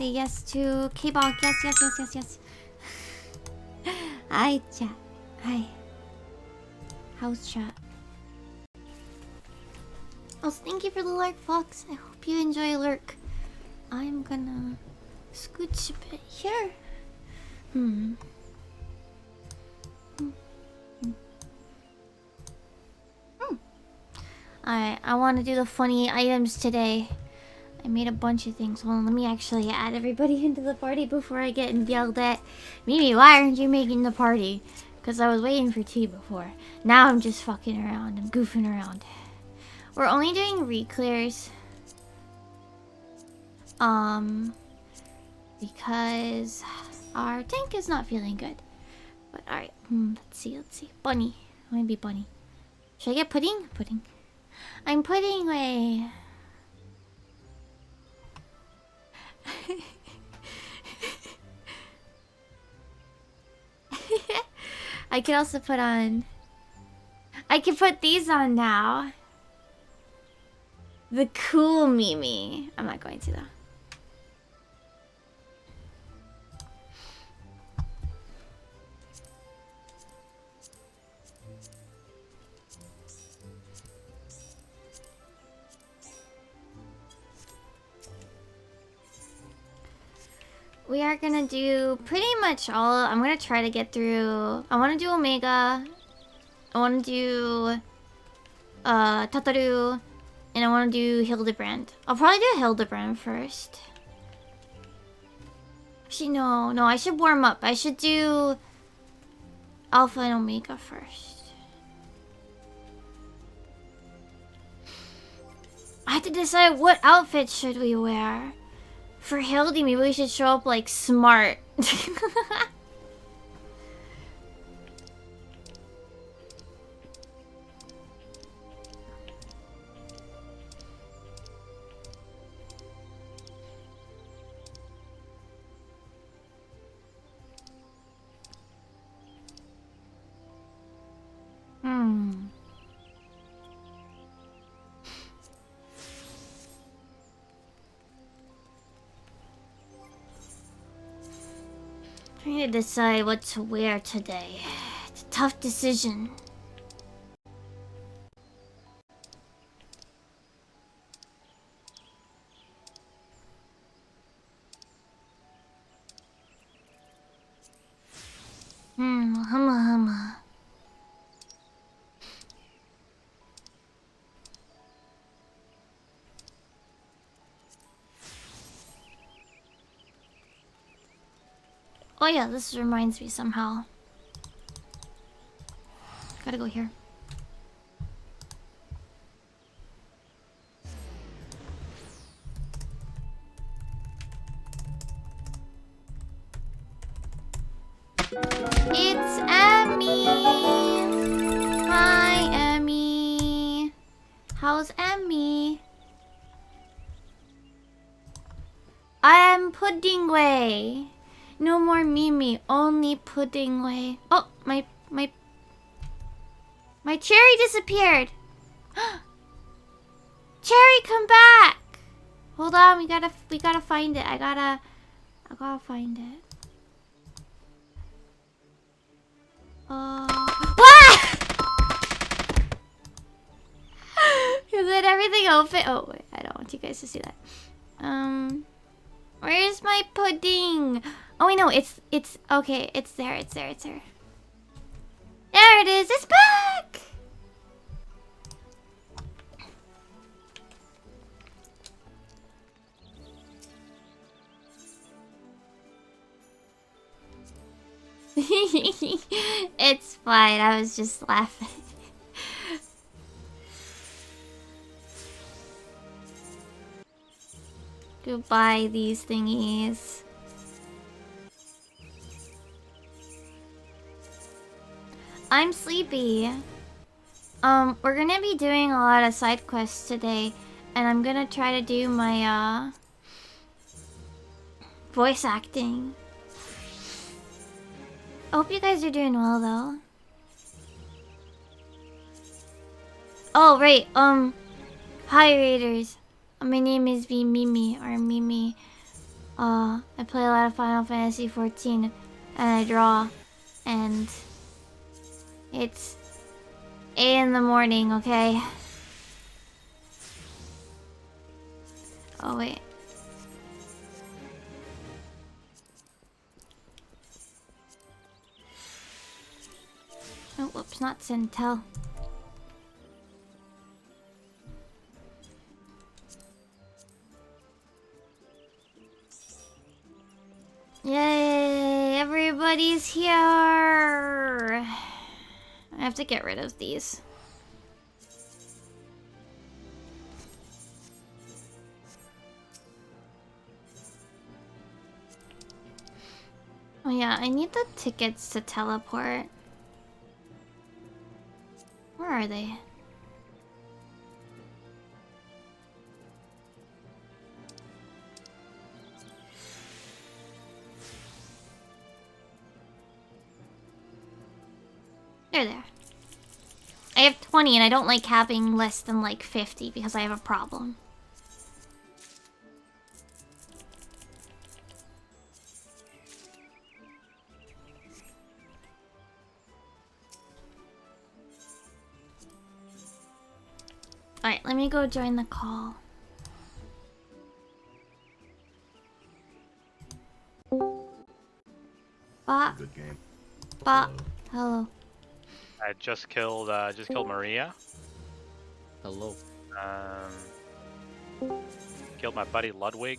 Yes to K-Ball. Yes. Hi, chat. Hi. How's chat? Oh, thank you for the lurk, Fox. I hope you enjoy lurk. I'm gonna scooch a bit here. Alright, I want to do the funny items today. I made a bunch of things. Hold on, let me actually add everybody into the party before I get yelled at. Mimi, why aren't you making the party? Because I was waiting for tea before. Now I'm just fucking around. I'm goofing around. We're only doing Reclears. Because our tank is not feeling good. But alright, let's see. Bunny. I want to be Bunny. Should I get pudding? Pudding. I'm putting away. I can also put on. I can put these on now. The cool Mimi. I'm not going to though. We are gonna do pretty much all. I'm gonna try to get through. I want to do Omega. I want to do Tataru, and I want to do Hildebrand. I'll probably do Hildebrand first. Actually, no. I should warm up. I should do Alpha and Omega first. I have to decide what outfit should we wear. For Hildy, maybe we should show up like smart. Trying to decide what to wear today. It's a tough decision. Humma. Oh yeah, this reminds me somehow. Gotta go here. It's Emmy! Hi, Emmy. How's Emmy? I'm Pudding Way. No more Mimi, only Pudding Way. Oh, my cherry disappeared. Cherry, come back. Hold on, we gotta find it. I gotta find it. What? Is it everything open? Oh wait, I don't want you guys to see that. Where's my pudding? Oh wait, no, it's okay. It's there. There it is. It's back. It's fine. I was just laughing. Goodbye, these thingies. I'm sleepy. We're gonna be doing a lot of side quests today, and I'm gonna try to do my voice acting. I hope you guys are doing well though. Oh right, hi Raiders. My name is Mimi or Mimi. I play a lot of Final Fantasy 14 and I draw, and it's 8 in the morning, okay? Oh wait. Oh, whoops, not Centel. Yay, everybody's here. I have to get rid of these. Oh yeah, I need the tickets to teleport. Where are they? They're there. I I have 20 and I don't like having less than like 50 because I have a problem. Alright, let me go join the call. Bot. Good game. Bot. Hello. I just killed Maria. Hello. Killed my buddy Ludwig.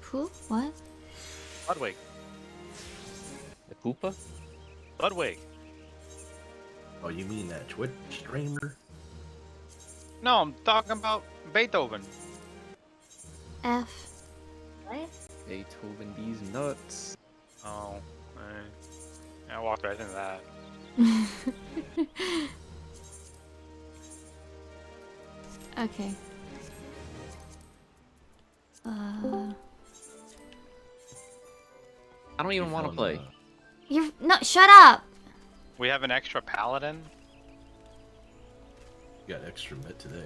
Who? What? Ludwig. The Koopa? Ludwig. Oh, you mean that Twitch streamer? No, I'm talking about Beethoven. F. What? Beethoven, these nuts. Oh, I walked right into that. Okay. I don't even want to play. You're no. Shut up. We have an extra paladin. You got extra med today.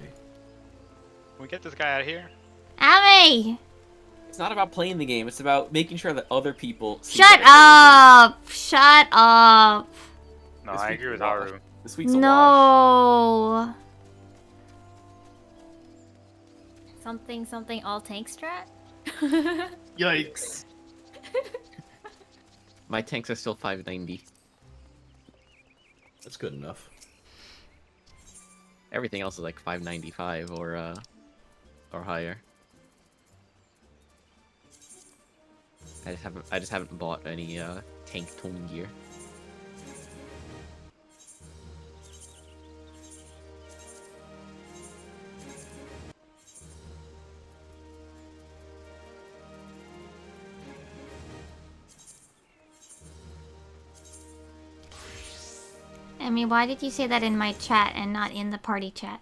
Can we get this guy out of here? Abby! It's not about playing the game, it's about making sure that other people see Shut that up! Shut up! No, This I week's agree with a wash. Haru. This week's a wash. No. Something all tank strat? Yikes! My tanks are still 590. That's good enough. Everything else is like 595 or higher. I just haven't bought any tank tone gear. I mean, why did you say that in my chat and not in the party chat?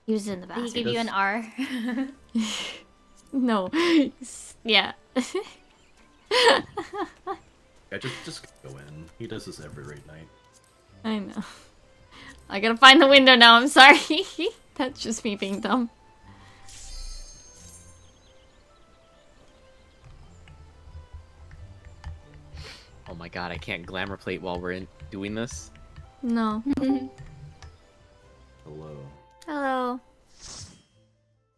He was in the Did he basket. give you an R? No. Yeah. Yeah, just go in. He does this every raid night. I know. I gotta find the window now, I'm sorry. That's just me being dumb. Oh my god, I can't glamour plate while we're doing this. No. Hello. Hello.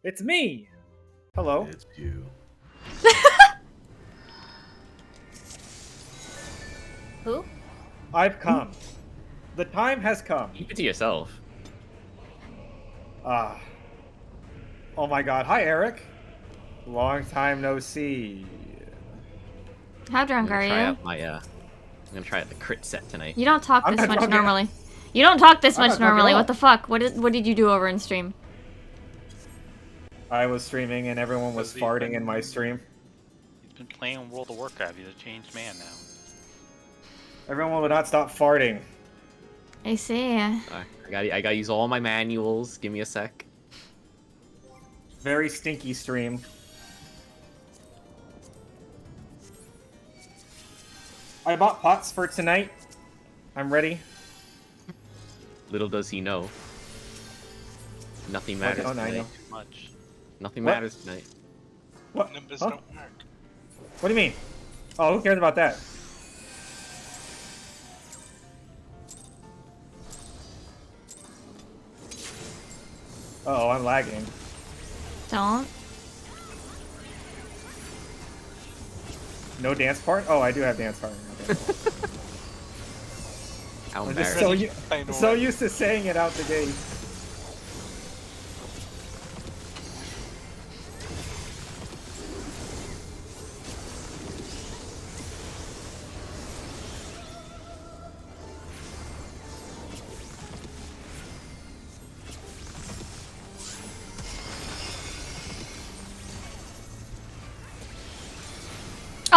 It's me! Hello. It's you. Who? I've come. The time has come. Keep it to yourself. Ah. Oh my god. Hi, Eric. Long time no see. How drunk are I'm gonna try you? out my I'm gonna try out the crit set tonight. You don't talk I'm this not much drunk at all. normally. You don't talk this I'm much not drunk at normally. all. What the fuck? What did you do over in stream? I was streaming and everyone was Does he farting even- in my stream. He's been playing World of Warcraft. He's a changed man now. Everyone would not stop farting. I see. I gotta use all my manuals. Give me a sec. Very stinky stream. I bought pots for tonight. I'm ready. Little does he know. Nothing matters Oh, no, I tonight. know. Too much. Nothing What? matters tonight. What? Nimbus Huh? don't work. What do you mean? Oh, who cares about that? Uh oh, I'm lagging. Don't. No dance part? Oh, I do have dance part. Okay. How I'm just embarrassing. so used to saying it out the gate.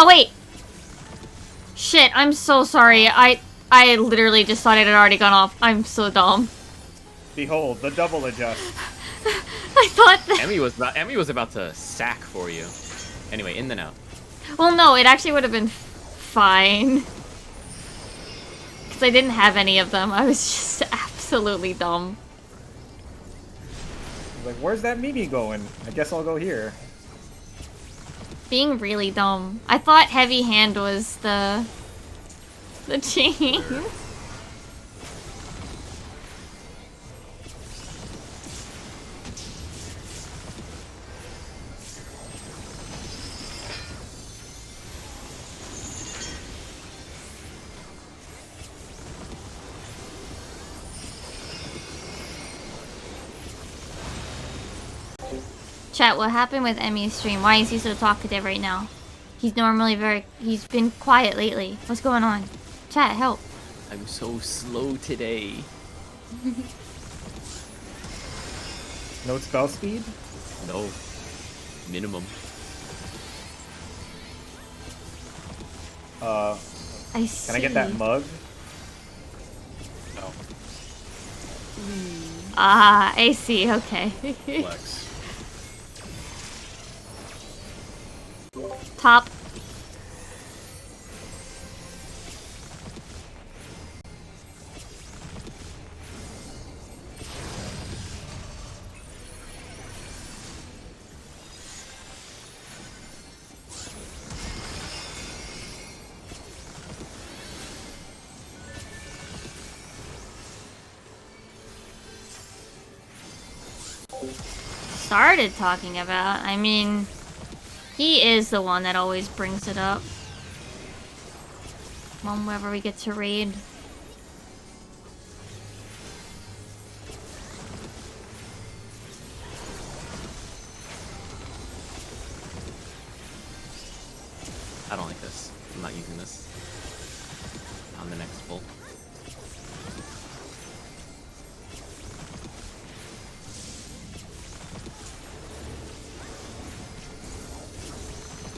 Oh wait. Shit, I'm so sorry. I literally just thought it had already gone off. I'm so dumb. Behold, the double adjust. I thought that. Emmy was about to sack for you. Anyway, in the know. Well, no, it actually would have been fine. Because I didn't have any of them. I was just absent. absolutely dumb. Like, where's that Mimi going? I guess I'll go here. Being really dumb. I thought heavy hand was the chain. Chat, what happened with Emmy's stream? Why is he so talkative right now? He's normally he's been quiet lately. What's going on? Chat, help. I'm so slow today. No spell speed? No. Minimum. I see. Can I get that mug? No. Ah, I see, okay. Flex. Top. Started talking about, I mean, he is the one that always brings it up. Whenever we get to raid. I don't like this. I'm not using this. On the next pull.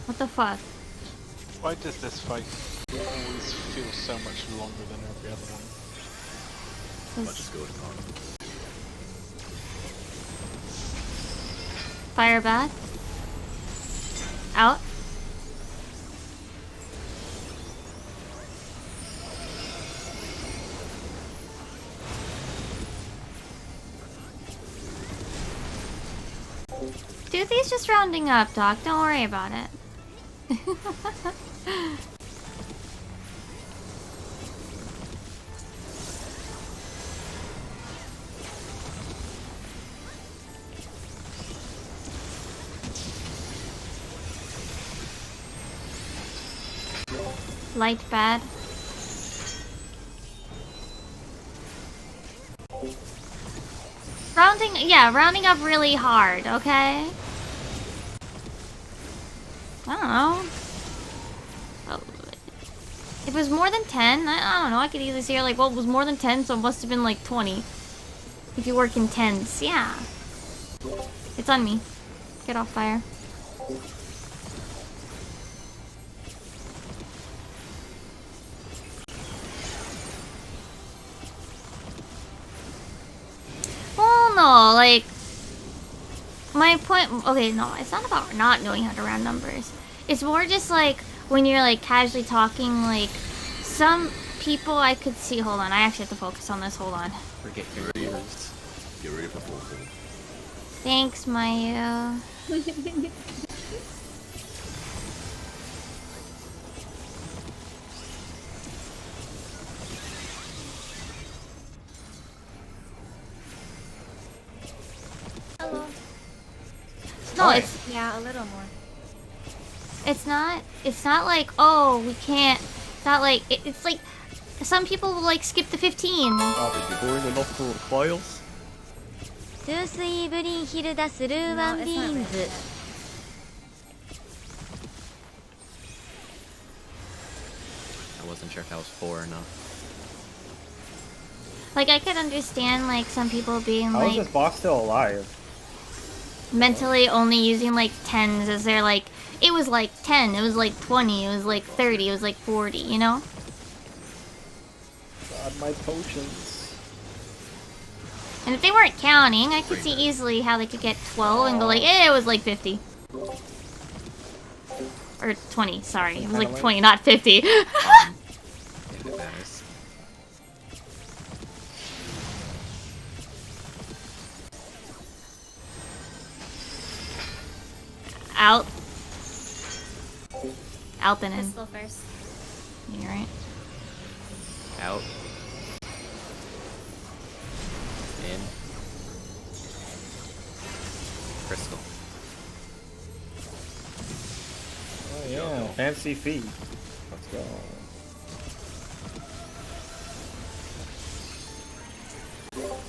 What the fuck? Why does this fight always feel so much longer than every other one? I'll just go to con. Fire bath. Out. Dude, he's just rounding up, Doc. Don't worry about it. Light bad. Rounding up really hard, okay? I don't know. Oh, if it was more than 10, I don't know, I could easily say like, well, it was more than 10, so it must have been like 20. If you work in tens, yeah. It's on me. Get off fire. Well, no, like, my point, okay, no, it's not about not knowing how to round numbers. It's more just like, when you're like casually talking, like, some people I could see, hold on, I actually have to focus on this, hold on. Forget your ears. Get ready for full pull. Thanks, Maya. Hello. No, Hi. it's Yeah, a little more. it's not like, oh, we can't, it's not like, it's like, some people will like skip the 15. Are you boring enough for files? トゥースイーブリンヒルダスルーワンビーンズ I wasn't sure if that was 4 or not. Like, I could understand, like, some people being, How is like, this boss still alive? mentally only using, like, 10s as they're, like, it was, like, 10, it was, like, 20, it was, like, 30, it was, like, 40, you know? God, my potions. And if they weren't counting, I could see easily how they could get 12 and go, like, eh, it was, like, 50. Or 20, sorry. It was, like, 20, not 50. If it matters. Out. Out and in. Pistol first. You're right. Out. In. Crystal. Oh yeah, fancy feet. Let's go.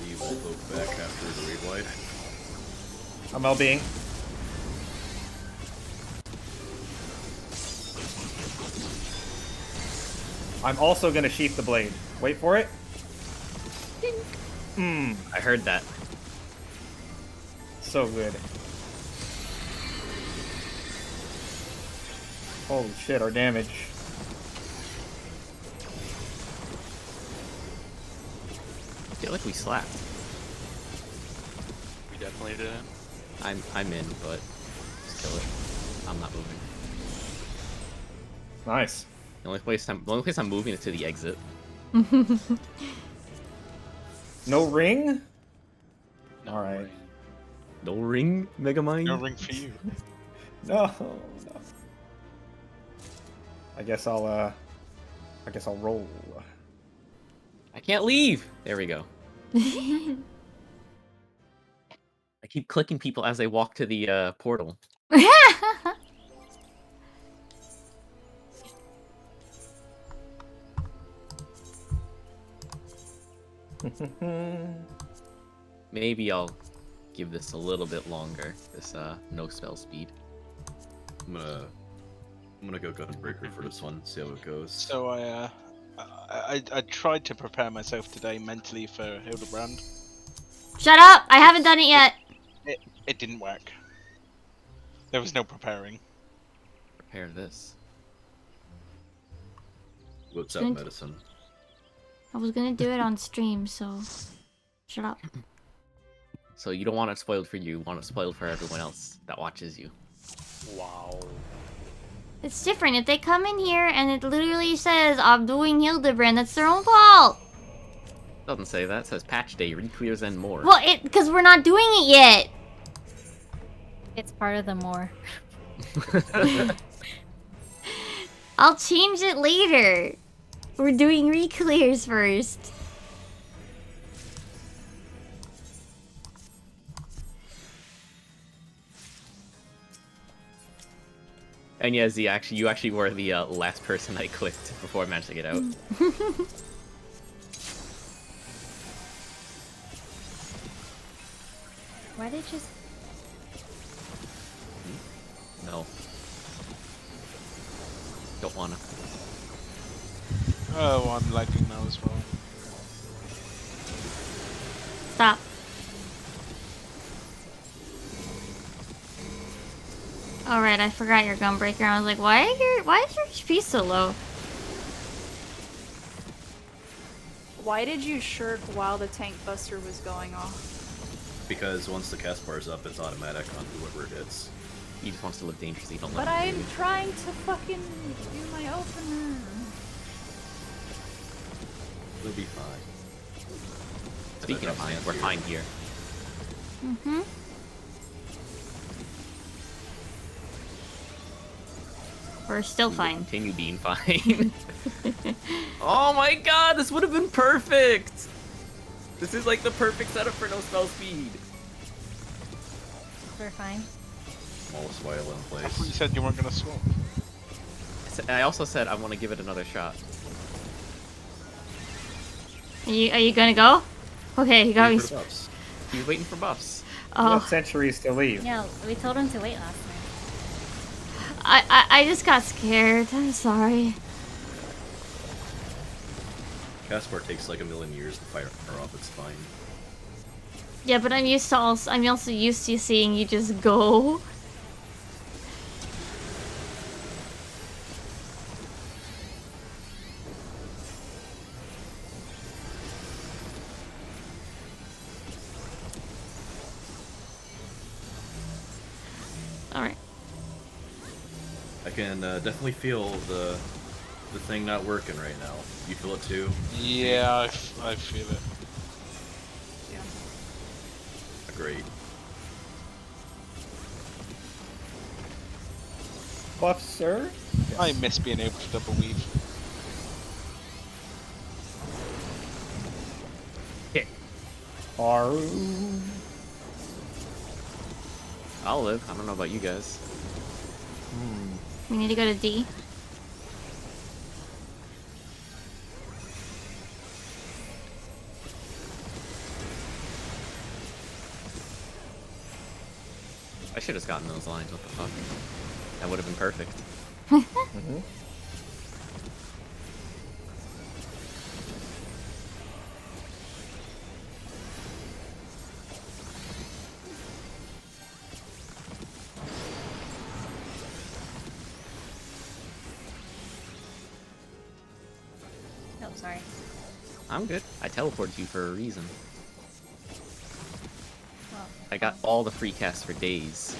You will look back after the read wide. I'm LBing. I'm also gonna sheath the blade. Wait for it. I heard that. So good. Holy shit, our damage. I feel like we slapped. We definitely didn't. I'm in, but just kill it. I'm not moving. Nice. The only place I'm moving is to the exit. No ring? No Alright. ring. No ring, Megamind? No ring for you. No, no. I guess I'll roll. I can't leave! There we go. I keep clicking people as they walk to the portal. Maybe I'll give this a little bit longer, this no spell speed. I'm gonna go Gunbreaker for this one, see how it goes. So I tried to prepare myself today mentally for Hildebrand. Shut up! I haven't done it yet. It didn't work. There was no preparing. Prepare this. Whips out Good. medicine. I was gonna do it on stream, so shut up. So you don't want it spoiled for you, you want it spoiled for everyone else that watches you. Wow. It's different. If they come in here and it literally says, I'm doing Hildebrand, that's their own fault. Doesn't say that, it says patch day, Reclears more. Well, because we're not doing it yet. It's part of the more. I'll change it later. We're doing Reclears first. And yeah, Z, you actually were the last person I clicked before I managed to get out. Why did you... No. Don't wanna. Oh, I'm lagging now as well. Stop. Alright, I forgot your Gunbreaker. I was like, why is your HP so low? Why did you shirk while the tank buster was going off? Because once the cast bar's up, it's automatic on whoever it hits. He just wants to live dangerously, don't But let him I'm do. trying to fucking do my opener. It'll be fine. Speaking of fine, we're fine here. Mm-hmm. We're still We will fine. Continue being fine. Oh my god, this would have been perfect! This is like the perfect setup for no spell speed. We're fine. Smallest vial in I thought you place. said you weren't gonna swap. I also said I want to give it another shot. Are you gonna go? Okay, you got me. For the buffs. He's waiting for buffs. You have Oh, centuries to leave. Yeah, we told him to wait last time. I just got scared. I'm sorry. Cast bar takes like a million years to fire off, it's fine. Yeah, but I'm also used to seeing you just go. Alright. I can definitely feel the thing not working right now. You feel it too? Yeah, I feel it. Great. buff, sir? I miss being able to double weave. Haru. I'll live. I don't know about you guys. We need to go to D. I should have gotten those lines. What the fuck? That would have been perfect. Oh, sorry. I'm good. I teleported you for a reason. Well, I got all the free casts for days.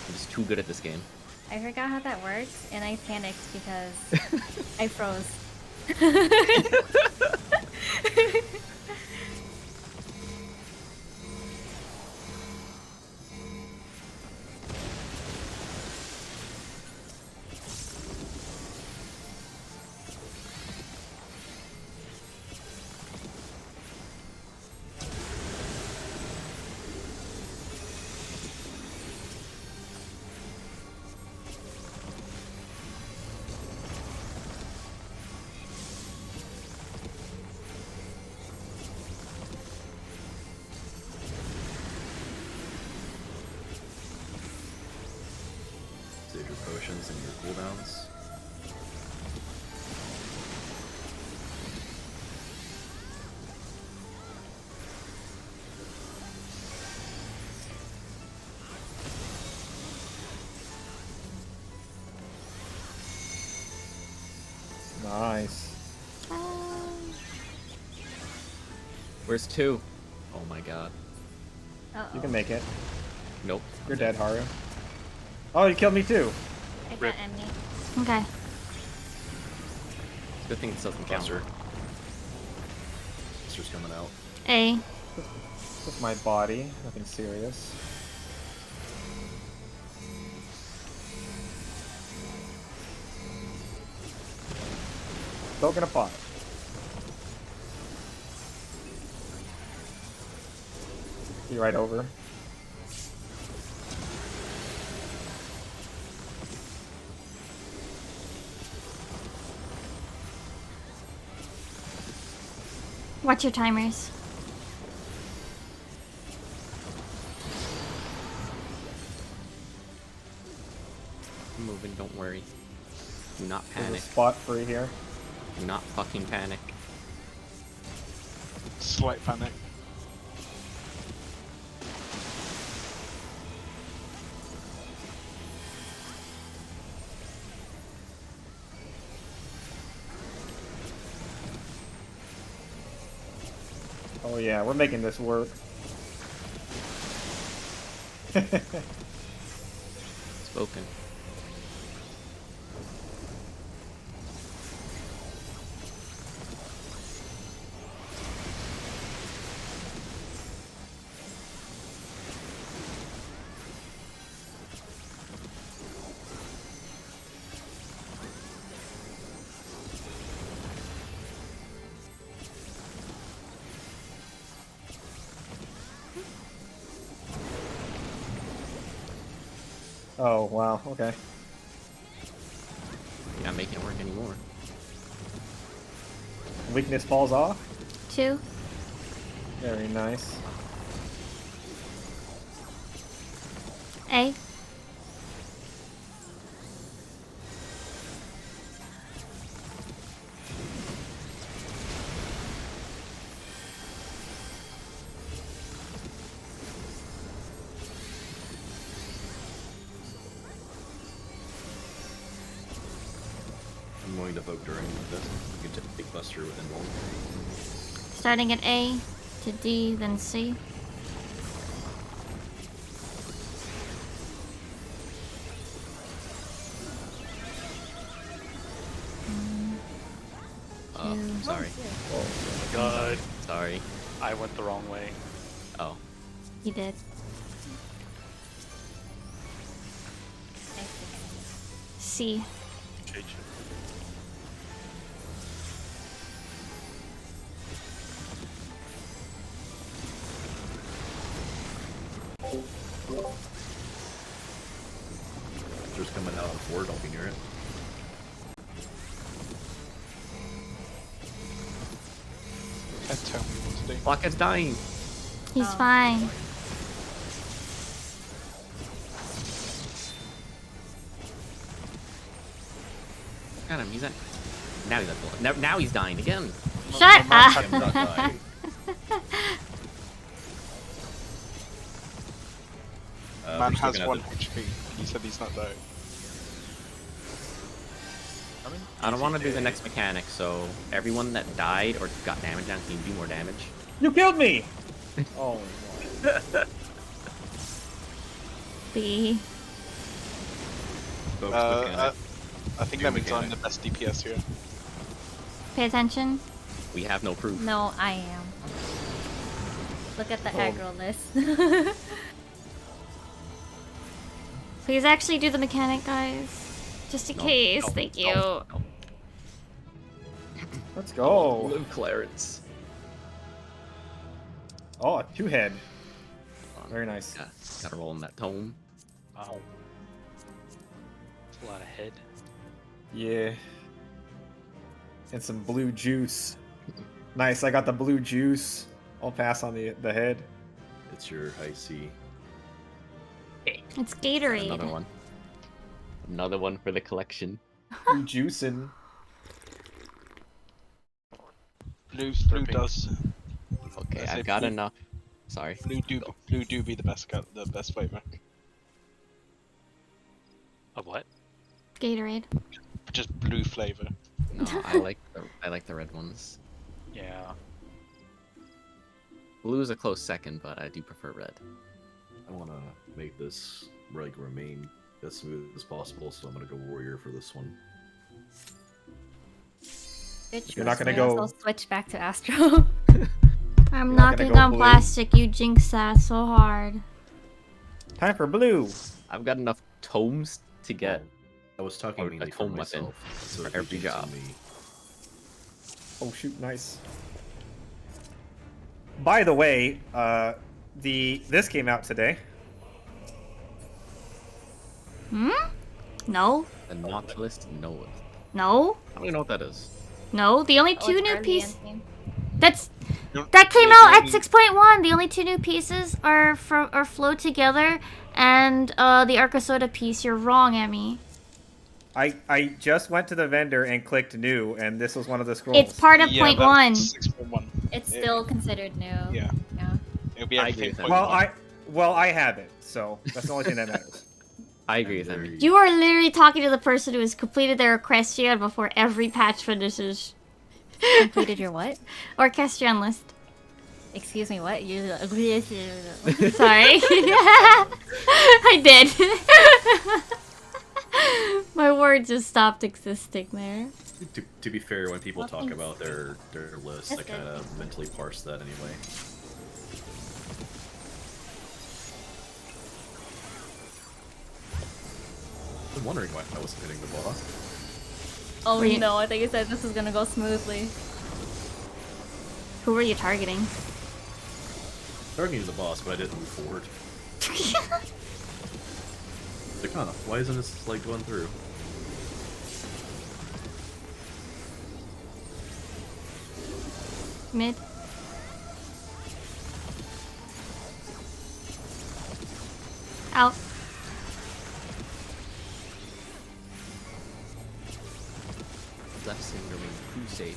I'm just too good at this game. I forgot how that works, and I panicked because I froze. Save your potions and your cooldowns. Nice. Where's 2? Oh my god. Uh-oh. You can make it. Nope. You're dead, Haru. Oh, you killed me too. I got Rip. Emmy. Okay. Good thing it doesn't count. Buster. Buster's coming out. A. Just my body. Nothing serious. Still gonna pot. Be right over. Watch your timers. I'm moving, don't worry. Do not There's panic. a spot free here. Do not fucking panic. Slight panic. Oh yeah, we're making this work. Spoken. Oh wow, okay. You're not making it work anymore. Weakness falls off. 2. Very nice. A. I'm going to vote during this. You can take Buster within one. Starting at A to D, then C. Sorry. Oh my god. Sorry. I went the wrong way. Oh. You did. I fixed see. Just coming out on 4, don't be near it. Can't tell me what to do. Blockhead's dying. He's fine. Got him. He's at. Now he's at. Now he's dying again. Shut I'm up! not dying. Man we're just has looking at 1 the- HP. He said he's not dying. I don't want to do the next mechanic, so everyone that died or got damage down can do more damage. You killed me! Oh, no. B. Folks, looking at I think New that means I'm mechanic. the best DPS here. Pay attention. We have no proof. No, I am. Look at the Oh. aggro list. Please actually do the mechanic, guys. Just in case. Thank you. No. Let's go. Live Clarence. Oh, a 2-head. Very nice. Yeah, gotta roll in that tome. Wow. That's a lot of head. Yeah. And some blue juice. Nice, I got the blue juice. I'll pass on the head. It's your high C. It's Gatorade. Another one. Another one for the collection. Blue juicing. Blue Stripping. does. Okay, I say I've got blue. enough. Sorry. Blue do be the best flavor. Of what? Gatorade. Just blue flavor. No, I like the red ones. Yeah. Blue is a close second, but I do prefer red. I want to make this like remain as smooth as possible, so I'm gonna go warrior for this one. Good You're not choice, gonna man. go- I'll switch back to Astro. I'm You're not knocking gonna go on blue. plastic. You jinx that so hard. Time for blue. I've got enough tomes to get. I was talking Or mainly a for home weapon myself. So for if you every jinx on job. me, Oh shoot, nice. By the way, this came out today. Hmm? No. The Nautilus Noah. No. I don't even know what that is. No. The only Oh, two it's new early pieces. endgame. That came out at 6.1. The only two new pieces are flow together, and the Arcasoda piece. You're wrong, Emmy. I just went to the vendor and clicked new, and this was one of the scrolls. It's part of Yeah, point that's 1. 6.1. It's Yeah. still considered new. Yeah. Yeah. It'll be I everything. agree with point that. Well, I have it, so that's the only thing that matters. I agree with very- Emmy. You are literally talking to the person who has completed their Orchestrion before every patch finishes. Completed your what? Orchestrion list. Excuse me, what? You Sorry. I did. My word just stopped existing there. To be fair, when people Well, talk thanks. about their lists, I That's good. kind of mentally parse that anyway. I'm wondering why I wasn't hitting the boss. Oh Were you- no, I think you said this was gonna go smoothly. Who were you targeting? Targeting the boss, but I didn't move forward. Like, huh, why isn't this like going through? Mid. Out. Left Cinder Wing Crusade.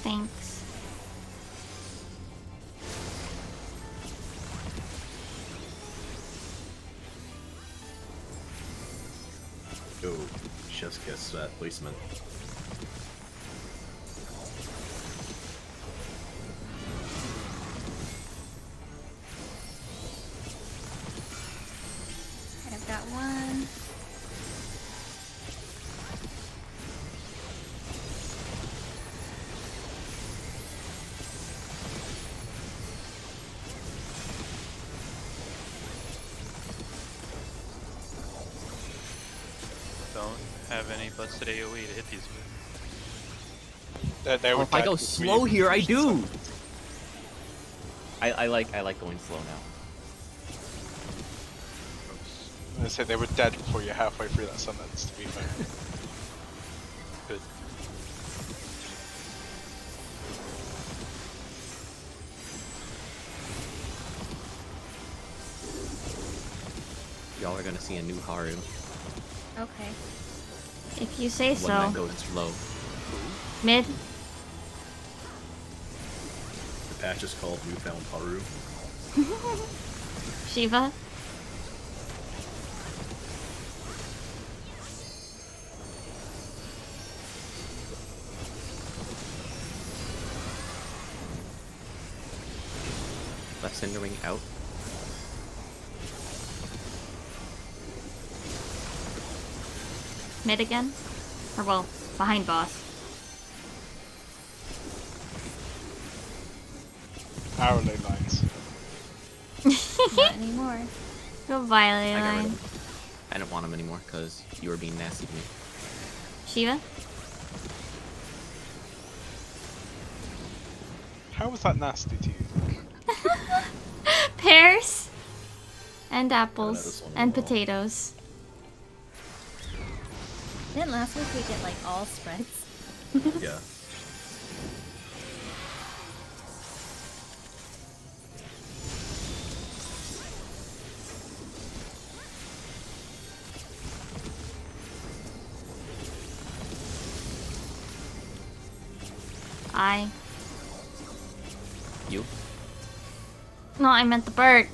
Thanks. Go, chef's kiss that placement. I've got one. Stone. have any busted AoE to hit these with. They Oh, were if I dead go before slow you here, I finished do. the I like going slow now. sentence. I said they were dead before you're halfway through that sentence, to be fair. Good. Y'all are gonna see a new Haru Okay. If you say when so. that goes slow. Mid. The patch is called Newfound Haru. Shiva. Left cindering out. Mid again. Or well, behind boss. Our ley lines. Not anymore. Go Violet I got rid line. of him. I didn't want him anymore because you were being nasty to me. Shiva. How was that nasty to you? Pears. And this apples. one And well. potatoes. Didn't last week we get like all spreads? Yeah. You? No, I meant the bird.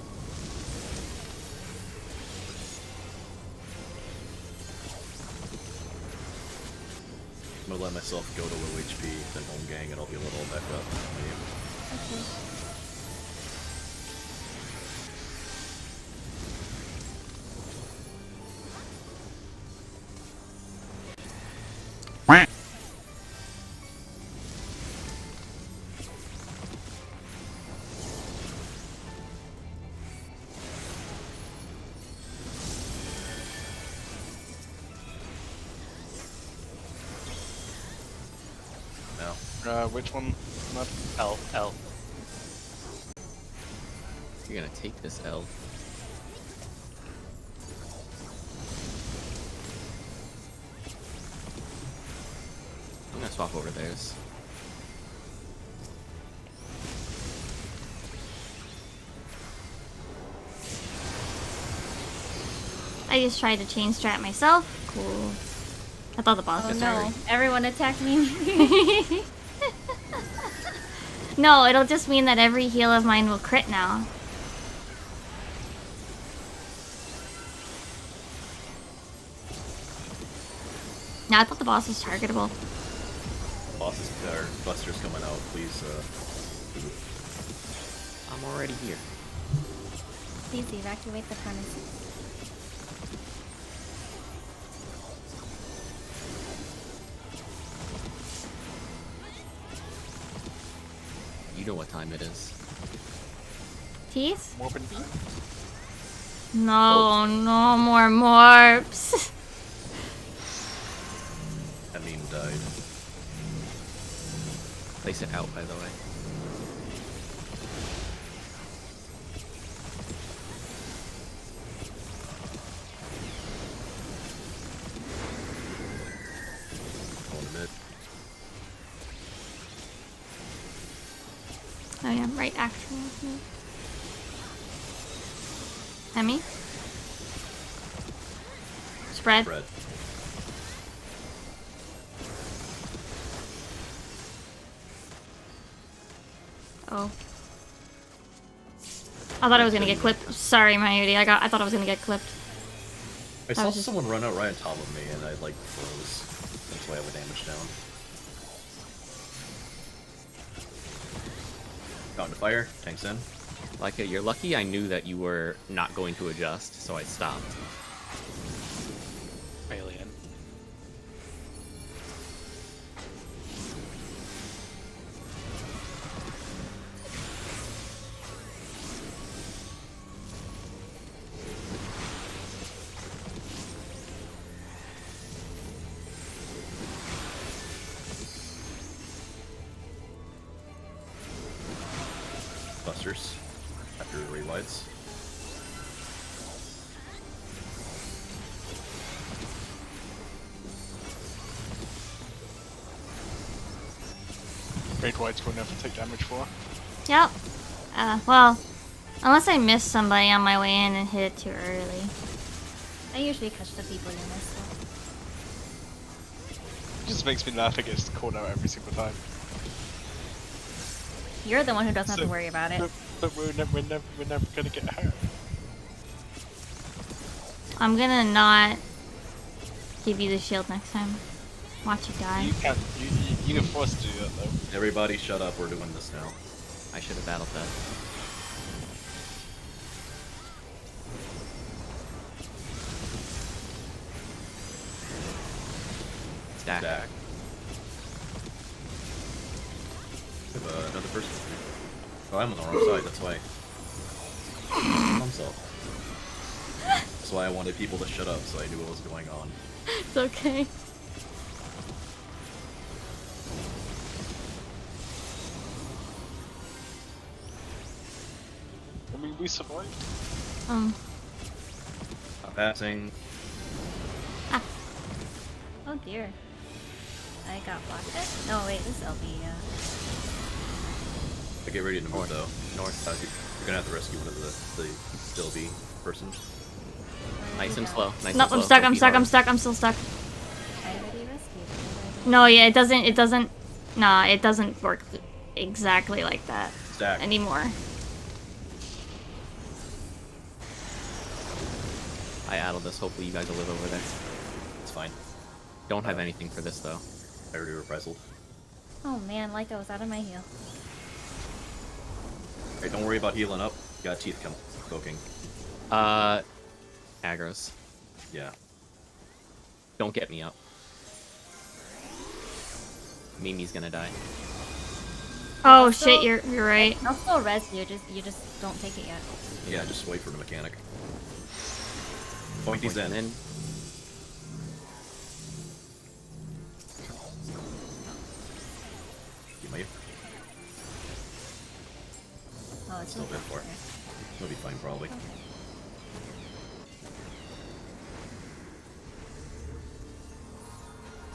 I'm gonna let myself go to low HP, then home gang, and I'll be a little back up. Okay. Which one? Not L. You're gonna take this L. I'm gonna swap over theirs. I just tried to chain strat myself. Cool. I thought the boss Oh was no, everyone attacked me. No, it'll just mean that every heal of mine will crit now. No, I thought the boss was targetable. Bosses or Buster's coming out, please. I'm already here. Please evacuate the premises. You know what time it is. Teeth? Morbid? No, no more morps. That meme died. Place it out, by the way. Going to mid. Oh yeah, right actual. Emmy? Spread. Red. Oh. I thought I was gonna get clipped. Sorry, Mayuri. I thought I was gonna get clipped. I saw was just- someone run out right on top of me, and I like froze. That's why I have damage down. Fountain of fire. Tanks in. Like, you're lucky I knew that you were not going to adjust, so I stopped. Alien. busters after rewides. Raid Whites will never take damage for. Yep. Well, unless I miss somebody on my way in and hit it too early. I usually catch the people you miss. It just makes me laugh. It gets called out every single time. You're the one who doesn't have So- to worry about it. But we're never gonna get hurt. I'm gonna not give you the shield next time. Watch you die. You can force to do that though. Everybody shut up, we're doing this now. I should have battled that. Stack. Stack. Another person. Oh, I'm on the wrong side, that's why. Thumbs up. That's why I wanted people to shut up, so I knew what was going on. It's okay. I mean, we survived. Not passing. Oh dear. I got blocked it? No, wait, this is LB, I get ready to move though. North. You're gonna have to rescue one of the still be person. Nice and slow. Nice No, and slow. I'm stuck, Don't I'm be stuck, I'm hard. stuck, I'm still stuck. I already rescued. No, yeah, it doesn't, nah, it doesn't work exactly like that Stack. anymore. I addled this. Hopefully you guys will live over there. It's fine. Don't have anything for this though. I already reprisal. Oh man, like I was out of my heal. Hey, don't worry about healing up. You got teeth poking. Aggros. Yeah. Don't get me up. Mimi's gonna die. Oh Also- shit, you're right. I'll still res you, you just don't take it yet. Yeah, just wait for the mechanic. Point these in. And You might. Oh, it's Still okay. bad for it. It'll be fine, probably.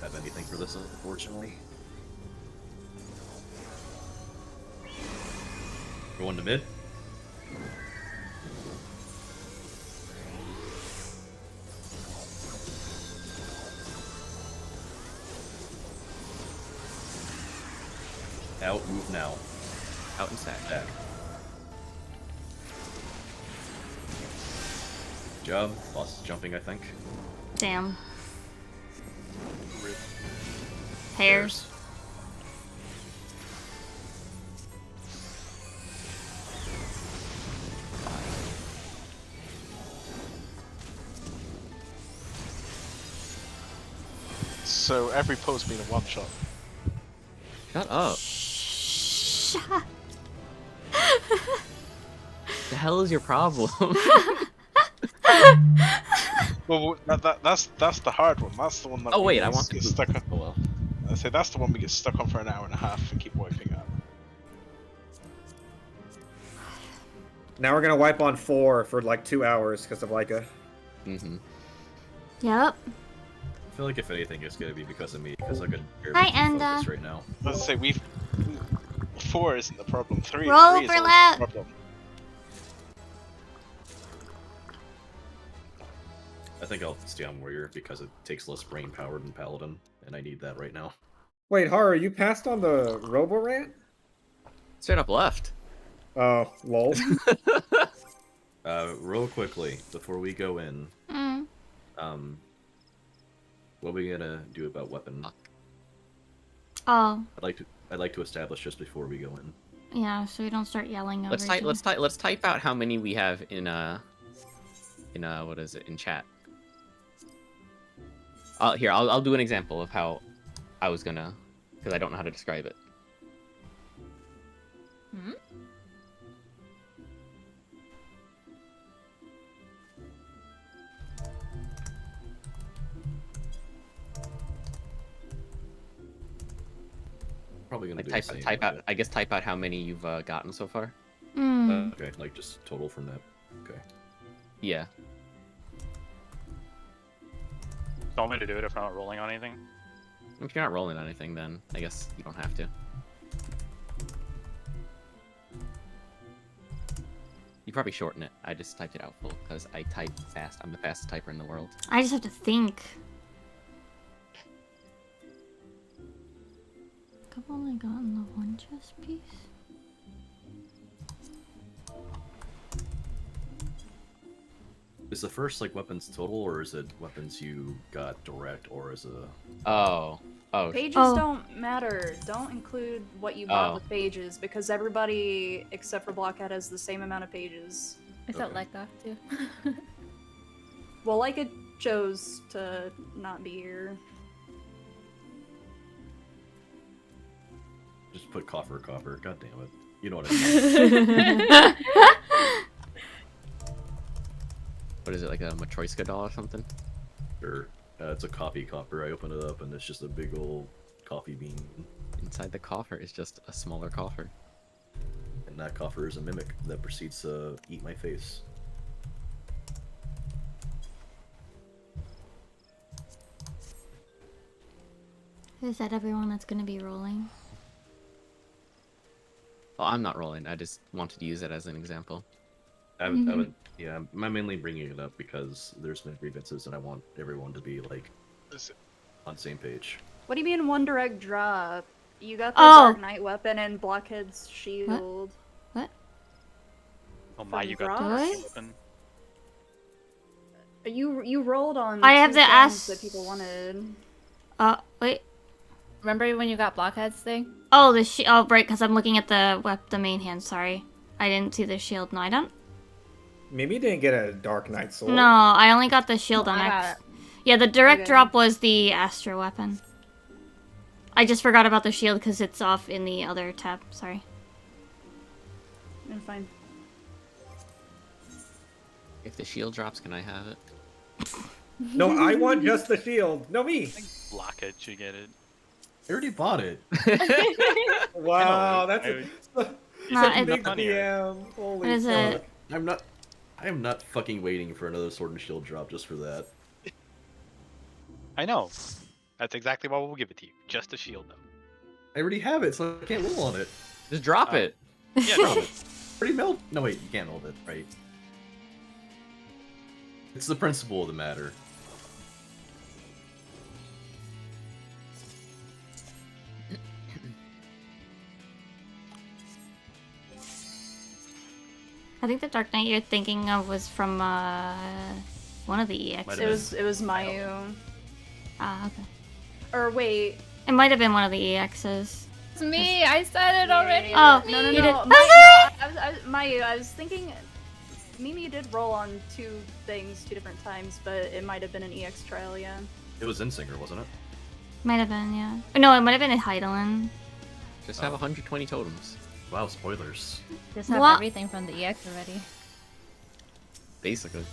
Have anything for this, unfortunately. Going to mid. Out, move now. out and stack. Stack. Good job. Boss is jumping, I think. Damn. Hairs. So every po's been a one shot. Shut up. Shut. The hell is your problem? Well, that's the hard one. That's the one that. Oh we wait, I want to get boot. stuck on. Oh well. I say that's the one we get stuck on for an hour and a half and keep wiping out. Now we're gonna wipe on 4 for like 2 hours because of Leica. Mm-hmm. Yep. I feel like if anything, it's gonna be because of me, because I could Hi, barely Enda. focus right now. Let's say 4 isn't the problem. 3 Roll three is always overlap. the problem. I think I'll stay on Warrior because it takes less brain power than Paladin, and I need that right now. Wait, Horror, you passed on the Robo Rant? Straight up left. Oh, lol. Real quickly, before we go in, what are we gonna do about weapon? Oh, I'd like to establish just before we go in. yeah, so we don't start yelling over Let's each type. other. Let's type out how many we have in what is it in chat. Here, I'll do an example of how I was gonna, because I don't know how to describe it. Hmm? Probably gonna Like do the same. type out. I guess type out how many you've gotten so far. Hmm. Okay, like just total from that. Okay. Yeah. You want me to do it if I'm not rolling on anything? If you're not rolling anything, then I guess you don't have to. You probably shorten it. I just typed it out full because I type fast. I'm the fastest typer in the world. I just have to think. I've only gotten the one chess piece. Is the first like weapons total, or is it weapons you got direct, or is a? Oh. Pages Oh. don't matter. Don't include what you bought Oh. with pages because everybody except for Blockhead has the same amount of pages. I felt Okay. like that too. Well, like it chose to not be here. Just put coffer. God damn it. You know what I mean. What is it, like a Matryoshka doll or something? Sure. It's a coffee copper. I open it up and it's just a big old coffee bean. Inside the coffer is just a smaller coffer. And that coffer is a mimic that proceeds to eat my face. Is that everyone that's gonna be rolling? Well, I'm not rolling. I just wanted to use it as an example. I would, yeah, I'm mainly bringing it up because there's been grievances and I want everyone to be like on the same page. What do you mean one direct drop? You got the Oh. Dark Knight weapon and Blockhead's shield. What? Oh my, you got From the Ross? weapon. You rolled on I have two the things ass- that people wanted. Wait. Remember when you got Blockhead's thing? Oh, the shield. Oh, right, because I'm looking at the main hand. Sorry, I didn't see the shield. No, I don't. Maybe you didn't get a Dark Knight sword. No, I only got the shield No, on I got X. Yeah, the direct Okay. drop was the Astra weapon. I just forgot about the shield because it's off in the other tab. Sorry. I'm fine. If the shield drops, can I have it? No, I want just the shield. No, me. Blockhead should get it. I already bought it. Wow, I know, that's I- Nah, such a it's- big funnier. DM. Holy What is fuck. it? I am not fucking waiting for another sword and shield drop just for that. I know. That's exactly why we'll give it to you. Just a shield, though. I already have it, so I can't roll on it. Just drop Oh. it. Yeah, no. Already meld? No, wait, you can't meld it, right? It's the principle of the matter. I think the Dark Knight you're thinking of was from one of the EXs. Might It have was Mayu. Ah, okay. Or wait. It might have been one of the EXs. It's me. I said it already. Oh, It's No, me. no, you no. did- Mayu, I was thinking. Mimi did roll on two things 2 different times, but it might have been an EX trial, yeah. It was Insinger, wasn't it? Might have been, yeah. No, it might have been a Heidelin. Just have 120 totems. Wow, spoilers. Just have What? everything from the EX already. Basically.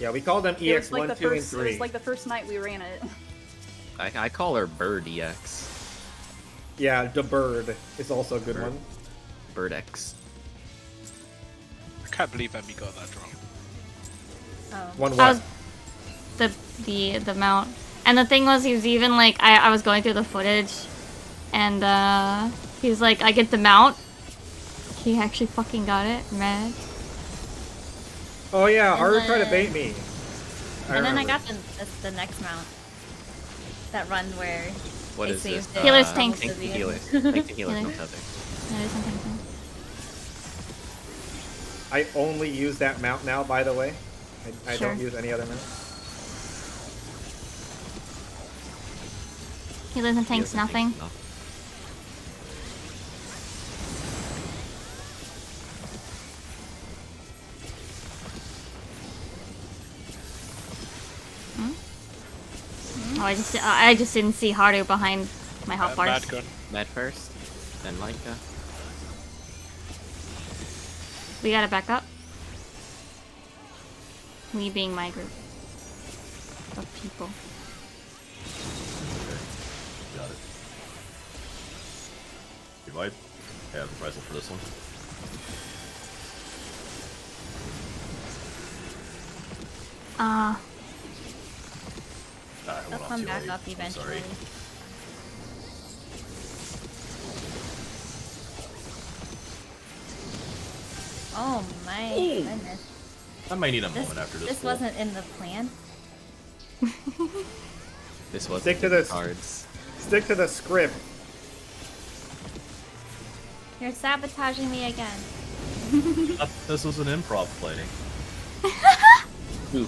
Yeah, we call them It EX was like 1, the 2, and first. It 3. was like the first night we ran it. I call her Bird EX. Yeah, the bird is also a good Bird. one. Bird X. I can't believe Emmy got that drop. Oh. One That what? was the mount. And the thing was, he was even like, I was going through the footage, and he was like, I get the mount. He actually fucking got it. Mad. Oh yeah, And Haru tried to then- bait me. And then I remember. got the next mount. That run where What it is this? saved it. Healer's tanks. Tank to Oblivion. healers. Tank to healers, no Healer. tether. That is something too. I only use that mount now, by the way. I Sure. don't use any other mount. Healers and tanks, Healers and nothing. nothing. Oh, I just didn't see Haru behind my hot bars. Mad gun. Med first, then Leica. We gotta back up. We being my group of people. Got it. Divide. I have the price for this one. They'll come back up eventually. Oh my goodness. I might need a moment after this. This wasn't in the plan. This was Stick to this. cards. Stick to the script. You're sabotaging me again. This was an improv play. Two.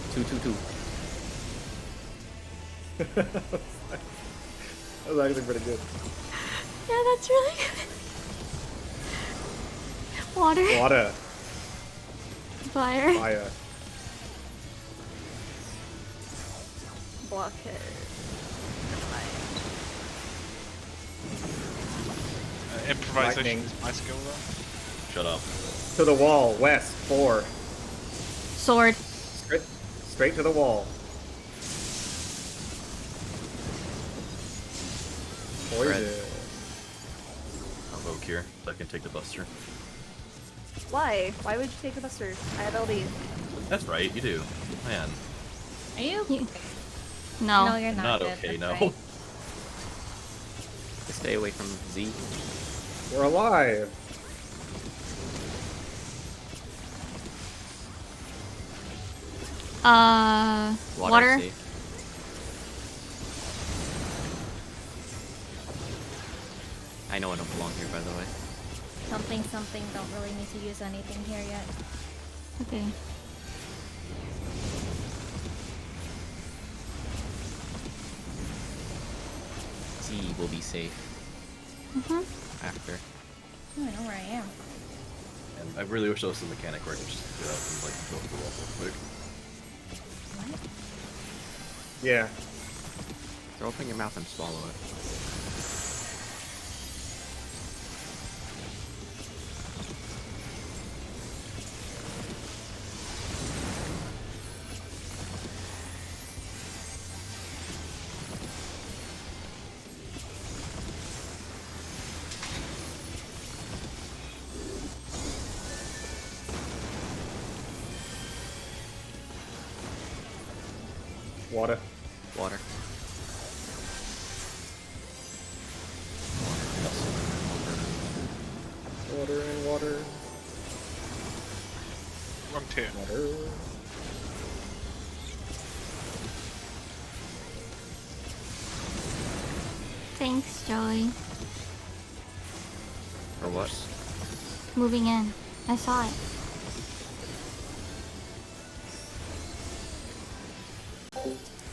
That was actually pretty good. Yeah, that's really good. Water. Water. Fire. Fire. Blockhead. Improvisation Lightning. is my skill though. Shut up. To the wall. West. 4. Sword. Straight to the wall. Poison. I'll vote here so I can take the buster. Why? Why would you take the buster? I have LD. That's right, you do. Man. Are you? No. No, you're not. Not good, okay, that's no. right. Stay away from Z. We're alive. Water. Safe. I know I don't belong here, by the way. Something, don't really need to use anything here yet. Okay. Z will be safe after. Oh, I know where I am. And I really wish there was a mechanic where I could just get up and like go up the wall real quick. What? Yeah. So open your mouth and swallow it. Water. Water. Water and water. Wrong turn. Water. Thanks, Joey. Or what? Moving in. I saw it.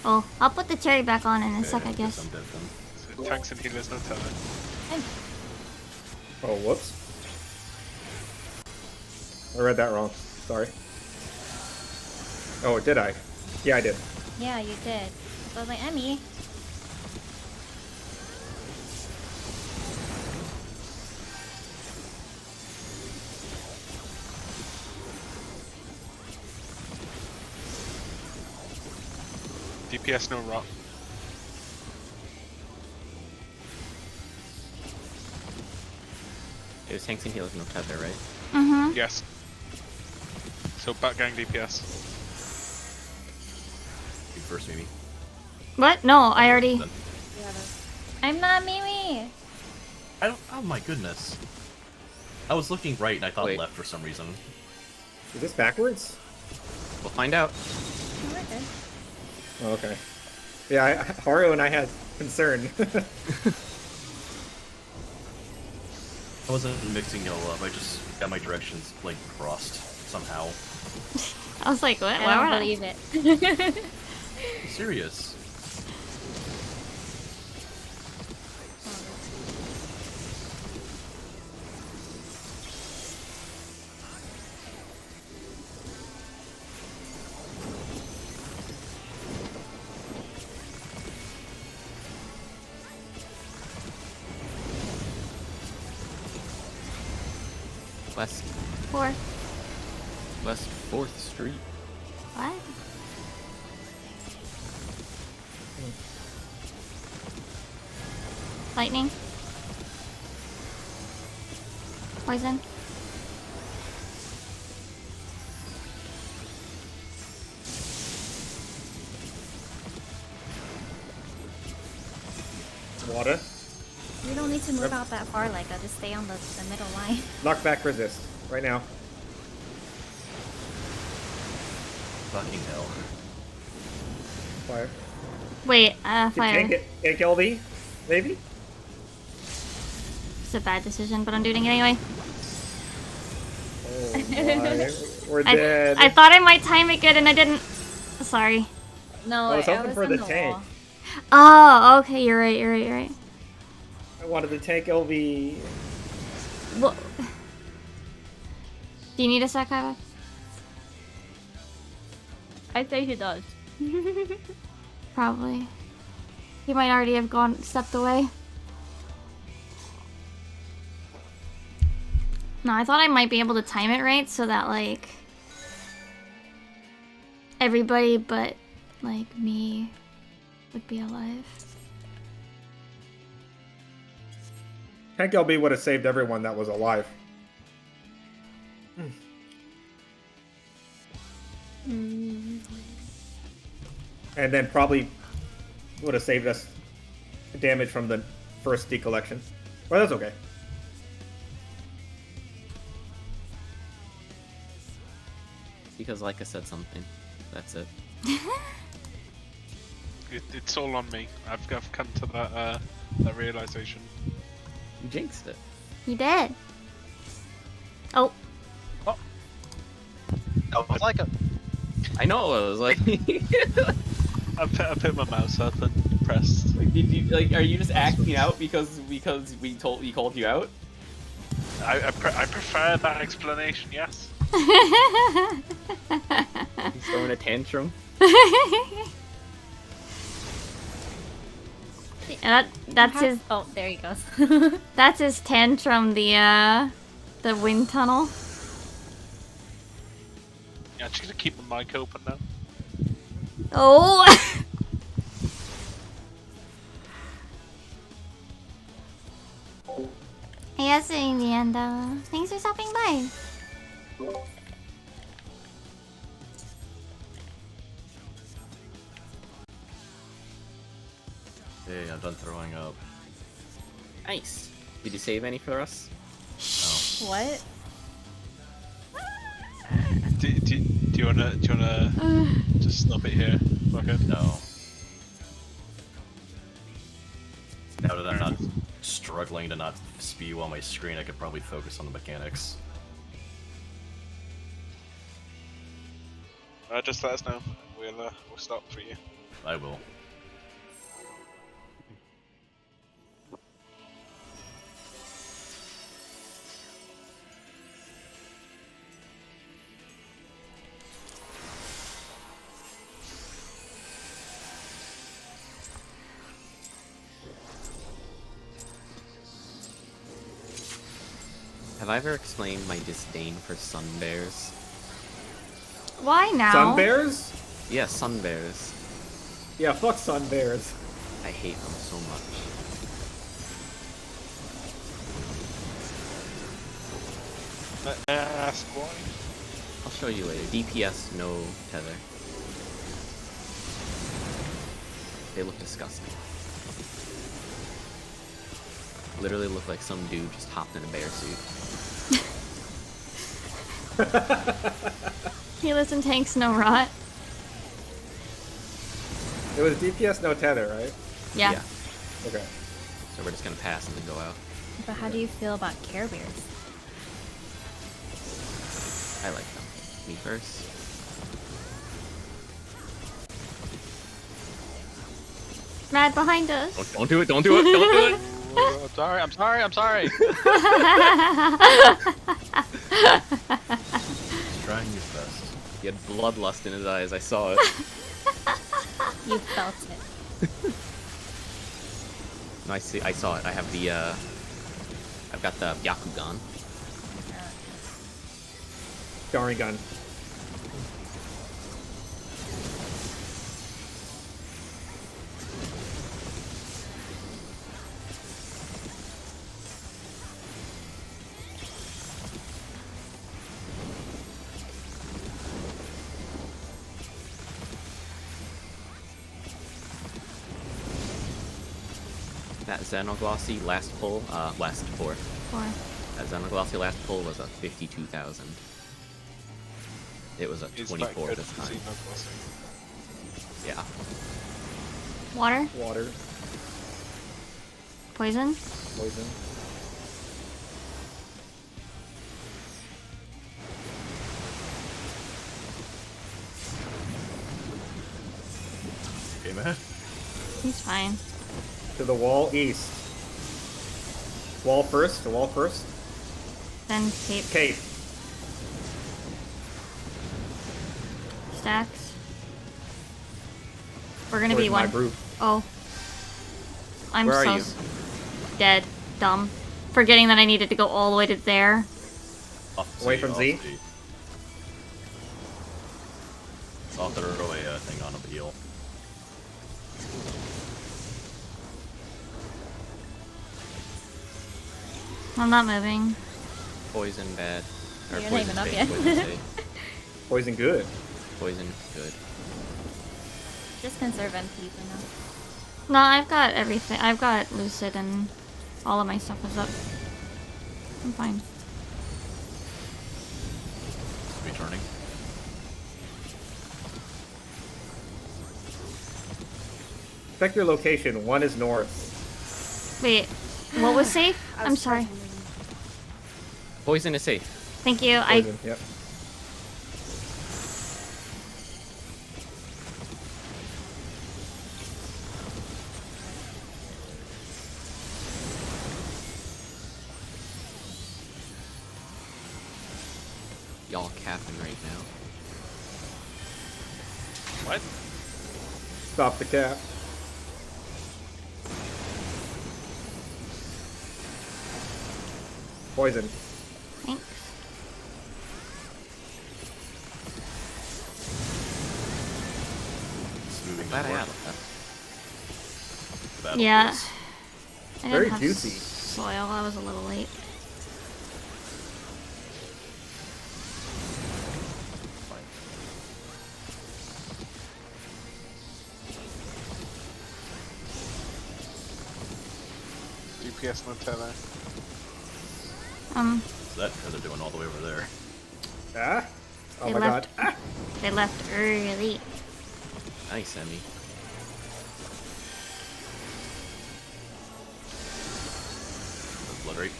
Oh, I'll put the cherry back on in a sec, I guess. I'm dead then. So tanks and healers no turn. Oh, whoops. I read that wrong. Sorry. Oh, did I? Yeah, I did. Yeah, you did. So I was like, Emmy. DPS no rock. It was tanks and healers, no tether, right? Mm-hmm. Yes. So back gang DPS. You first, Mimi. What? No, I already... Then. I'm not Mimi. I don't. Oh my goodness. I was looking right and I thought Wait. left for some reason. Is this backwards? We'll find out. Oh, we're good. Oh, okay. Yeah, Haru and I had concern. I wasn't mixing y'all up. I just got my directions like crossed somehow. I was like, what? I Why don't would believe it. I'm serious. West. 4. West 4th Street. What? Lightning. Poison. Water. We don't need to move out that far, like, I'll just stay on the middle line. Knockback resist. Right now. Fucking hell. Fire. Wait, fire. Tank LB? Maybe? It's a bad decision, but I'm doing it anyway. Oh my. We're dead. I thought I might time it good and I didn't. Sorry. No, I was hoping was for in the the tank. wall. Oh, okay, you're right. I wanted the tank LV. Well, do you need a sec, Iva? I think he does. Probably. He might already have stepped away. No, I thought I might be able to time it right so that, like, everybody but, like, me would be alive. Tank LB would have saved everyone that was alive. And then probably would have saved us damage from the first decollection. Well, that's okay. Because like I said something. That's it. It's all on me. I've come to that realization. You jinxed it. He did. Oh. No, but like I know. I was like, I put my mouse up and pressed. like, did you like? Are you just acting out because we called you out? I prefer that explanation. Yes. He's throwing a tantrum. Yeah, that's his. Oh, there he goes. That's his tantrum. The wind tunnel. Yeah, I'm just gonna keep the mic open now. Oh. Yes, Indiana. Thanks for stopping by. Hey, I'm done throwing up. Nice. Did you save any for us? What? Do you wanna just stop it here? Okay. No. Now that I'm not struggling to not spew on my screen, I could probably focus on the mechanics. Just let us know. We'll stop for you. I will. Have I ever explained my disdain for sun bears? Why now? Sun bears? Yeah, sun bears. Yeah, fuck sun bears. I hate them so much. Ask why? I'll show you later. DPS, no tether. They look disgusting. Literally look like some dude just hopped in a bear suit. Healers tanks, no rot. It was DPS no tether, right? Yeah. Okay. So we're just gonna pass and then go out. But how do you feel about Care Bears? I like them. Me first. Mad behind us. Don't do it, don't do it, don't do it! I'm sorry. He's trying his best. He had bloodlust in his eyes, I saw it. You felt it. No, I saw it. I have the, I've got the Byakugan. Sharingan. That Xenoglossy last pull, last 4. 4. That Xenoglossy last pull was a 52,000. It was a Is 24 that this good time. Xenoglossy? Yeah. Water? Water. Poison? Poison. Okay, man. He's fine. To the wall east. Wall first. The wall first. Then cape. Cape. Stacks. We're gonna Where's be my one. group? Oh. I'm Where are so you? dead. Dumb. Forgetting that I needed to go all the way to there. Away from Z? I'll throw a thing on a heal. I'm not moving. Poison bad. Or You're not poison even up safe, yet. poison safe. Poison good. Poison good. Just conserve MP for now. No, I've got everything. I've got Lucid and all of my stuff is up. I'm fine. Returning. Check your location. 1 is north. Wait, what was safe? I'm sorry. Poison is safe. Thank you. Poison. Yep. Y'all capping right now. What? Stop the cap. Poison. Thanks. It's moving Glad I north. had that. The battle Yeah. is- I Very didn't have juicy. soil. I was a little late. Fine. DPS no tether. Is that because they're doing all the way over there? Ah? Oh They my left. god. Ah! They left early. Nice, Emmy. Blood rate.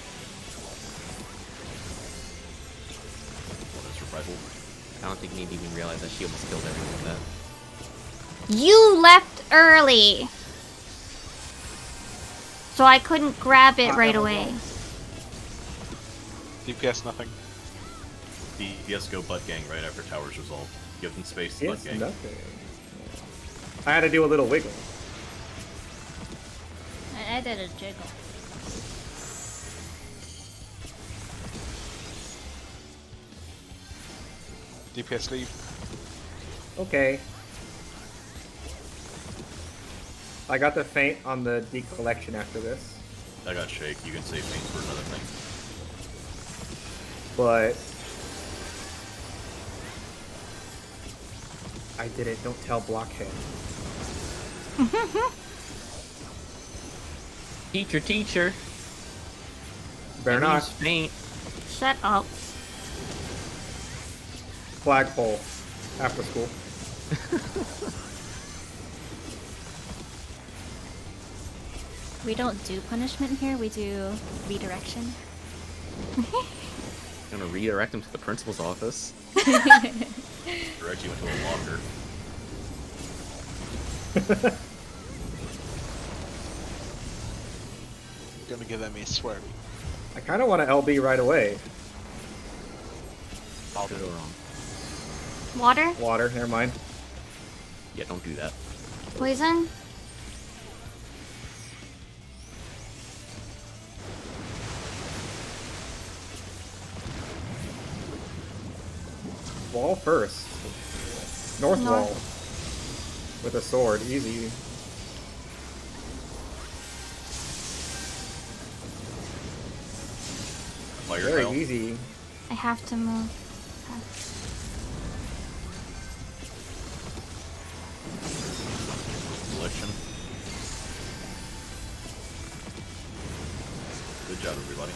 What is survival? I don't think Nate even realized that she almost killed everyone with that. You left early. So I couldn't grab it right away. DPS nothing. DPS go butt gang right after towers resolve. Give them space to Yes, butt gang. nothing. I had to do a little wiggle. I did a jiggle. DPS leave. Okay. I got the feint on the decollection after this, I got shake. You can save things for another thing. but I did it. Don't tell Blockhead. Teacher, teacher. Better Emmy's not. faint. Shut up. Flagpole. After school. We don't do punishment here, we do redirection. Gonna redirect him to the principal's office. Direct you into a locker. Gonna give them a swear. I kind of want to LB right away. I'll do it wrong. Water? Water. Never mind. Yeah, don't do that. Poison? Wall first. North North. wall. With a sword. Easy. Fire Very tile. easy. I have to move. Selection. out everybody.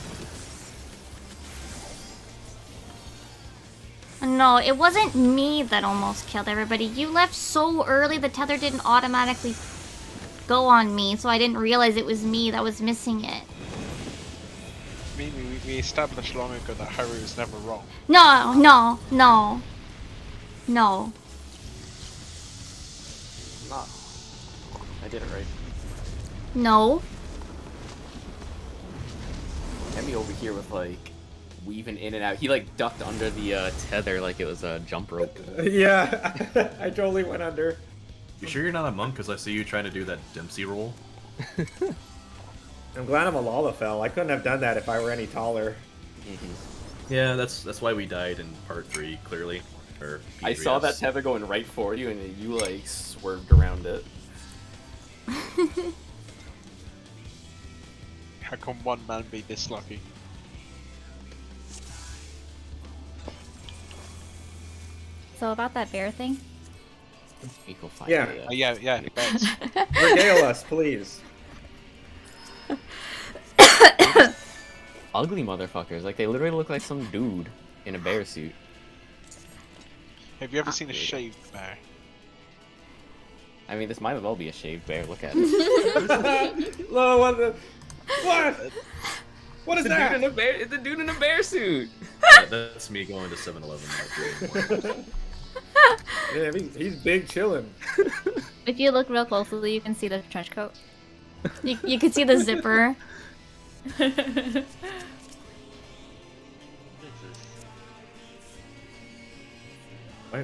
No, it wasn't me that almost killed everybody. You left so early the tether didn't automatically go on me, so I didn't realize it was me that was missing it. We established long ago that Haru is never wrong. No. No. I did it right. No. Get me over here with like weaving in and out. He like ducked under the tether like it was a jump rope. Yeah, I totally went under. You sure you're not a monk? Because I see you trying to do that Dempsey roll. I'm glad I'm a Lalafell. I couldn't have done that if I were any taller. Yeah, that's why we died in part 3, clearly. Or I saw that tether going right for you, and you like swerved around it. How can one man be this lucky? So about that bear thing? Equal fight. Yeah. Yeah, bears. Regale us, please. Ugly motherfuckers. Like they literally look like some dude in a bear suit. Have you ever seen a shaved bear? I mean, this might as well be a shaved bear. Look at it. Lo, what? What is It's a that? dude in a bear. It's a dude in a bear suit. That's me going to 7-Eleven. Yeah, he's big chilling. If you look real closely, you can see the trench coat. You could see the zipper.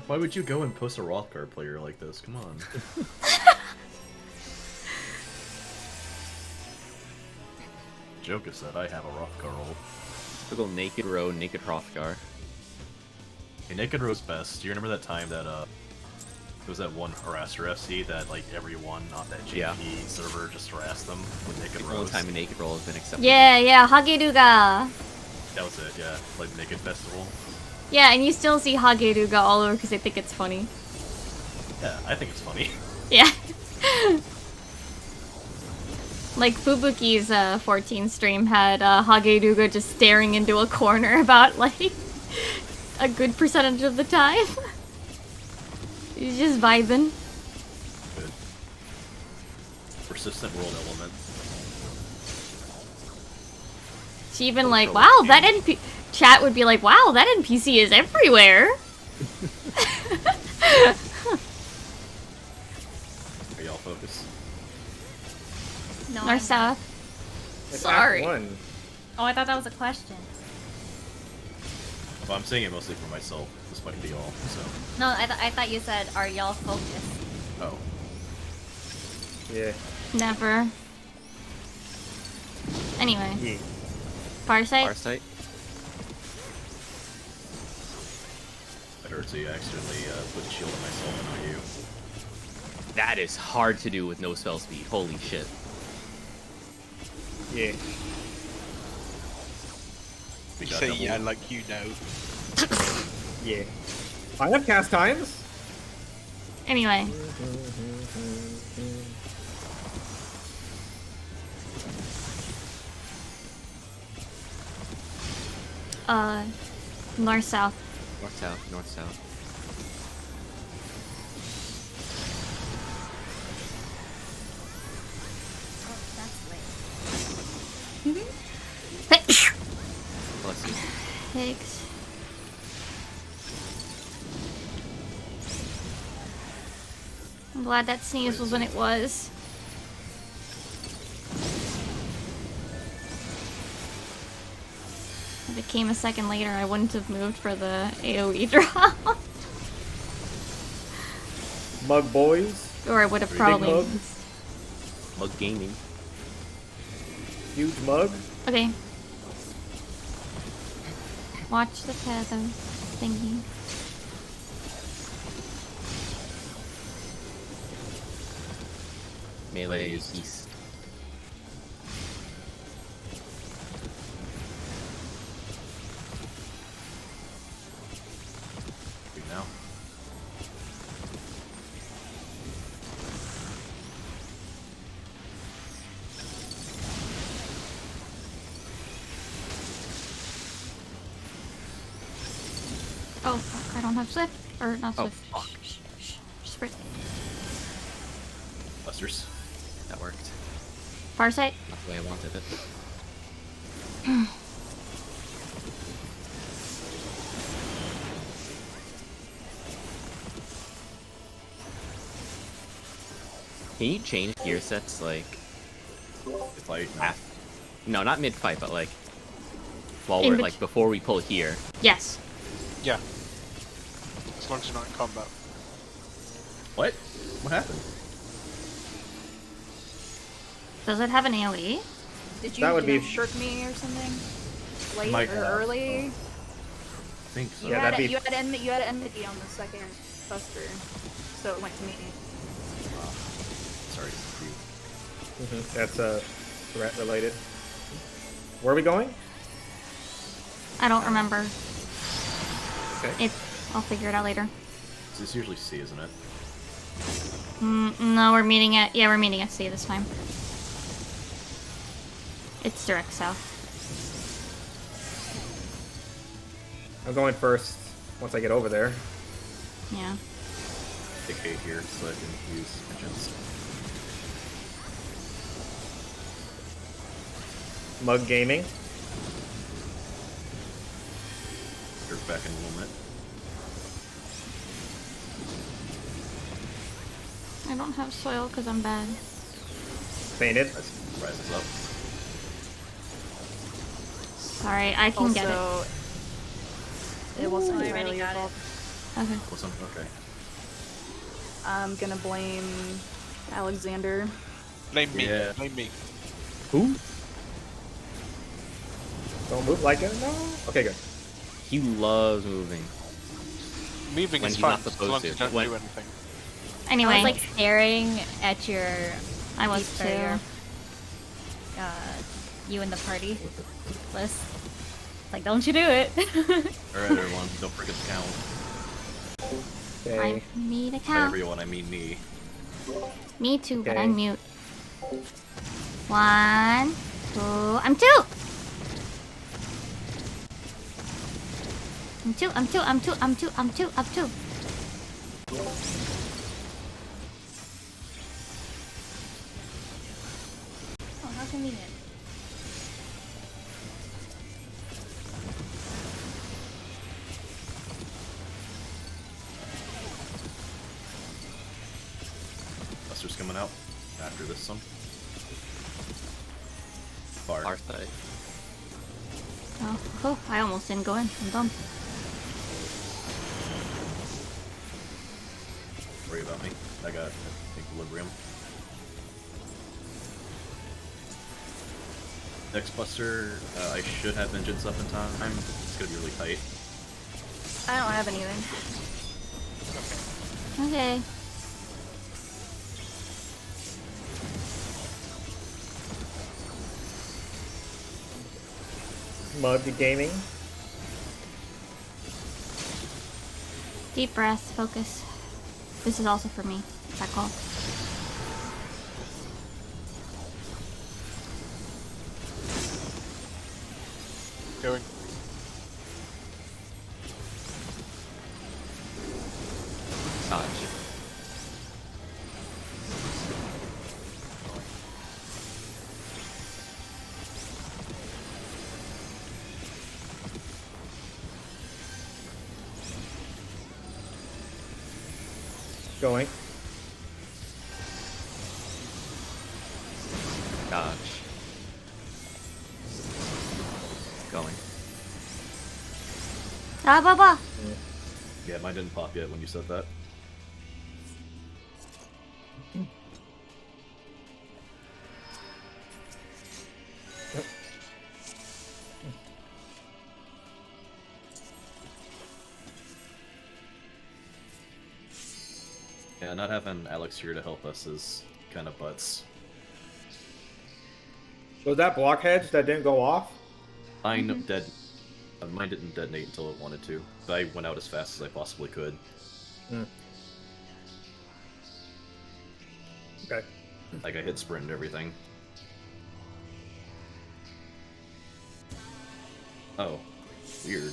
Why would you go and post a Rothgar player like this? Come on. Joke is that I have a Rothgar roll. Little naked row, naked Hrothgar. Hey, Naked Row's best. Do you remember that time that there was that one harasser FC that like everyone on that JP server just harassed them with Naked The Rows? only time a naked roll has been accepted. Yeah, Hageruga. That was it, yeah. Like Naked Festival. Yeah, and you still see Hageruga all over because they think it's funny. Yeah, I think it's funny. Yeah. Like Fubuki's 14 stream had Hageruga just staring into a corner about like a good percentage of the time. He's just vibing. Good. Persistent world element. She even like, wow, that NP... Chat would be like, wow, that NPC is everywhere. Are y'all focused? No. North south. It's Sorry. Act 1. Oh, I thought that was a question. Well, I'm saying it mostly for myself. This might be all, so. No, I thought you said, are y'all focused? Oh. Yeah. Never. Anyway. Yeah. Farsight? Farsight. That hurts you accidentally put the shield on myself and not you. That is hard to do with no spell speed. Holy shit. Yeah. We You got say double. yeah like you know. Yeah. I have cast times. Anyway. North south. North south, north south. Oh, that's late. Bless you. Pigs. I'm glad that sneeze was when it was. If it came a second later, I wouldn't have moved for the AoE drop. Mug boys. Or I would have Big probably... mugs. Mug gaming. Huge mug. Okay. Watch the tether thingy. Melee is east. Good now. I don't have Swift. Or not Oh, Swift. fuck. Sprint. Busters. That worked. Farsight. Not the way I wanted it. Can you change gear sets, like... If I... No, not mid-fight, but, like... While In we're, bet- like, before we pull here. Yes. Yeah. As long as you're not in combat. What? What happened? Does it have an AoE? Did you, That would be- shirk me or something? Late Might or have. early? I think so. You Yeah, had that'd be- you had enmity on the second buster, so it went to me. Sorry. That's threat related. Where are we going? I don't remember. Okay. I'll figure it out later. It's usually C, isn't it? No, we're meeting at... Yeah, we're meeting at C this time. It's direct south. I'm going first once I get over there. Yeah. Take A here so I can use engines. Mug Gaming. You're back in a moment. I don't have soil because I'm bad. Painted. Rises up. Sorry, I can get it. Also, it wasn't I entirely already your got fault. Okay. Listen, okay. I'm gonna blame Alexander. Blame me. Yeah. Blame me. Who? Don't move like it. No. Okay, good. He loves moving. Moving When is he's fun, not as long supposed as you to. don't When- do anything. Anyway, I was like staring at your. I was or too. your, you and the party list. Like, don't you do it? Alright, everyone, don't forget to count. Okay. I need a By count. everyone, I mean me. Me too, but Okay. I'm mute. 1, 2. I'm 2! I'm 2, I'm 2, I'm 2, I'm 2, I'm 2, I'm 2. Oh, how convenient. Buster's coming out after this one. Far. Our side. Oh, I almost didn't go in. I'm dumb. Worry about me. I got equilibrium. Next Buster, I should have engines up in time. It's gonna be really tight. I don't have anything. Okay. Mug Gaming. Deep breath, focus. This is also for me. That call. Going. Dodge. Going. Dodge. Going. Ah, baba! Yeah, mine didn't pop yet when you said that. Yeah, not having Alex here to help us is kind of butts. Was that blockheads that didn't go off? Mine mine didn't detonate until it wanted to, but I went out as fast as I possibly could. Okay. Like, I hit sprint and everything. Oh, weird.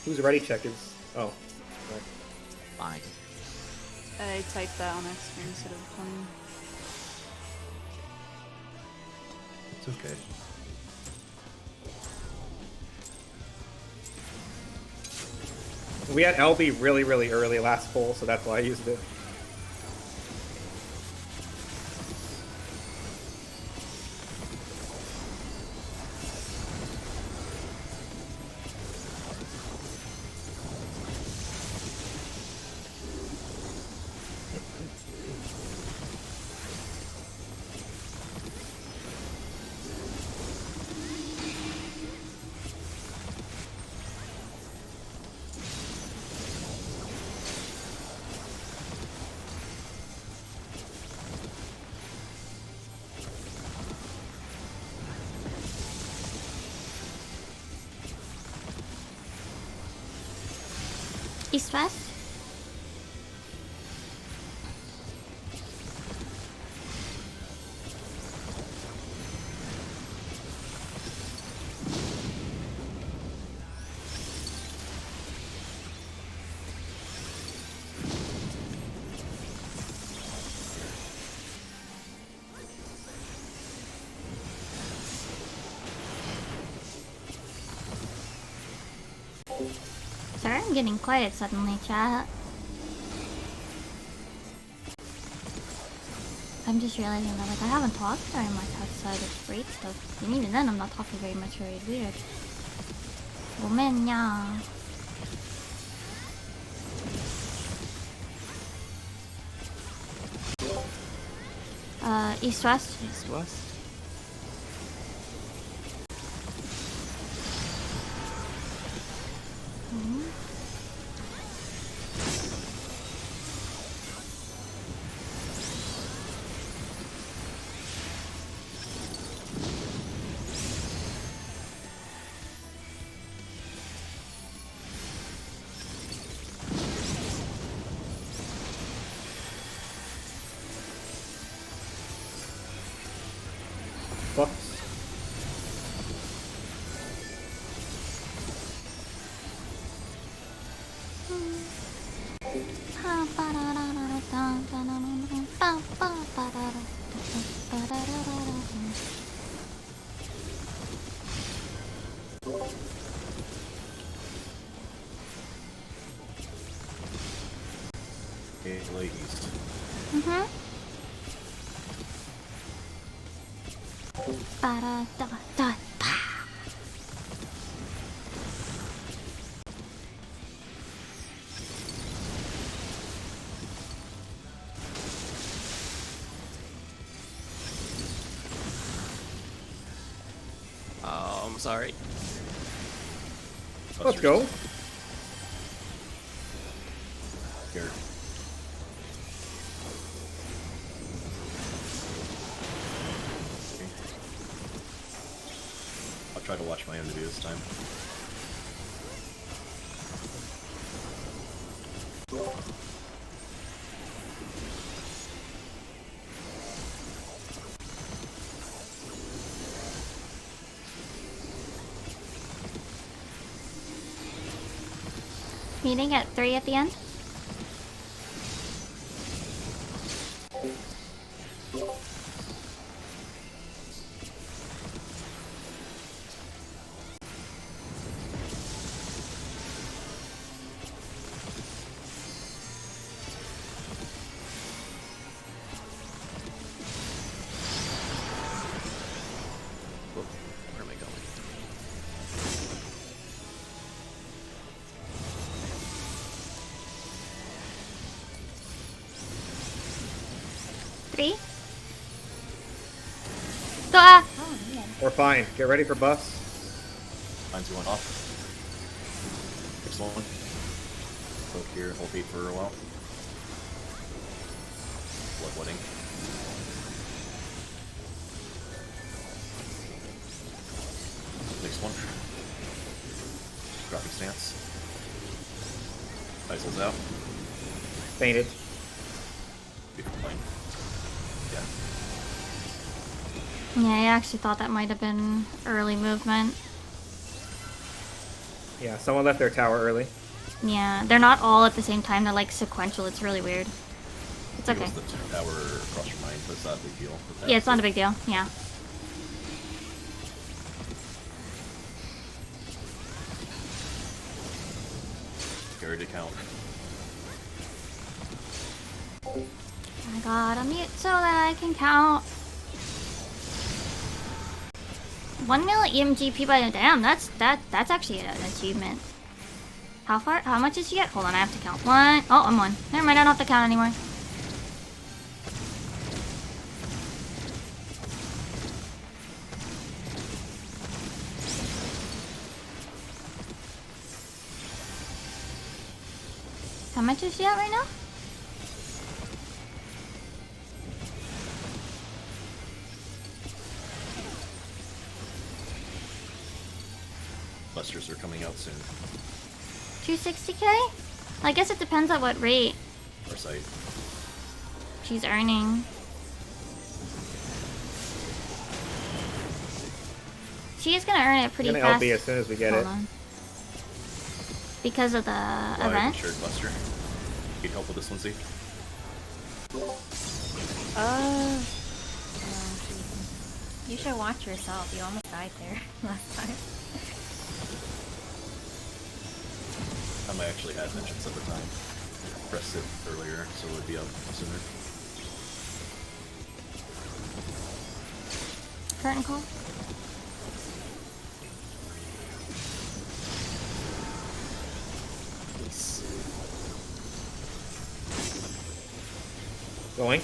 Who's ready checkers? Oh. Fine. I typed that on accident instead of funny. It's okay. We had LB really, really early last pull, so that's why I used it. East West? Sorry, I'm getting quiet suddenly, chat. I'm just realizing that like I haven't talked very much outside of raid stuff. And even then I'm not talking very much for raid weird. Woman, yeah. East West? East West? Bucks. Okay, late east. Mm-hmm. Ba-da-da-da-da. Oh, I'm sorry. Let's go. Here. I'll try to watch my own video this time. Meeting at 3 at the end? Whoa, where am I going? Three? Ah! We're fine. Get ready for buffs. Mine's going off. Excellent. Soak here, hold beat for a while. Blood wedding. Next one. Dropping stance. Isol's out. Fainted. Beautiful plane. Yeah. Yeah, I actually thought that might have been early movement. Yeah, someone left their tower early. Yeah, they're not all at the same time. They're like sequential. It's really weird. It's okay. It was the tower across your mind, but it's not a big deal. Yeah, it's not a big deal. Yeah. Scary to count. I gotta mute so that I can count. 1 mil EMGP by damn. That's actually an achievement. How much did she get? Hold on, I have to count. 1. Oh, I'm 1. Never mind, I don't have to count anymore. How much is she at right now? Busters are coming out soon. 260k? I guess it depends on what rate Our site. she's earning. She is gonna earn it pretty I'm gonna fast. LB as soon as we get Hold it. on. Because of the event? Shared Buster. Need help with this one, see? You should watch yourself. You almost died there last time. I might actually had mentions at the time. Pressed it earlier, so it would be up sooner. Curtain call? Going.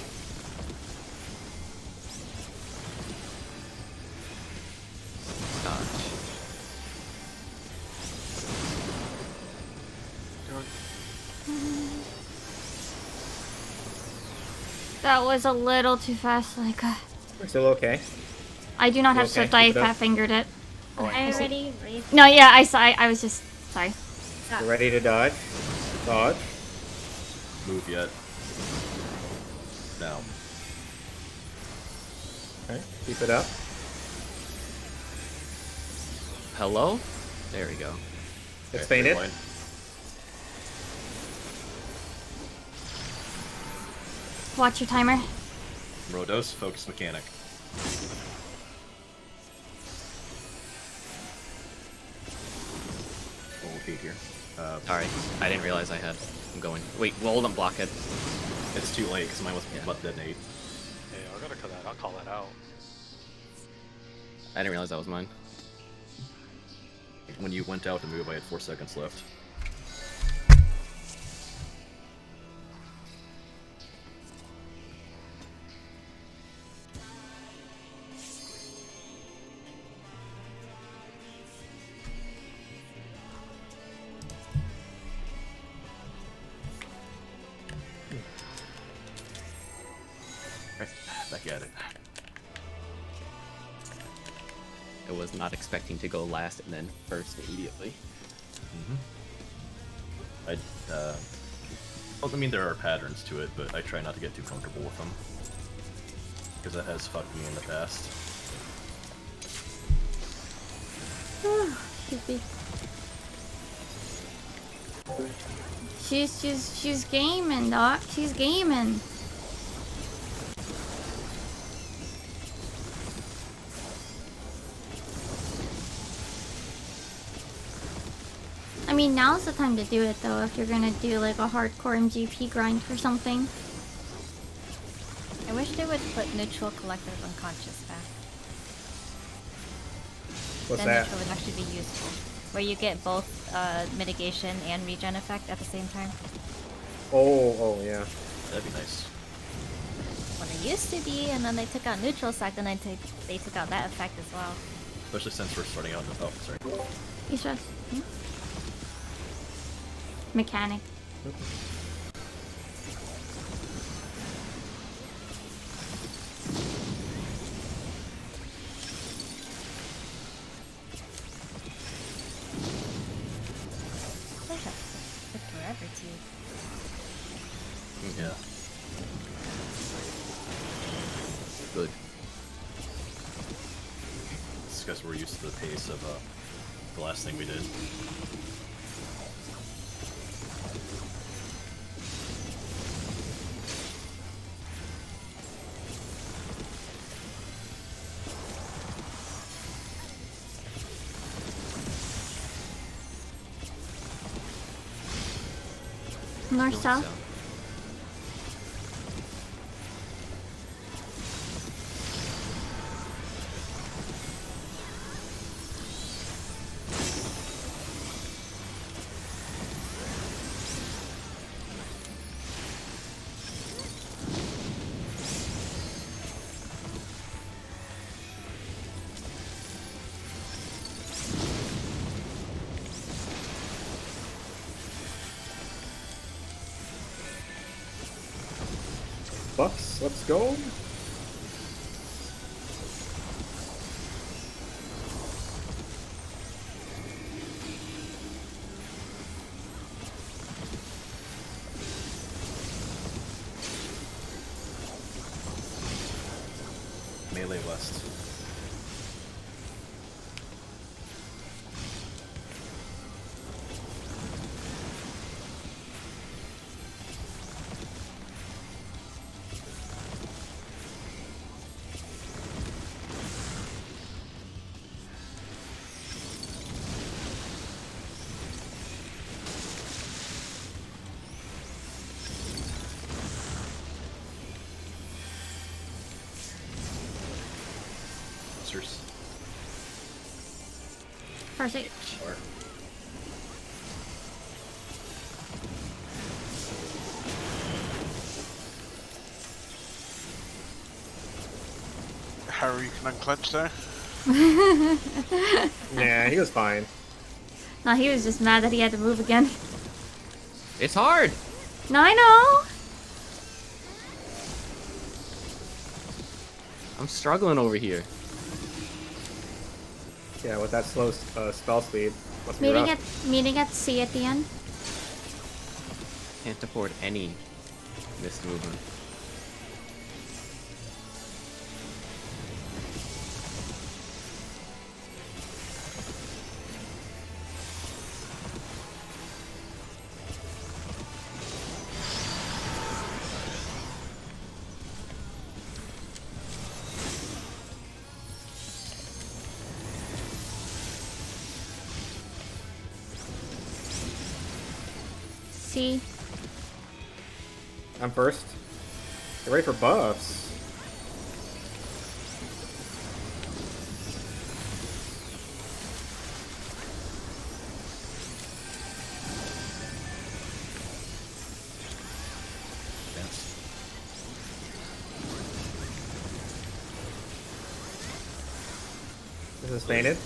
That was a little too fast, like, We're still okay. I do not have Okay, swift, I keep it up. fat fingered it. I already No, yeah, I saw, I was just, sorry. We're ready to dodge. Dodge. Move yet. Now. Okay, keep it up. Hello? There we go. It's Okay, fainted. line. Watch your timer. Rodos, focus mechanic. Okay here. Sorry, I didn't realize I had. I'm going. Wait, hold on, blockhead. It's too late because mine was about to detonate. Hey, I gotta cut that. I'll call that out. I didn't realize that was mine. When you went out to move, I had 4 seconds left. Back at it. I was not expecting to go last and then first immediately. Well, I mean, there are patterns to it, but I try not to get too comfortable with them. Because that has fucked me in the past. She's gaming, doc. She's gaming. I mean, now's the time to do it, though, if you're gonna do, like, a hardcore MGP grind for something. I wish they would put neutral collective unconscious back. What's Then that? neutral would actually be useful. Where you get both mitigation and regen effect at the same time. Oh, yeah. That'd be nice. When it used to be, and then they took out neutral sect, and then they took out that effect as well. Especially since we're starting out in the... Oh, sorry. You stress. Mechanic. Took forever to. Yeah. Good. It's because we're used to the pace of the last thing we did. North south. Bucks, let's go. Melee west. Monsters. First aid. Sure. Harry, you can unclench there. Nah, he was fine. No, he was just mad that he had to move again. It's hard. No, I know. I'm struggling over here. Yeah, with that slow spell speed. Must be rough. Meeting at C at the end. Can't afford any missed movement. C. I'm first. Get ready for buffs. Yes. This is fainted.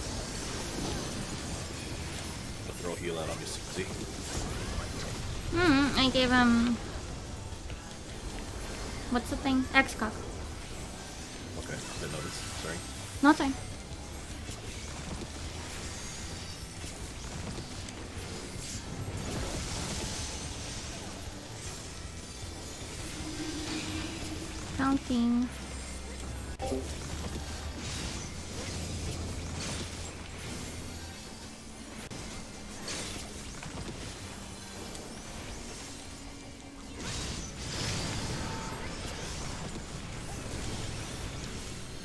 I'll throw a heal out on you, Susie. I gave him... What's the thing? X-Cock. Okay, didn't notice. Sorry. Nothing. Counting.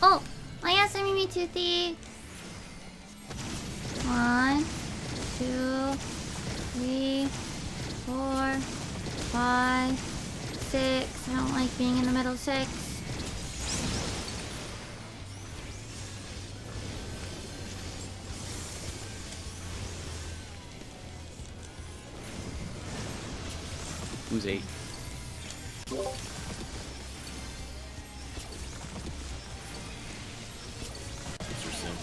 Oh, I asked Mimi Toothy. 1, 2, 3, 4, 5, 6. I don't like being in the middle. 6. Who's 8? Mr. Sim.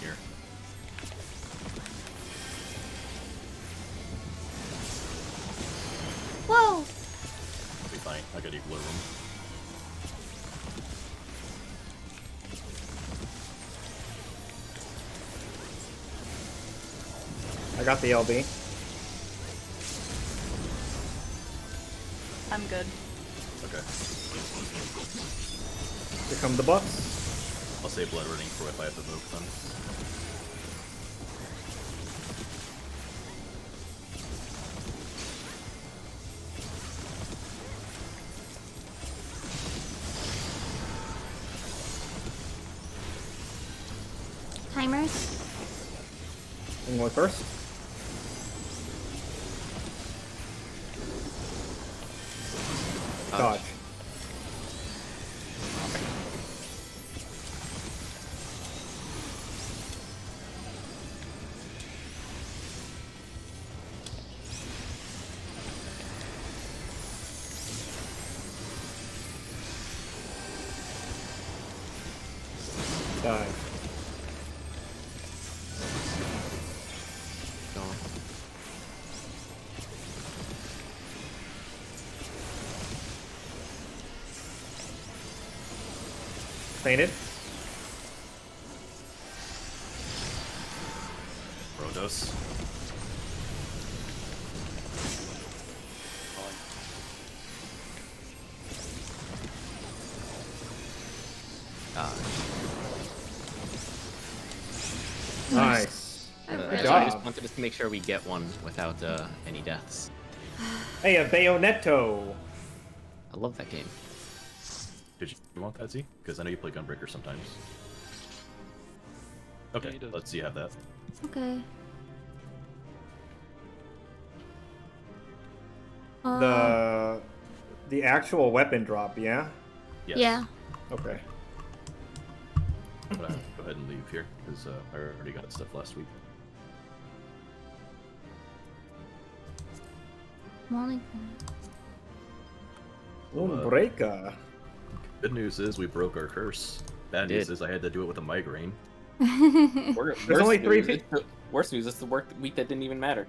Here. Whoa! Be fine. I got equal room. I got the LB. I'm good. Okay. Here come the buffs. I'll say blood running for if I have to evoke them. Timers. I'm going first. Dodge. Dive. Fainted. Rodos. Nice. I Good just job. wanted to make sure we get one without any deaths. Hey, a Bayonetto. I love that game. Did you want that, Z? Because I know you play Gunbreaker sometimes. Okay, let's see you have that. Okay. The actual weapon drop, yeah? Yes. Yeah. Okay. I'm gonna go ahead and leave here, because I already got stuff last week. Molly. Moonbreaker. Good news is we broke our curse. Bad news is I had to do it with a migraine. There's only 3 people. Worst news is the week that didn't even matter.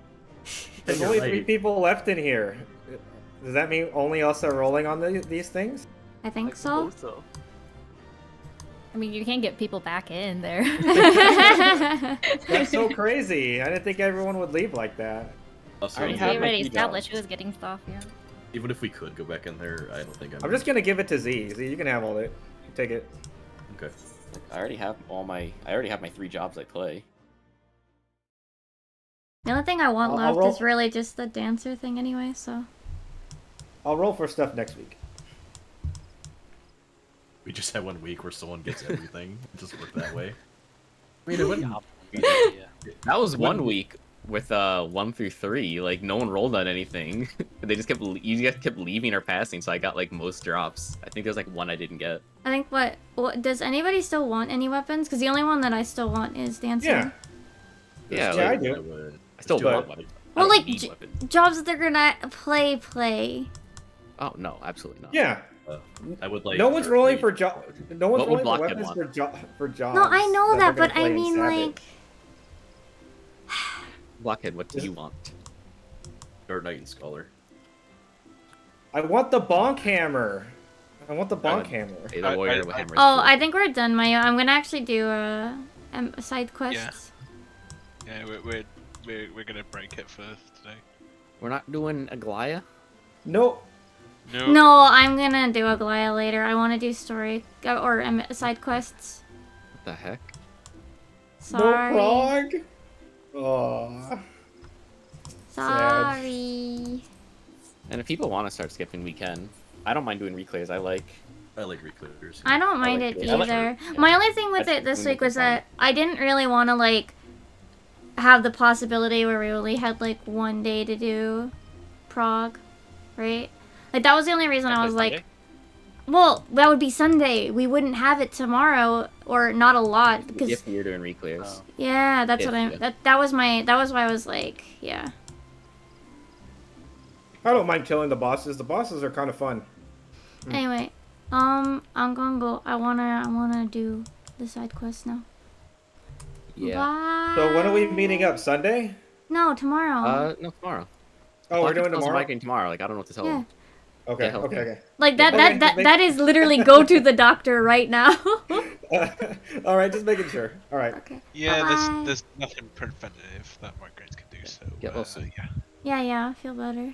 There's You're only right. 3 people left in here. Does that mean only us are rolling on these things? I think so. I mean, you can get people back in there. That's so crazy. I didn't think everyone would leave like that. Also, We already established who was getting stuff, yeah. even if we could go back in there, I don't think I'm just gonna give it to Z. Z, you can have all of it. Take it. Okay. I already have my 3 jobs I play. The only thing I want I'll left roll- is really just the dancer thing anyway, so. I'll roll for stuff next week. We just had 1 week where someone gets everything. It just worked that way. I mean, it wouldn't. That was 1 week with 1 through 3. Like no one rolled on anything. They just you just kept leaving or passing, so I got like most drops. I think there's like 1 I didn't get. I think what does anybody still want any weapons? Because the only one that I still want is dancing. Yeah. Yeah, Yeah, like, I do. I still But- want one. Well, I don't like need weapons. jobs that they're gonna play. Oh no, absolutely not. Yeah. I would like. No one's rolling for job. No one's What would rolling for Blockhead weapons want? for jobs. No, I know that, they're but gonna I play in mean, Savage. like, Blockhead, what do you want? Dark Knight and Scholar. I want the bonk hammer. I want the bonk hammer. Hey, the warrior with hammer. oh, I think we're done, Mayo. I'm gonna actually do side quests. Yeah, we're gonna break it for today. We're not doing Aglaya? No. No. No, I'm gonna do a Glaya later. I want to do story or side quests. What the heck? Sorry. No prog. Oh. Sorry. And if people want to start skipping, we can. I don't mind doing reclears. I like Reclears. I don't mind like it it. I like either. it. My only thing with That's it this really week was fun. that I didn't really want to like have the possibility where we only had like 1 day to do prog, right? Like that was the only reason I was like, well, that would be Sunday. We wouldn't have it tomorrow, or not a lot because if you're doing reclears. yeah, that's If, what I'm. yeah. That was why I was like, yeah. I don't mind killing the bosses. The bosses are kind of fun. Anyway, I'm gonna go. I wanna do the side quest now. Yeah. Bye. So when are we meeting up? Sunday? No, tomorrow. No, tomorrow. Oh, we're Blockhead doing tells tomorrow. Migraine tomorrow. Like I don't know what to tell Yeah. him. Okay. Yeah, Okay. Okay. Like that Okay, that is literally go to the doctor right now. All right, just making sure. All right. Okay. Yeah, Bye-bye. there's nothing preventative that migraines can do. So Get well soon. yeah. Yeah, I feel better.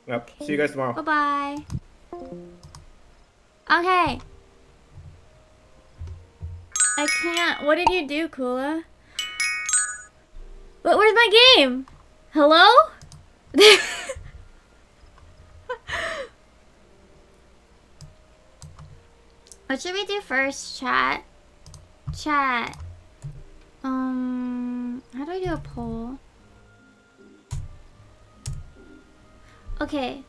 Yep. See you guys tomorrow. Bye bye. Okay. I can't. What did you do, Kula? But where's my game? Hello? What should we do first, chat? Chat. How do I do a poll? Okay.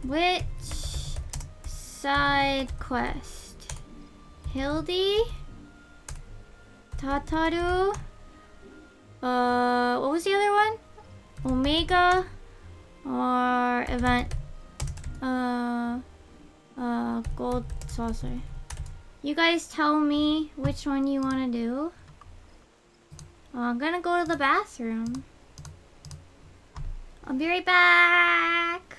Which side quest? Hildy? Tataru? What was the other one? Omega? Or event? Gold saucer. You guys tell me which one you want to do. I'm gonna go to the bathroom. I'll be right back.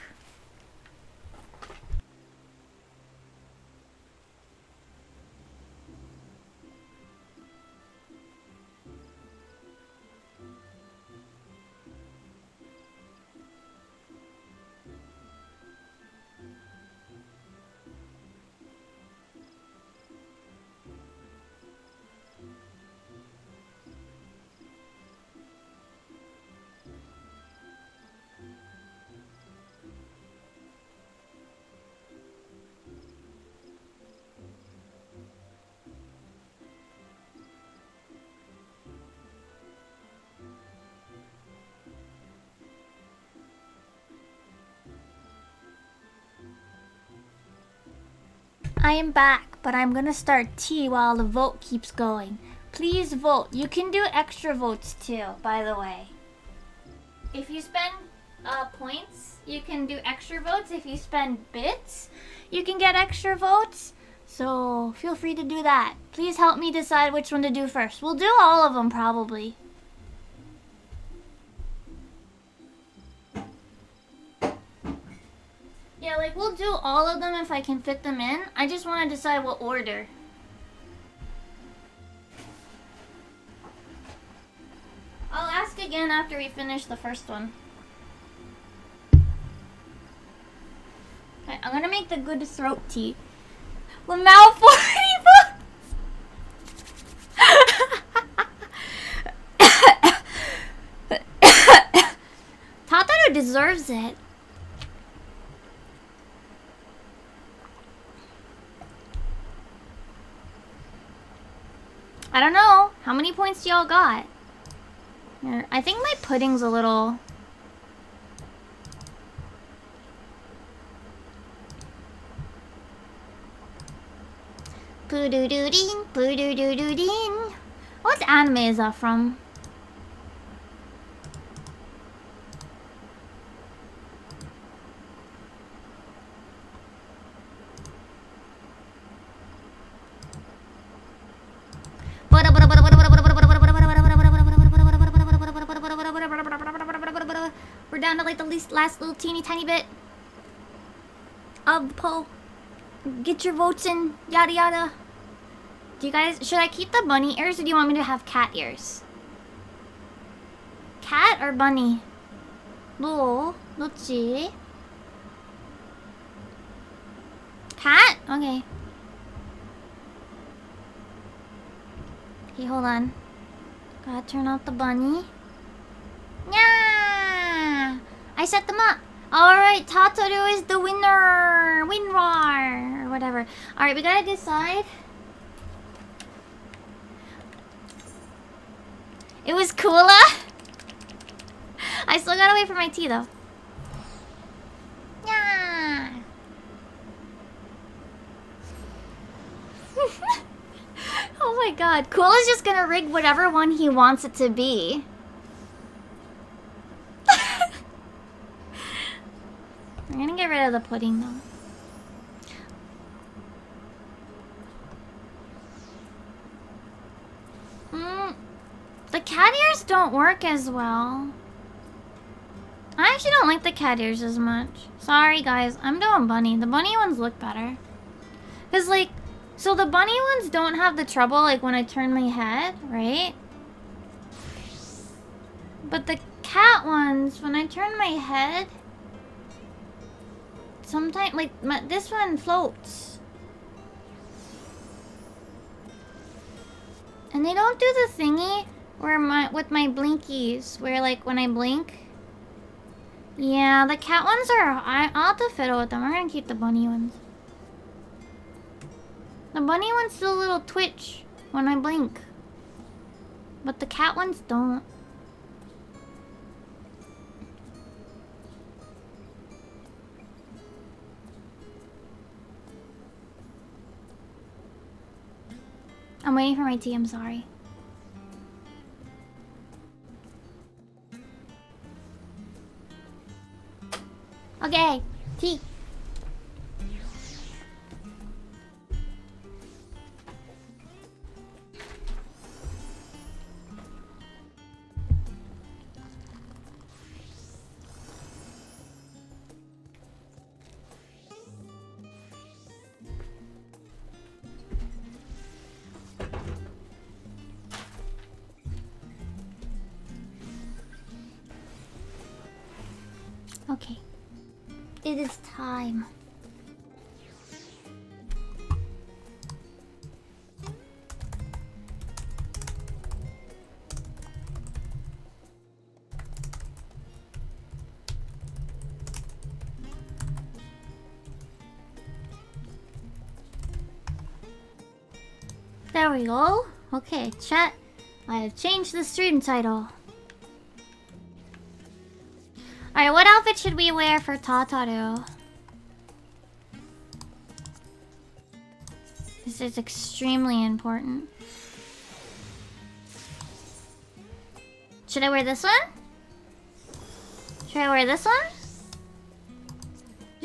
I am back, but I'm gonna start tea while the vote keeps going. Please vote. You can do extra votes too, by the way. If you spend points, you can do extra votes. If you spend bits, you can get extra votes. So feel free to do that. Please help me decide which one to do first. We'll do all of them probably. Yeah, like we'll do all of them if I can fit them in. I just want to decide what order. I'll ask again after we finish the first one. Okay, I'm gonna make the good throat tea. Lamau 40 bucks! Tataru deserves it. I don't know. How many points do y'all got? Here, I think my pudding's a little... Poo-doo-doo-ding, poo-doo-doo-doo-ding. What anime is that from? We're down to like the last little teeny tiny bit of the poll. Get your votes in, yada yada. Do you guys, should I keep the bunny ears or do you want me to have cat ears? Cat or bunny? No, dochi? Cat? Okay. Okay, hold on. Gotta turn off the bunny. Yeah! I set them up. Alright, Tataru is the winner! Winrar! Or whatever. Alright, we gotta decide. It was Kula? I still gotta wait for my tea though. Yeah! Oh my god. Kula's just gonna rig whatever one he wants it to be. I'm gonna get rid of the pudding though. The cat ears don't work as well. I actually don't like the cat ears as much. Sorry guys, I'm doing bunny. The bunny ones look better. Cause like, so the bunny ones don't have the trouble like when I turn my head, right? But the cat ones, when I turn my head, sometimes like this one floats. And they don't do the thingy where with my blinkies, where like when I blink. Yeah, the cat ones are. I'll have to fiddle with them. We're gonna keep the bunny ones. The bunny ones do a little twitch when I blink, but the cat ones don't. I'm waiting for my tea, I'm sorry. Okay, tea. Okay. It is time. There we go. Okay, chat. I have changed the stream title. Alright, what outfit should we wear for Tataru? This is extremely important. Should I wear this one? Should I wear this one?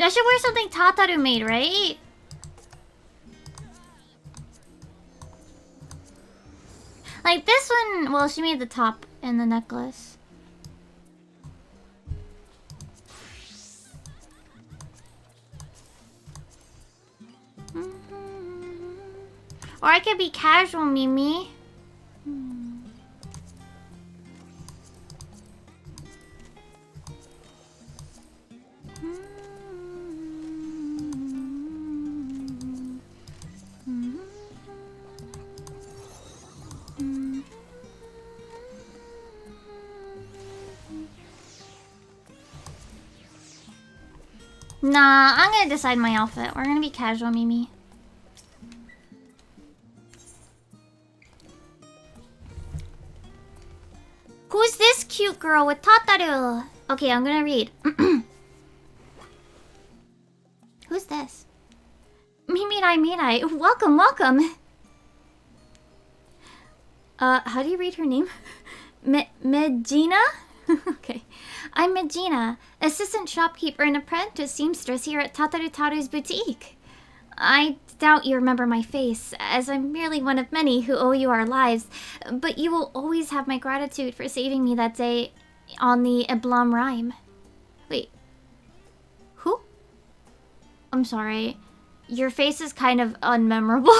I should wear something Tataru made, right? Like this one, well, she made the top and the necklace. Or I could be casual, Mimi. Nah, I'm gonna decide my outfit. We're gonna be casual, Mimi. Who's this cute girl with Tataru? Okay, I'm gonna read. Who's this? Mirai. Welcome, welcome. How do you read her name? Medina? Okay. I'm Medina, assistant shopkeeper and apprentice seamstress here at Tatarutaru's boutique. I doubt you remember my face, as I'm merely one of many who owe you our lives, but you will always have my gratitude for saving me that day on the Eblam Rhyme. Wait. Who? I'm sorry. Your face is kind of unmemorable.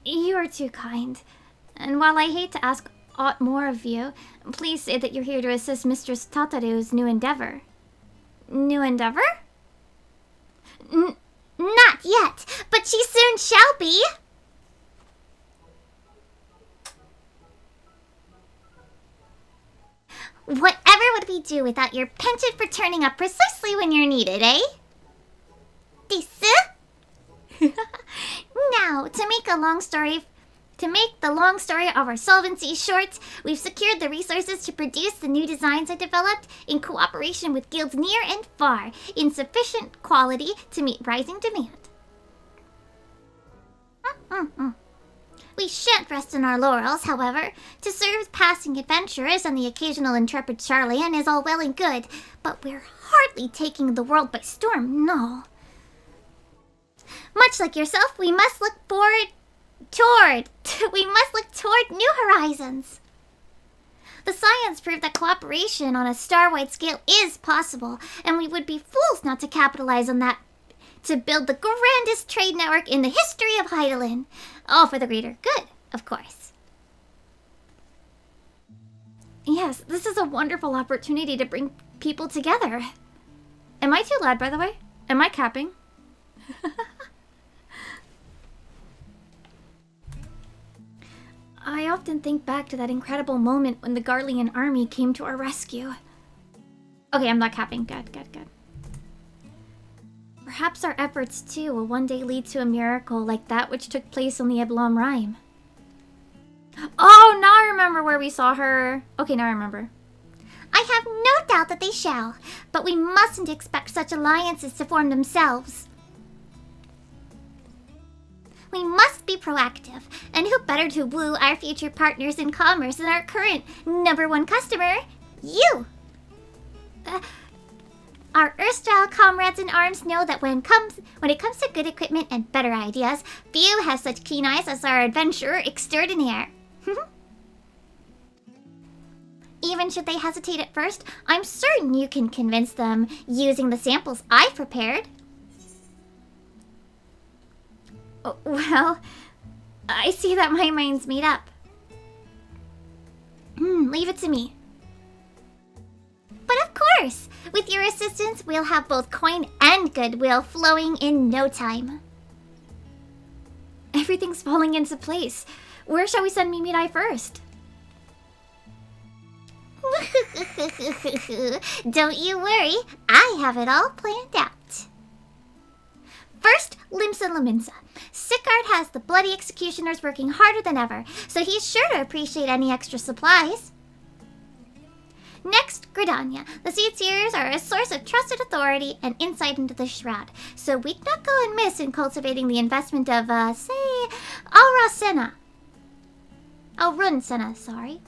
You are too kind. And while I hate to ask aught more of you, please say that you're here to assist Mistress Tataru's new endeavor. New endeavor? Not yet, but she soon shall be. Whatever would we do without your penchant for turning up precisely when you're needed, eh? Desu? Now, to make the long story of our solvency short, we've secured the resources to produce the new designs I developed in cooperation with guilds near and far, in sufficient quality to meet rising demand. We shan't rest on our laurels, however. To serve passing adventurers and the occasional intrepid Charlian is all well and good, but we're hardly taking the world by storm, no. Much like yourself, we must look toward new horizons. The science proved that cooperation on a star-wide scale is possible, and we would be fools not to capitalize on that to build the grandest trade network in the history of Hydaelyn. All for the greater good, of course. Yes, this is a wonderful opportunity to bring people together. Am I too loud, by the way? Am I capping? often think back to that incredible moment when the Garlean army came to our rescue. Okay, I'm not capping. Good. Perhaps our efforts, too, will one day lead to a miracle like that which took place on the Eblom Rime. Oh, now I remember where we saw her. Okay, now I remember. I have no doubt that they shall, but we mustn't expect such alliances to form themselves. We must be proactive, and who better to woo our future partners in commerce than our current #1 customer, you! Our erstwhile comrades in arms know that when it comes to good equipment and better ideas, few have such keen eyes as our adventurer extraordinaire. Even should they hesitate at first, I'm certain you can convince them using the samples I've prepared. Oh, well, I see that my mind's made up. Leave it to me. But of course, with your assistance, we'll have both coin and goodwill flowing in no time. Everything's falling into place. Where shall we send Mimidai first? Don't you worry, I have it all planned out. First, Limsa Laminsa. Sicard has the bloody executioners working harder than ever, so he's sure to appreciate any extra supplies. Next, Gridania. The Seedseers are a source of trusted authority and insight into the Shroud, so we'd not go amiss in cultivating the investment of, say, Runsena, sorry.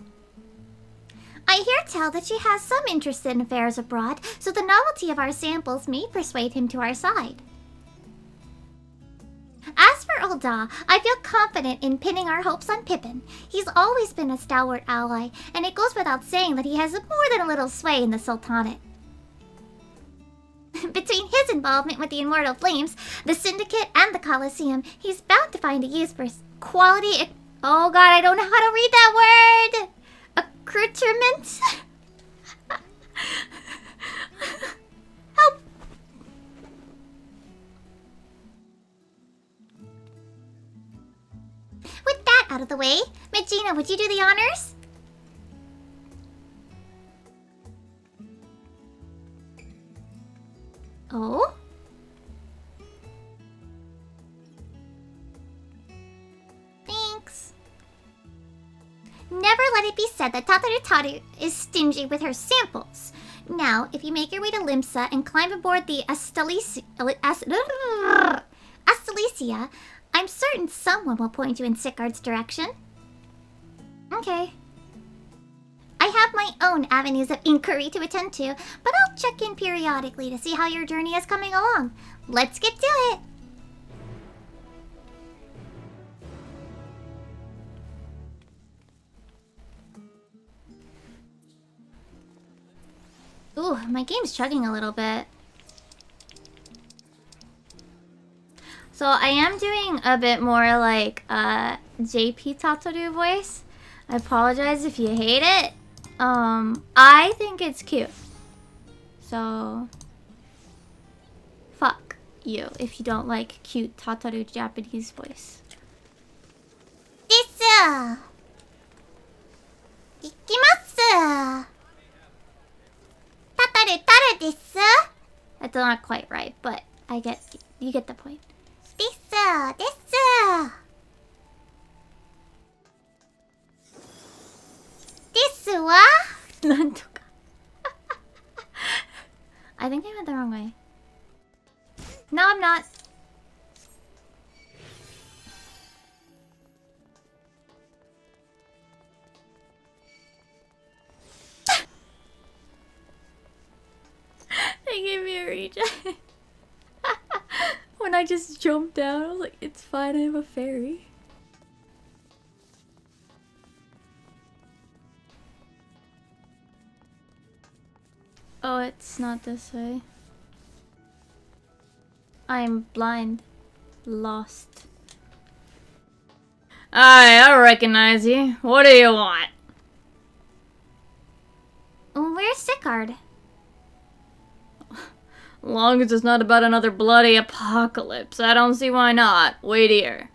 I hear tell that she has some interest in affairs abroad, so the novelty of our samples may persuade him to our side. As for Ul'dah, I feel confident in pinning our hopes on Pippin. He's always been a stalwart ally, and it goes without saying that he has more than a little sway in the Sultanate. Between his involvement with the Immortal Flames, the Syndicate, and the Colosseum, he's bound to find a use for quality... Oh god, I don't know how to read that word! Accoutrements? Help! With that out of the way, Regina, would you do the honors? Oh? Thanks. Never let it be said that Tataru is stingy with her samples. Now, if you make your way to Limsa and climb aboard the Astalicia, I'm certain someone will point you in Sicard's direction. Okay. I have my own avenues of inquiry to attend to, but I'll check in periodically to see how your journey is coming along. Let's get to it! Ooh, my game's chugging a little bit. So I am doing a bit more like JP Tataru voice. I apologize if you hate it. I think it's cute. So fuck you if you don't like cute Tataru Japanese voice. Desu! Ikimasu! Tataru taru desu! That's not quite right, but you get the point. Desu! Desu! Desu wa? Nantoka. I think I went the wrong way. No, I'm not. They gave me a reject. When I just jumped down, I was like, it's fine, I have a fairy. Oh, it's not this way. I'm blind. Lost. I recognize you. What do you want? Where's Sicard? Long as it's not about another bloody apocalypse, I don't see why not. Wait here.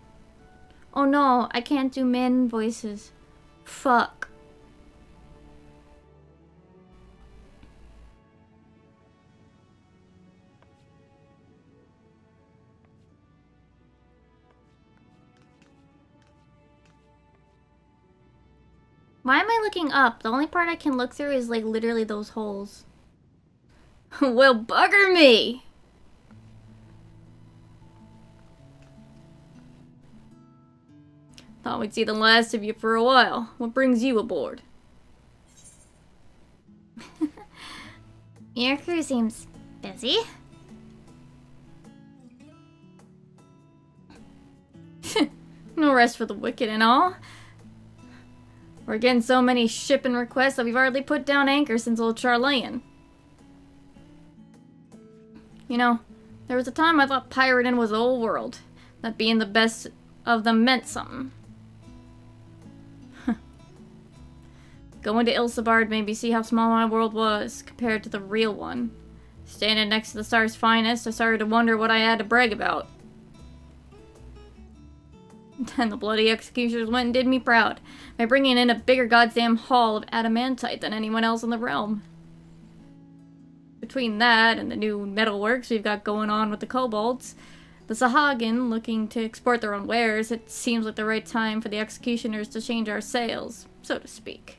Oh no, I can't do man voices. Fuck. Why am I looking up? The only part I can look through is like literally those holes. Well, bugger me! Thought we'd see the last of you for a while. What brings you aboard? Your crew seems busy. No rest for the wicked and all. We're getting so many shipping requests that we've hardly put down anchor since old Charlayan. You know, there was a time I thought pirating was the whole world. That being the best of them meant something. Going to Ilsabard made me see how small my world was compared to the real one. Standing next to the star's finest, I started to wonder what I had to brag about. Then the bloody executioners went and did me proud by bringing in a bigger goddamn haul of adamantite than anyone else in the realm. Between that and the new metalworks we've got going on with the kobolds, the Sahagin looking to export their own wares, it seems like the right time for the executioners to change our sails, so to speak.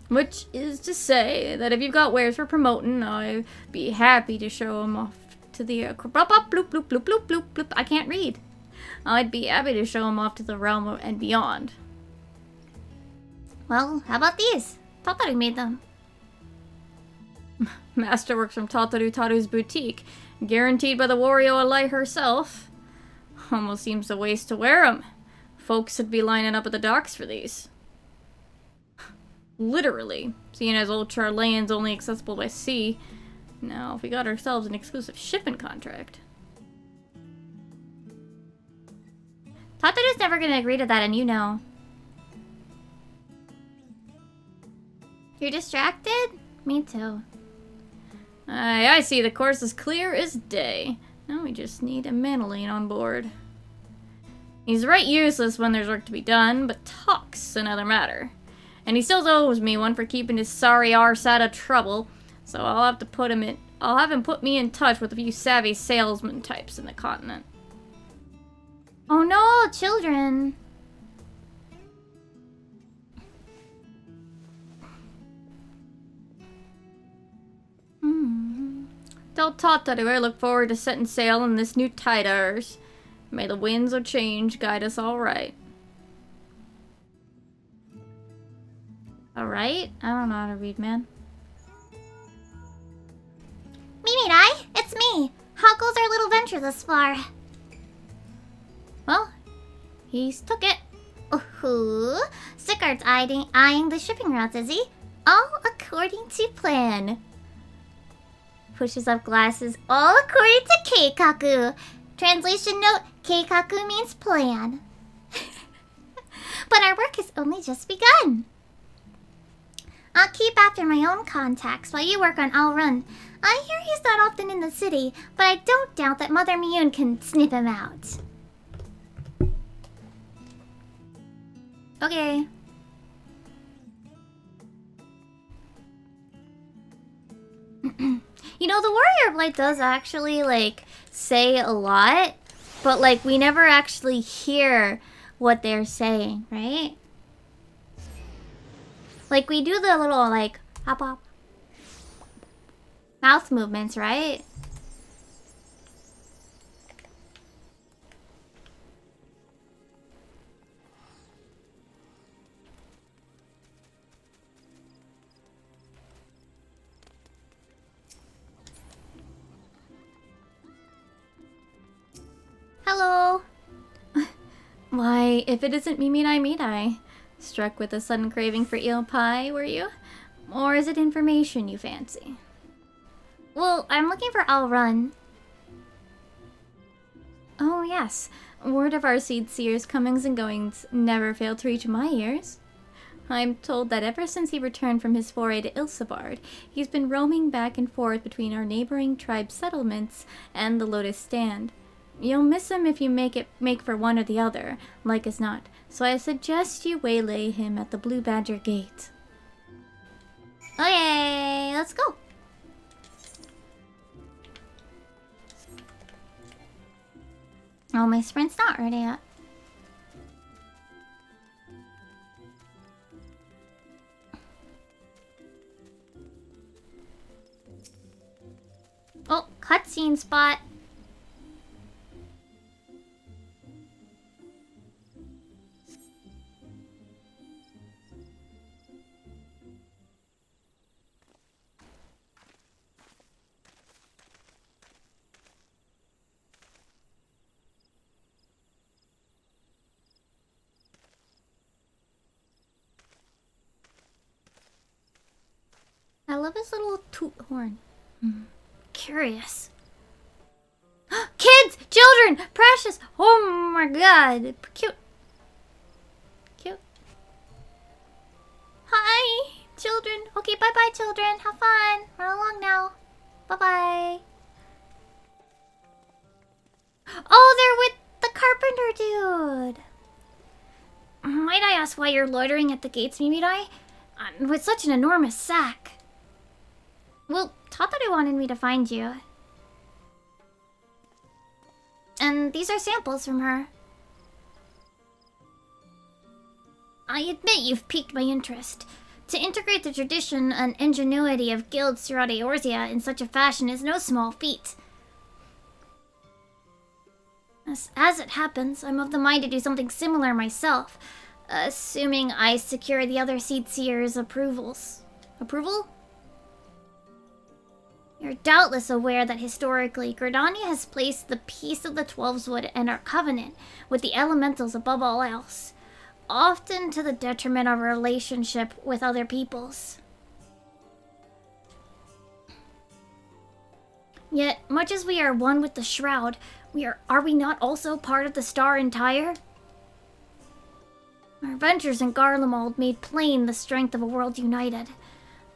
Which is to say that if you've got wares for promoting, I'd be happy to show them off to the bloop, bloop, bloop, bloop, bloop, bloop, bloop. I can't read. I'd be happy to show them off to the realm and beyond. Well, how about these? Tataru made them. Masterworks from Tataru Taru's boutique, guaranteed by the Wario Alai herself. Almost seems a waste to wear them. Folks would be lining up at the docks for these. Literally, seeing as old Charlayan's only accessible by sea. Now, if we got ourselves an exclusive shipping contract. Tataru's never gonna agree to that, and you know. You're distracted? Me too. I see the course is clear as day. Now we just need a Manoline on board. He's right useless when there's work to be done, but talk's another matter. And he still owes me one for keeping his sorry arse out of trouble, so I'll have him put me in touch with a few savvy salesman types in the continent. Oh no, children. Tell Tataru I look forward to setting sail on this new tide of ours. May the winds of change guide us all right. Alright? I don't know how to read, man. Mimirai, it's me. How goes our little venture thus far? Well, he's took it. Ooh, Sicard's eyeing the shipping routes, is he? All according to plan. Pushes up glasses, all according to Keikaku. Translation note, Keikaku means plan. But our work has only just begun. I'll keep after my own contacts while you work on Alrun. I hear he's not often in the city, but I don't doubt that Mother Miyun can sniff him out. Okay. You know, the Warrior of Light does actually, like, say a lot, but, like, we never actually hear what they're saying, right? Like, we do the little, like, hop hop mouth movements, right? Hello. Why, if it isn't Mimirai, struck with a sudden craving for eel pie, were you? Or is it information you fancy? Well, I'm looking for Alrun. Oh yes, word of our seed seer's comings and goings never failed to reach my ears. I'm told that ever since he returned from his foray to Ilsabard, he's been roaming back and forth between our neighboring tribe settlements and the Lotus Stand. You'll miss him if you make for one or the other, like as not. So I suggest you waylay him at the Blue Badger Gate. Okay, let's go. Oh, my sprint's not ready yet. Oh, cutscene spot. I love his little toot horn. Curious. Kids! Children! Precious! Oh my god! Cute. Cute. Hi! Children! Okay, bye-bye, children. Have fun. Run along now. Bye-bye. Oh, they're with the carpenter dude! Might I ask why you're loitering at the gates, Mimidai? With such an enormous sack. Well, Tataru wanted me to find you. And these are samples from her. I admit you've piqued my interest. To integrate the tradition and ingenuity of guilds throughout Eorzea in such a fashion is no small feat. As it happens, I'm of the mind to do something similar myself, assuming I secure the other Seed Seer's approvals. Approval? You're doubtless aware that historically, Gridania has placed the peace of the Twelveswood and our covenant with the elementals above all else, often to the detriment of our relationship with other peoples. Yet, much as we are one with the Shroud, are we not also part of the Star Entire? Our ventures in Garlemald made plain the strength of a world united.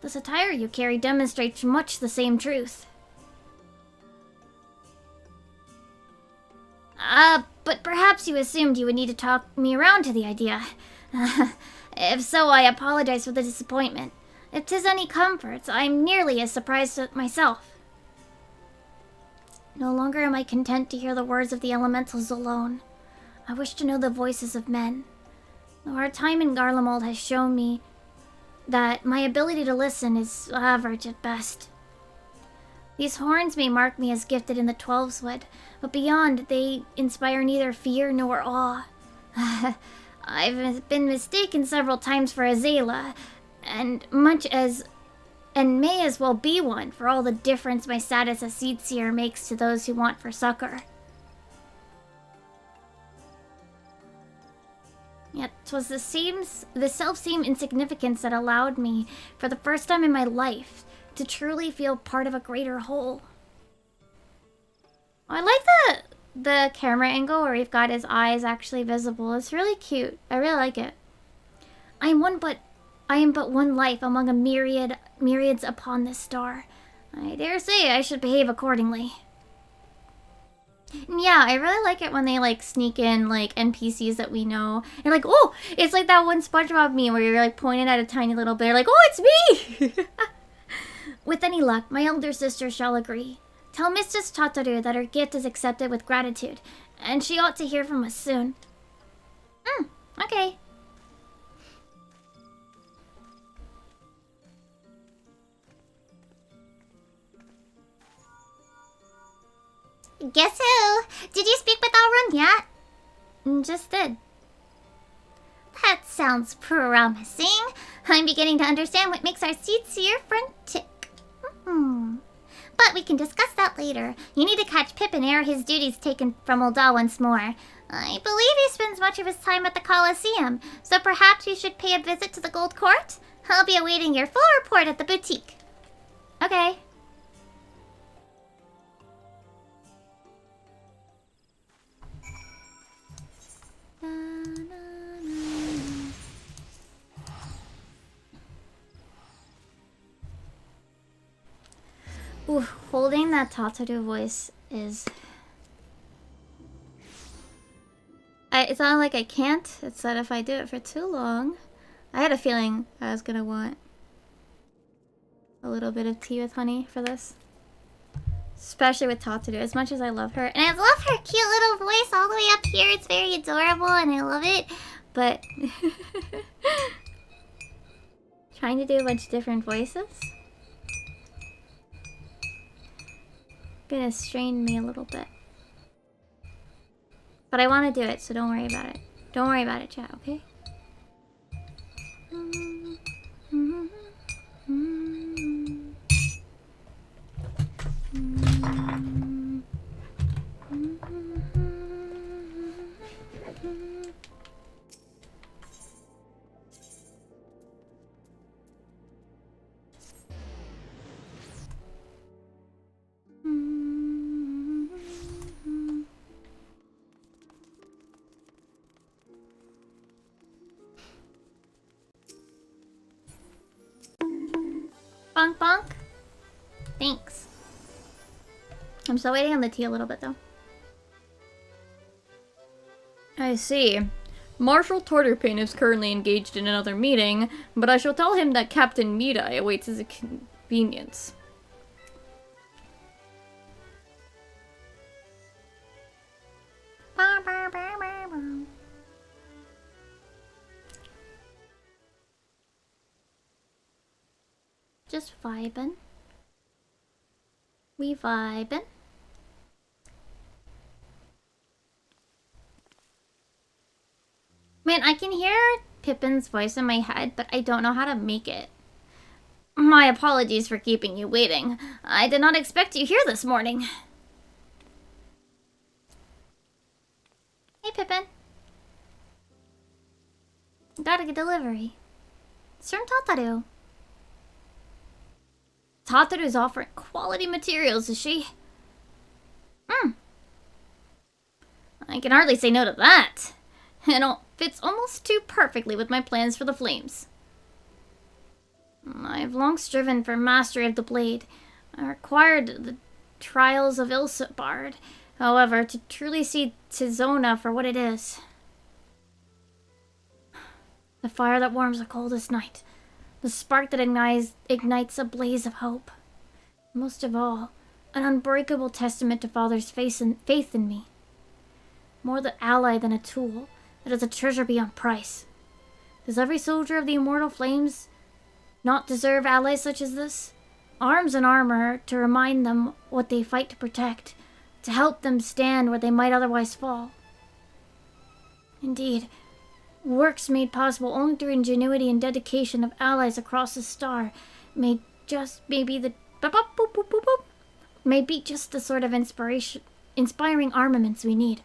The satire you carry demonstrates much the same truth. But perhaps you assumed you would need to talk me around to the idea. If so, I apologize for the disappointment. If 'tis any comfort, I'm nearly as surprised myself. No longer am I content to hear the words of the elementals alone. I wish to know the voices of men. Though our time in Garlemald has shown me that my ability to listen is average at best. These horns may mark me as gifted in the Twelveswood, but beyond, they inspire neither fear nor awe. I've been mistaken several times for Azela, and may as well be one for all the difference my status as Seed Seer makes to those who want for succor. Yet 'twas the self-same insignificance that allowed me, for the first time in my life, to truly feel part of a greater whole. I like the camera angle where we've got his eyes actually visible. It's really cute. I really like it. I am but one life among a myriads upon this star. I dare say I should behave accordingly. Yeah, I really like it when they like sneak in like NPCs that we know. And like, oh, it's like that one SpongeBob meme where you're like pointing at a tiny little bear like, oh, it's me! With any luck, my elder sister shall agree. Tell Mistress Tataru that her gift is accepted with gratitude, and she ought to hear from us soon. Okay. Guess who? Did you speak with Alrun yet? Just did. That sounds promising. I'm beginning to understand what makes our Seed Seer friend tick. But we can discuss that later. You need to catch Pip and air his duties taken from Ul'dah once more. I believe he spends much of his time at the Colosseum, so perhaps you should pay a visit to the Gold Court? I'll be awaiting your full report at the boutique. Okay. Ooh, holding that Tataru voice is It's not like I can't. It's that if I do it for too long, I had a feeling I was gonna want a little bit of tea with honey for this. Especially with Tataru, as much as I love her. And I love her cute little voice all the way up here. It's very adorable and I love it. But trying to do a bunch of different voices gonna strain me a little bit. But I want to do it, so don't worry about it. Don't worry about it, chat, okay? Bonk bonk. Thanks. I'm still waiting on the tea a little bit though. I see. Marshal Torterpin is currently engaged in another meeting, but I shall tell him that Captain Midai awaits his convenience. Just vibin'. We vibin'. Man, I can hear Pippin's voice in my head, but I don't know how to make it. My apologies for keeping you waiting. I did not expect you here this morning. Hey, Pippin. Got a delivery. It's from Tataru. Tataru's offering quality materials, is she? I can hardly say no to that. It all fits almost too perfectly with my plans for the flames. I've long striven for mastery of the blade. I required the trials of Ilsebard, however, to truly see Tizona for what it is. The fire that warms the coldest night. The spark that ignites a blaze of hope. Most of all, an unbreakable testament to Father's faith in me. More the ally than a tool, it is a treasure beyond price. Does every soldier of the immortal flames not deserve allies such as this? Arms and armor to remind them what they fight to protect, to help them stand where they might otherwise fall. Indeed, works made possible only through ingenuity and dedication of allies across the star may be just the sort of inspiring armaments we need.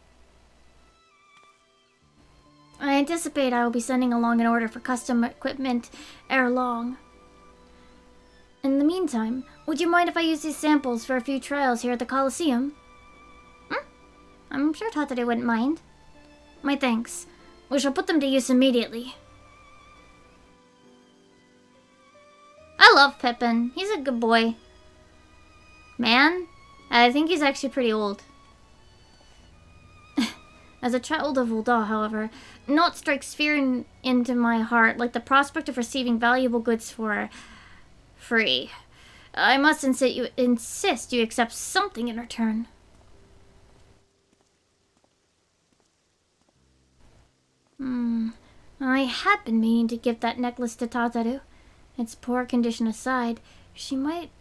I anticipate I will be sending along an order for custom equipment ere long. In the meantime, would you mind if I use these samples for a few trials here at the Coliseum? I'm sure Tataru wouldn't mind. My thanks. We shall put them to use immediately. I love Pippin. He's a good boy. Man, I think he's actually pretty old. As a child of Ul'dah, however, naught strikes fear into my heart like the prospect of receiving valuable goods for free. I must insist you accept something in return. I had been meaning to give that necklace to Tataru. Its poor condition aside, she might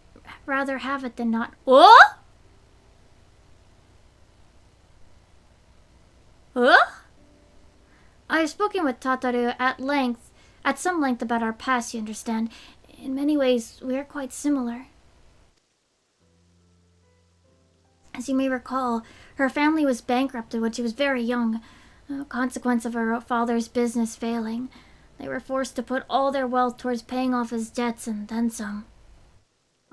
rather have it than not. Oh? I have spoken with Tataru at some length about our past, you understand. In many ways, we are quite similar. As you may recall, her family was bankrupted when she was very young, a consequence of her father's business failing. They were forced to put all their wealth towards paying off his debts and then some.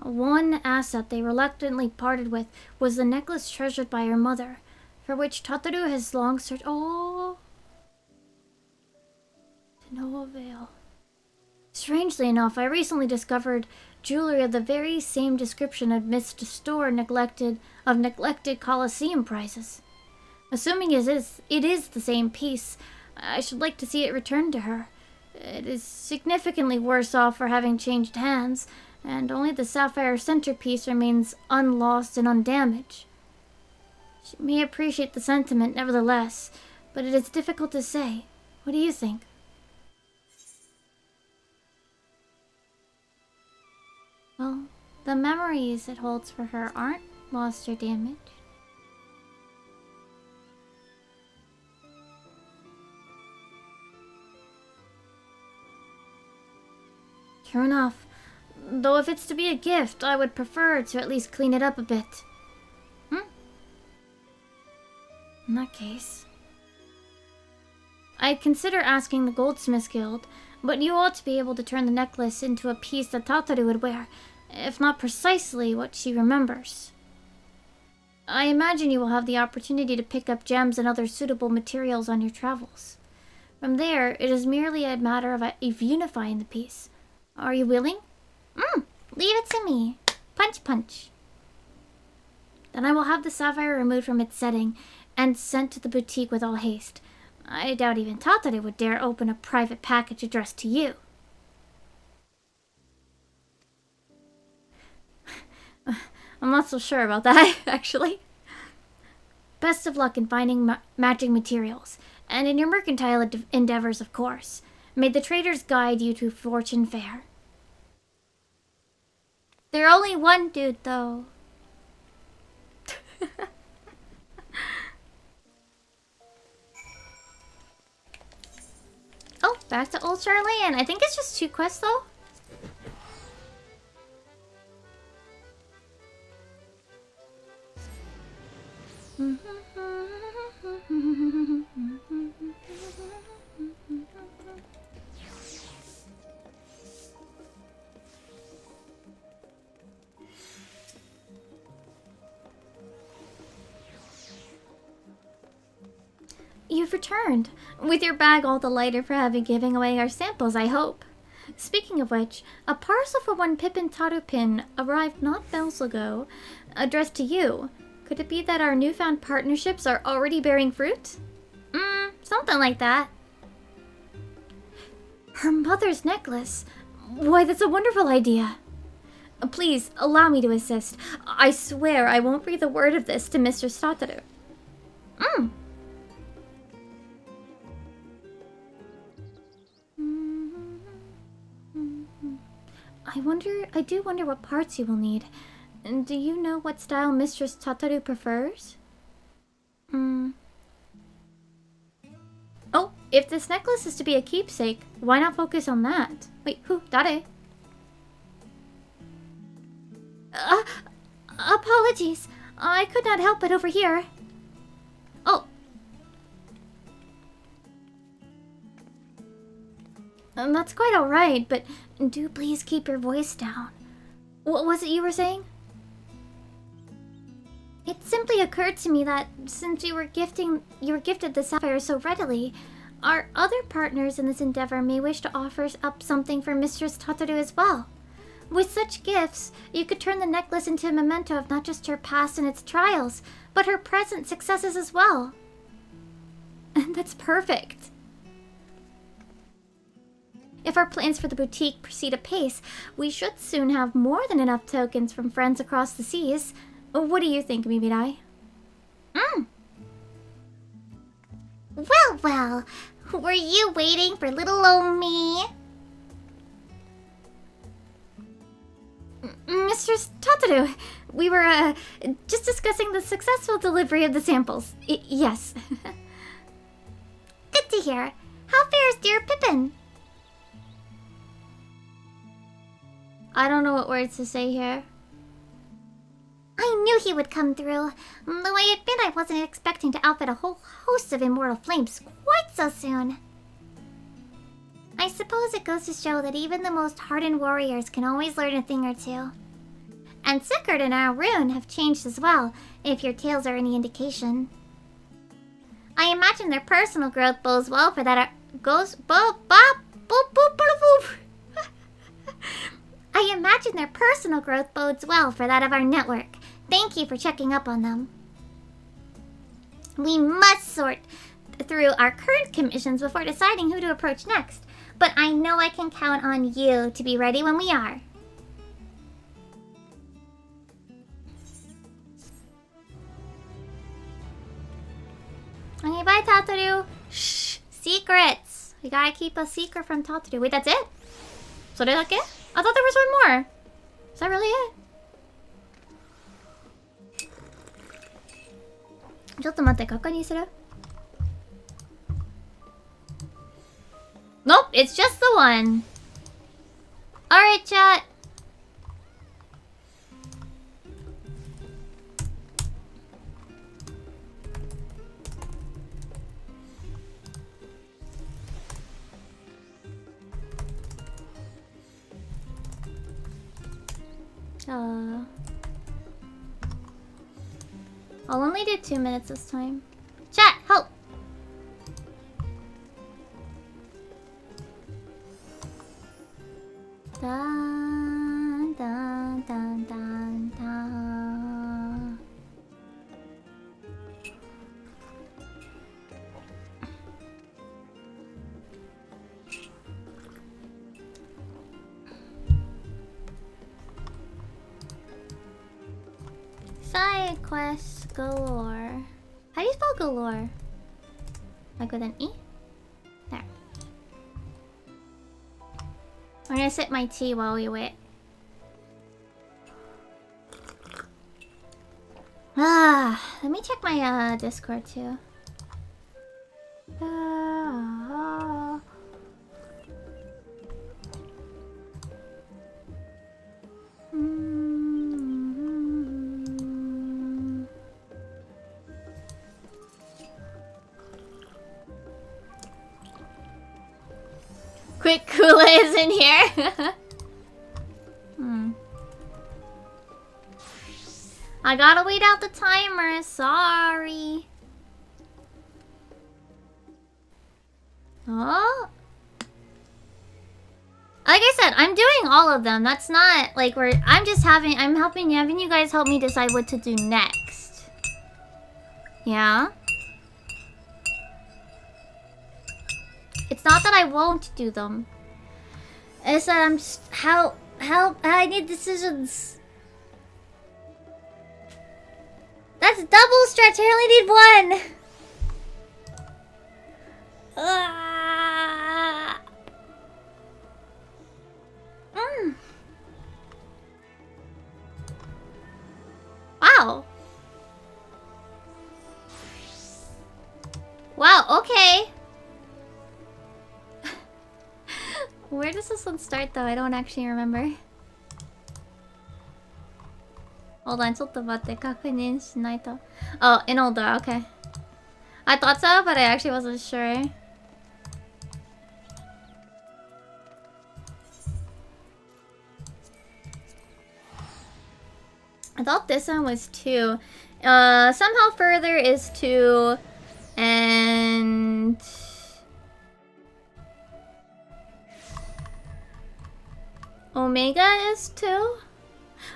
One asset they reluctantly parted with was the necklace treasured by her mother, for which Tataru has long searched. Oh, to no avail. Strangely enough, I recently discovered jewelry of the very same description amidst a store of neglected Colosseum prizes. Assuming it is the same piece, I should like to see it returned to her. It is significantly worse off for having changed hands, and only the sapphire centerpiece remains unlost and undamaged. She may appreciate the sentiment nevertheless, but it is difficult to say. What do you think? Well, the memories it holds for her aren't lost or damaged. True enough. Though if it's to be a gift, I would prefer to at least clean it up a bit. In that case, I'd consider asking the Goldsmiths Guild, but you ought to be able to turn the necklace into a piece that Tataru would wear, if not precisely what she remembers. I imagine you will have the opportunity to pick up gems and other suitable materials on your travels. From there, it is merely a matter of unifying the piece. Are you willing? Leave it to me. Punch, punch. Then I will have the sapphire removed from its setting and sent to the boutique with all haste. I doubt even Tataru would dare open a private package addressed to you. I'm not so sure about that, actually. Best of luck in finding matching materials, and in your mercantile endeavors, of course. May the traders guide you to fortune fair. They're only one dude, though. Oh, back to Old Charlene. I think it's just 2 quests, though. You've returned, with your bag all the lighter for having given away our samples, I hope. Speaking of which, a parcel for one Pippin Tarupin arrived not bells ago, addressed to you. Could it be that our newfound partnerships are already bearing fruit? Something like that. Her mother's necklace? Why, that's a wonderful idea. Please, allow me to assist. I swear I won't breathe a word of this to Mr. Tataru. I do wonder what parts you will need. And do you know what style Mistress Tataru prefers? Oh, if this necklace is to be a keepsake, why not focus on that? Wait, who? Dare? Apologies. I could not help but overhear. Oh. That's quite alright, but do please keep your voice down. What was it you were saying? It simply occurred to me that since you were gifted the sapphire so readily, our other partners in this endeavor may wish to offer up something for Mistress Tataru as well. With such gifts, you could turn the necklace into a memento of not just her past and its trials, but her present successes as well. That's perfect. If our plans for the boutique proceed apace, we should soon have more than enough tokens from friends across the seas. What do you think, Mimirai? Well, were you waiting for little old me? Mistress Tataru, we were, just discussing the successful delivery of the samples. Yes. Good to hear. How fares dear Pippin? I don't know what words to say here. I knew he would come through, though I admit I wasn't expecting to outfit a whole host of immortal flames quite so soon. I suppose it goes to show that even the most hardened warriors can always learn a thing or two. And Sigurd and Arun have changed as well, if your tales are any indication. I imagine their personal growth bodes well for that. I imagine their personal growth bodes well for that of our network. Thank you for checking up on them. We must sort through our current commissions before deciding who to approach next. But I know I can count on you to be ready when we are. Okay, bye, Tataru. Shh! Secrets! We gotta keep a secret from Tataru. Wait, that's it? それだけ? I thought there was one more. Is that really it? ちょっと待って、確認する? Nope, it's just the one. Alright, chat. I'll only do 2 minutes this time. Chat, help! Dun, dun, dun, dun, dun. Side quests galore. How do you spell galore? Like with an E? There. I'm gonna sip my tea while we wait. Let me check my Discord too. Quick Kula is in here. I gotta wait out the timer, sorry. Oh. Like I said, I'm doing all of them. That's not like I'm having you guys help me decide what to do next. Yeah? It's not that I won't do them. It's that I'm just help, I need decisions. That's double stretch, I only need one. Wow. Wow, okay. Where does this one start though? I don't actually remember. Hold on, ちょっと待って、確認しないと. Oh, in older, okay. I thought so, but I actually wasn't sure. I thought this one was 2. Somehow further is 2. And... Omega is 2?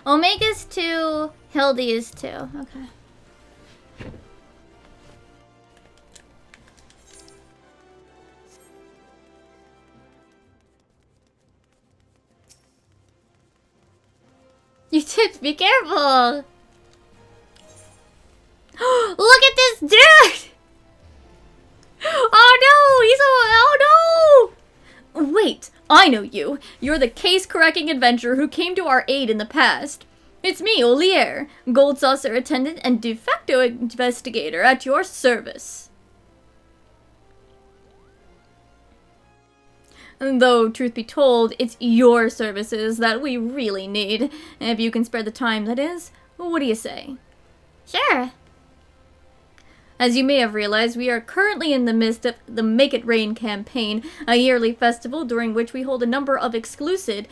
Omega's 2, Hildy is 2. Okay. You did, be careful! Look at this dude! Oh no! He's oh no! Wait, I know you. You're the case-correcting adventurer who came to our aid in the past. It's me, Olier, Gold Saucer attendant and de facto investigator at your service. Though, truth be told, it's your services that we really need. If you can spare the time, that is. What do you say? Sure. As you may have realized, we are currently in the midst of the Make It Rain campaign, a yearly festival during which we hold a number of exclusive,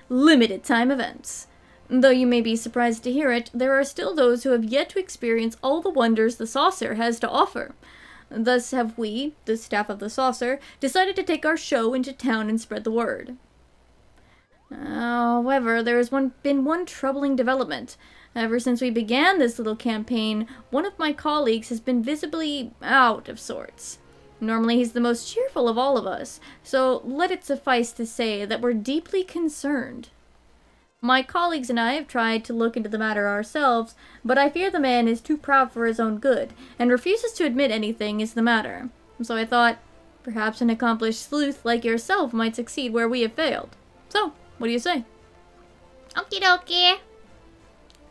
limited-time events. Though you may be surprised to hear it, there are still those who have yet to experience all the wonders the Saucer has to offer. Thus have we, the staff of the Saucer, decided to take our show into town and spread the word. However, there has been one troubling development. Ever since we began this little campaign, one of my colleagues has been visibly out of sorts. Normally he's the most cheerful of all of us, so let it suffice to say that we're deeply concerned. My colleagues and I have tried to look into the matter ourselves, but I fear the man is too proud for his own good, and refuses to admit anything is the matter. So I thought, perhaps an accomplished sleuth like yourself might succeed where we have failed. So, what do you say? Okie dokie.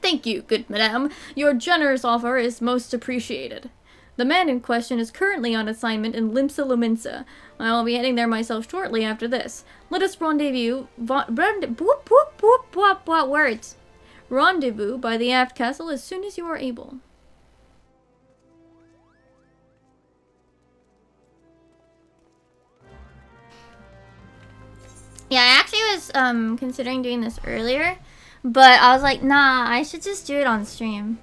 Thank you, good madame. Your generous offer is most appreciated. The man in question is currently on assignment in Limsa Luminsa. I will be heading there myself shortly after this. Let us rendezvous by the aft castle as soon as you are able. Yeah, I actually was considering doing this earlier, but I was like, nah, I should just do it on stream.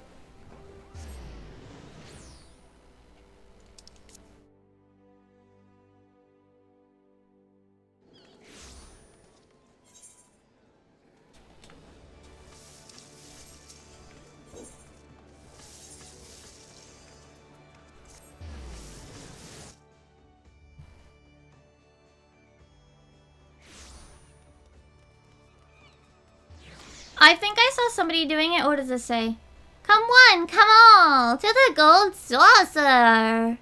I think I saw somebody doing it. What does it say? Come one, come all, to the gold saucer.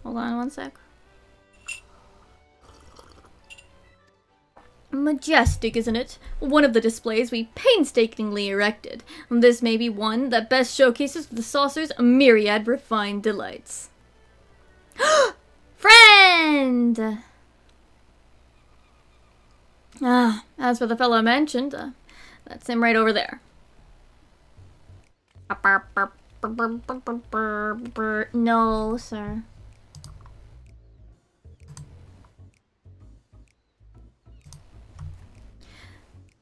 Hold on one sec. Majestic, isn't it? One of the displays we painstakingly erected. This may be one that best showcases the saucer's myriad refined delights. Friend! Ah, as for the fellow I mentioned, that's him right over there. No, sir.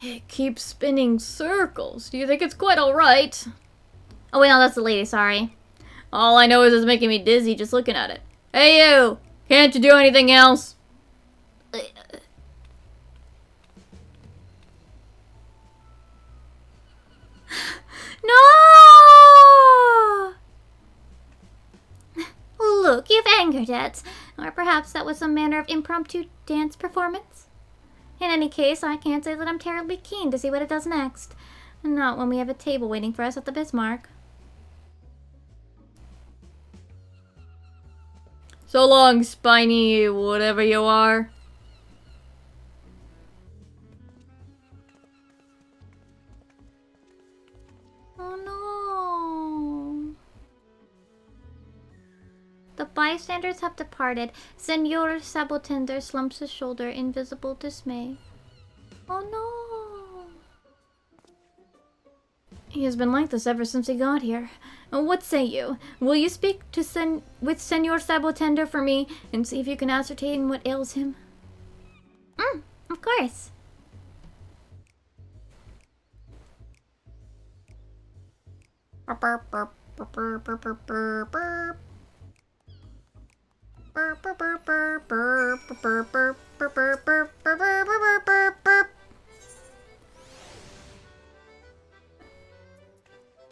It keeps spinning circles. Do you think it's quite alright? Oh wait, no, that's the lady, sorry. All I know is it's making me dizzy just looking at it. Hey you! Can't you do anything else? No! Look, you've angered it. Or perhaps that was some manner of impromptu dance performance. In any case, I can't say that I'm terribly keen to see what it does next. Not when we have a table waiting for us at the Bismarck. So long, spiny whatever you are. Oh no. The bystanders have departed. Senor Sabotender slumps his shoulder in visible dismay. Oh no. He has been like this ever since he got here. What say you? Will you speak to with Senor Sabotender for me and see if you can ascertain what ails him? Of course.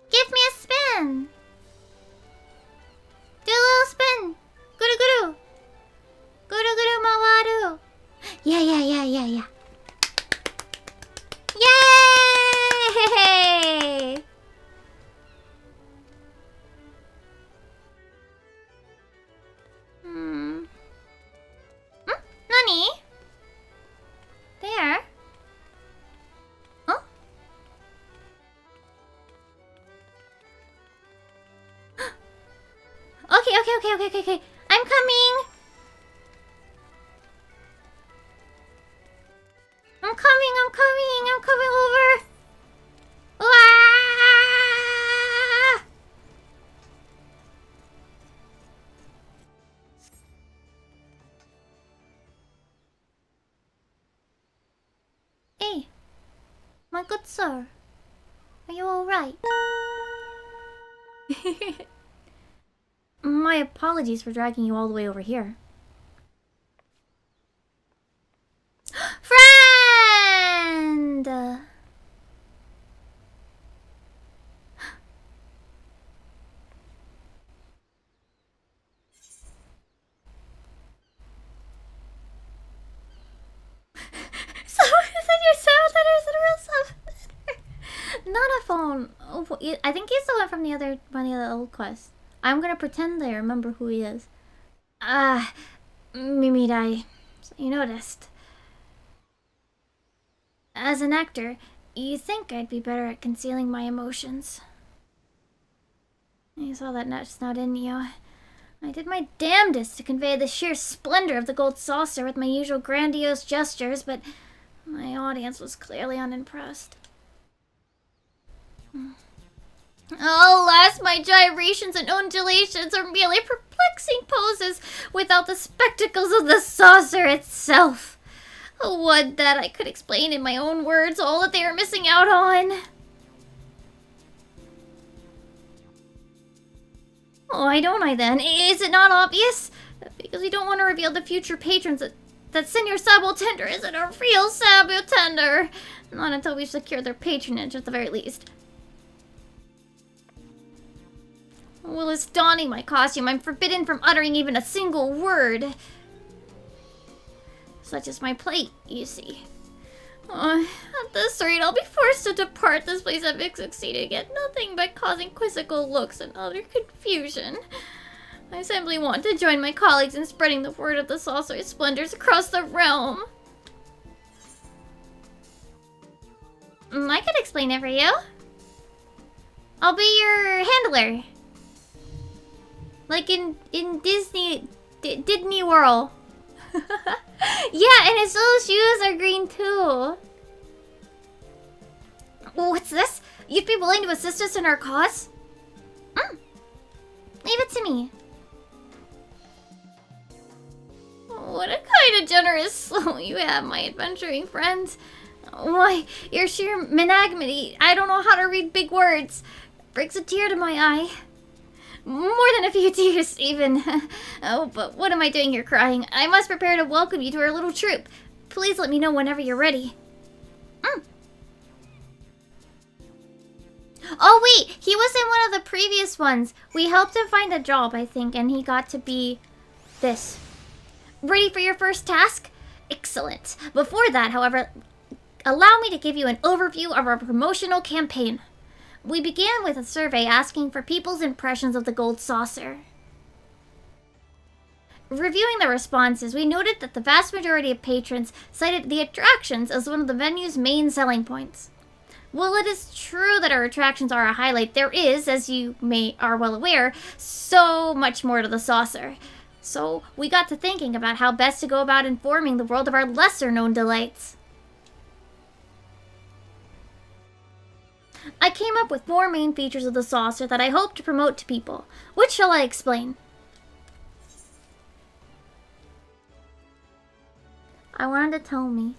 Give me a spin. Do a little spin. Guru guru. Guru guru mawaru. Yeah. Yay! Nani? There? Oh? Okay. I'm coming. I'm coming over. Ah! Hey, my good sir. Are you alright? My apologies for dragging you all the way over here. don't. Oh, I think he's the one from one of the old quests. I'm gonna pretend I remember who he is. Mimidai, so you noticed. As an actor, you think I'd be better at concealing my emotions. You saw that just now, didn't you? I did my damnedest to convey the sheer splendor of the gold saucer with my usual grandiose gestures, but my audience was clearly unimpressed. Alas, my gyrations and undulations are merely perplexing poses without the spectacles of the saucer itself. Would that I could explain in my own words all that they are missing out on. Why don't I then? Is it not obvious? Because we don't want to reveal to future patrons that Senior Sabo Tender isn't a real Sabo Tender. Not until we've secured their patronage at the very least. While it's donning my costume, I'm forbidden from uttering even a single word. Such is my plight, you see. At this rate, I'll be forced to depart this place I've succeeded at nothing but causing quizzical looks and utter confusion. I simply want to join my colleagues in spreading the word of the saucer's splendors across the realm. I could explain it for you. I'll be your handler. Like in Disney World. Yeah, and his little shoes are green too. What's this? You'd be willing to assist us in our cause? Leave it to me. What a kind of generous soul you have, my adventuring friends. Why, your sheer monogamy, I don't know how to read big words, brings a tear to my eye. More than a few tears, even. Oh, but what am I doing here crying? I must prepare to welcome you to our little troop. Please let me know whenever you're ready. Oh, wait! He was in one of the previous ones. We helped him find a job, I think, and he got to be this. Ready for your first task? Excellent. Before that, however, allow me to give you an overview of our promotional campaign. We began with a survey asking for people's impressions of the gold saucer. Reviewing the responses, we noted that the vast majority of patrons cited the attractions as one of the venue's main selling points. While it is true that our attractions are a highlight, there is, as you are well aware, so much more to the saucer. So we got to thinking about how best to go about informing the world of our lesser-known delights. I came up with 4 main features of the saucer that I hope to promote to people. Which shall I explain? I wanted to tell me.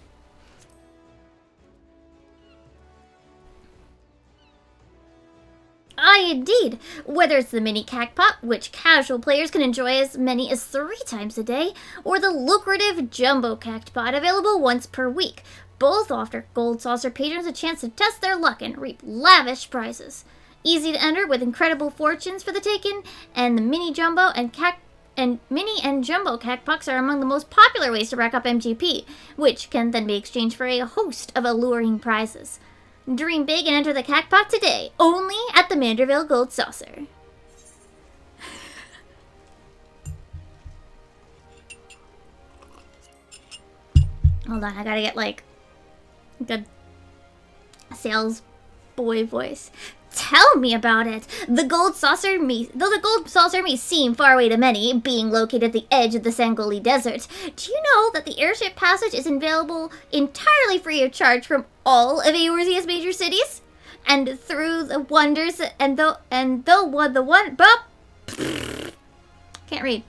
Aye, indeed. Whether it's the mini cactpot, which casual players can enjoy as many as 3 times a day, or the lucrative jumbo cactpot available once per week. Both offer Gold Saucer patrons a chance to test their luck and reap lavish prizes. Easy to enter with incredible fortunes for the taken, and the mini jumbo and jumbo cactpots are among the most popular ways to rack up MGP, which can then be exchanged for a host of alluring prizes. Dream big and enter the cactpot today, only at the Manderville Gold Saucer. Hold on, I gotta get like good sales boy voice. Tell me about it. Though the gold saucer may seem far away to many, being located at the edge of the Sangoli Desert, do you know that the airship passage is available entirely free of charge from all of Eorzea's major cities? And through the wonders can't read.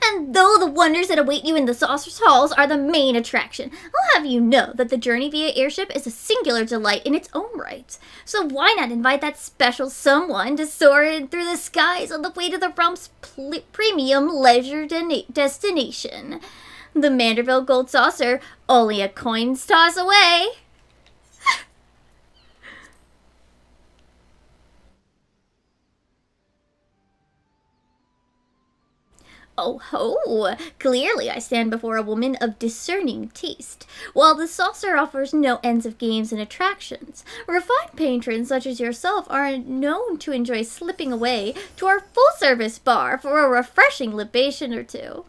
And though the wonders that await you in the saucer's halls are the main attraction, I'll have you know that the journey via airship is a singular delight in its own right. So why not invite that special someone to soar in through the skies on the way to the realm's premium leisure destination? The Manderville Gold Saucer, only a coin's toss away. Oh ho! Clearly I stand before a woman of discerning taste. While the saucer offers no ends of games and attractions, refined patrons such as yourself are known to enjoy slipping away to our full-service bar for a refreshing libation or two.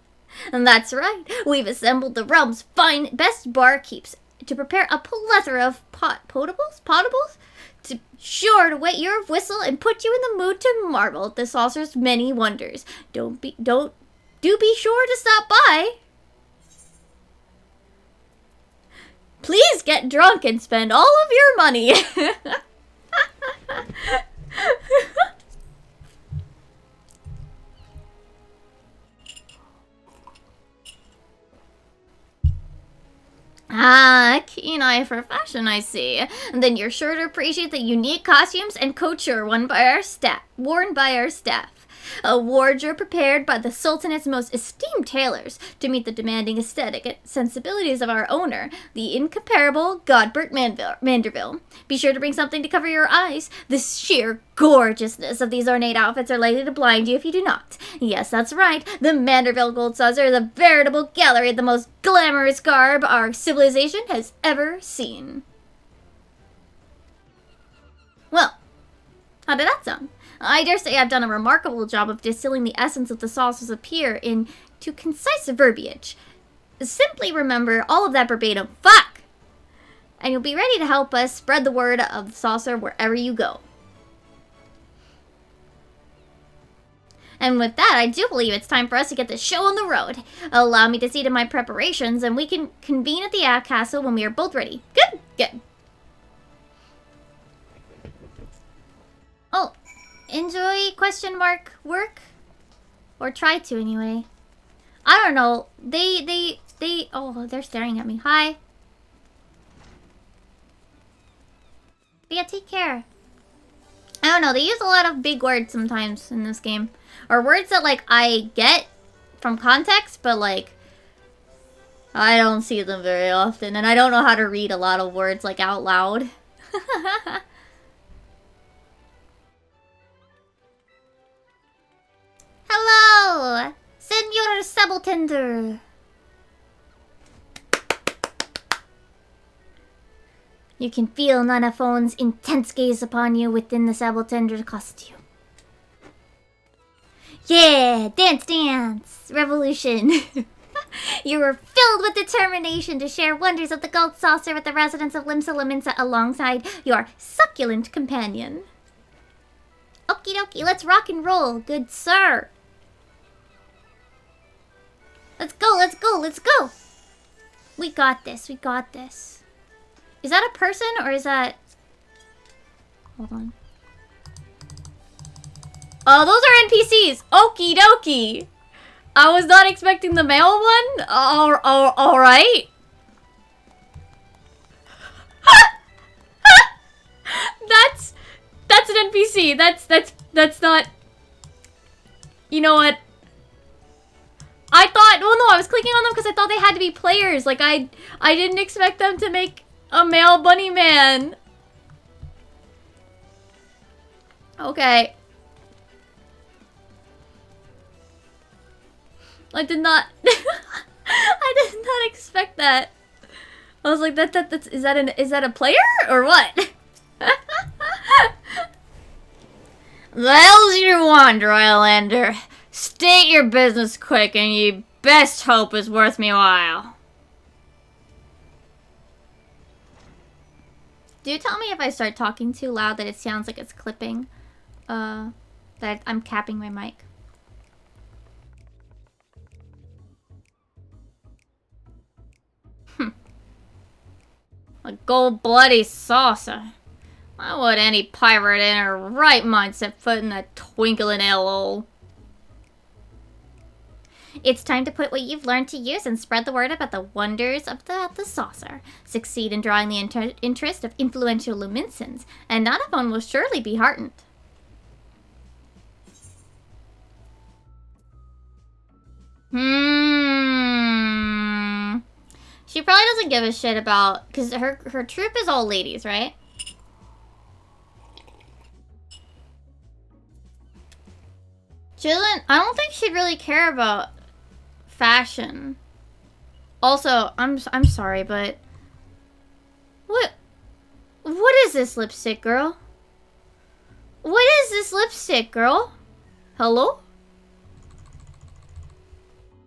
And that's right, we've assembled the realm's best barkeeps to prepare a plethora of potables? To sure to wet your whistle and put you in the mood to marvel at the saucer's many wonders. Do be sure to stop by. Please get drunk and spend all of your money. Ah, keen eye for fashion, I see. Then you're sure to appreciate the unique costumes and couture worn by our staff. A wardrobe prepared by the Sultan's most esteemed tailors to meet the demanding aesthetic sensibilities of our owner, the incomparable Godbert Manderville. Be sure to bring something to cover your eyes. The sheer gorgeousness of these ornate outfits are likely to blind you if you do not. Yes, that's right. The Manderville Gold Saucer is a veritable gallery of the most glamorous garb our civilization has ever seen. Well, how did that sound? I dare say I've done a remarkable job of distilling the essence of the saucer's appeal into concise verbiage. Simply remember all of that verbatim, fuck! And you'll be ready to help us spread the word of the saucer wherever you go. And with that, I do believe it's time for us to get this show on the road. Allow me to see to my preparations, and we can convene at the castle when we are both ready. Good? Good. Oh. Enjoy work? Or try to anyway. I don't know. Oh, they're staring at me. Hi. But yeah, take care. I don't know. They use a lot of big words sometimes in this game. Or words that, like, I get from context, but, like, I don't see them very often. And I don't know how to read a lot of words, like, out loud. Hello, Senor Subaltender. You can feel Nanafone's intense gaze upon you within the Subaltender's costume. Yeah, dance, dance, revolution. You were filled with determination to share wonders of the gold saucer with the residents of Limsa Laminsa alongside your succulent companion. Okie dokie, let's rock and roll, good sir. Let's go, let's go, let's go! We got this, we got this. Is that a person or is that... Hold on. Oh, those are NPCs! Okie dokie! I was not expecting the male one? Alright. That's an NPC. That's not... You know what? I thought, well, no, I was clicking on them because I thought they had to be players. Like, I didn't expect them to make a male bunny man. Okay. I did not, I did not expect that. I was like, is that a player or what? The hell's you want, Royalander? State your business quick, and ye best hope is worth me while. Do tell me if I start talking too loud that it sounds like it's clipping. That I'm capping my mic. A gold bloody saucer. Why would any pirate in her right mind set foot in that twinkling hellhole? It's time to put what you've learned to use and spread the word about the wonders of the saucer. Succeed in drawing the interest of influential Luminsons, and Nanafone will surely be heartened. She probably doesn't give a shit about... Because her troop is all ladies, right? She doesn't... I don't think she'd really care about fashion. Also, I'm sorry, but what is this lipstick, girl? What is this lipstick, girl? Hello?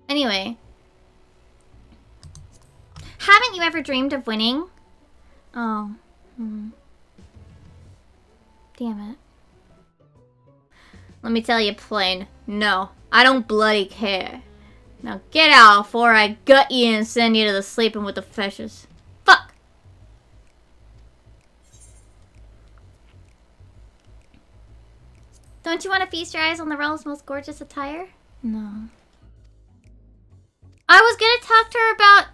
Anyway. Haven't you ever dreamed of winning? Oh. Damn it. Let me tell you plain. No, I don't bloody care. Now get out before I gut you and send you to the sleeping with the fishes. Fuck! Don't you want to feast your eyes on the realm's most gorgeous attire? No. I was gonna talk to her about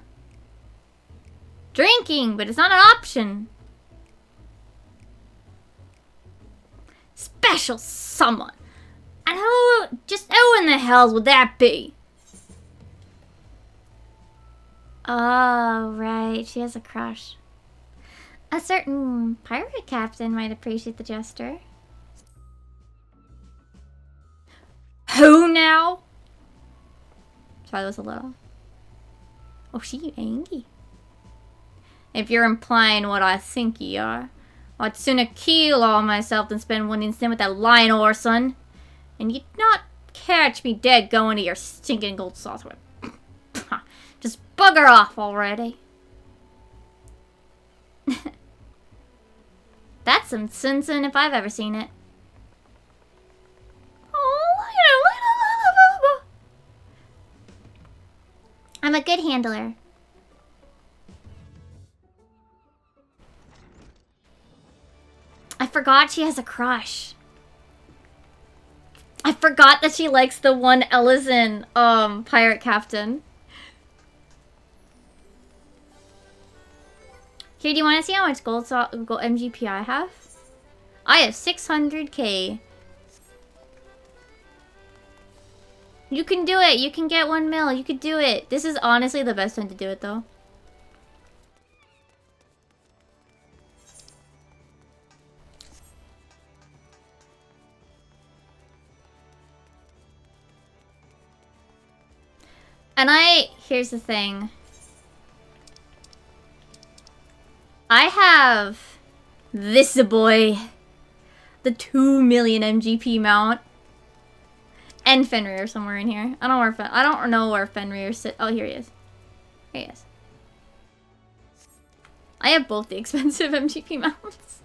drinking, but it's not an option. Special someone. And who in the hell would that be? Oh, right. She has a crush. A certain pirate captain might appreciate the gesture. Who now? Sorry, that was a little. Oh, she angry. If you're implying what I think you are, I'd sooner kill all myself than spend one instant with that lion Orson. And you'd not catch me dead going to your stinking gold saucer. Just bugger off already. That's some Simpson if I've ever seen it. I'm a good handler. I forgot she has a crush. I forgot that she likes the one Ellison, pirate captain. Okay, do you want to see how much gold MGP I have? I have 600k. You can do it. You can get 1 mil. You could do it. This is honestly the best time to do it, though. And here's the thing. I have this boy. The 2 million MGP mount. And Fenrir somewhere in here. I don't know where Fenrir sits. Oh, here he is. Here he is. I have both the expensive MGP mounts.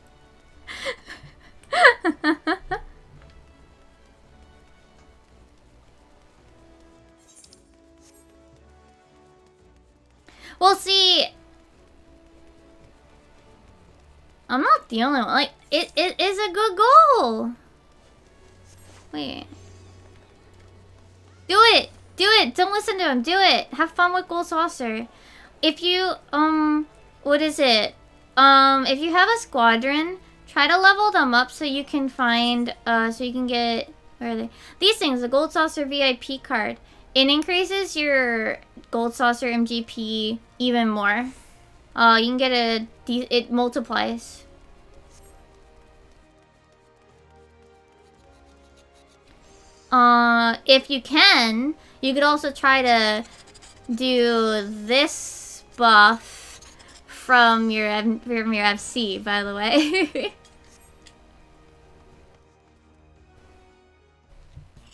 Well, see, I'm not the only one. Like, it is a good goal. Wait. Do it! Do it! Don't listen to him. Do it! Have fun with Gold Saucer. If you, what is it? If you have a squadron, try to level them up so you can find, so you can get, where are they? These things, the Gold Saucer VIP card. It increases your Gold Saucer MGP even more. You can get it multiplies. If you can, you could also try to do this buff from your FC, by the way.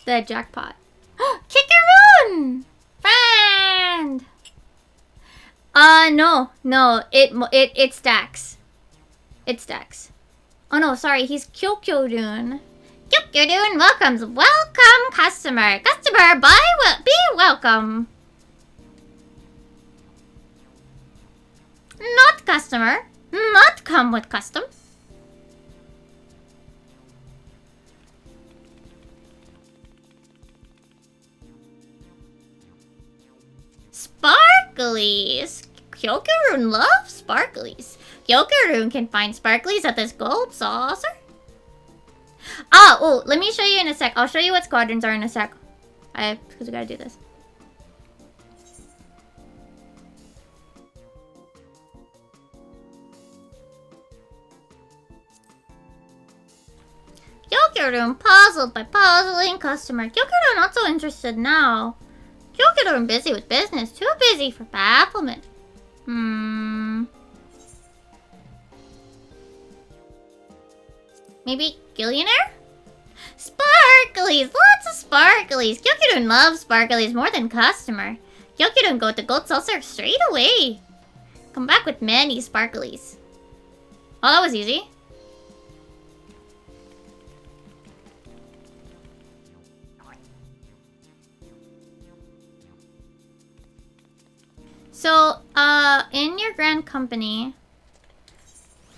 The jackpot. Kickaroon! Friend! No, it stacks. It stacks. Oh no, sorry, he's Kyokyo-dun. Kyokyo-dun welcomes. Welcome, customer. Customer, be welcome. Not customer. Not come with custom. Sparklies. Kyokyo-dun loves sparklies. Kyokyo-dun can find sparklies at this gold saucer. Oh, let me show you in a sec. I'll show you what squadrons are in a sec. Because we gotta do this. Kyokyo-dun puzzled by puzzling customer. Kyokyo-dun not so interested now. Kyokudo busy with business. Too busy for bafflement. Maybe Gillionaire? Sparklies! Lots of sparklies! Kyokudo loves sparklies more than customer. Kyokudo go to Gold Saucer straight away. Come back with many sparklies. Oh, that was easy. So, in your Grand Company,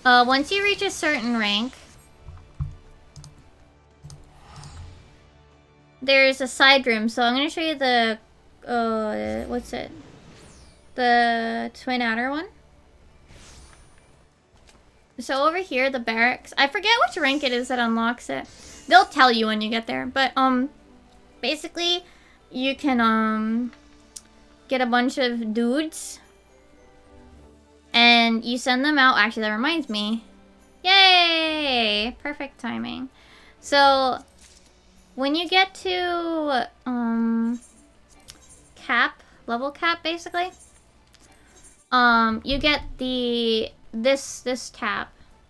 once you reach a certain rank, there's a side room. So I'm gonna show you the, what's it? The Twin Adder one. So over here, the Barracks. I forget which rank it is that unlocks it. They'll tell you when you get there. But, basically, you can, get a bunch of dudes. And you send them out. Actually, that reminds me. Yay! Perfect timing. So, when you get to, level cap, basically, you get this tab.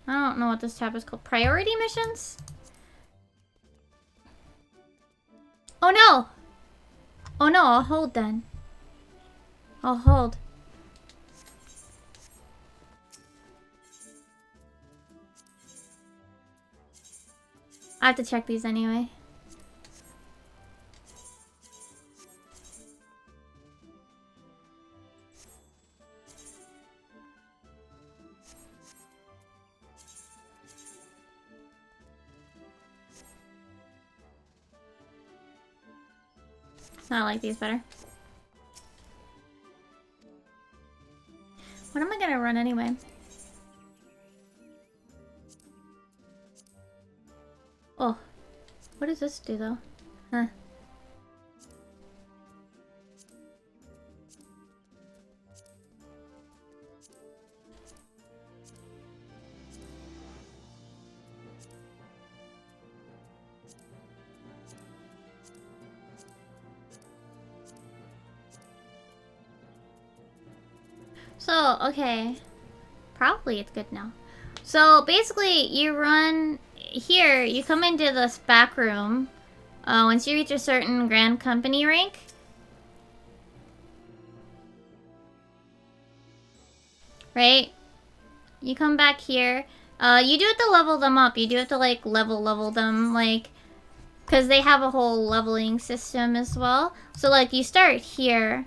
I don't know what this tab is called. Priority missions? Oh no! Oh no, I'll hold then. I'll hold. I have to check these anyway. I like these better. What am I gonna run anyway? Oh. What does this do though? Huh. So, okay. Probably it's good now. So, basically, you run here, you come into this back room. Once you reach a certain Grand Company rank. Right? You come back here. You do have to level them up. You do have to, like, level them, like... Because they have a whole leveling system as well. So, like, you start here.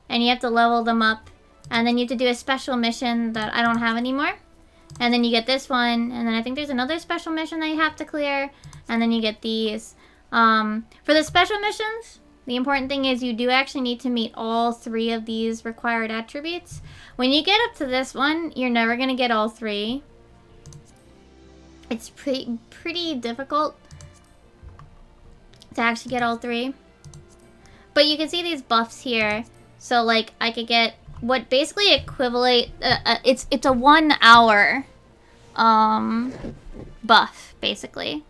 And you have to level them up. And then you have to do a special mission that I don't have anymore. And then you get this one. And then I think there's another special mission that you have to clear. And then you get these. For the special missions, the important thing is you do actually need to meet all 3 of these required attributes. When you get up to this one, you're never going to get all 3. It's pretty difficult to actually get all 3. But you can see these buffs here. So, like, I could get... what basically equivalent, it's a 1 hour, buff, basically.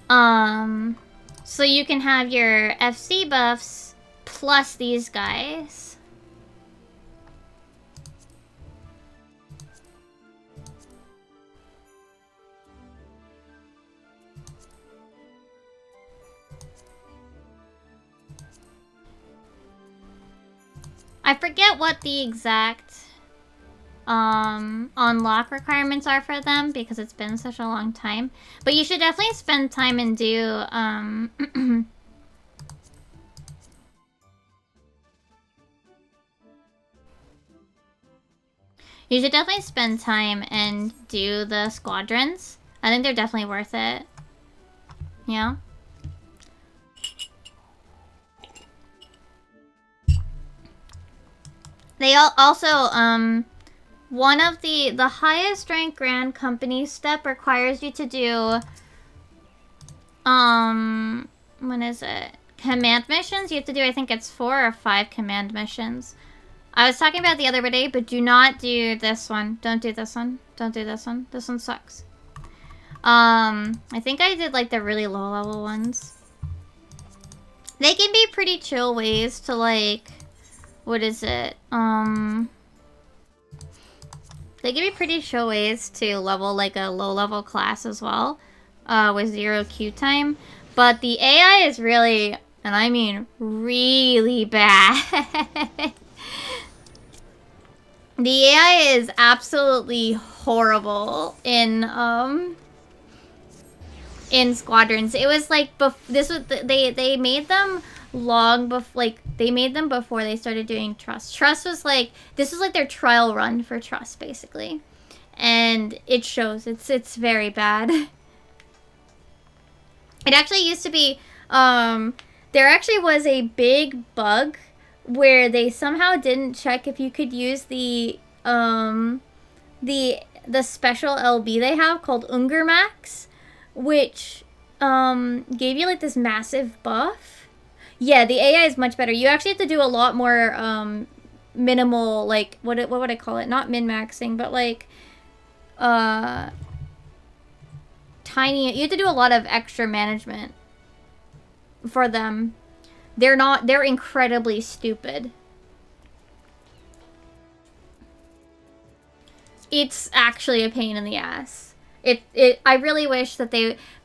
So you can have your FC buffs plus these guys. I forget what the exact unlock requirements are for them because it's been such a long time. But you should definitely spend time and do you should definitely spend time and do the squadrons. I think they're definitely worth it. Yeah. They also, one of the highest rank Grand Company step requires you to do, what is it? Command missions? You have to do, I think it's 4 or 5 command missions. I was talking about the other day, but do not do this one. Don't do this one. Don't do this one. This one sucks. I think I did, like, the really low level ones. They can be pretty chill ways to like, what is it? They can be pretty chill ways to level like a low level class as well, with 0 queue time. But the AI is really, and I mean really bad. The AI is absolutely horrible in squadrons. It was like this was they made them they made them before they started doing trust. Trust was like this was like their trial run for trust basically. And it shows it's very bad. It actually used to be there actually was a big bug where they somehow didn't check if you could use the special LB they have called Ungermax, which gave you like this massive buff. Yeah, the AI is much better. You actually have to do a lot more minimal, like what would I call it? Not min-maxing, but like tiny. You have to do a lot of extra management for them. They're incredibly stupid. It's actually a pain in the ass. I really wish that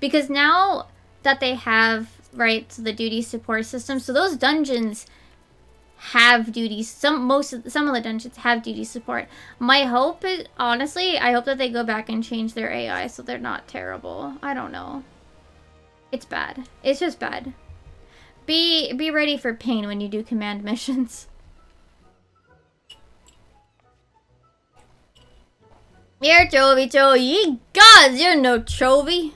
because now that they have, right, the duty support system, so those dungeons have duties. Some of the dungeons have duty support. My hope is, honestly, I hope that they go back and change their AI so they're not terrible. I don't know. It's bad. It's just bad. Be ready for pain when you do command missions. Here, Chovy, ye gods, you're no Chovy.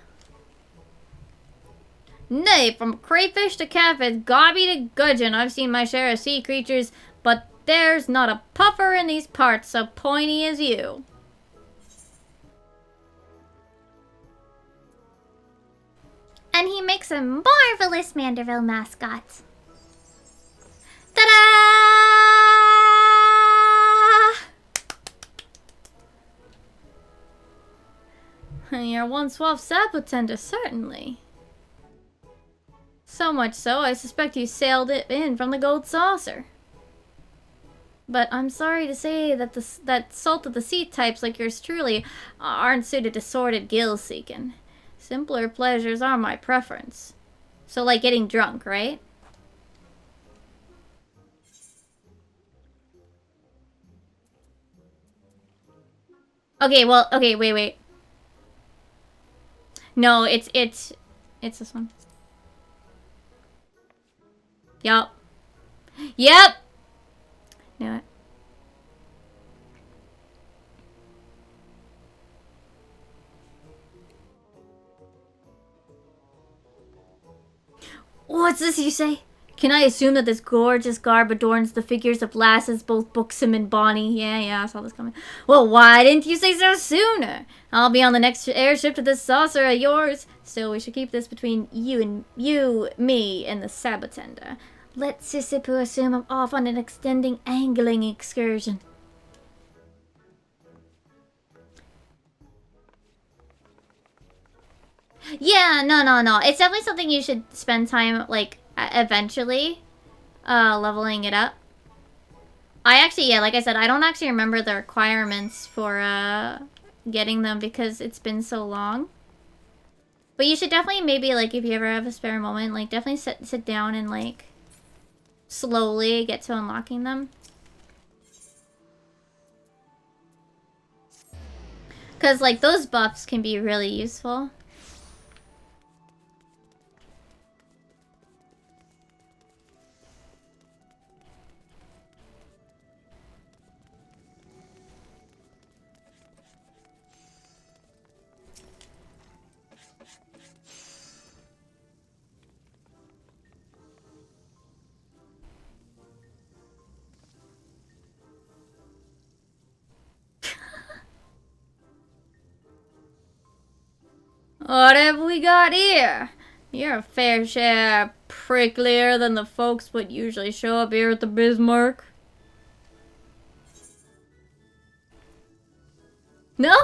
Nay, from crayfish to catfish, gobby to gudgeon, I've seen my share of sea creatures, but there's not a puffer in these parts so pointy as you. And he makes a marvelous Manderville mascot. Ta-da! Your one suave sapper tender, certainly. So much so, I suspect you sailed it in from the Gold Saucer. But I'm sorry to say that that salt of the sea types like yours truly aren't suited to sordid gill seeking. Simpler pleasures are my preference. So like getting drunk, right? Okay, well, okay, wait. No, it's this one. Yup. Knew it. What's this you say? Can I assume that this gorgeous garb adorns the figures of lasses both buxom and bonny? Yeah, I saw this coming. Well, why didn't you say so sooner? I'll be on the next airship to this saucer of yours. Still, we should keep this between me, and the Sabatender. Let Sissipu assume I'm off on an extending angling excursion. Yeah, no. It's definitely something you should spend time, like, eventually, leveling it up. I actually, yeah, like I said, I don't actually remember the requirements for, getting them because it's been so long. But you should definitely maybe, like, if you ever have a spare moment, like, definitely sit down and, like, slowly get to unlocking them. Because, like, those buffs can be really useful. What have we got here? You're a fair share pricklier than the folks what usually show up here at the Bismarck. No?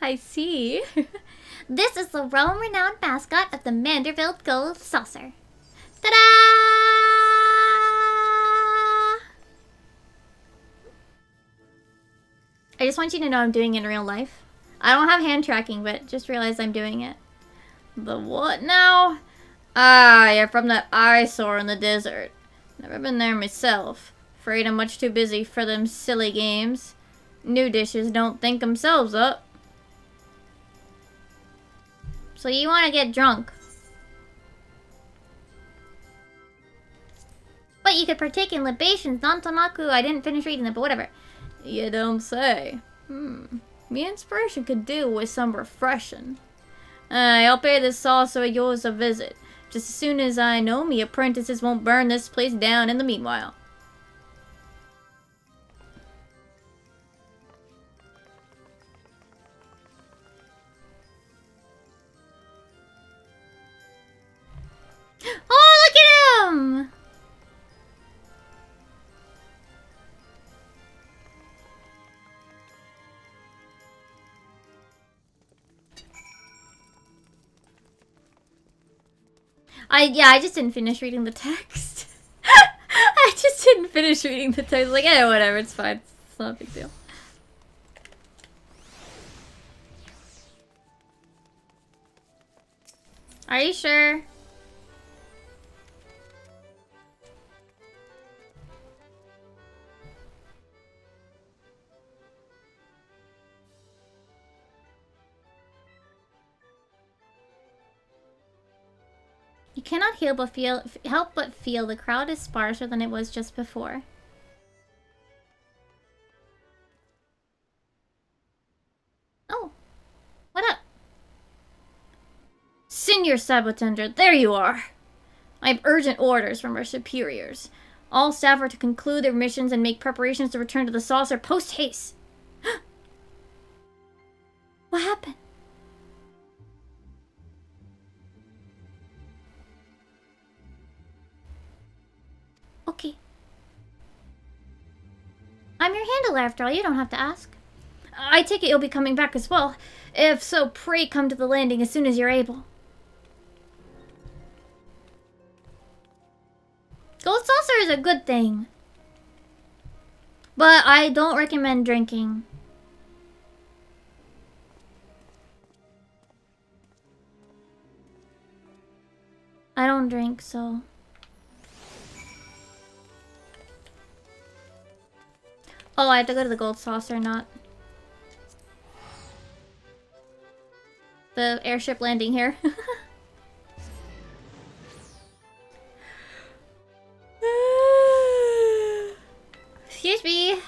I see. This is the realm-renowned mascot of the Manderville Gold Saucer. Ta-da! I just want you to know I'm doing it in real life. I don't have hand tracking, but just realize I'm doing it. The what now? Ah, you're from that eyesore in the desert. Never been there myself. Afraid I'm much too busy for them silly games. New dishes don't think themselves up. So you want to get drunk. But you could partake in libations, Nantonaku. I didn't finish reading it, but whatever. You don't say. Me inspiration could do with some refreshing. I'll pay this saucer of yours a visit. Just as soon as I know me apprentices won't burn this place down in the meanwhile. Oh, look at him! I just didn't finish reading the text. I just didn't finish reading the text. Like, yeah, whatever, it's fine. It's not a big deal. Are you sure? You cannot help but feel the crowd is sparser than it was just before. Oh, what up? Senior Sabotender, there you are! I have urgent orders from our superiors. All staff are to conclude their missions and make preparations to return to the saucer post-haste. What happened? Okay. I'm your handler after all, you don't have to ask. I take it you'll be coming back as well. If so, pray come to the landing as soon as you're able. Gold saucer is a good thing. But I don't recommend drinking. I don't drink, so... Oh, I have to go to the gold saucer, not the airship landing here. Excuse me.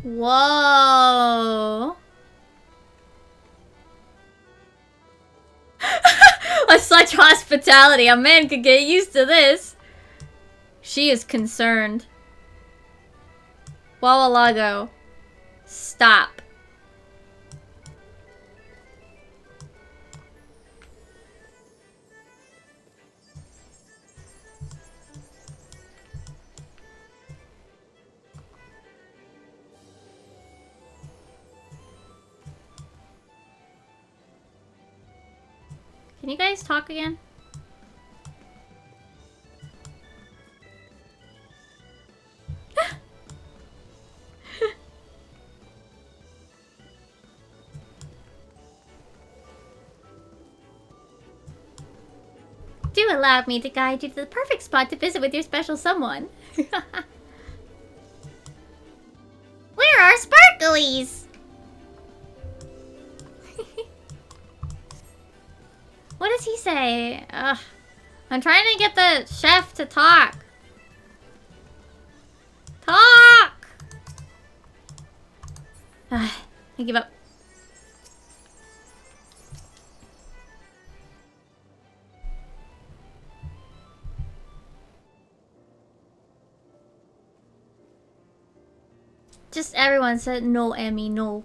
Whoa. Such hospitality. A man could get used to this. She is concerned. Wawalago. Stop. Can you guys talk again? Do allow me to guide you to the perfect spot to visit with your special someone. Where are sparklies? What does he say? Ugh. I'm trying to get the chef to talk. Talk! I give up. Just everyone said no, Emmy, no.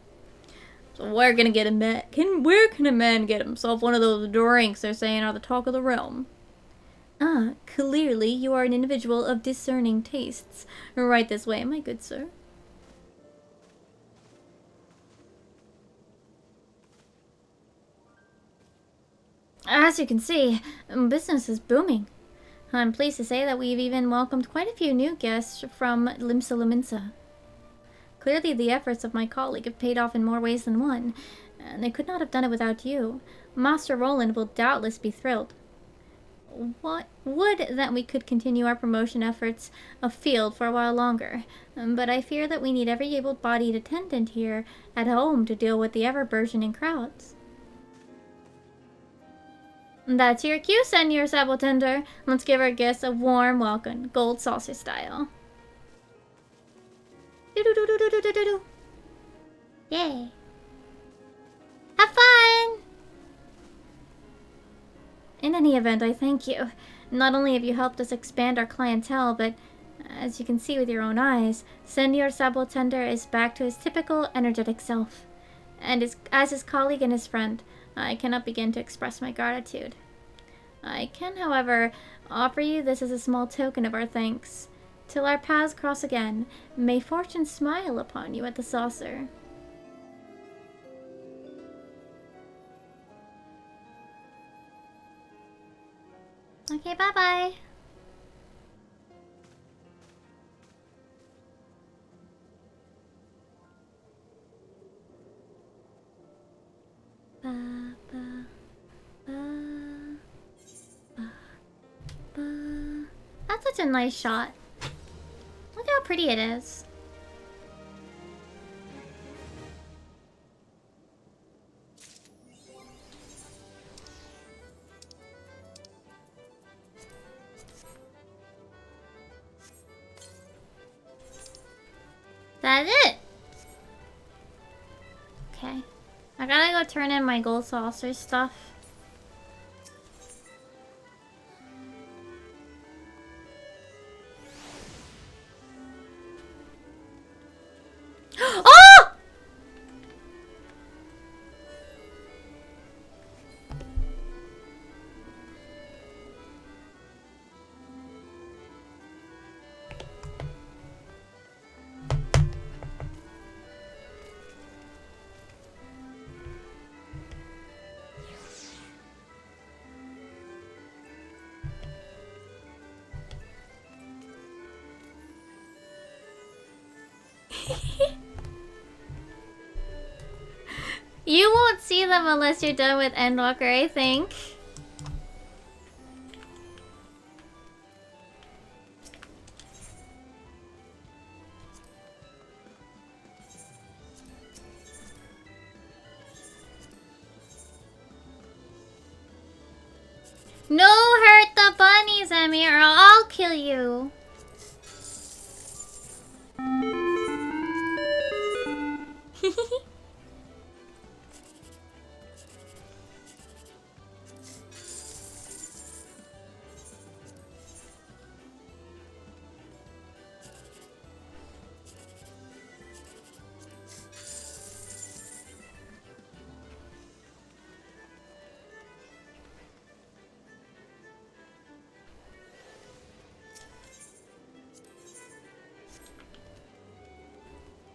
So we're gonna get a man. Where can a man get himself one of those drinks they're saying are the talk of the realm? Ah, clearly you are an individual of discerning tastes. Right this way, my good sir. As you can see, business is booming. I'm pleased to say that we've even welcomed quite a few new guests from Limsa Lominsa. Clearly the efforts of my colleague have paid off in more ways than one, and they could not have done it without you. Master Roland will doubtless be thrilled. What would that we could continue our promotion efforts afield for a while longer, but I fear that we need every able-bodied attendant here at home to deal with the ever-burgeoning crowds. That's your cue, Senor Sabotender. Let's give our guests a warm welcome, gold saucer style. Do-do-do-do-do-do-do-do. Yay. Have fun! In any event, I thank you. Not only have you helped us expand our clientele, but as you can see with your own eyes, Senor Sabotender is back to his typical energetic self. And as his colleague and his friend, I cannot begin to express my gratitude. I can, however, offer you this as a small token of our thanks. Till our paths cross again, may fortune smile upon you at the saucer. Okay, bye-bye. That's such a nice shot. Look how pretty it is. That's it! Okay. I gotta go turn in my gold saucer stuff. Oh! You won't see them unless you're done with Endwalker, I think. No hurt the bunnies, Emir, or I'll kill you.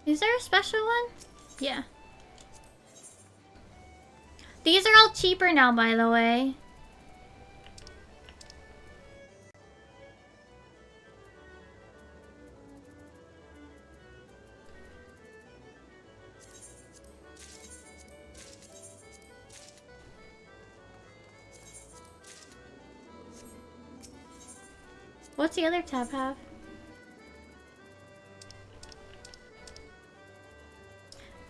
Is there a special one? Yeah. These are all cheaper now, by the way. What's the other tab have?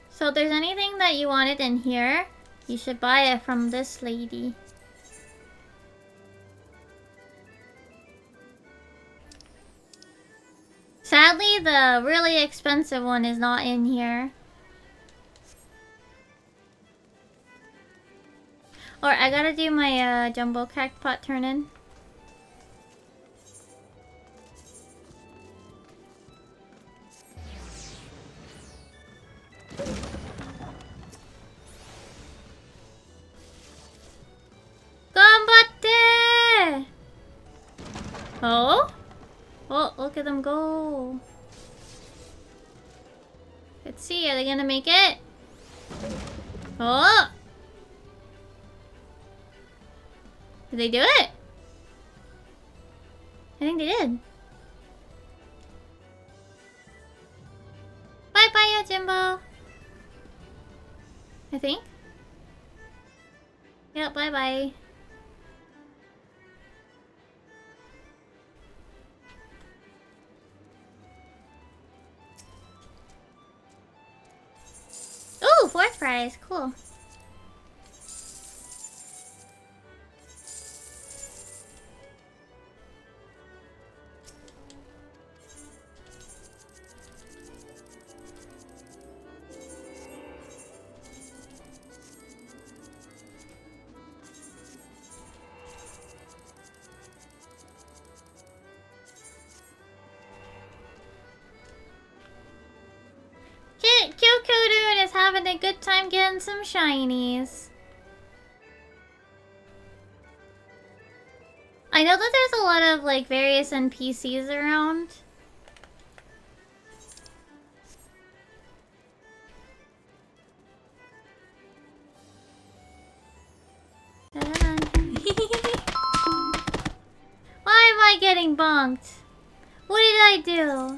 So if there's anything that you wanted in here, you should buy it from this lady. Sadly, the really expensive one is not in here. Or I gotta do my jumbo crackpot turn in. Gambatte! Oh? Oh, look at them go. Let's see, are they gonna make it? Oh! Did they do it? I think they did. Bye-bye, Yojimbo. I think. Yep, bye-bye. Ooh, fourth prize. Cool. Kyokudun is having a good time getting some shinies. I know that there's a lot of like various NPCs around. Why am I getting bonked? What did I do?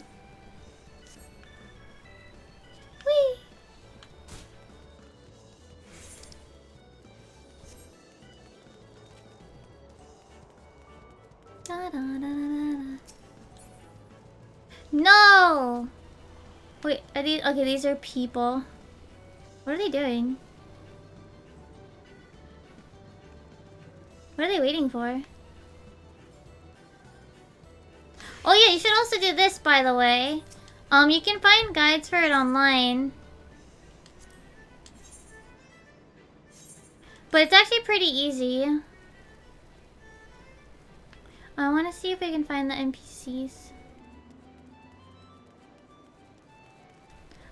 Whee! Da, da, da, da, da. No! Wait, are these okay? These are people. What are they doing? What are they waiting for? Oh yeah, you should also do this, by the way. You can find guides for it online. But it's actually pretty easy. I want to see if I can find the NPCs.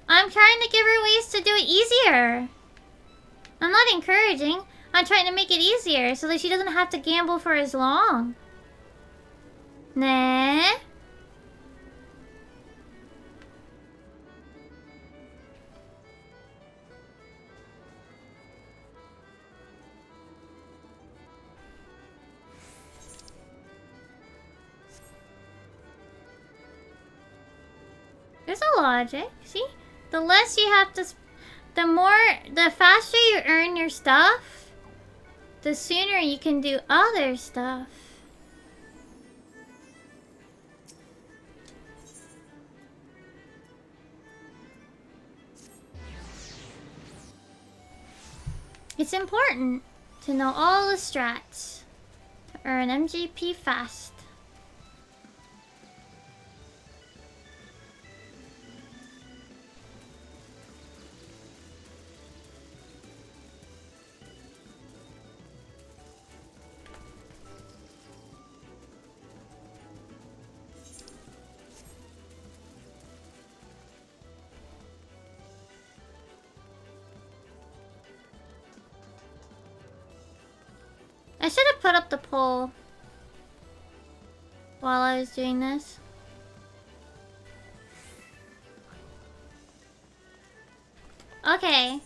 I'm trying to give her ways to do it easier. I'm not encouraging. I'm trying to make it easier so that she doesn't have to gamble for as long. Nah. There's a logic. See? The less you have to... The faster you earn your stuff, the sooner you can do other stuff. It's important to know all the strats to earn MGP fast. I should have put up the poll while I was doing this. Okay.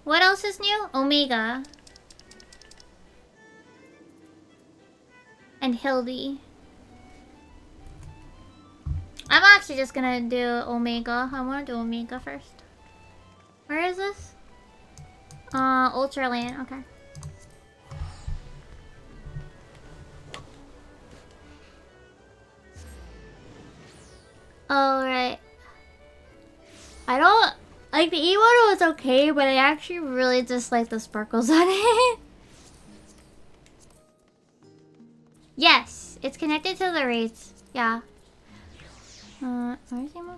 What else is new? Omega. And Hildy. I'm actually just gonna do Omega. I wanna do Omega first. Where is this? Ultraland. Okay. Alright. I don't... Like, the E-Water was okay, but I actually really dislike the sparkles on it. Yes, it's connected to the raids. Yeah. Where's the emotes?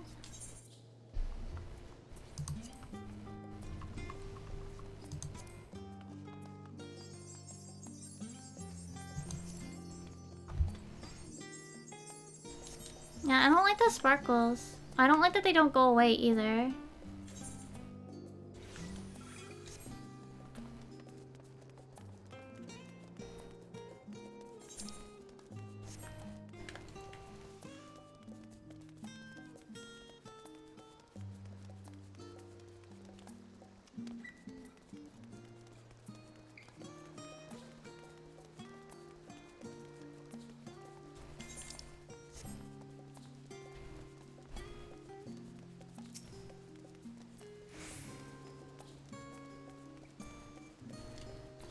Yeah, I don't like the sparkles. I don't like that they don't go away either.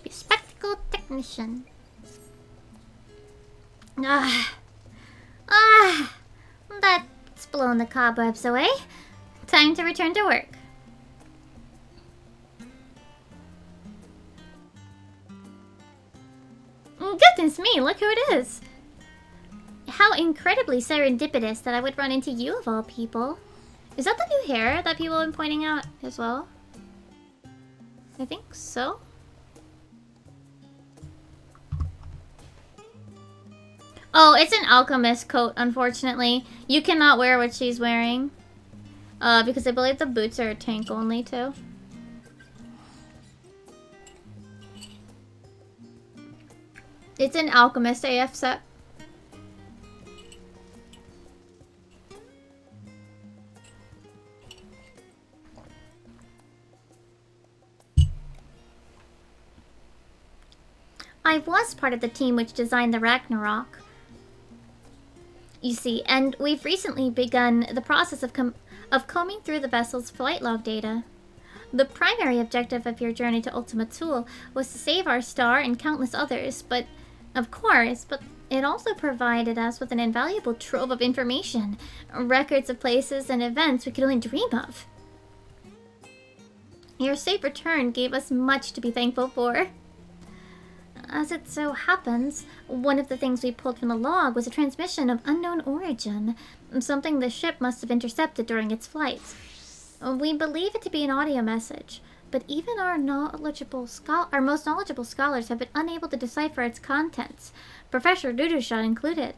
Be a spectacle technician. Ah. Ah. That's blown the cobwebs away. Time to return to work. Goodness me, look who it is. How incredibly serendipitous that I would run into you of all people. Is that the new hair that people have been pointing out as well? I think so. Oh, it's an alchemist coat, unfortunately. You cannot wear what she's wearing. Because I believe the boots are tank only too. It's an alchemist AF set. I was part of the team which designed the Ragnarok. You see, and we've recently begun the process of combing through the vessel's flight log data. The primary objective of your journey to Ultima Thule was to save our star and countless others, but it also provided us with an invaluable trove of information, records of places and events we could only dream of. Your safe return gave us much to be thankful for. As it so happens, one of the things we pulled from the log was a transmission of unknown origin, something the ship must have intercepted during its flight. We believe it to be an audio message, but even our most knowledgeable scholars have been unable to decipher its contents, Professor Dudusha included.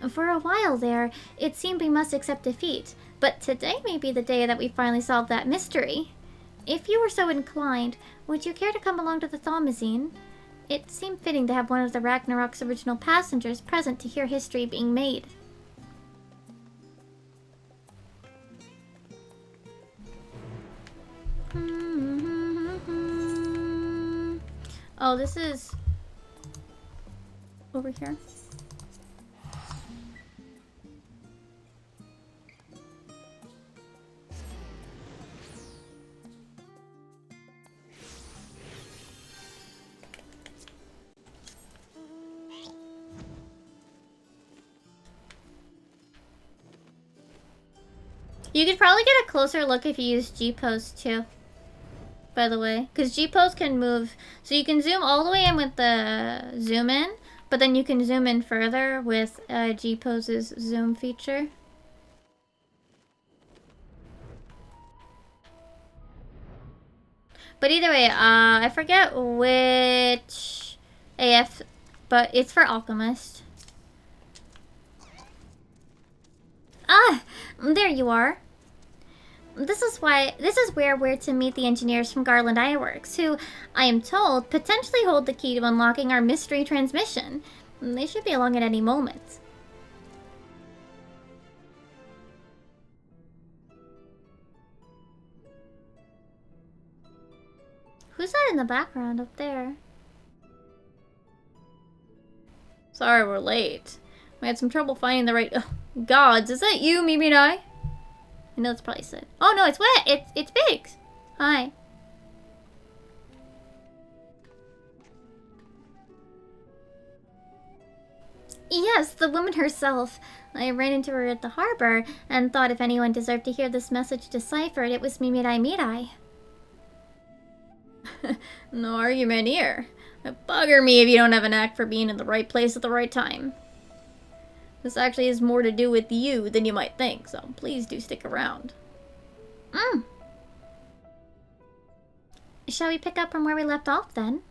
For a while there, it seemed we must accept defeat, but today may be the day that we finally solve that mystery. If you were so inclined, would you care to come along to the Thaumaziene? It seemed fitting to have one of the Ragnarok's original passengers present to hear history being made. Oh, this is over here. You could probably get a closer look if you use G-Pose too. By the way, because G-Pose can move, so you can zoom all the way in with the zoom in, but then you can zoom in further with G-Pose's zoom feature. But either way, I forget which AF, but it's for Alchemist. Ah, there you are. This is where we're to meet the engineers from Garland Ironworks, who, I am told, potentially hold the key to unlocking our mystery transmission. They should be along at any moment. Who's that in the background up there? Sorry we're late. We had some trouble finding the right... Oh, gods, is that you, Mimi and I know it's probably Sid. Oh no, it's wet. It's Biggs. Hi. Yes, the woman herself. I ran into her at the harbor and thought if anyone deserved to hear this message deciphered, it was Mimirai Mirai. No argument here. Bugger me if you don't have an knack for being in the right place at the right time. This actually has more to do with you than you might think, so please do stick around. Shall we pick up from where we left off, then?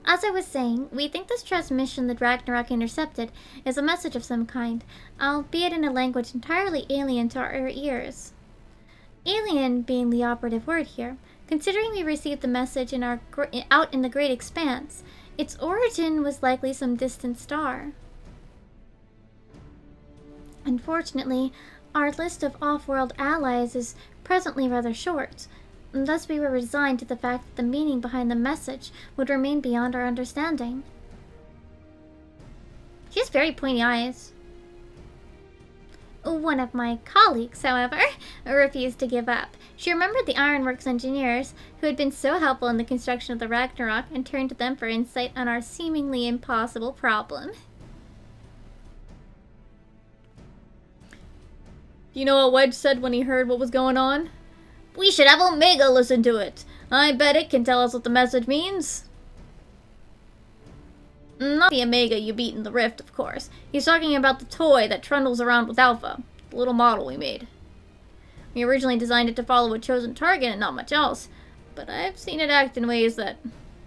As I was saying, we think this transmission that Ragnarok intercepted is a message of some kind, albeit in a language entirely alien to our ears. Alien being the operative word here, considering we received the message out in the great expanse. Its origin was likely some distant star. Unfortunately, our list of off-world allies is presently rather short, and thus we were resigned to the fact that the meaning behind the message would remain beyond our understanding. She has very pointy eyes. One of my colleagues, however, refused to give up. She remembered the Ironworks engineers, who had been so helpful in the construction of the Ragnarok, and turned to them for insight on our seemingly impossible problem. You know what Wedge said when he heard what was going on? We should have Omega listen to it. I bet it can tell us what the message means. Not the Omega you beat in the Rift, of course. He's talking about the toy that trundles around with Alpha, the little model we made. We originally designed it to follow a chosen target and not much else, but I've seen it act in ways that,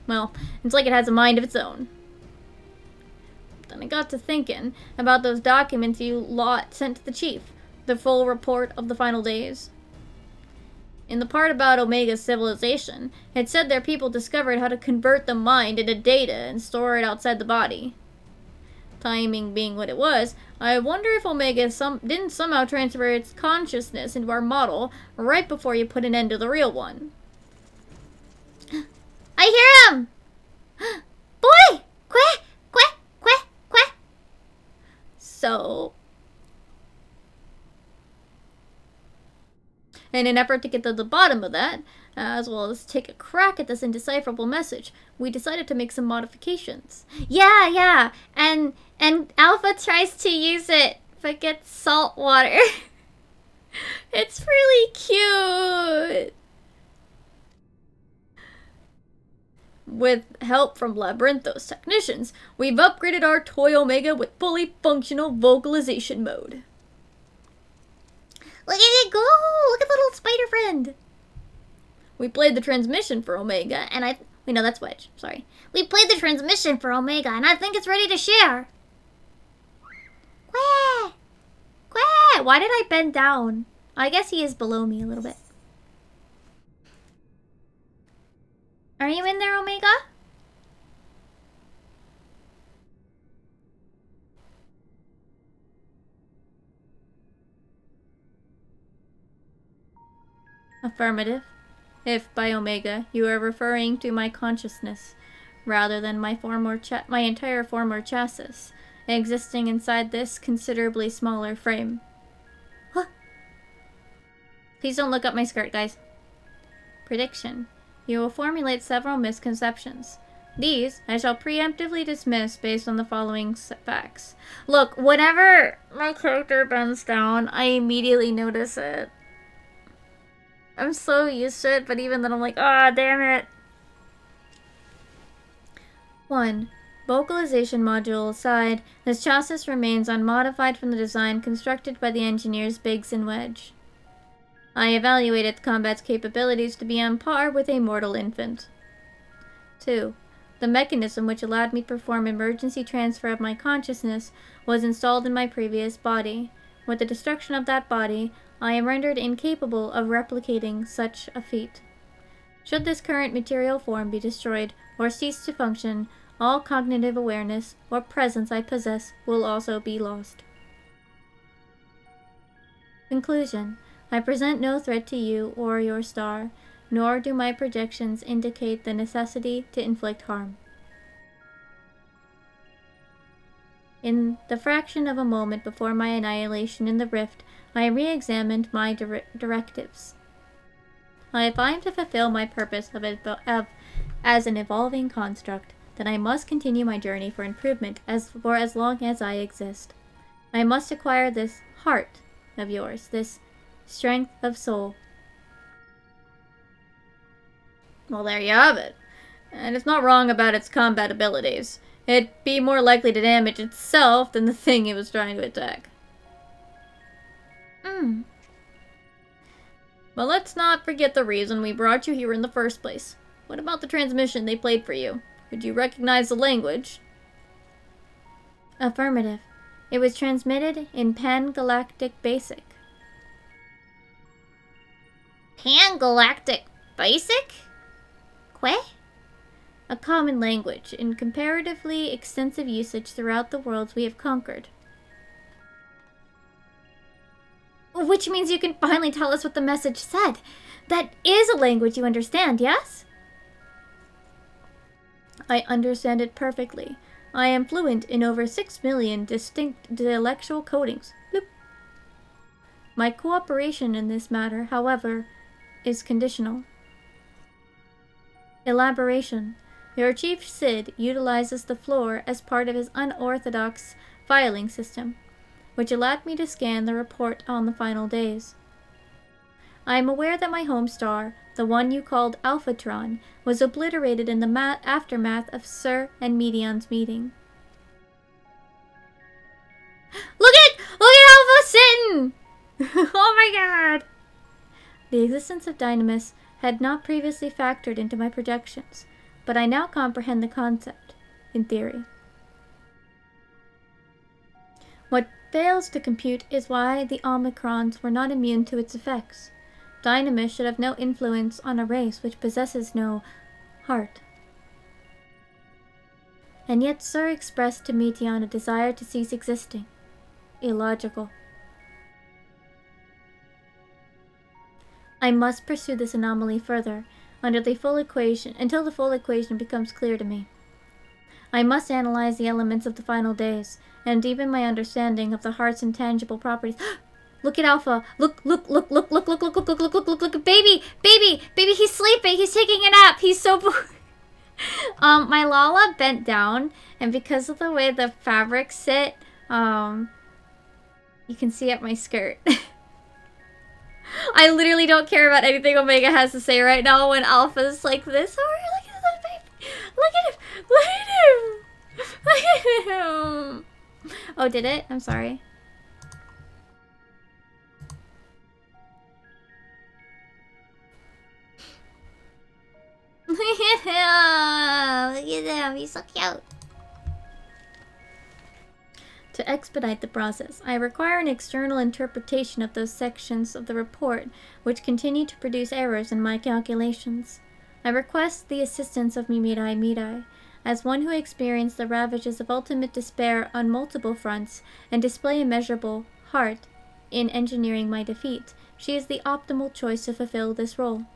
well, it's like it has a mind of its own. Then I got to thinking about those documents you lot sent to the Chief, the full report of the final days. In the part about Omega's civilization, it said their people discovered how to convert the mind into data and store it outside the body. Timing being what it was, I wonder if Omega didn't somehow transfer its consciousness into our model right before you put an end to the real one. I hear him! Boy! Quack! Quack! Quack! Quack! So, in an effort to get to the bottom of that, as well as take a crack at this indecipherable message, we decided to make some modifications. Yeah, and Alpha tries to use it, but gets salt water. It's really cute! With help from Labyrinthos technicians, we've upgraded our toy Omega with fully functional vocalization mode. Look at it go! Look at the little spider friend! We played the transmission for Omega, and wait, no, that's Wedge. Sorry. We played the transmission for Omega, and I think it's ready to share. Quack! Quack! Why did I bend down? I guess he is below me a little bit. Are you in there, Omega? Affirmative. If by Omega you are referring to my consciousness, rather than my entire former chassis, existing inside this considerably smaller frame. Huh? Please don't look up my skirt, guys. Prediction. You will formulate several misconceptions. These I shall preemptively dismiss based on the following facts. Look, whenever my character bends down, I immediately notice it. I'm so used to it, but even then I'm like, ah, damn it. 1. Vocalization module aside, this chassis remains unmodified from the design constructed by the engineers Biggs and Wedge. I evaluated the combat's capabilities to be on par with a mortal infant. 2. The mechanism which allowed me to perform emergency transfer of my consciousness was installed in my previous body. With the destruction of that body, I am rendered incapable of replicating such a feat. Should this current material form be destroyed or cease to function, all cognitive awareness or presence I possess will also be lost. Conclusion. I present no threat to you or your star, nor do my projections indicate the necessity to inflict harm. In the fraction of a moment before my annihilation in the rift, I re-examined my directives. If I am to fulfill my purpose as an evolving construct, then I must continue my journey for improvement for as long as I exist. I must acquire this heart of yours, this strength of soul. Well, there you have it. And it's not wrong about its combat abilities. It'd be more likely to damage itself than the thing it was trying to attack. But let's not forget the reason we brought you here in the first place. What about the transmission they played for you? Could you recognize the language? Affirmative. It was transmitted in Pan-Galactic Basic. Pan-Galactic Basic? Queh? A common language in comparatively extensive usage throughout the worlds we have conquered. Which means you can finally tell us what the message said. That is a language you understand, yes? I understand it perfectly. I am fluent in over 6 million distinct dialectal codings. Bloop. My cooperation in this matter, however, is conditional. Elaboration. Your Chief Sid utilizes the floor as part of his unorthodox filing system, which allowed me to scan the report on the final days. I am aware that my home star, the one you called Alphatron, was obliterated in the aftermath of Sir and Medion's meeting. Look at Alpha sitting! Oh my god! The existence of Dynamis had not previously factored into my projections, but I now comprehend the concept, in theory. What fails to compute is why the Omicrons were not immune to its effects. Dynamis should have no influence on a race which possesses no heart. And yet Sir expressed to Meteon a desire to cease existing. Illogical. I must pursue this anomaly further until the full equation becomes clear to me. I must analyze the elements of the final days and deepen my understanding of the heart's intangible properties. Look at Alpha. Look, baby, he's sleeping. He's taking a nap. He's so bored. My Lala bent down, and because of the way the fabrics sit, you can see up my skirt. I literally don't care about anything Omega has to say right now when Alpha's like this. Oh, look at that baby. Look at him. Look at him. Oh, did it? I'm sorry. Look at him. He's so cute. To expedite the process, I require an external interpretation of those sections of the report which continue to produce errors in my calculations. I request the assistance of Midai, as one who experienced the ravages of ultimate despair on multiple fronts and display immeasurable heart in engineering my defeat. She is the optimal choice to fulfill this role.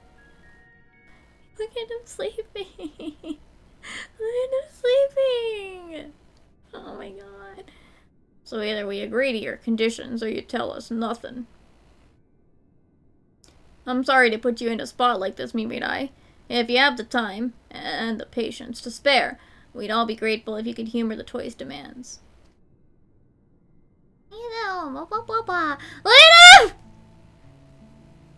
Look at him sleeping. Look at him sleeping. Oh my god. So either we agree to your conditions or you tell us nothing. I'm sorry to put you in a spot like this, Midai. If you have the time and the patience to spare, we'd all be grateful if you could humor the toy's demands. Look at him!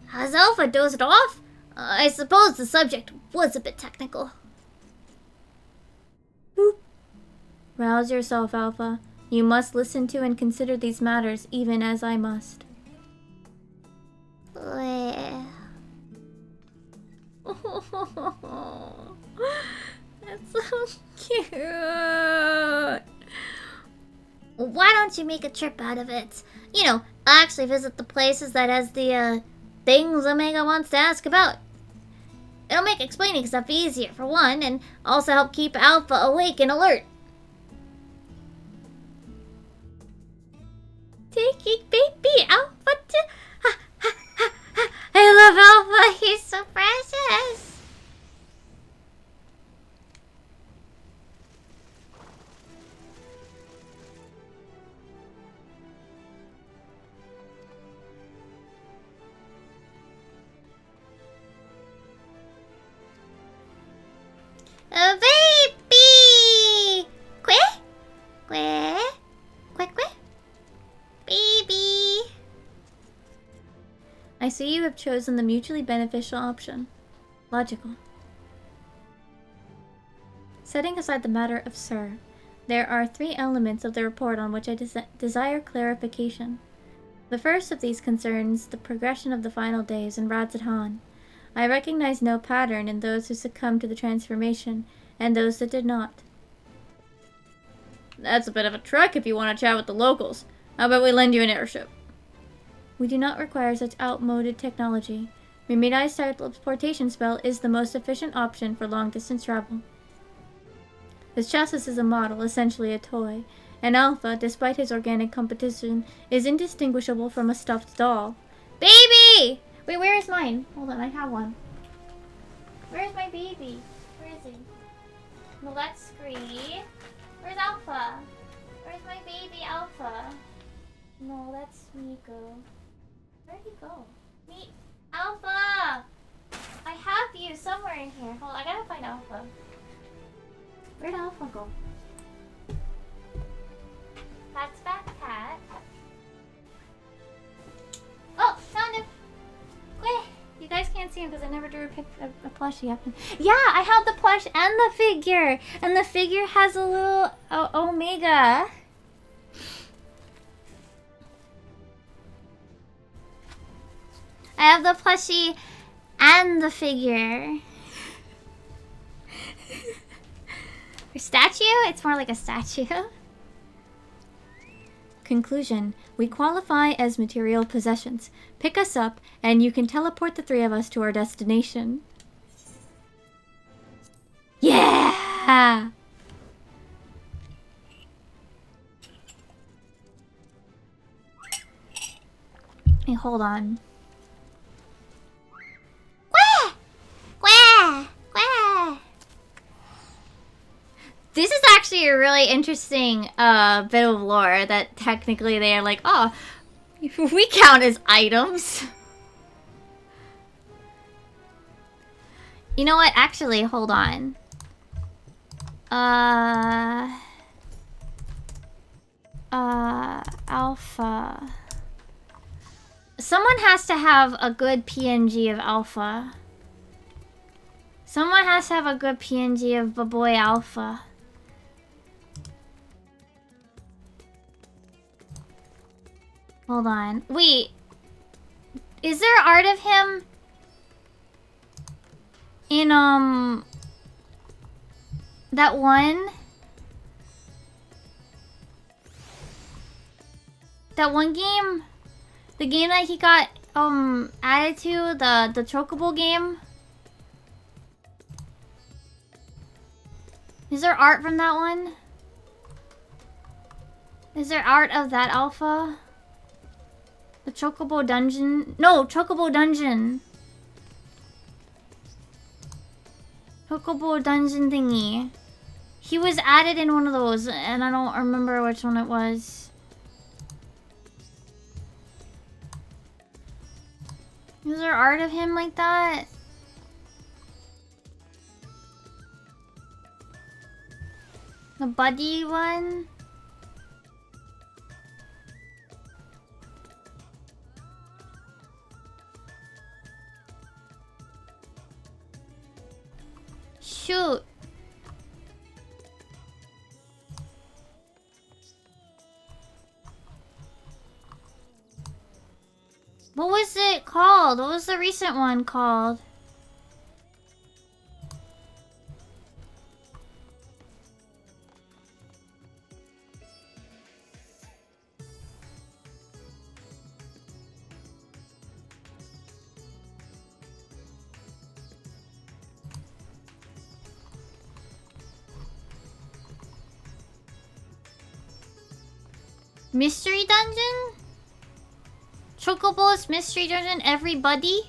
Has Alpha dozed off? I suppose the subject was a bit technical. Boop. Rouse yourself, Alpha. You must listen to and consider these matters even as I must. That's so cute. Why don't you make a trip out of it? You know, actually visit the places that has the things Omega wants to ask about. It'll make explaining stuff easier for one, and also help keep Alpha awake and alert. Taking baby Alpha to... I love Alpha, he's so precious. A baby! Quick? Baby! I see you have chosen the mutually beneficial option. Logical. Setting aside the matter of Sir, there are 3 elements of the report on which I desire clarification. The first of these concerns the progression of the final days in Radzidhan. I recognize no pattern in those who succumbed to the transformation, and those that did not. That's a bit of a trek if you want to chat with the locals. How about we lend you an airship? We do not require such outmoded technology. Mimidai's teleportation spell is the most efficient option for long-distance travel. His chassis is a model, essentially a toy, and Alpha, despite his organic competition, is indistinguishable from a stuffed doll. Baby! Wait, where is mine? Hold on, I have one. Where's my baby? Where is he? No, that's Scree. Where's Alpha? Where's my baby Alpha? No, that's Miko. Where'd he go? Meet Alpha! I have you somewhere in here. Hold on, I gotta find Alpha. Where'd Alpha go? That's Fat Cat. Oh, found him! Wait, you guys can't see him because I never drew a plushie up. Yeah, I have the plush and the figure! And the figure has a little Omega. I have the plushie and the figure. A statue? It's more like a statue. Conclusion. We qualify as material possessions. Pick us up, and you can teleport the three of us to our destination. Yeah! Hey, hold on. Wah! Wah! Wah! This is actually a really interesting bit of lore that technically they are like, oh, we count as items. You know what? Actually, hold on. Alpha. Someone has to have a good PNG of Alpha. Someone has to have a good PNG of the boy Alpha. Hold on. Wait. Is there art of him in, that one? That one game? The game that he got, added to? The Chocobo game? Is there art from that one? Is there art of that Alpha? The Chocobo Dungeon? No, Chocobo Dungeon. Chocobo Dungeon thingy. He was added in one of those, and I don't remember which one it was. Is there art of him like that? The buddy one? Shoot. What was it called? What was the recent one called? Mystery Dungeon? Chocobo's Mystery Dungeon, everybody?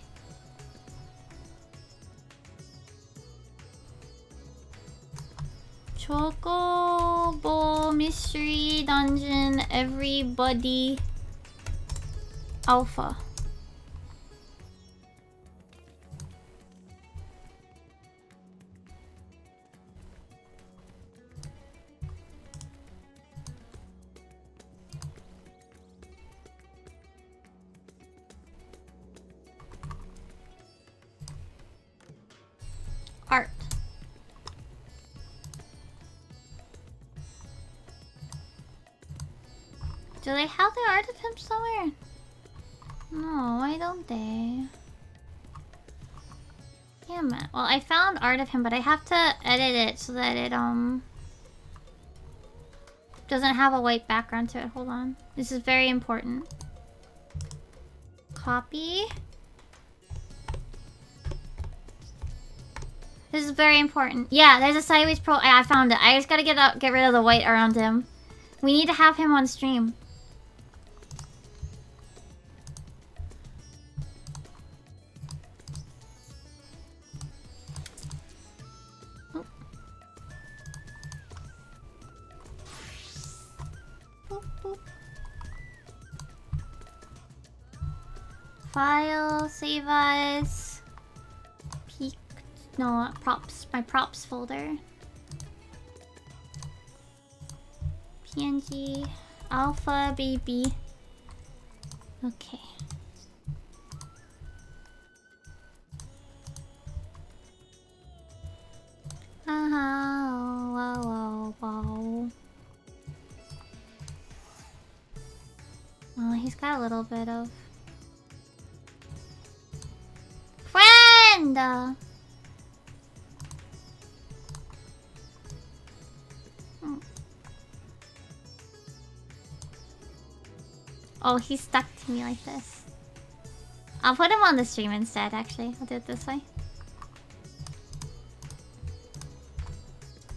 Chocobo Mystery Dungeon, everybody. Alpha. Art. Do they have the art of him somewhere? No, why don't they? Damn it. Well, I found art of him, but I have to edit it so that it doesn't have a white background to it. Hold on. This is very important. Copy. This is very important. Yeah, there's a sideways pro. I found it. I just gotta get rid of the white around him. We need to have him on stream. Oh. Boop, boop. File, save as. Peak. No, props. My props folder. PNG. Alpha, baby. Okay. Wow. Well, he's got a little bit of friend. Oh, he's stuck to me like this. I'll put him on the stream instead, actually. I'll do it this way.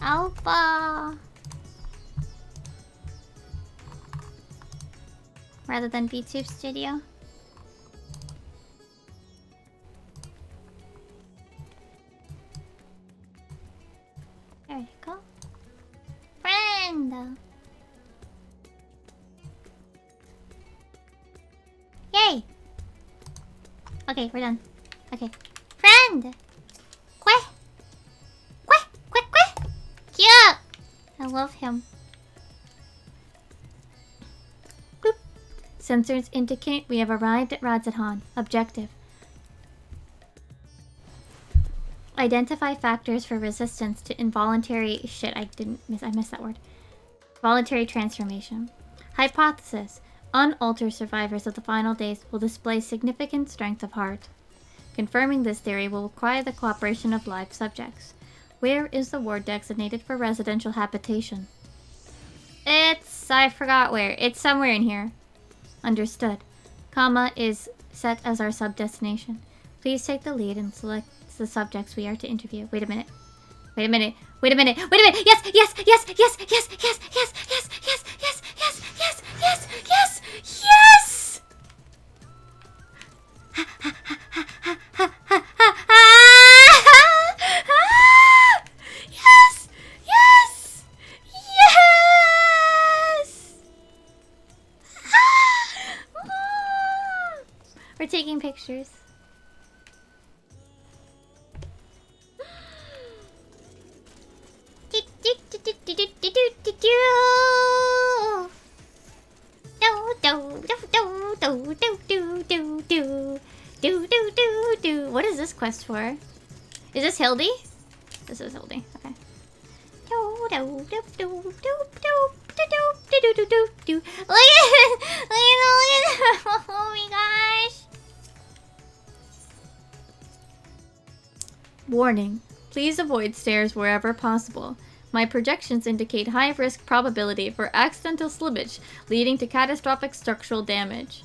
Alpha! Rather than VTube Studio. There you go. Friend! Yay! Okay, we're done. Okay. Friend! Cute! I love him. Boop. Sensors indicate we have arrived at Radzahan. Objective. Identify factors for resistance to involuntary... Shit, I missed that word. Voluntary transformation. Hypothesis. Unaltered survivors of the final days will display significant strength of heart. Confirming this theory will require the cooperation of live subjects. Where is the ward designated for residential habitation? I forgot where. It's somewhere in here. Understood. Comma is set as our sub-destination. Please take the lead and select the subjects we are to interview. Wait a minute. Yes! We're taking pictures. What is this quest for? Is this Hildy? This is Hildy. Okay. Look at it! Oh my gosh! Warning. Please avoid stairs wherever possible. My projections indicate high risk probability for accidental slippage, leading to catastrophic structural damage.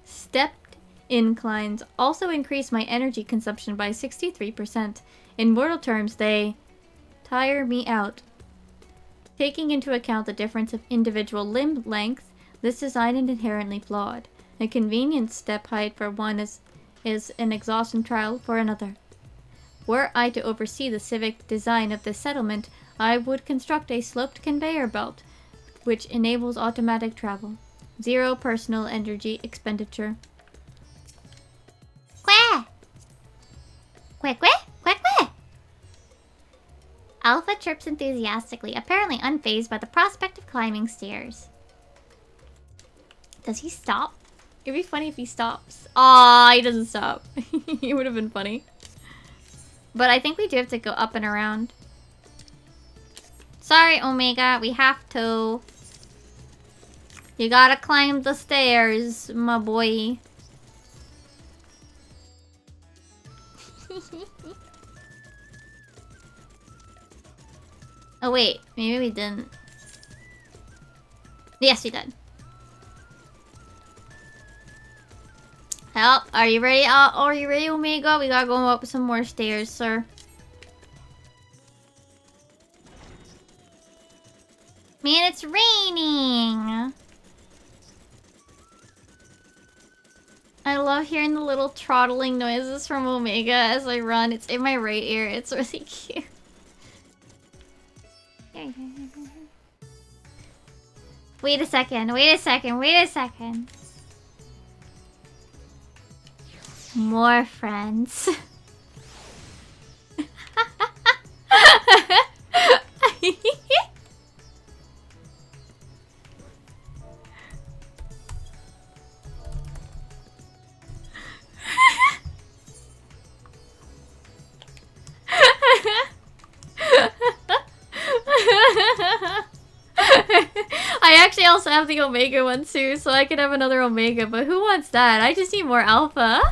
Stepped inclines also increase my energy consumption by 63%. In mortal terms, they tire me out. Taking into account the difference of individual limb length, this design is inherently flawed. A convenient step height for one is an exhaustion trial for another. Were I to oversee the civic design of this settlement, I would construct a sloped conveyor belt, which enables automatic travel. 0 personal energy expenditure. Quack! Quack, quack, quack, quack! Alpha chirps enthusiastically, apparently unfazed by the prospect of climbing stairs. Does he stop? It'd be funny if he stops. Aw, he doesn't stop. It would have been funny. But I think we do have to go up and around. Sorry, Omega, we have to. You gotta climb the stairs, my boy. Oh wait, maybe we didn't. Yes, we did. Help, are you ready? Are you ready, Omega? We gotta go up some more stairs, sir. Man, it's raining! I love hearing the little throttling noises from Omega as I run. It's in my right ear. It's really cute. Wait a second, wait a second, wait a second. More friends. I actually also have the Omega one too, so I could have another Omega, but who wants that? I just need more Alpha.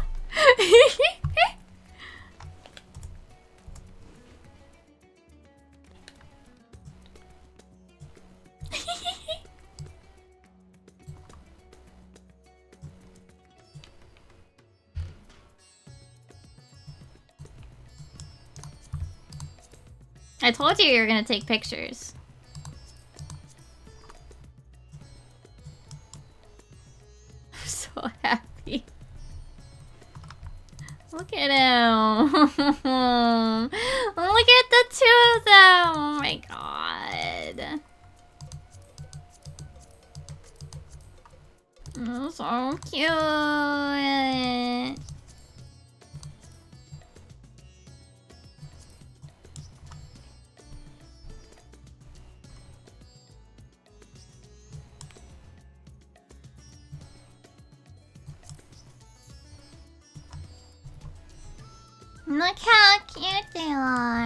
I told you were gonna take pictures. I'm so happy. Look at him. Look at the two of them. Oh my god. Oh, so cute. Look how cute they are.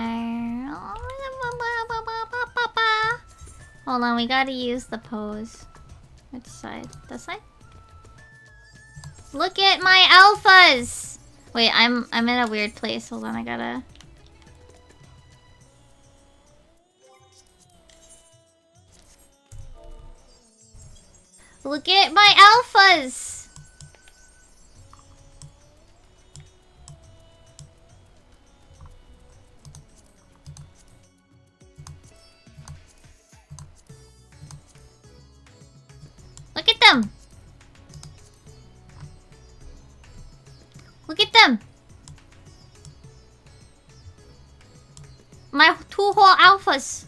Hold on, we gotta use the pose. Which side? This side? Look at my alphas! Wait, I'm in a weird place. Hold on, I gotta... Look at my alphas! Look at them! Look at them! My two whole alphas!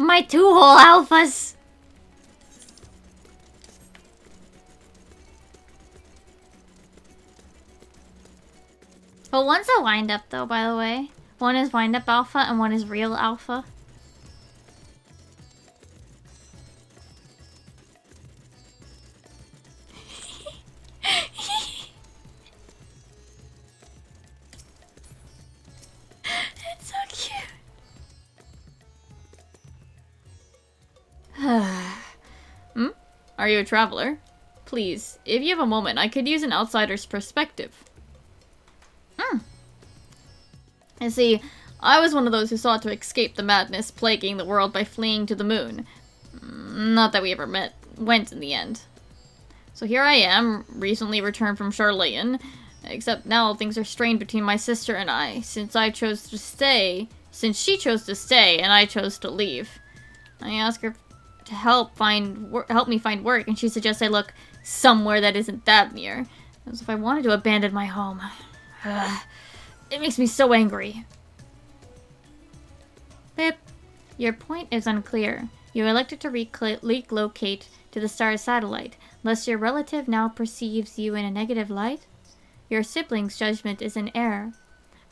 My two whole alphas! Well, one's a wind-up though, by the way. One is wind-up alpha and one is real alpha. It's so cute. Are you a traveler? Please, if you have a moment, I could use an outsider's perspective. You see, I was one of those who sought to escape the madness plaguing the world by fleeing to the moon. Not that we ever went in the end. So here I am, recently returned from Charlayan, except now things are strained between my sister and I, since she chose to stay and I chose to leave. I asked her to help me find work, and she suggests I look somewhere that isn't that near, as if I wanted to abandon my home. It makes me so angry. Pip, your point is unclear. You elected to relocate to the star's satellite, lest your relative now perceives you in a negative light? Your sibling's judgment is in error.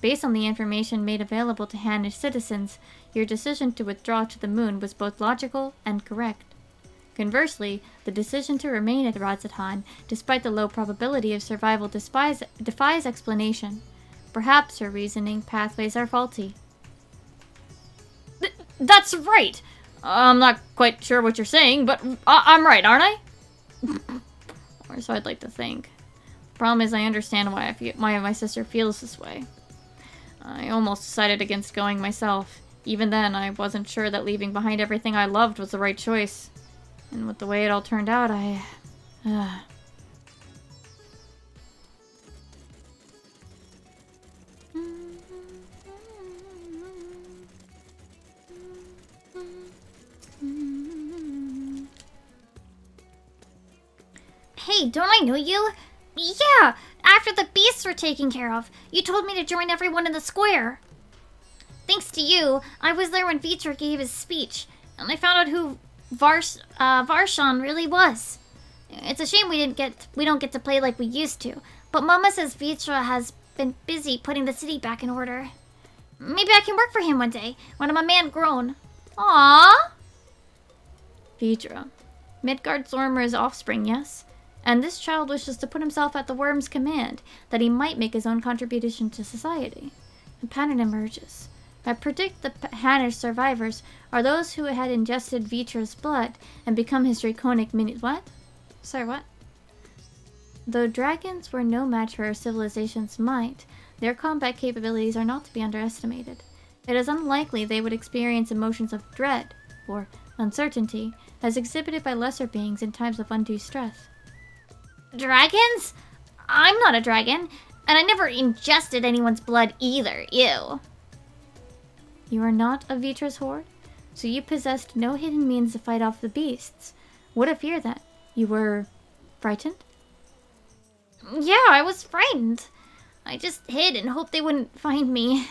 Based on the information made available to Hanish citizens, your decision to withdraw to the moon was both logical and correct. Conversely, the decision to remain at Radzatan, despite the low probability of survival, defies explanation. Perhaps your reasoning pathways are faulty. That's right! I'm not quite sure what you're saying, but I'm right, aren't I? Or so I'd like to think. The problem is I understand why my sister feels this way. I almost decided against going myself. Even then, I wasn't sure that leaving behind everything I loved was the right choice. And with the way it all turned out, Hey, don't I know you? Yeah, after the beasts were taken care of, you told me to join everyone in the square. Thanks to you, I was there when Vitra gave his speech, and I found out who Varshan really was. It's a shame we don't get to play like we used to, but Mama says Vitra has been busy putting the city back in order. Maybe I can work for him one day, when I'm a man grown. Aww. Vitra. Midgard Zormer's offspring, yes? And this child wishes to put himself at the worm's command, that he might make his own contribution to society. A pattern emerges. I predict the Hannish survivors are those who had ingested Vitra's blood and become his draconic mini- What? Sorry, what? Though dragons were no match for our civilization's might, their combat capabilities are not to be underestimated. It is unlikely they would experience emotions of dread, or uncertainty, as exhibited by lesser beings in times of undue stress. Dragons? I'm not a dragon, and I never ingested anyone's blood either, ew. You are not of Vitra's horde? So you possessed no hidden means to fight off the beasts. What of fear then? You were frightened? Yeah, I was frightened. I just hid and hoped they wouldn't find me.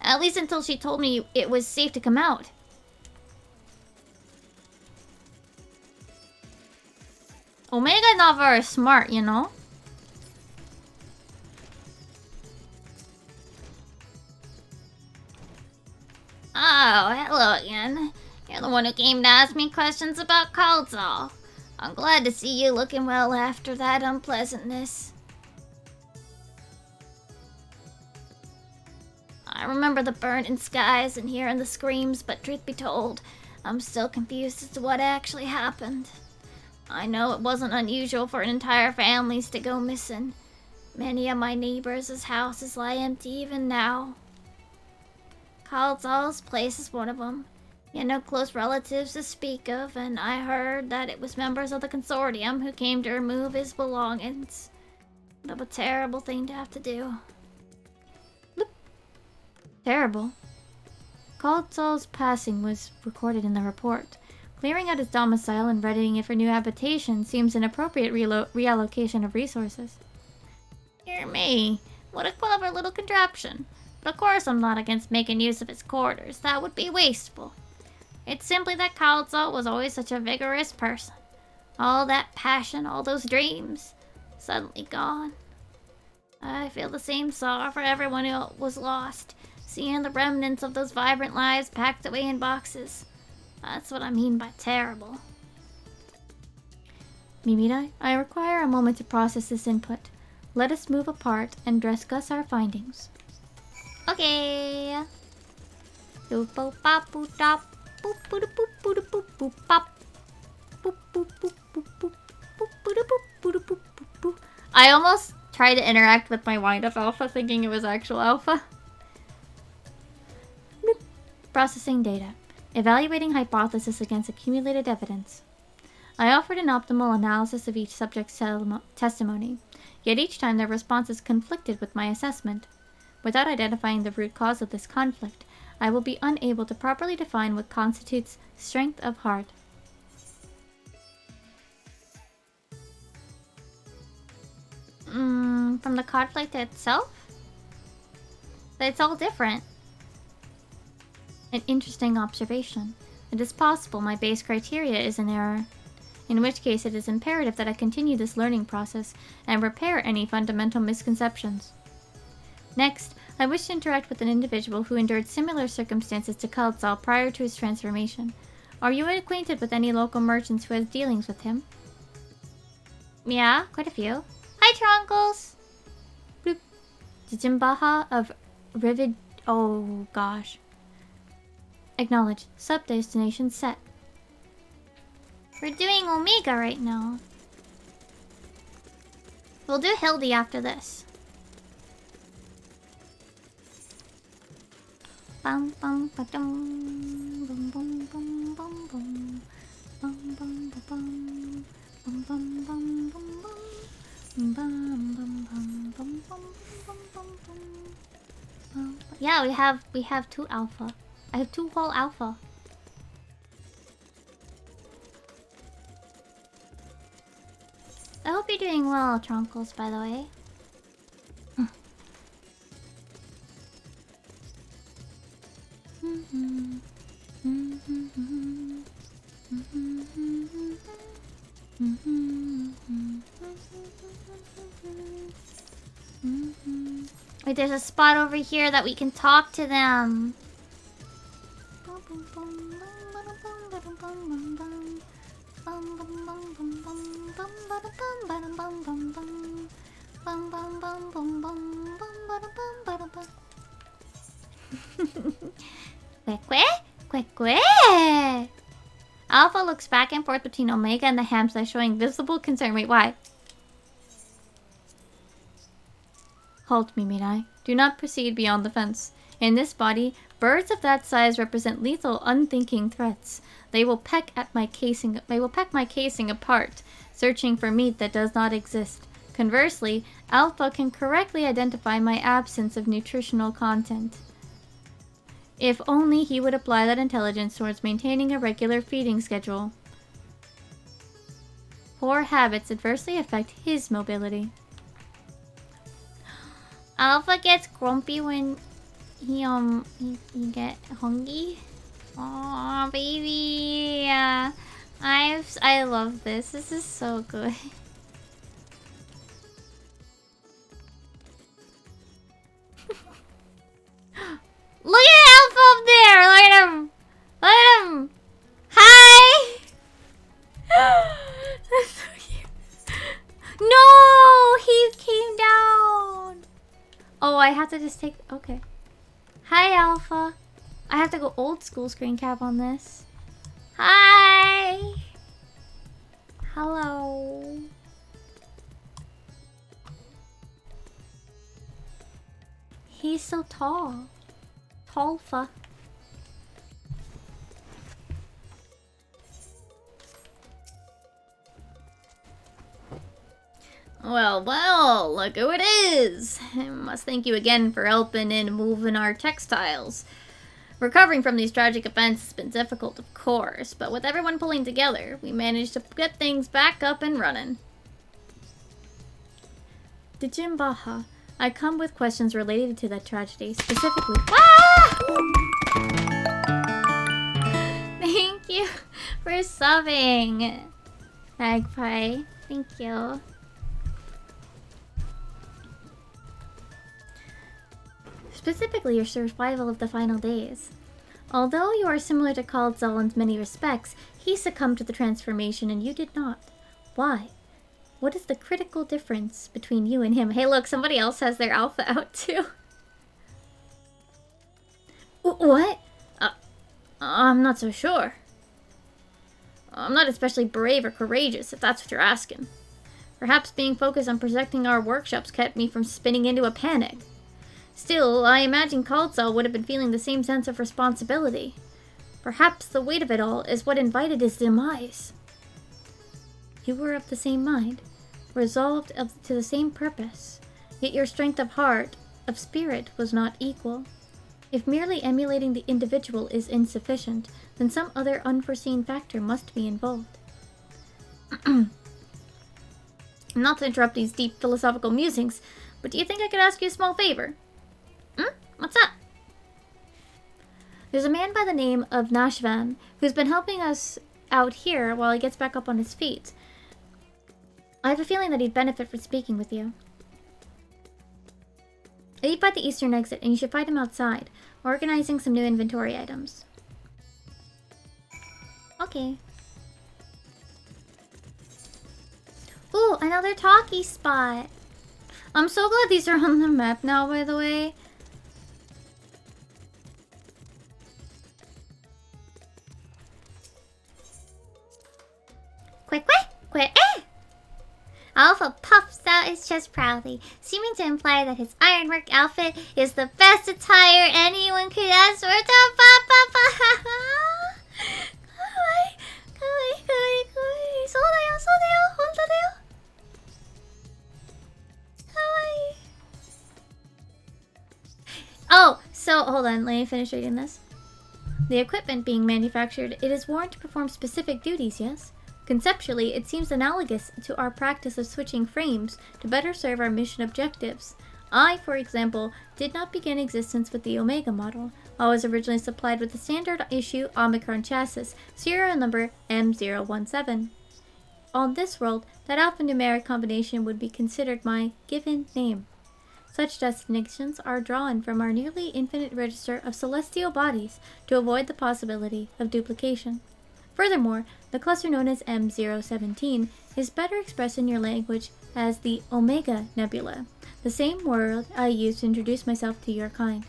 At least until she told me it was safe to come out. Omega not very smart, you know? Oh, hello again. You're the one who came to ask me questions about Kaldzal. I'm glad to see you looking well after that unpleasantness. I remember the burning skies and hearing the screams, but truth be told, I'm still confused as to what actually happened. I know it wasn't unusual for entire families to go missing. Many of my neighbors' houses lie empty even now. Kaldzal's place is one of them. He had no close relatives to speak of, and I heard that it was members of the consortium who came to remove his belongings. What a terrible thing to have to do. Bloop. Terrible. Kaldzal's passing was recorded in the report. Clearing out his domicile and readying it for new habitation seems an appropriate reallocation of resources. Dear me, what a clever little contraption. But of course I'm not against making use of his quarters. That would be wasteful. It's simply that Kaldzal was always such a vigorous person. All that passion, all those dreams, suddenly gone. I feel the same sorrow for everyone who was lost, seeing the remnants of those vibrant lives packed away in boxes. That's what I mean by terrible. Mimidai, I require a moment to process this input. Let us move apart and discuss our findings. Okay. I almost tried to interact with my wind-up alpha thinking it was actual alpha. Processing data. Evaluating hypothesis against accumulated evidence. I offered an optimal analysis of each subject's testimony, yet each time their responses conflicted with my assessment. Without identifying the root cause of this conflict, I will be unable to properly define what constitutes strength of heart. From the conflict itself? It's all different. An interesting observation. It is possible my base criteria is in error, in which case it is imperative that I continue this learning process and repair any fundamental misconceptions. Next, I wish to interact with an individual who endured similar circumstances to Kaldzal prior to his transformation. Are you acquainted with any local merchants who has dealings with him? Yeah, quite a few. Hi, Tronkles! Bloop. Jimbaha of Rivid... Oh, gosh. Acknowledge. Sub-destination set. We're doing Omega right now. We'll do Hildy after this. Bum bum ba dum bum bum bum bum bum bum bum ba bum bum bum bum bum bum bum bum bum bum bum bum. Yeah, we have 2 alpha. I have 2 whole alpha. I hope you're doing well, Tronkles, by the way. Wait, there's a spot over here that we can talk to them. Alpha looks back and forth between Omega and the hamster, showing visible concern. Wait, why? Halt, Mimirai. Do not proceed beyond the fence. In this body, birds of that size represent lethal, unthinking threats. They will peck at my casing. They will peck my casing apart, searching for meat that does not exist. Conversely, Alpha can correctly identify my absence of nutritional content. If only he would apply that intelligence towards maintaining a regular feeding schedule. Poor habits adversely affect his mobility. Alpha gets grumpy when he get hungry. Aw, baby. I love this. This is so good. Look at Alpha up there! Look at him! Look at him! Hi! That's so cute. No! He came down! Oh, I have to just take... Okay. Hi, Alpha. I have to go old school screen cap on this. Hi! Hello. He's so tall. Alpha. Well, look who it is. I must thank you again for helping in moving our textiles. Recovering from these tragic events has been difficult, of course, but with everyone pulling together, we managed to get things back up and running. Dijimbaha, I come with questions related to that tragedy, specifically... Thank you for subbing, Magpie. Thank you. Specifically, your survival of the final days. Although you are similar to Khaldzal in many respects, he succumbed to the transformation and you did not. Why? What is the critical difference between you and him? Hey, look, somebody else has their alpha out too. What? I'm not so sure. I'm not especially brave or courageous, if that's what you're asking. Perhaps being focused on protecting our workshops kept me from spinning into a panic. Still, I imagine Khaldzal would have been feeling the same sense of responsibility. Perhaps the weight of it all is what invited his demise. You were of the same mind, resolved to the same purpose, yet your strength of heart, of spirit, was not equal. If merely emulating the individual is insufficient, then some other unforeseen factor must be involved. Not to interrupt these deep philosophical musings, but do you think I could ask you a small favor? What's up? There's a man by the name of Nashvan who's been helping us out here while he gets back up on his feet. I have a feeling that he'd benefit from speaking with you. Leave by the eastern exit, and you should find him outside, organizing some new inventory items. Okay. Ooh, another talkie spot. I'm so glad these are on the map now, by the way. Quick, Alpha puffs out his chest proudly, seeming to imply that his ironwork outfit is the best attire anyone could ask for. Oh, so hold on, let me finish reading this. The equipment being manufactured, it is worn to perform specific duties, yes? Conceptually, it seems analogous to our practice of switching frames to better serve our mission objectives. I, for example, did not begin existence with the Omega model. I was originally supplied with the standard issue Omicron chassis, serial number M017. On this world, that alphanumeric combination would be considered my given name. Such designations are drawn from our nearly infinite register of celestial bodies to avoid the possibility of duplication. Furthermore, the cluster known as M017 is better expressed in your language as the Omega Nebula, the same word I use to introduce myself to your kind.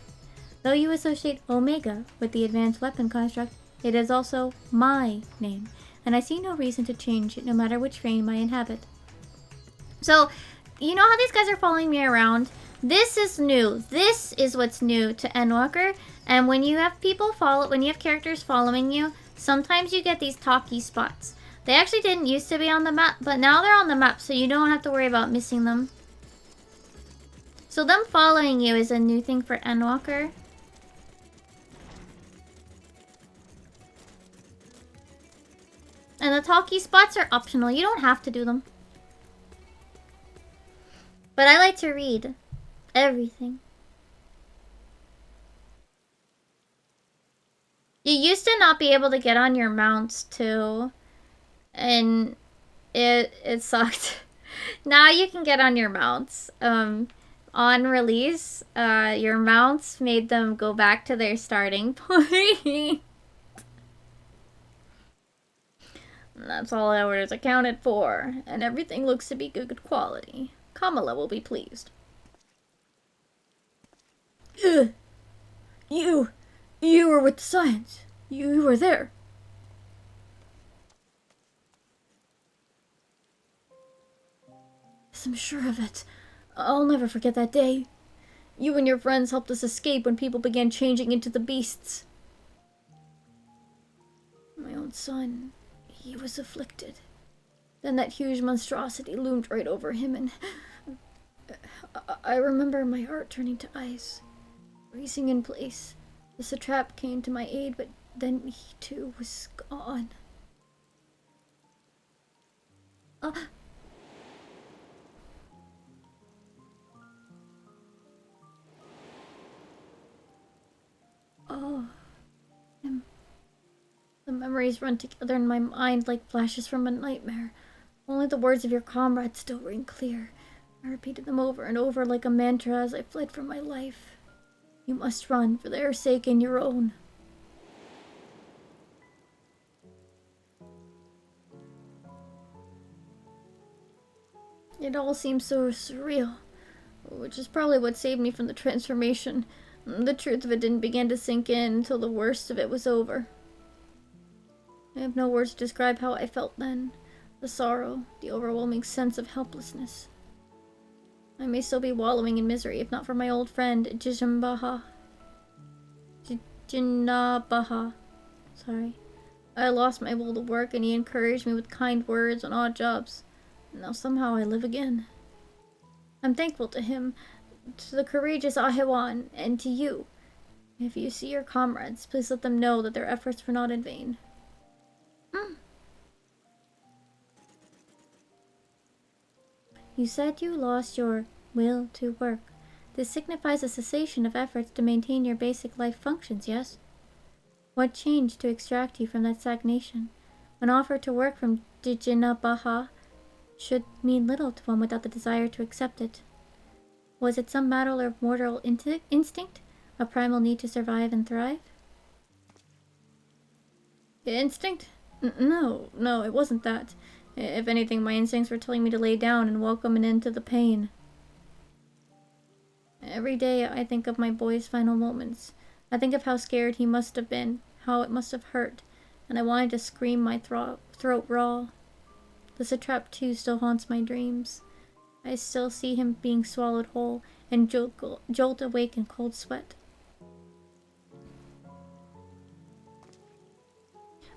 Though you associate Omega with the advanced weapon construct, it is also my name, and I see no reason to change it no matter which frame I inhabit. So, you know how these guys are following me around? This is new. This is what's new to Endwalker, and when you have characters following you, sometimes you get these talkie spots. They actually didn't used to be on the map, but now they're on the map, so you don't have to worry about missing them. So them following you is a new thing for Endwalker. And the talkie spots are optional. You don't have to do them. But I like to read everything. You used to not be able to get on your mounts too. And it sucked. Now you can get on your mounts. On release, your mounts made them go back to their starting point. And that's all hours accounted for, and everything looks to be good quality. Kamala will be pleased. You were with the science. You were there. Yes, I'm sure of it. I'll never forget that day. You and your friends helped us escape when people began changing into the beasts. My own son, he was afflicted. Then that huge monstrosity loomed right over him, and I remember my heart turning to ice, freezing in place. The satrap came to my aid, but then he too was gone. The memories run together in my mind like flashes from a nightmare. Only the words of your comrades still ring clear. I repeated them over and over like a mantra as I fled for my life. You must run for their sake and your own. It all seems so surreal, which is probably what saved me from the transformation. The truth of it didn't begin to sink in until the worst of it was over. I have no words to describe how I felt then. The sorrow, the overwhelming sense of helplessness. I may still be wallowing in misery if not for my old friend, Jinabaha. Sorry. I lost my will to work and he encouraged me with kind words and odd jobs. Now somehow I live again. I'm thankful to him, to the courageous Ahewan, and to you. If you see your comrades, please let them know that their efforts were not in vain. You said you lost your will to work. This signifies a cessation of efforts to maintain your basic life functions, yes? What changed to extract you from that stagnation? An offer to work from Jinabaha should mean little to one without the desire to accept it. Was it some matter of mortal instinct? A primal need to survive and thrive? Instinct? No, it wasn't that. If anything, my instincts were telling me to lay down and welcome an end to the pain. Every day I think of my boy's final moments. I think of how scared he must have been, how it must have hurt, and I wanted to scream my throat raw. The satrap too still haunts my dreams. I still see him being swallowed whole and jolt awake in cold sweat.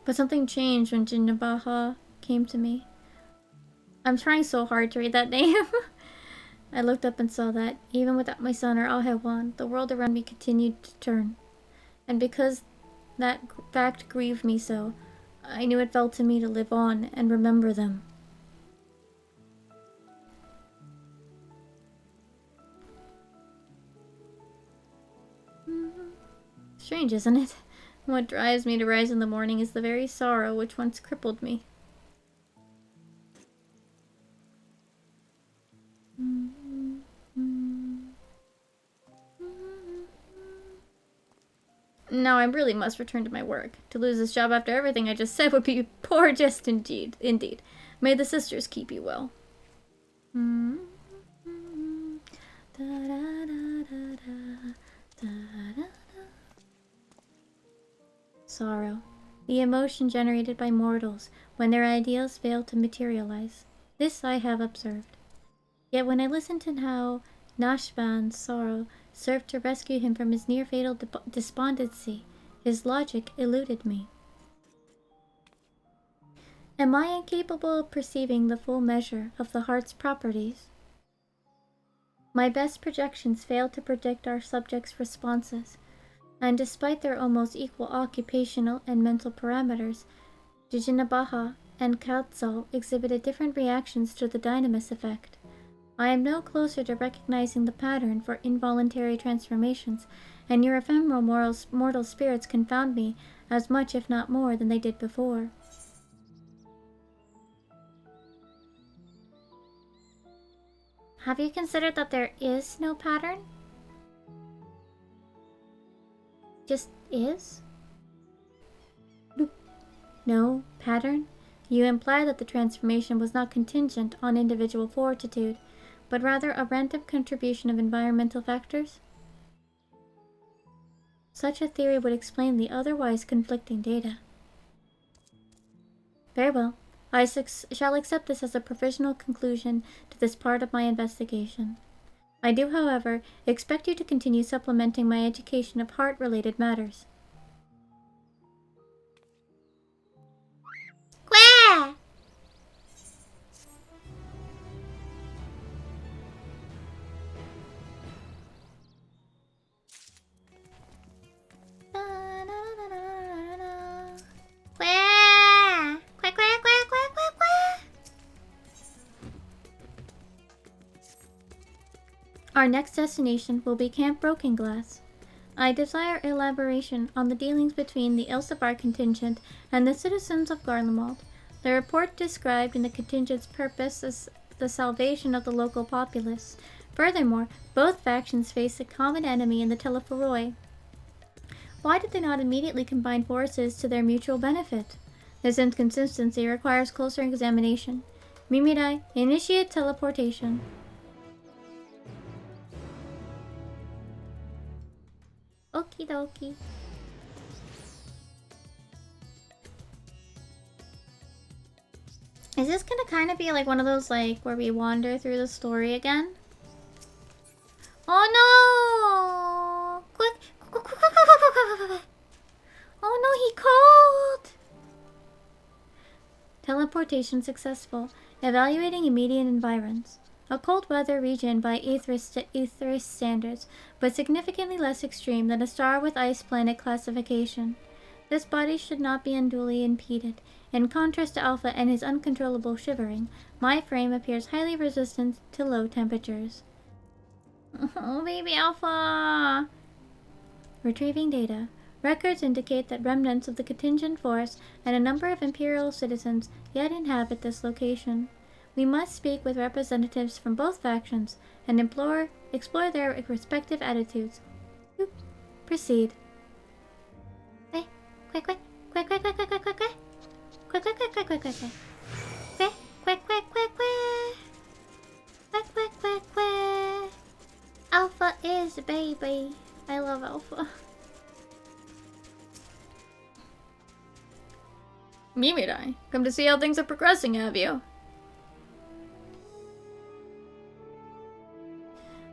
But something changed when Jinabaha came to me. I'm trying so hard to read that name. I looked up and saw that, even without my son or Ahewan, the world around me continued to turn. And because that fact grieved me so, I knew it fell to me to live on and remember them. Strange, isn't it? What drives me to rise in the morning is the very sorrow which once crippled me. Now I really must return to my work. To lose this job after everything I just said would be poor just indeed. May the sisters keep you well. Sorrow, the emotion generated by mortals when their ideals fail to materialize. This I have observed. Yet when I listened to how Nashban's sorrow served to rescue him from his near-fatal despondency, his logic eluded me. Am I incapable of perceiving the full measure of the heart's properties? My best projections fail to predict our subjects' responses, and despite their almost equal occupational and mental parameters, Jijinabaha and Kautsal exhibited different reactions to the dynamis effect. I am no closer to recognizing the pattern for involuntary transformations, and your ephemeral mortal spirits confound me as much, if not more, than they did before. Have you considered that there is no pattern? Just is? No pattern? You imply that the transformation was not contingent on individual fortitude, but rather a random contribution of environmental factors? Such a theory would explain the otherwise conflicting data. Very well. I shall accept this as a provisional conclusion to this part of my investigation. I do, however, expect you to continue supplementing my education of heart-related matters. Quah! Quah! Quack, quack, quack, quack, quack, quack. Our next destination will be Camp Broken Glass. I desire elaboration on the dealings between the Elsebar contingent and the citizens of Garlemald. The report described in the contingent's purpose as the salvation of the local populace. Furthermore, both factions face a common enemy in the Telephoroi. Why did they not immediately combine forces to their mutual benefit? This inconsistency requires closer examination. Mimirai, initiate teleportation. Okie dokie. Is this gonna kind of be like one of those, like, where we wander through the story again? Oh no! Quick! Oh no, he called! Teleportation successful. Evaluating immediate environs. A cold weather region by Aetheris standards, but significantly less extreme than a star with ice planet classification. This body should not be unduly impeded. In contrast to Alpha and his uncontrollable shivering, my frame appears highly resistant to low temperatures. Oh, baby Alpha! Retrieving data. Records indicate that remnants of the contingent force and a number of Imperial citizens yet inhabit this location. We must speak with representatives from both factions and explore their respective attitudes. Oop. Proceed. Quick, quick, quick, quick, quick, quick, quick, quick, quick, quick. Quick, quick, quick, quick, quick, quick, quick. Quick, quick, quick, quick, quick. Quick, quick, quick, quick. Alpha is a baby. I love Alpha. Mimirai, come to see how things are progressing, have you?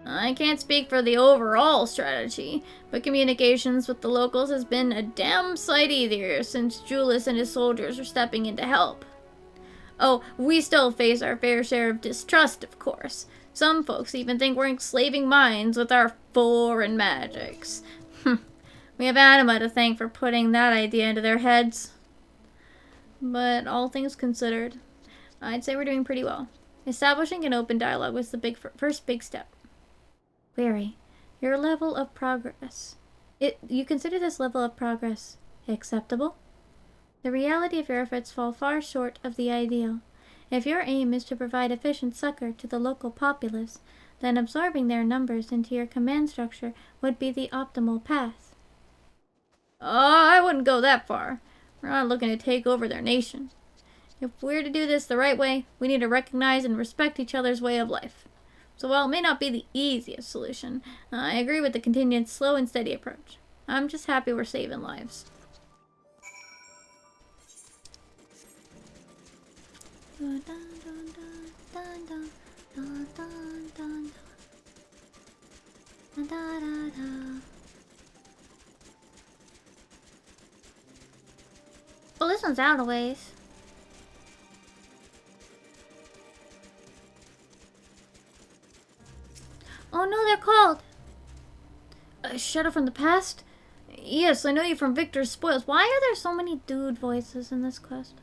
I can't speak for the overall strategy, but communications with the locals has been a damn sight easier since Julius and his soldiers are stepping in to help. Oh, we still face our fair share of distrust, of course. Some folks even think we're enslaving minds with our foreign magics. We have Anima to thank for putting that idea into their heads. but all things considered, I'd say we're doing pretty well. Establishing an open dialogue was the first big step. Query. Your level of progress. You consider this level of progress acceptable? The reality of your efforts fall far short of the ideal. If your aim is to provide efficient succor to the local populace, then absorbing their numbers into your command structure would be the optimal path. I wouldn't go that far. We're not looking to take over their nation. If we're to do this the right way, we need to recognize and respect each other's way of life. So while it may not be the easiest solution, I agree with the contingent's slow and steady approach. I'm just happy we're saving lives. Dun, dun, dun, dun, dun, dun, dun, dun, dun, da, da, da. Well, this one's out of ways. Oh no, they're called a shadow from the past? Yes, I know you from Victor's Spoils. Why are there so many dude voices in this quest?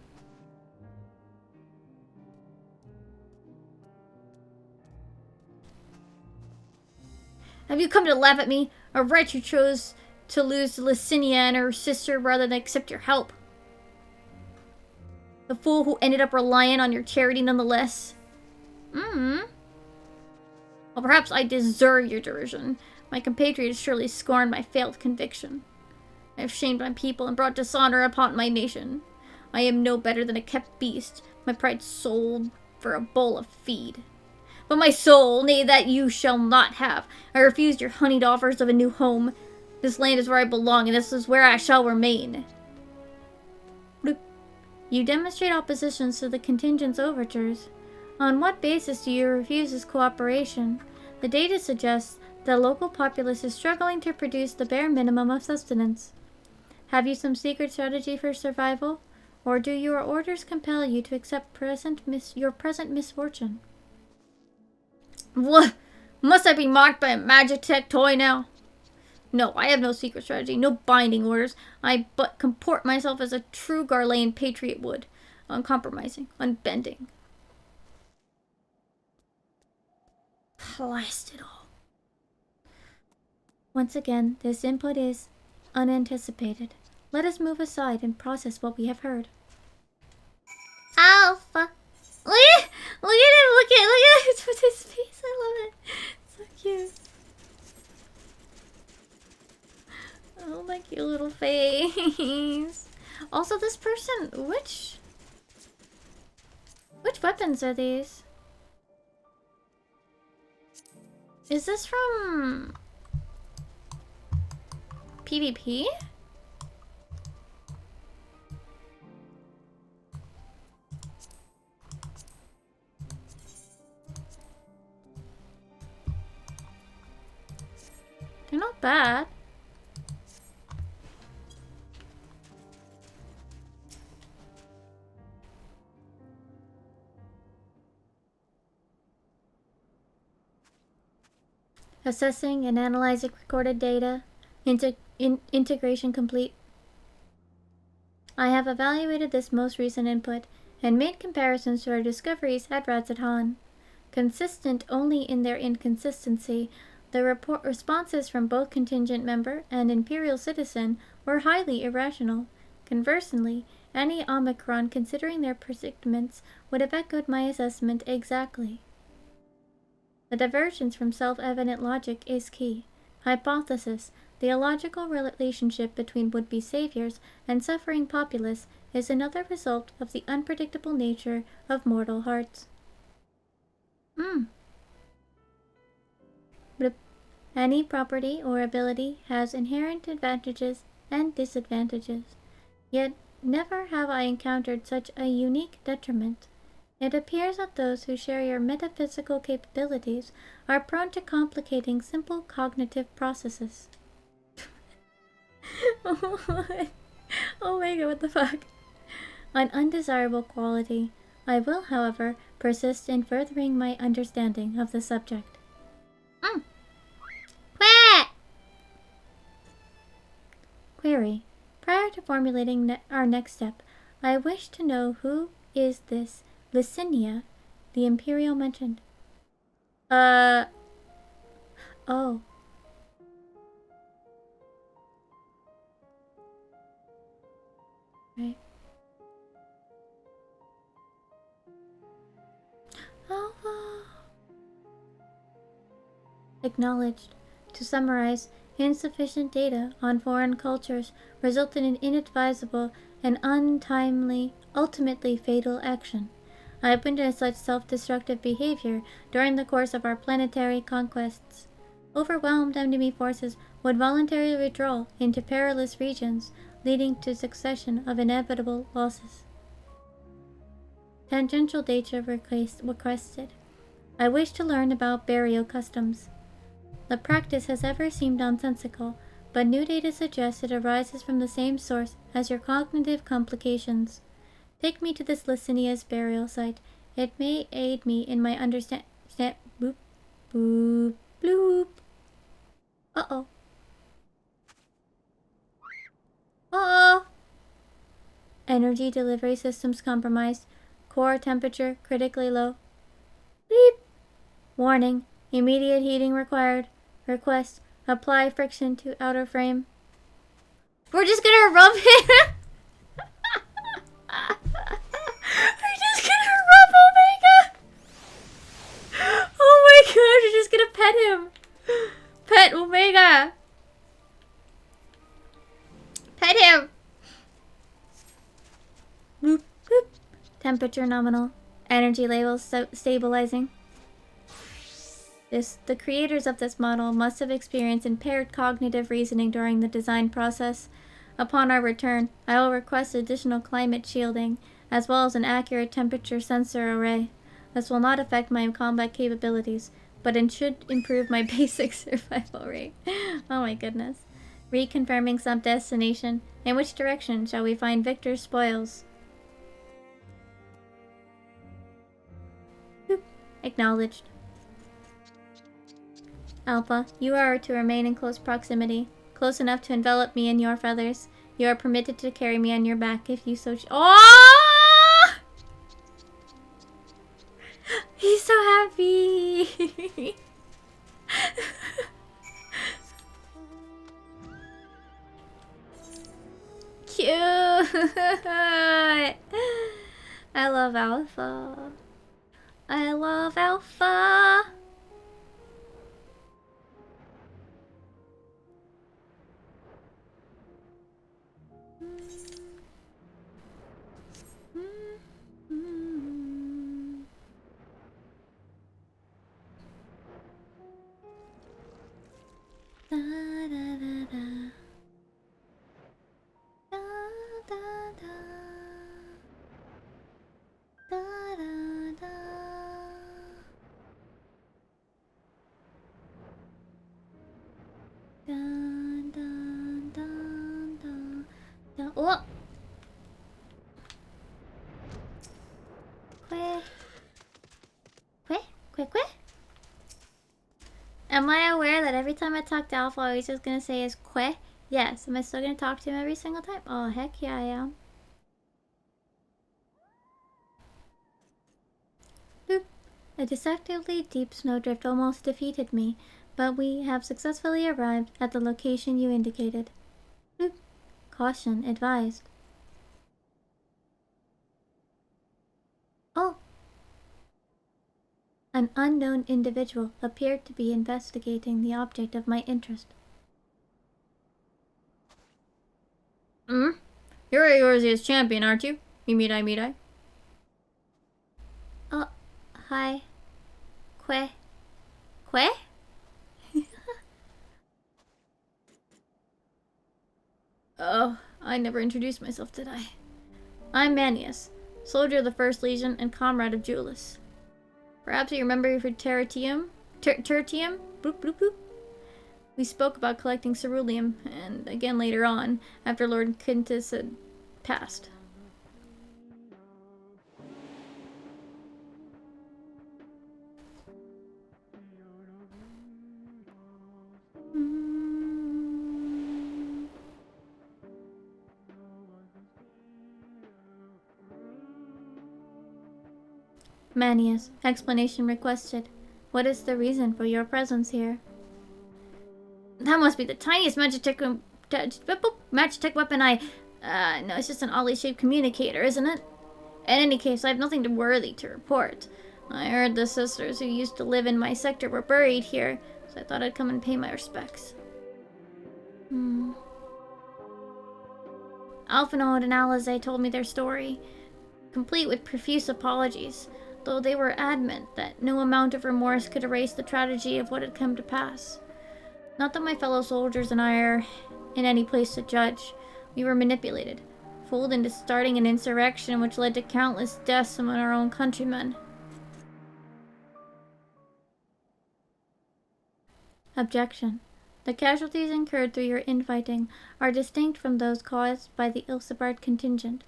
Have you come to laugh at me? A wretch who chose to lose Licinia and her sister rather than accept your help? The fool who ended up relying on your charity nonetheless? Well, perhaps I deserve your derision. My compatriots surely scorned my failed conviction. I have shamed my people and brought dishonor upon my nation. I am no better than a kept beast, my pride sold for a bowl of feed. But my soul, nay, that you shall not have. I refused your honeyed offers of a new home. This land is where I belong, and this is where I shall remain. You demonstrate opposition to the contingent's overtures. On what basis do you refuse his cooperation? The data suggests the local populace is struggling to produce the bare minimum of sustenance. Have you some secret strategy for survival? Or do your orders compel you to accept your present misfortune? What? Must I be mocked by a Magitech toy now? No, I have no secret strategy, no binding orders. I but comport myself as a true Garlean patriot would. Uncompromising, unbending. Blast it all. Once again, this input is unanticipated. Let us move aside and process what we have heard. Alpha! Look at him! Look at his face! I love it! So cute. Oh, my cute little face. Also, this person, which weapons are these? Is this from PvP? They're not bad. Assessing and analyzing recorded data. Integration complete. I have evaluated this most recent input and made comparisons to our discoveries at Radzahan. Consistent only in their inconsistency, the responses from both contingent member and Imperial citizen were highly irrational. Conversely, any Omicron considering their predicaments would have echoed my assessment exactly. The divergence from self-evident logic is key. Hypothesis: the illogical relationship between would-be saviors and suffering populace is another result of the unpredictable nature of mortal hearts. Any property or ability has inherent advantages and disadvantages, yet never have I encountered such a unique detriment. It appears that those who share your metaphysical capabilities are prone to complicating simple cognitive processes. Oh my god, what the fuck? An undesirable quality. I will, however, persist in furthering my understanding of the subject. Query. Prior to formulating our next step, I wish to know who is this Licinia the Imperial mentioned. Oh. Right. Alpha. Acknowledged. To summarize, insufficient data on foreign cultures resulted in inadvisable and untimely, ultimately fatal action. I witnessed such self-destructive behavior during the course of our planetary conquests. Overwhelmed enemy forces would voluntarily withdraw into perilous regions, leading to a succession of inevitable losses. Tangential data requested. I wish to learn about burial customs. The practice has ever seemed nonsensical, but new data suggests it arises from the same source as your cognitive complications. Take me to this Licinia's burial site. It may aid me in my understand. Boop, boop, bloop. Uh-oh. Uh-oh. Energy delivery systems compromised. Core temperature critically low. Beep. Warning. Immediate heating required. Request. Apply friction to outer frame. We're just gonna rub him. We're just gonna rub Omega. Oh my gosh, we're just gonna pet him. Pet Omega. Pet him. Boop, boop. Temperature nominal. Energy levels stabilizing. The creators of this model must have experienced impaired cognitive reasoning during the design process. Upon our return, I will request additional climate shielding, as well as an accurate temperature sensor array. This will not affect my combat capabilities, but it should improve my basic survival rate. Oh my goodness. Reconfirming sub-destination. In which direction shall we find Victor's spoils? Boop. Acknowledged. Alpha, you are to remain in close proximity, close enough to envelop me in your feathers. You are permitted to carry me on your back if you so Oh! He's so happy! Cute! I love Alpha. I love Alpha! Da, da, da, da. Da, da, da. Da, da, da. Dun, dun, dun, dun, dun. Oh! Que? Am I aware that every time I talk to Alpha, all he's just gonna say is que? Yes. Am I still gonna talk to him every single time? Oh, heck yeah, I am. Boop. A deceptively deep snowdrift almost defeated me, but we have successfully arrived at the location you indicated. Boop. Caution advised. Oh! An unknown individual appeared to be investigating the object of my interest. You're Eorzea's champion, aren't you? Mirai. Oh, hi. Que? Oh, I never introduced myself, did I? I'm Manius, soldier of the 1st Legion and comrade of Julius. Perhaps you remember for Tertium? Tertium? Boop, boop, boop. We spoke about collecting ceruleum, and again later on, after Lord Quintus had passed. Manius, explanation requested. What is the reason for your presence here? That must be the tiniest Magitech weapon no, it's just an oddly-shaped communicator, isn't it? In any case, I have nothing worthy to report. I heard the sisters who used to live in my sector were buried here, so I thought I'd come and pay my respects. Alphinaud and Alize told me their story, complete with profuse apologies, though they were adamant that no amount of remorse could erase the tragedy of what had come to pass. Not that my fellow soldiers and I are in any place to judge. We were manipulated, fooled into starting an insurrection which led to countless deaths among our own countrymen. Objection. The casualties incurred through your infighting are distinct from those caused by the Ilsebard contingent.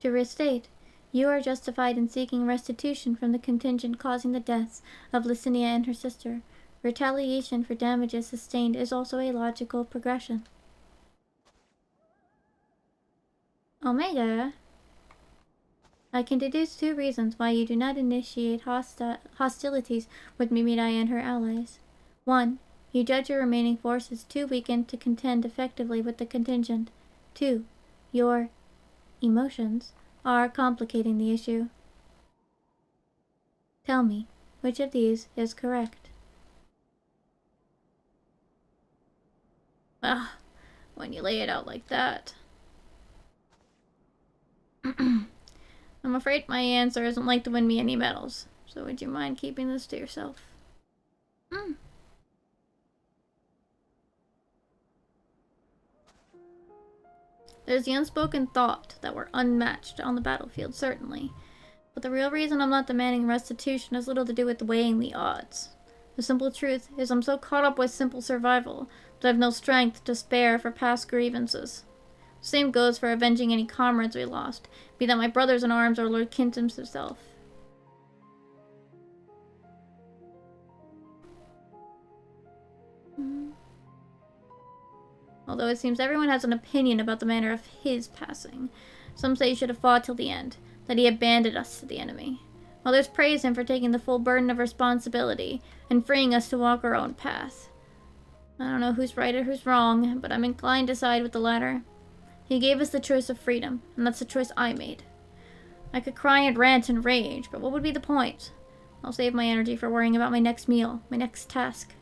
To restate, you are justified in seeking restitution from the contingent causing the deaths of Licinia and her sister. Retaliation for damages sustained is also a logical progression. Omega? I can deduce 2 reasons why you do not initiate hostilities with Mimirai and her allies. 1. You judge your remaining forces too weakened to contend effectively with the contingent. 2. Your emotions are complicating the issue. Tell me, which of these is correct? When you lay it out like that. I'm afraid my answer isn't like to win me any medals, so would you mind keeping this to yourself? There's the unspoken thought that we're unmatched on the battlefield, certainly. But the real reason I'm not demanding restitution has little to do with weighing the odds. The simple truth is I'm so caught up with simple survival that I have no strength to spare for past grievances. The same goes for avenging any comrades we lost, be that my brothers in arms or Lord Kintim himself. Although it seems everyone has an opinion about the manner of his passing. Some say he should have fought till the end, that he abandoned us to the enemy. Others praise him for taking the full burden of responsibility and freeing us to walk our own path. I don't know who's right or who's wrong, but I'm inclined to side with the latter. He gave us the choice of freedom, and that's the choice I made. I could cry and rant and rage, but what would be the point? I'll save my energy for worrying about my next meal, my next task.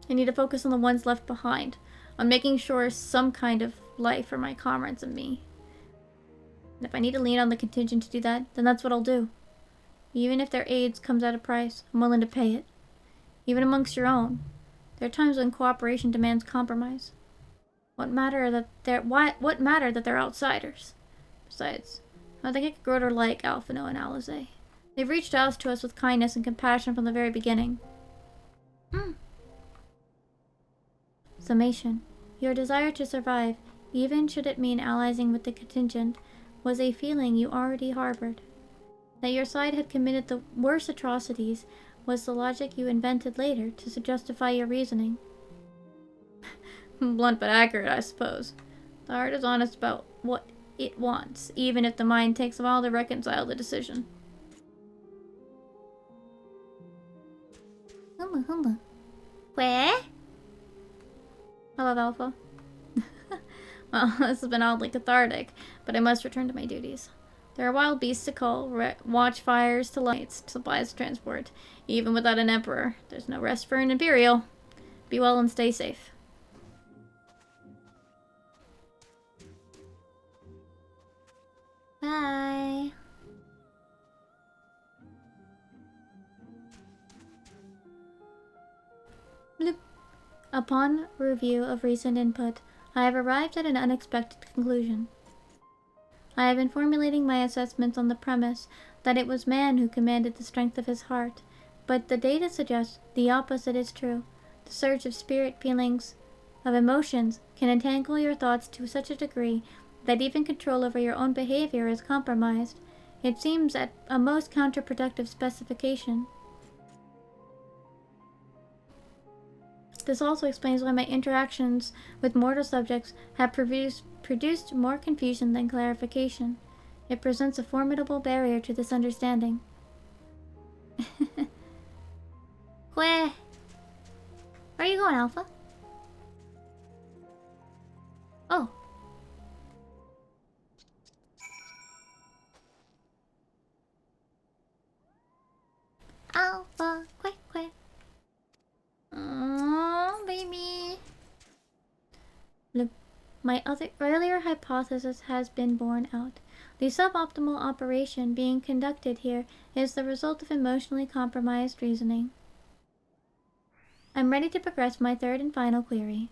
I need to focus on the ones left behind, on making sure some kind of life for my comrades and me. And if I need to lean on the contingent to do that, then that's what I'll do. Even if their aid comes at a price, I'm willing to pay it. Even amongst your own. There are times when cooperation demands compromise. What matter that they're outsiders? Besides, I think I could grow to like Alphinaud and Alize. They've reached out to us with kindness and compassion from the very beginning. Summation. Your desire to survive, even should it mean allying with the contingent, was a feeling you already harbored. That your side had committed the worst atrocities was the logic you invented later to justify your reasoning. Blunt but accurate, I suppose. The heart is honest about what it wants, even if the mind takes a while to reconcile the decision. Where? Hello, Alpha. Well, this has been oddly cathartic, but I must return to my duties. There are wild beasts to cull, watchfires to lights, supplies to transport. Even without an emperor, there's no rest for an imperial. Be well and stay safe. Bye. Bloop. Upon review of recent input, I have arrived at an unexpected conclusion. I have been formulating my assessments on the premise that it was man who commanded the strength of his heart, but the data suggests the opposite is true. The surge of spirit feelings, of emotions, can entangle your thoughts to such a degree that even control over your own behavior is compromised. It seems at a most counterproductive specification. This also explains why my interactions with mortal subjects have produced more confusion than clarification. It presents a formidable barrier to this understanding. Where are you going, Alpha? Oh. Alpha, quick. Oh, baby. Look, my earlier hypothesis has been borne out. The suboptimal operation being conducted here is the result of emotionally compromised reasoning. I'm ready to progress my third and final query.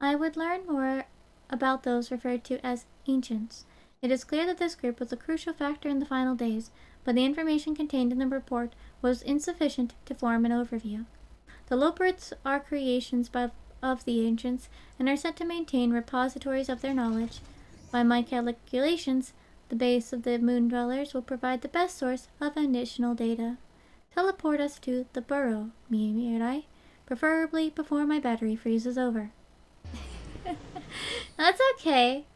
I would learn more about those referred to as ancients. It is clear that this group was a crucial factor in the final days, but the information contained in the report was insufficient to form an overview. The Loperids are creations of the ancients and are said to maintain repositories of their knowledge. By my calculations, the base of the Moon Dwellers will provide the best source of additional data. Teleport us to the burrow, Mirai, preferably before my battery freezes over. That's okay.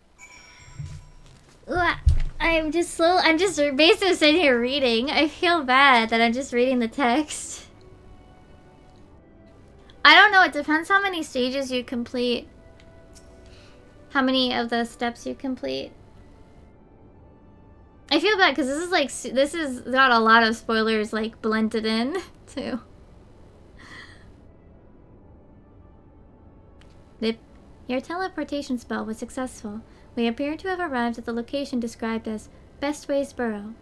I'm just basically sitting here reading. I feel bad that I'm just reading the text. I don't know, it depends how many stages you complete. How many of the steps you complete. I feel bad because this is got a lot of spoilers like blended in too. Your teleportation spell was successful. We appear to have arrived at the location described as Bestway's Burrow.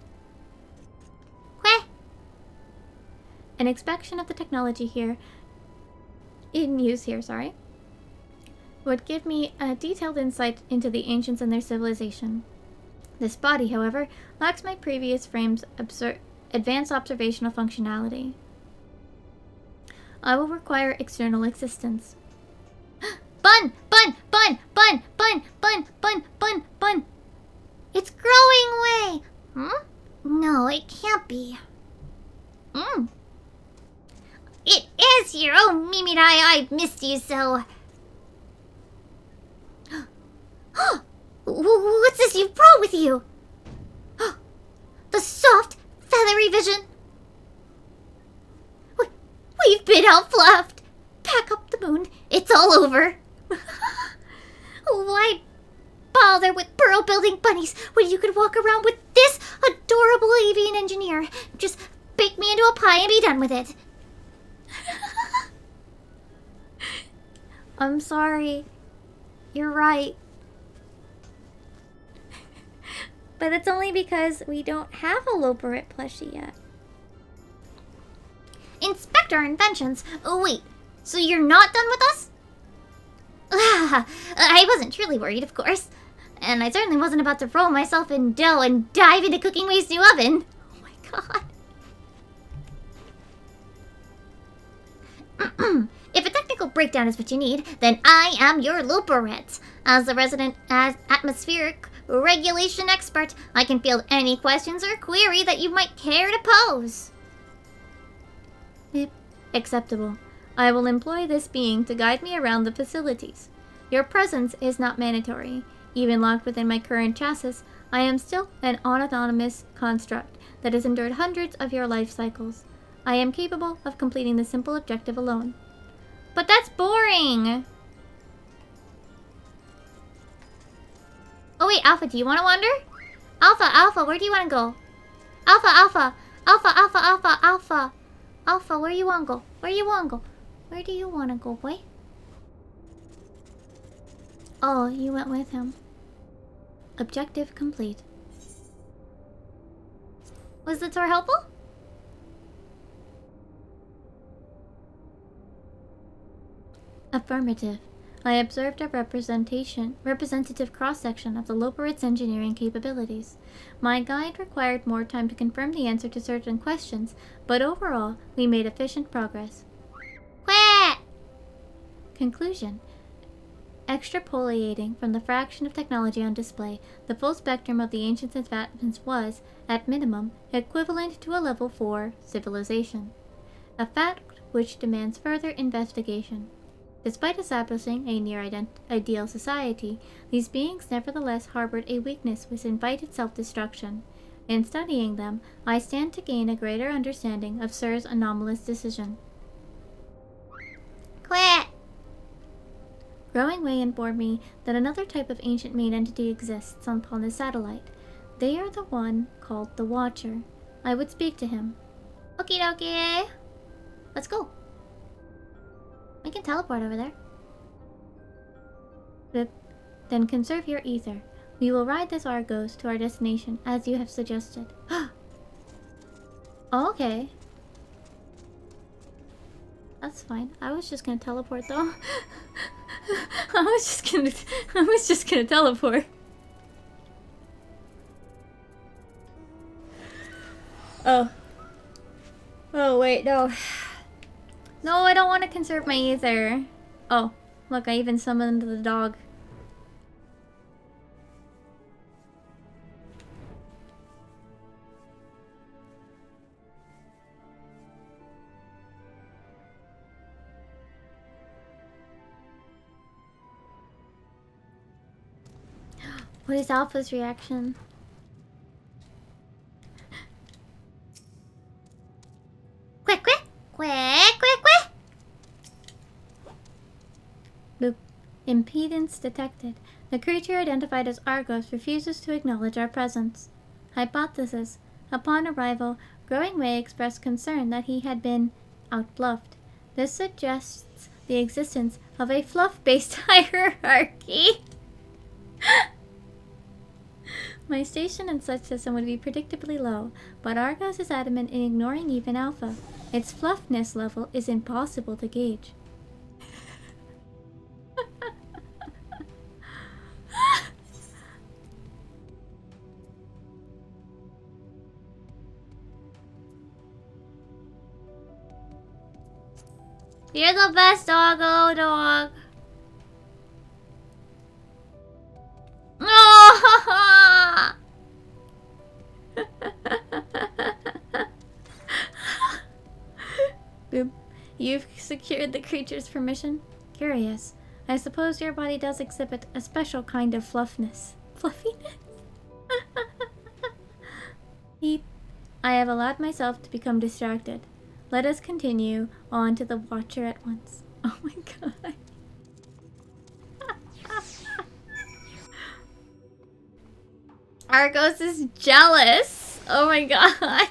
Queh! An inspection of the technology here, in use here, would give me a detailed insight into the ancients and their civilization. This body, however, lacks my previous frame's advanced observational functionality. I will require external assistance. Bun! It's growing away! No, it can't be. It is here! Oh, Mimirai, I've missed you so. What's this you've brought with you? The soft, feathery vision. We've been outfluffed. Pack up the moon. It's all over. Why bother with burrow-building bunnies when you could walk around with this adorable avian engineer? Just bake me into a pie and be done with it. I'm sorry. You're right. But it's only because we don't have a Loperit plushie yet. Inspect our inventions. Oh, wait. So you're not done with us? I wasn't truly worried, of course. And I certainly wasn't about to roll myself in dough and dive into Cooking Way's new oven. Oh my god. If a technical breakdown is what you need, then I am your Loperit. As the resident atmospheric regulation expert, I can field any questions or query that you might care to pose. Acceptable. I will employ this being to guide me around the facilities. Your presence is not mandatory. Even locked within my current chassis, I am still an autonomous construct that has endured hundreds of your life cycles. I am capable of completing the simple objective alone. But that's boring! Oh wait, Alpha, do you want to wander? Alpha, where do you want to go? Alpha, where you want to go? Where do you want to go, boy? Oh, you went with him. Objective complete. Was the tour helpful? Affirmative. I observed a representative cross-section of the Loperit's engineering capabilities. My guide required more time to confirm the answer to certain questions, but overall, we made efficient progress. Quack! Conclusion. Extrapolating from the fraction of technology on display, the full spectrum of the ancient advancements was, at minimum, equivalent to a level 4 civilization. A fact which demands further investigation. Despite establishing a near-ideal society, these beings nevertheless harbored a weakness which invited self-destruction. In studying them, I stand to gain a greater understanding of Sir's anomalous decision. Quit! Growing Way informed me that another type of ancient main entity exists upon the satellite. They are the one called the Watcher. I would speak to him. Okie dokie. Let's go. We can teleport over there. Then conserve your ether. We will ride this Argos to our destination, as you have suggested. Oh, okay. That's fine. I was just gonna teleport though. I was just gonna teleport. Oh. Oh wait, no. No, I don't want to conserve my ether. Oh, look, I even summoned the dog. What is Alpha's reaction? Quick, quick! Quick, quick, quick! Boop. Impedance detected. The creature identified as Argos refuses to acknowledge our presence. Hypothesis. Upon arrival, Growing Way expressed concern that he had been outbluffed. This suggests the existence of a fluff-based hierarchy. My station in such system would be predictably low, but Argos is adamant in ignoring even Alpha. Its fluffness level is impossible to gauge. You're the best doggo dog. Oh! Boop. You've secured the creature's permission? Curious. I suppose your body does exhibit a special kind of fluffiness. Fluffiness? Heap. I have allowed myself to become distracted. Let us continue on to the Watcher at once. Oh my god. Argos is jealous. Oh my god.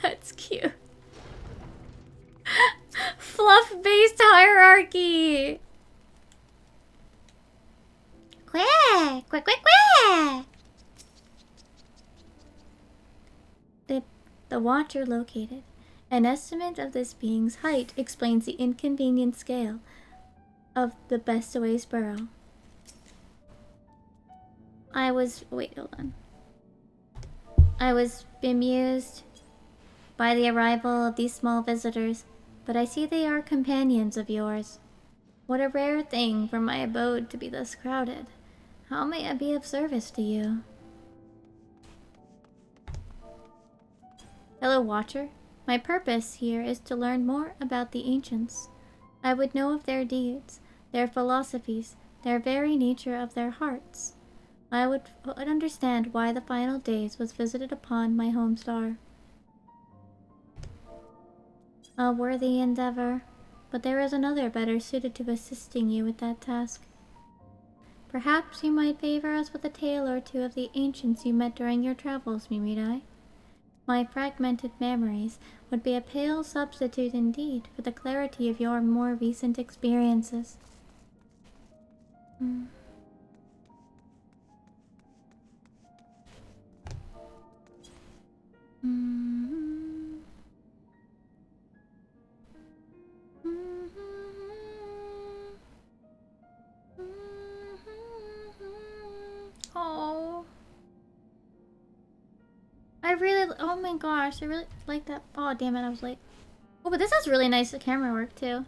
That's cute. Fluff-based hierarchy. Quick, quick, quick, quick! The Watcher located. An estimate of this being's height explains the inconvenient scale of the Bestoway's burrow. Wait, hold on. I was bemused by the arrival of these small visitors, but I see they are companions of yours. What a rare thing for my abode to be thus crowded. How may I be of service to you? Hello, Watcher. My purpose here is to learn more about the ancients. I would know of their deeds, their philosophies, their very nature of their hearts. I would understand why the final days was visited upon my home star. A worthy endeavor, but there is another better suited to assisting you with that task. Perhaps you might favor us with a tale or two of the ancients you met during your travels, Miridai. My fragmented memories would be a pale substitute indeed for the clarity of your more recent experiences. Oh. Oh my gosh, I really like that. Oh, damn it, I was late. Oh, but this has really nice camera work, too.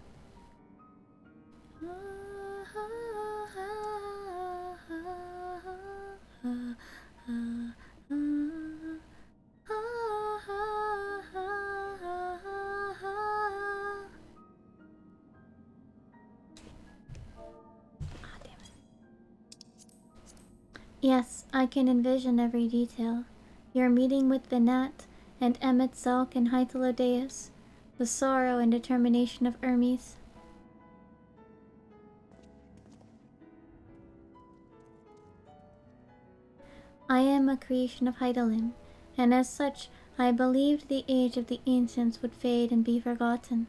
Yes, I can envision every detail. Your meeting with Vinat and Emmet Zelk and Hythlodeus, the sorrow and determination of Hermes. I am a creation of Hydaelyn, and as such, I believed the age of the ancients would fade and be forgotten.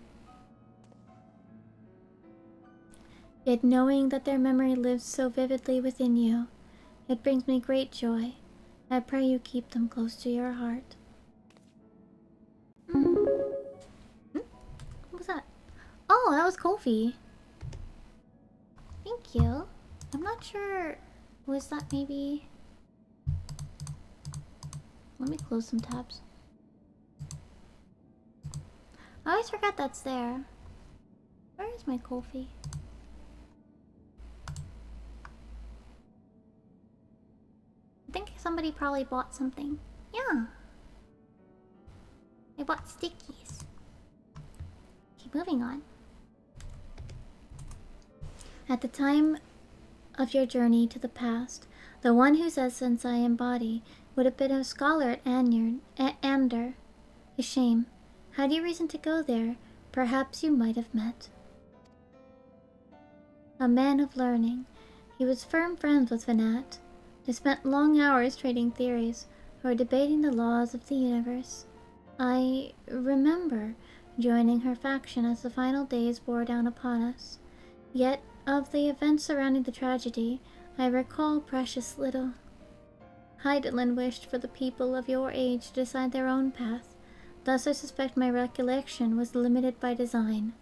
Yet knowing that their memory lives so vividly within you, it brings me great joy. I pray you keep them close to your heart. What was that? Oh, that was Kofi. Thank you. I'm not sure. Was that maybe... Let me close some tabs. I always forget that's there. Where is my Kofi? I think somebody probably bought something. Yeah. They bought stickies. Keep moving on. At the time of your journey to the past, the one whose essence I embody would have been a scholar at Ander. A shame. Had you reason to go there, perhaps you might have met. A man of learning, he was firm friends with Vinat. They spent long hours trading theories or debating the laws of the universe. I remember joining her faction as the final days bore down upon us. Yet, of the events surrounding the tragedy, I recall precious little. Hydaelyn wished for the people of your age to decide their own path. Thus I suspect my recollection was limited by design.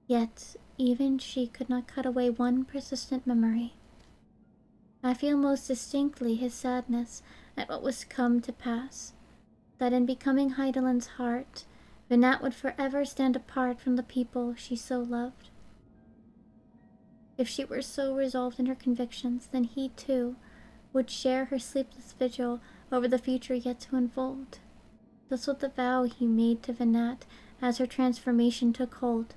Yet, even she could not cut away one persistent memory. I feel most distinctly his sadness at what was come to pass, that in becoming Hydaelyn's heart, Vinat would forever stand apart from the people she so loved. If she were so resolved in her convictions, then he too would share her sleepless vigil over the future yet to unfold. This was the vow he made to Vinat as her transformation took hold.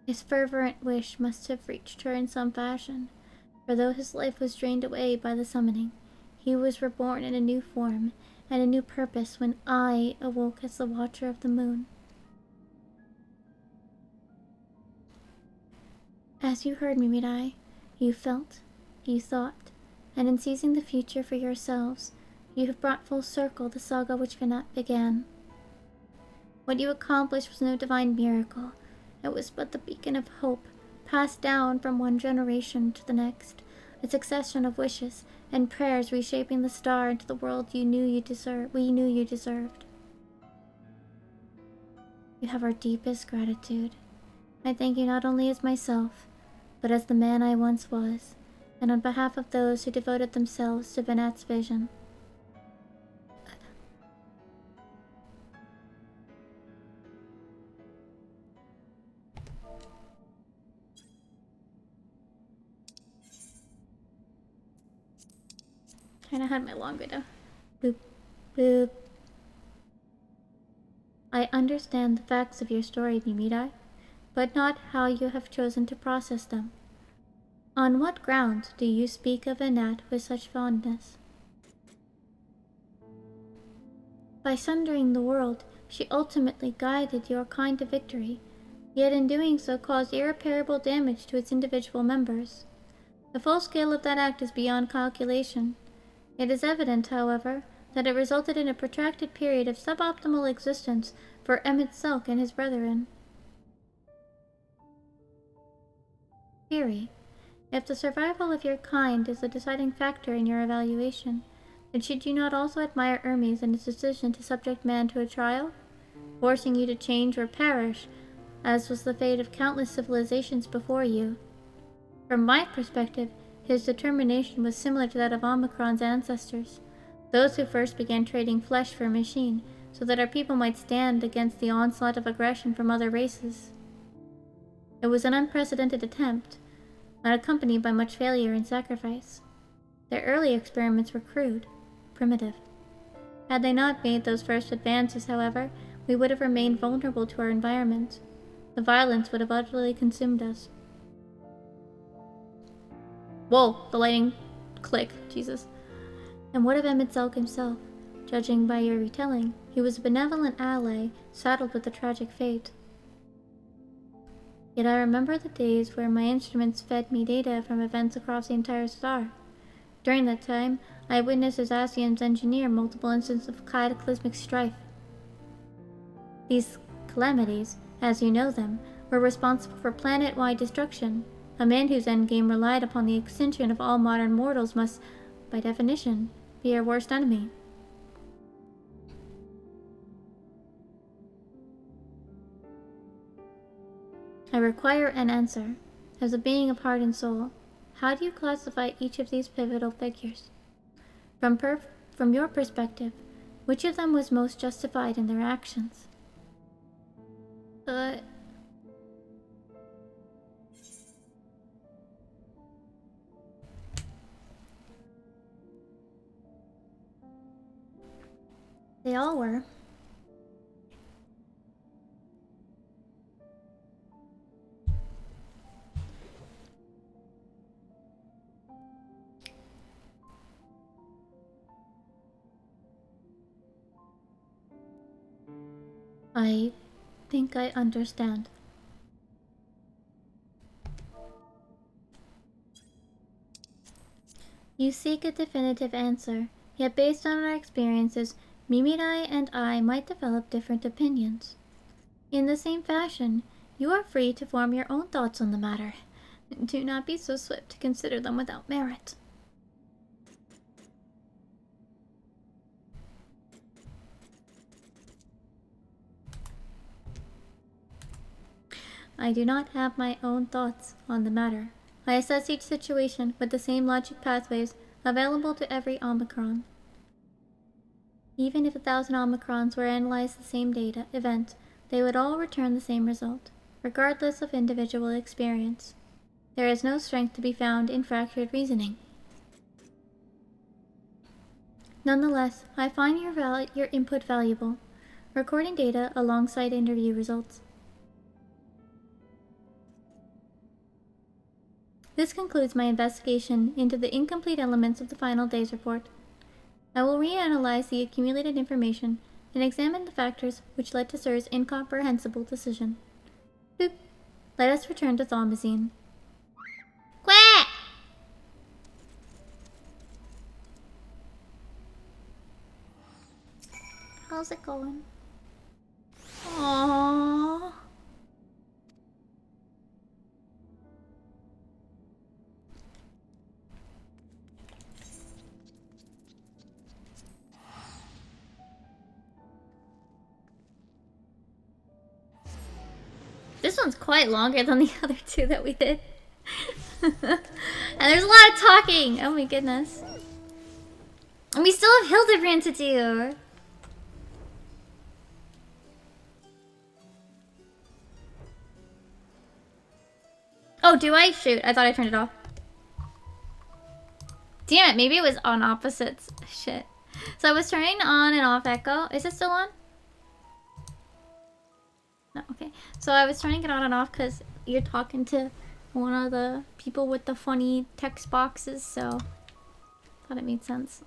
His fervent wish must have reached her in some fashion, for though his life was drained away by the summoning, he was reborn in a new form and a new purpose when I awoke as the Watcher of the Moon. As you heard me, Mirai, you felt, you thought, and in seizing the future for yourselves, you have brought full circle the saga which Vinat began. What you accomplished was no divine miracle. It was but the beacon of hope, passed down from one generation to the next, a succession of wishes and prayers reshaping the star into the world we knew you deserved. You have our deepest gratitude. I thank you not only as myself, but as the man I once was, and on behalf of those who devoted themselves to Vinat's vision. Kinda had my long video. Boop, boop. I understand the facts of your story, Mimidai, but not how you have chosen to process them. On what grounds do you speak of Vinat with such fondness? By sundering the world, she ultimately guided your kind to victory, yet in doing so caused irreparable damage to its individual members. The full scale of that act is beyond calculation. It is evident, however, that it resulted in a protracted period of suboptimal existence for Emmet Zelk and his brethren. Theory. If the survival of your kind is the deciding factor in your evaluation, then should you not also admire Hermes and his decision to subject man to a trial, forcing you to change or perish, as was the fate of countless civilizations before you? From my perspective, his determination was similar to that of Omicron's ancestors, those who first began trading flesh for machine, so that our people might stand against the onslaught of aggression from other races. It was an unprecedented attempt, not accompanied by much failure and sacrifice. Their early experiments were crude, primitive. Had they not made those first advances, however, we would have remained vulnerable to our environment. The violence would have utterly consumed us. Whoa, the lighting click. Jesus. And what of Emmett Zelk himself? Judging by your retelling, he was a benevolent ally, saddled with a tragic fate. Yet I remember the days where my instruments fed me data from events across the entire star. During that time, I witnessed as Asium's engineer multiple instances of cataclysmic strife. These calamities, as you know them, were responsible for planet-wide destruction. A man whose endgame relied upon the extinction of all modern mortals must, by definition, be our worst enemy. I require an answer. As a being of heart and soul, how do you classify each of these pivotal figures? From your perspective, which of them was most justified in their actions? They all were. I think I understand. You seek a definitive answer, yet based on our experiences, Mimirai and I might develop different opinions. In the same fashion, you are free to form your own thoughts on the matter. Do not be so swift to consider them without merit. I do not have my own thoughts on the matter. I assess each situation with the same logic pathways available to every Omicron. Even if 1,000 Omicrons were analyzed the same event, they would all return the same result, regardless of individual experience. There is no strength to be found in fractured reasoning. Nonetheless, I find your input valuable. Recording data alongside interview results. This concludes my investigation into the incomplete elements of the final day's report. I will reanalyze the accumulated information and examine the factors which led to Sir's incomprehensible decision. Boop. Let us return to Thaumasine. Quack! How's it going? Aww. This one's quite longer than the other two that we did. And there's a lot of talking. Oh my goodness. And we still have Hildebrand to do. Oh, do I? Shoot, I thought I turned it off. Damn it, maybe it was on opposites. Shit. So I was turning on and off echo. Is it still on? No, okay. So I was turning it on and off because you're talking to one of the people with the funny text boxes, so thought it made sense.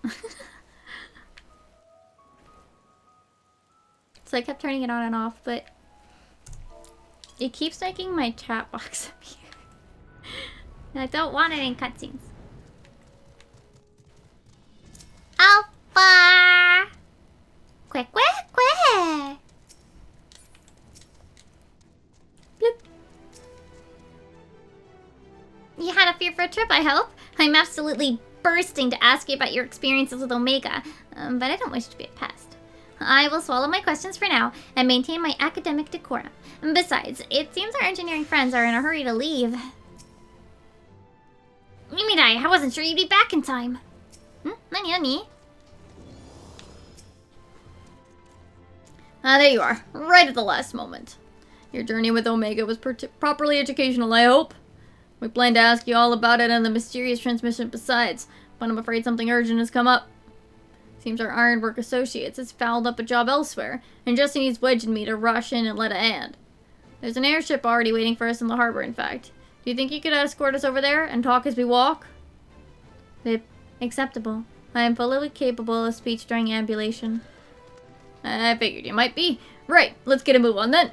So I kept turning it on and off, but it keeps making my chat box appear. And I don't want it in cutscenes. Alpha! Quick, quick, quick! Bloop. You had a fearful trip, I hope. I'm absolutely bursting to ask you about your experiences with Omega, but I don't wish to be a pest. I will swallow my questions for now and maintain my academic decorum. Besides, it seems our engineering friends are in a hurry to leave. Mimirai, I wasn't sure you'd be back in time. Nani? Ah, there you are. Right at the last moment. Your journey with Omega was properly educational, I hope. We planned to ask you all about it and the mysterious transmission besides, but I'm afraid something urgent has come up. Seems our Ironwork Associates has fouled up a job elsewhere, and Justin needs Wedge and me to rush in and let a hand. There's an airship already waiting for us in the harbor, in fact. Do you think you could escort us over there and talk as we walk? Lip. Acceptable. I am fully capable of speech during ambulation. I figured you might be. Right, let's get a move on then.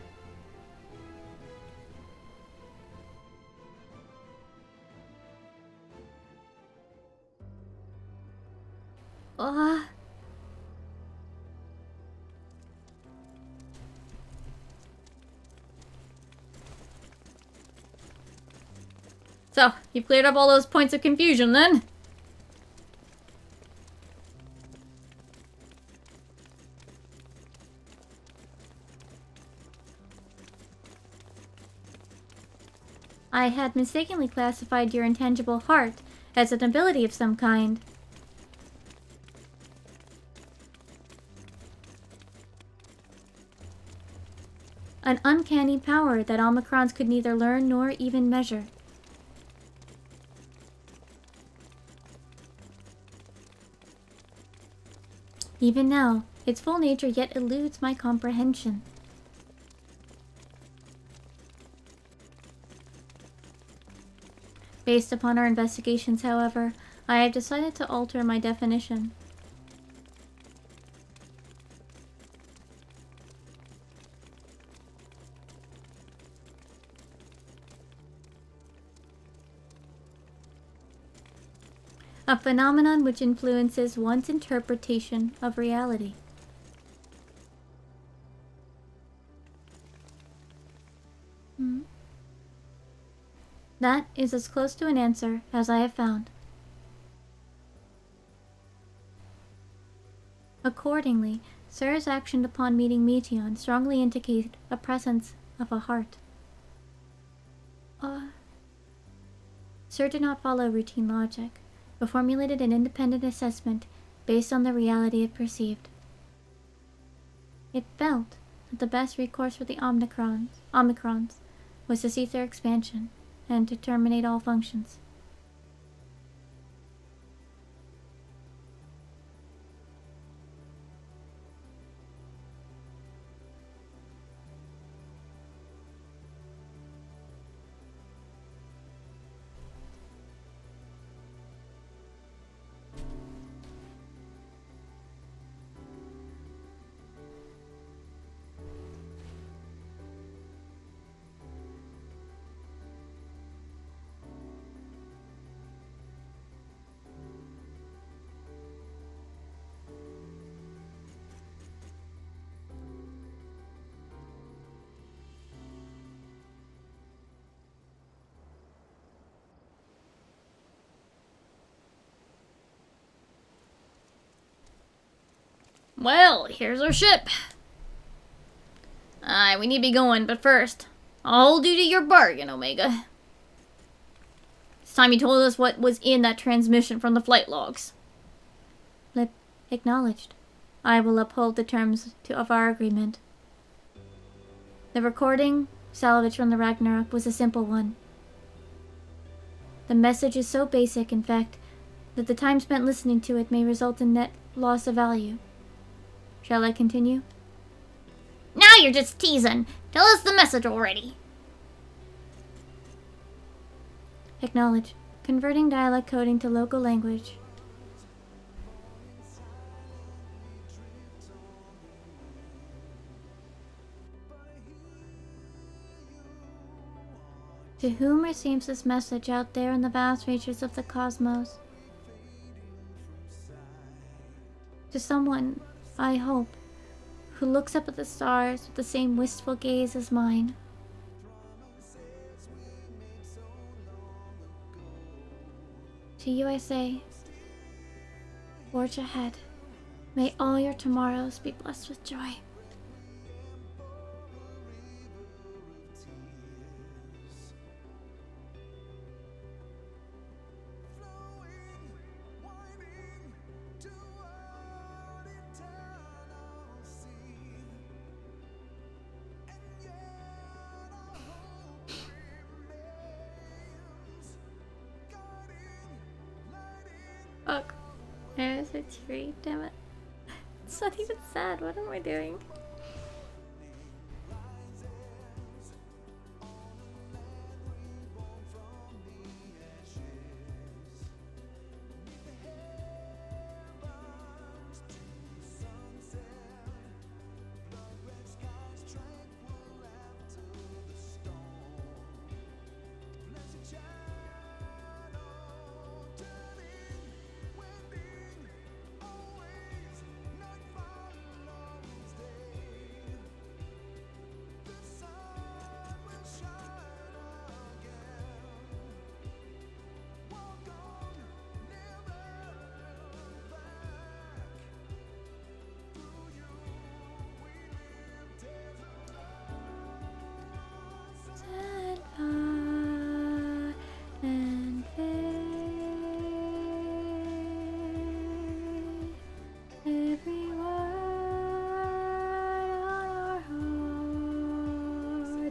So, you've cleared up all those points of confusion then? I had mistakenly classified your intangible heart as an ability of some kind. An uncanny power that Omicrons could neither learn nor even measure. Even now, its full nature yet eludes my comprehension. Based upon our investigations, however, I have decided to alter my definition. A phenomenon which influences one's interpretation of reality. That is as close to an answer as I have found. Accordingly, Sir's action upon meeting Meteon strongly indicate a presence of a heart. Sir did not follow routine logic, but formulated an independent assessment based on the reality it perceived. It felt that the best recourse for the Omicrons was to cease their expansion and to terminate all functions. Well, here's our ship. We need to be going, but first, I'll hold you to your bargain, Omega. It's time you told us what was in that transmission from the flight logs. Lip acknowledged. I will uphold the terms of our agreement. The recording, salvaged from the Ragnarok, was a simple one. The message is so basic, in fact, that the time spent listening to it may result in net loss of value. Shall I continue? Now you're just teasing. Tell us the message already. Acknowledge. Converting dialect coding to local language. To whom receives this message out there in the vast reaches of the cosmos? To someone, I hope, who looks up at the stars with the same wistful gaze as mine. To you I say, forge ahead. May all your tomorrows be blessed with joy. Fuck. There's a tree, damn it. It's not even sad, what am I doing?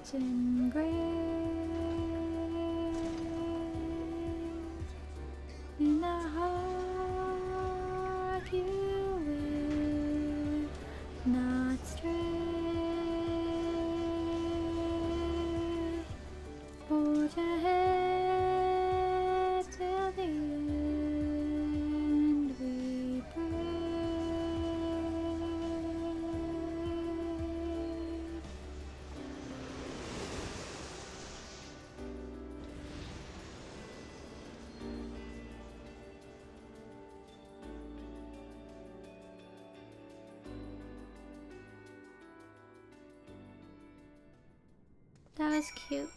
It's engraved in the heart you will not stray. Hold your head till the end we pray. That was cute.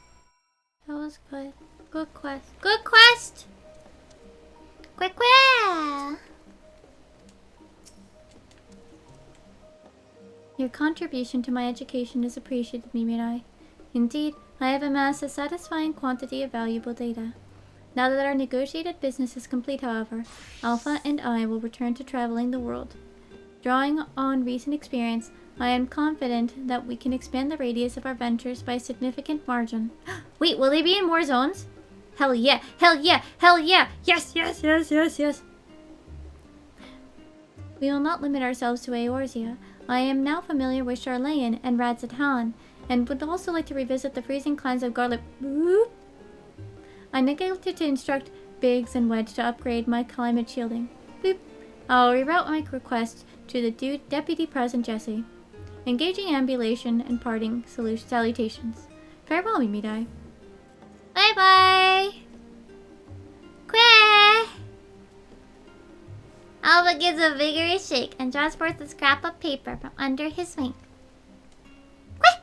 That was good. Good quest. Good quest! Quick, quick! Your contribution to my education is appreciated, Mimi and I. Indeed, I have amassed a satisfying quantity of valuable data. Now that our negotiated business is complete, however, Alpha and I will return to traveling the world. Drawing on recent experience, I am confident that we can expand the radius of our ventures by a significant margin. Wait, will they be in more zones? Hell yeah, hell yeah, hell yeah! Yes, yes, yes, yes, yes! We will not limit ourselves to Eorzea. I am now familiar with Charlayan and Radzatan, and would also like to revisit the freezing climes of Garlic. Boop. I neglected to instruct Biggs and Wedge to upgrade my climate shielding. Boop. I'll reroute my request to the Deputy President Jesse. Engaging ambulation and parting salutations. Farewell, Mimidai. Bye bye! Quick! Alva gives a vigorous shake and draws forth a scrap of paper from under his wing. Quick!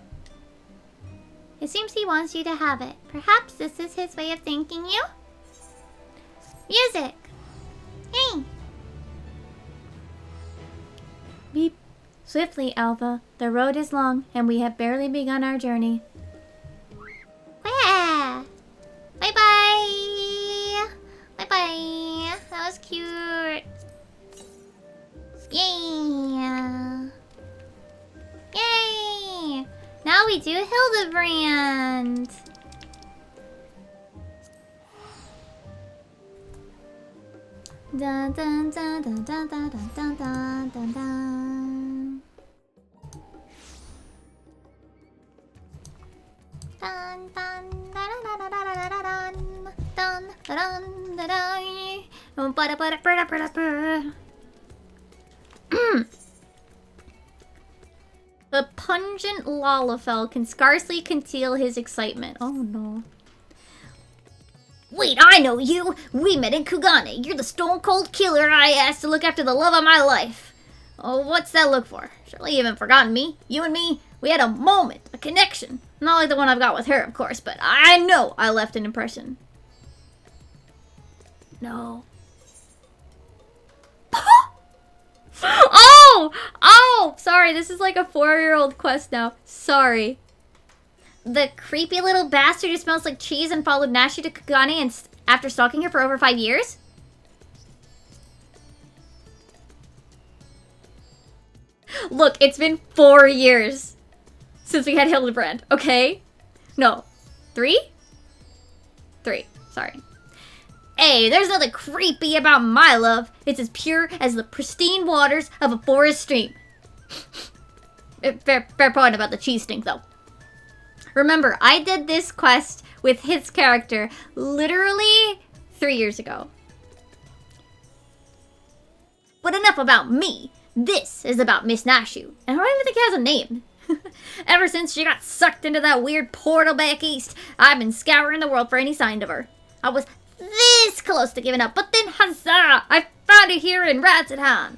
It seems he wants you to have it. Perhaps this is his way of thanking you? Music! Hey! Beep. Swiftly, Alva. The road is long, and we have barely begun our journey. Yeah. Bye bye. Bye bye. That was cute. Yeah. Yay. Now we do Hildebrand. Dun dun dun dun dun dun dun dun dun dun dun. Dun dun dun dun dun dun dun dun dun dun. The pungent Lalafell can scarcely conceal his excitement. Oh no. Wait, I know you! We met in Kugane. You're the stone cold killer I asked to look after the love of my life. Oh, what's that look for? Surely you haven't forgotten me. You and me, we had a moment, a connection. Not like the one I've got with her, of course, but I know I left an impression. No. Oh! Oh! Sorry, this is like a 4-year-old quest now. Sorry. The creepy little bastard who smells like cheese and followed Nashi to Kugane and after stalking her for over 5 years? Look, it's been 4 years since we had Hildebrand, okay? No. 3? 3. Sorry. Hey, there's nothing creepy about my love. It's as pure as the pristine waters of a forest stream. Fair point about the cheese stink, though. Remember, I did this quest with his character literally 3 years ago. But enough about me. This is about Miss Nashu. And I don't even think it has a name. Ever since she got sucked into that weird portal back east, I've been scouring the world for any sign of her. I was this close to giving up, but then huzzah! I found her here in Radzatan.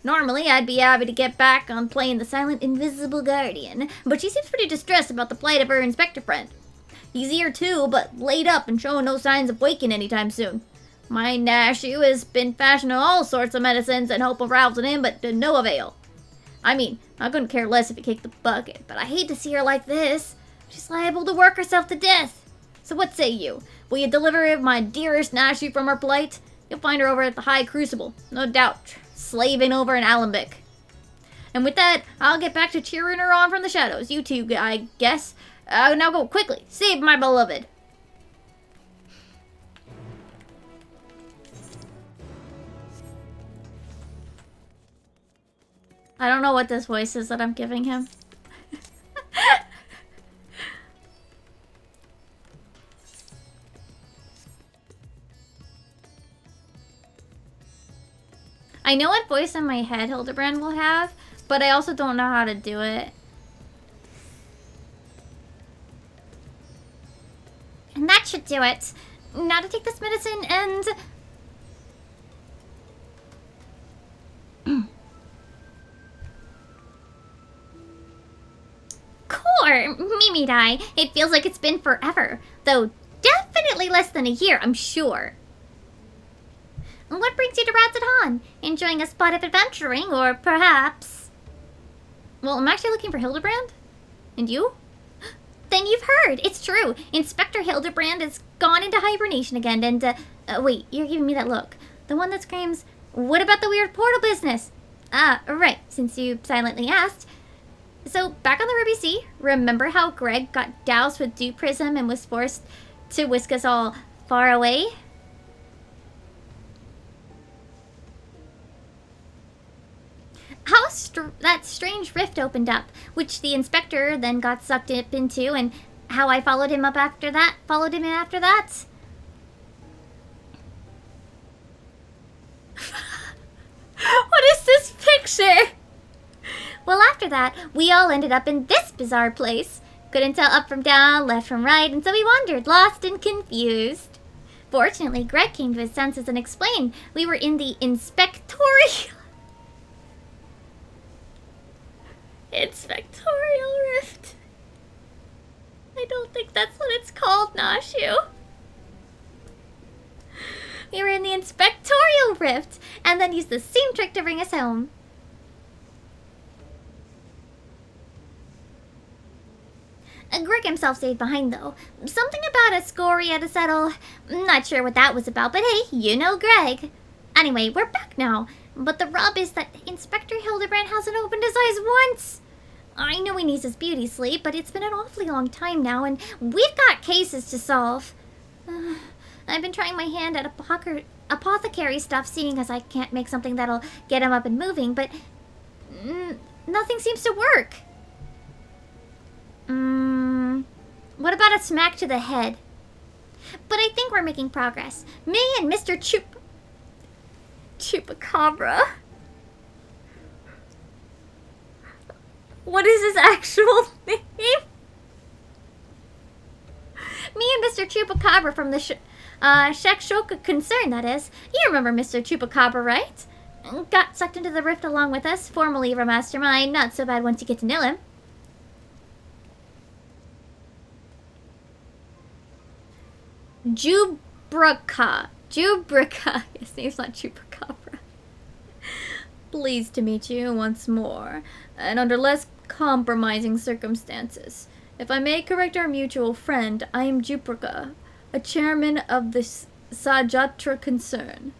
Normally, I'd be happy to get back on playing the silent invisible guardian, but she seems pretty distressed about the plight of her inspector friend. He's here too, but laid up and showing no signs of waking anytime soon. My Nashu has been fashioning all sorts of medicines in hope of rousing him, but to no avail. I mean, I couldn't care less if he kicked the bucket, but I hate to see her like this. She's liable to work herself to death. So what say you? Will you deliver my dearest Nashu from her plight? You'll find her over at the High Crucible, no doubt, slaving over in Alembic. And with that, I'll get back to cheering her on from the shadows. You two, I guess. Now go quickly. Save my beloved. I don't know what this voice is that I'm giving him. I know what voice in my head Hildebrand will have, but I also don't know how to do it. And that should do it. Now to take this medicine and... Core, Mimi Dai. It feels like it's been forever. Though definitely less than a year, I'm sure. What brings you to Radzaton? Enjoying a spot of adventuring, or perhaps... Well, I'm actually looking for Hildebrand. And you? Then you've heard. It's true. Inspector Hildebrand has gone into hibernation again, and, wait, you're giving me that look. The one that screams, what about the weird portal business? Ah, right, since you silently asked. So, back on the Ruby Sea, remember how Greg got doused with dew prism and was forced to whisk us all far away? How that strange rift opened up, which the inspector then got sucked up into, and how I followed him after that. What is this picture? Well, after that, we all ended up in this bizarre place. Couldn't tell up from down, left from right, and so we wandered, lost and confused. Fortunately, Greg came to his senses and explained we were in the inspectorial rift. I don't think that's what it's called, Nashu. We were in the inspectorial rift, and then used the same trick to bring us home. Greg himself stayed behind, though. Something about a score he had to settle. Not sure what that was about, but hey, you know Greg. Anyway, we're back now. But the rub is that Inspector Hildebrand hasn't opened his eyes once. I know he needs his beauty sleep, but it's been an awfully long time now, and we've got cases to solve. I've been trying my hand at apothecary stuff, seeing as I can't make something that'll get him up and moving, but nothing seems to work. What about a smack to the head? But I think we're making progress. Me and Mr. Chupacabra. What is his actual name? Me and Mr. Chupacabra from the Shakshoka concern, that is. You remember Mr. Chupacabra, right? Got sucked into the rift along with us, formerly of a mastermind. Not so bad once you get to know him. Jubrika. His name's not Chupacabra. Pleased to meet you once more, and under less compromising circumstances. If I may correct our mutual friend, I am Jubrika, a chairman of the Sajatra concern.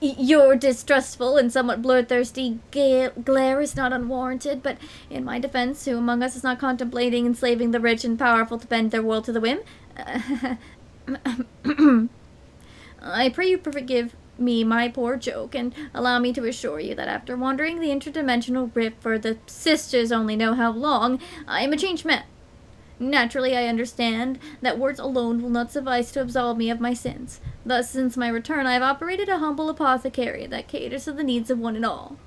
Your distrustful and somewhat bloodthirsty glare is not unwarranted, but in my defense, who among us is not contemplating enslaving the rich and powerful to bend their will to the whim? I pray you forgive me my poor joke, and allow me to assure you that after wandering the interdimensional rift for the sisters only know how long, I am a changed man. Naturally, I understand that words alone will not suffice to absolve me of my sins. Thus, since my return, I have operated a humble apothecary that caters to the needs of one and all.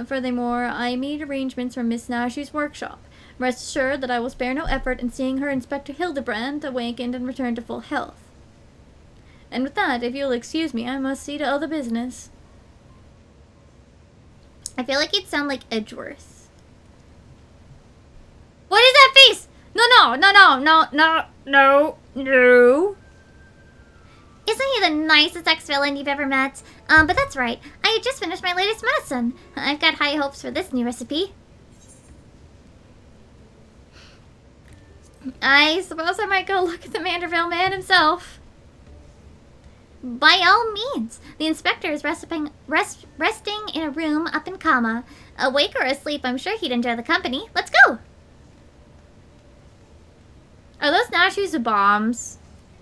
Furthermore, I made arrangements for Miss Nashu's workshop. Rest assured that I will spare no effort in seeing her Inspector Hildebrand awakened and returned to full health. And with that, if you'll excuse me, I must see to other business. I feel like you'd sound like Edgeworth. What is that face? No. Isn't he the nicest ex-villain you've ever met? But that's right. I had just finished my latest medicine. I've got high hopes for this new recipe. I suppose I might go look at the Manderville man himself. By all means. The inspector is resting in a room up in Kama. Awake or asleep, I'm sure he'd enjoy the company. Let's go! Are those Nashu's bombs?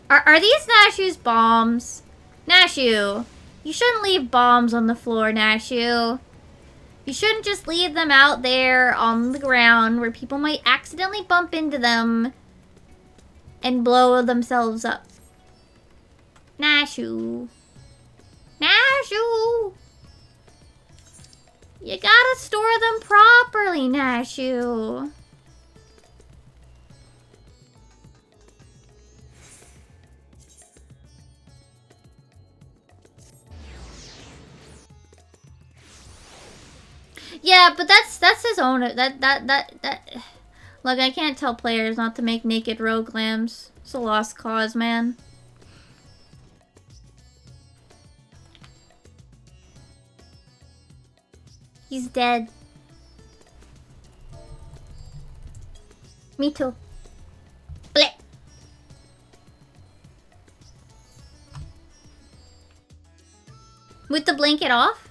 Are these Nashu's bombs? Nashu, you shouldn't leave bombs on the floor, Nashu. You shouldn't just leave them out there on the ground where people might accidentally bump into them and blow themselves up. Nashu. Nashu! You gotta store them properly, Nashu. Yeah, but that's his own. Look, I can't tell players not to make naked rogue lambs. It's a lost cause, man. He's dead. Me too. Bleh. With the blanket off?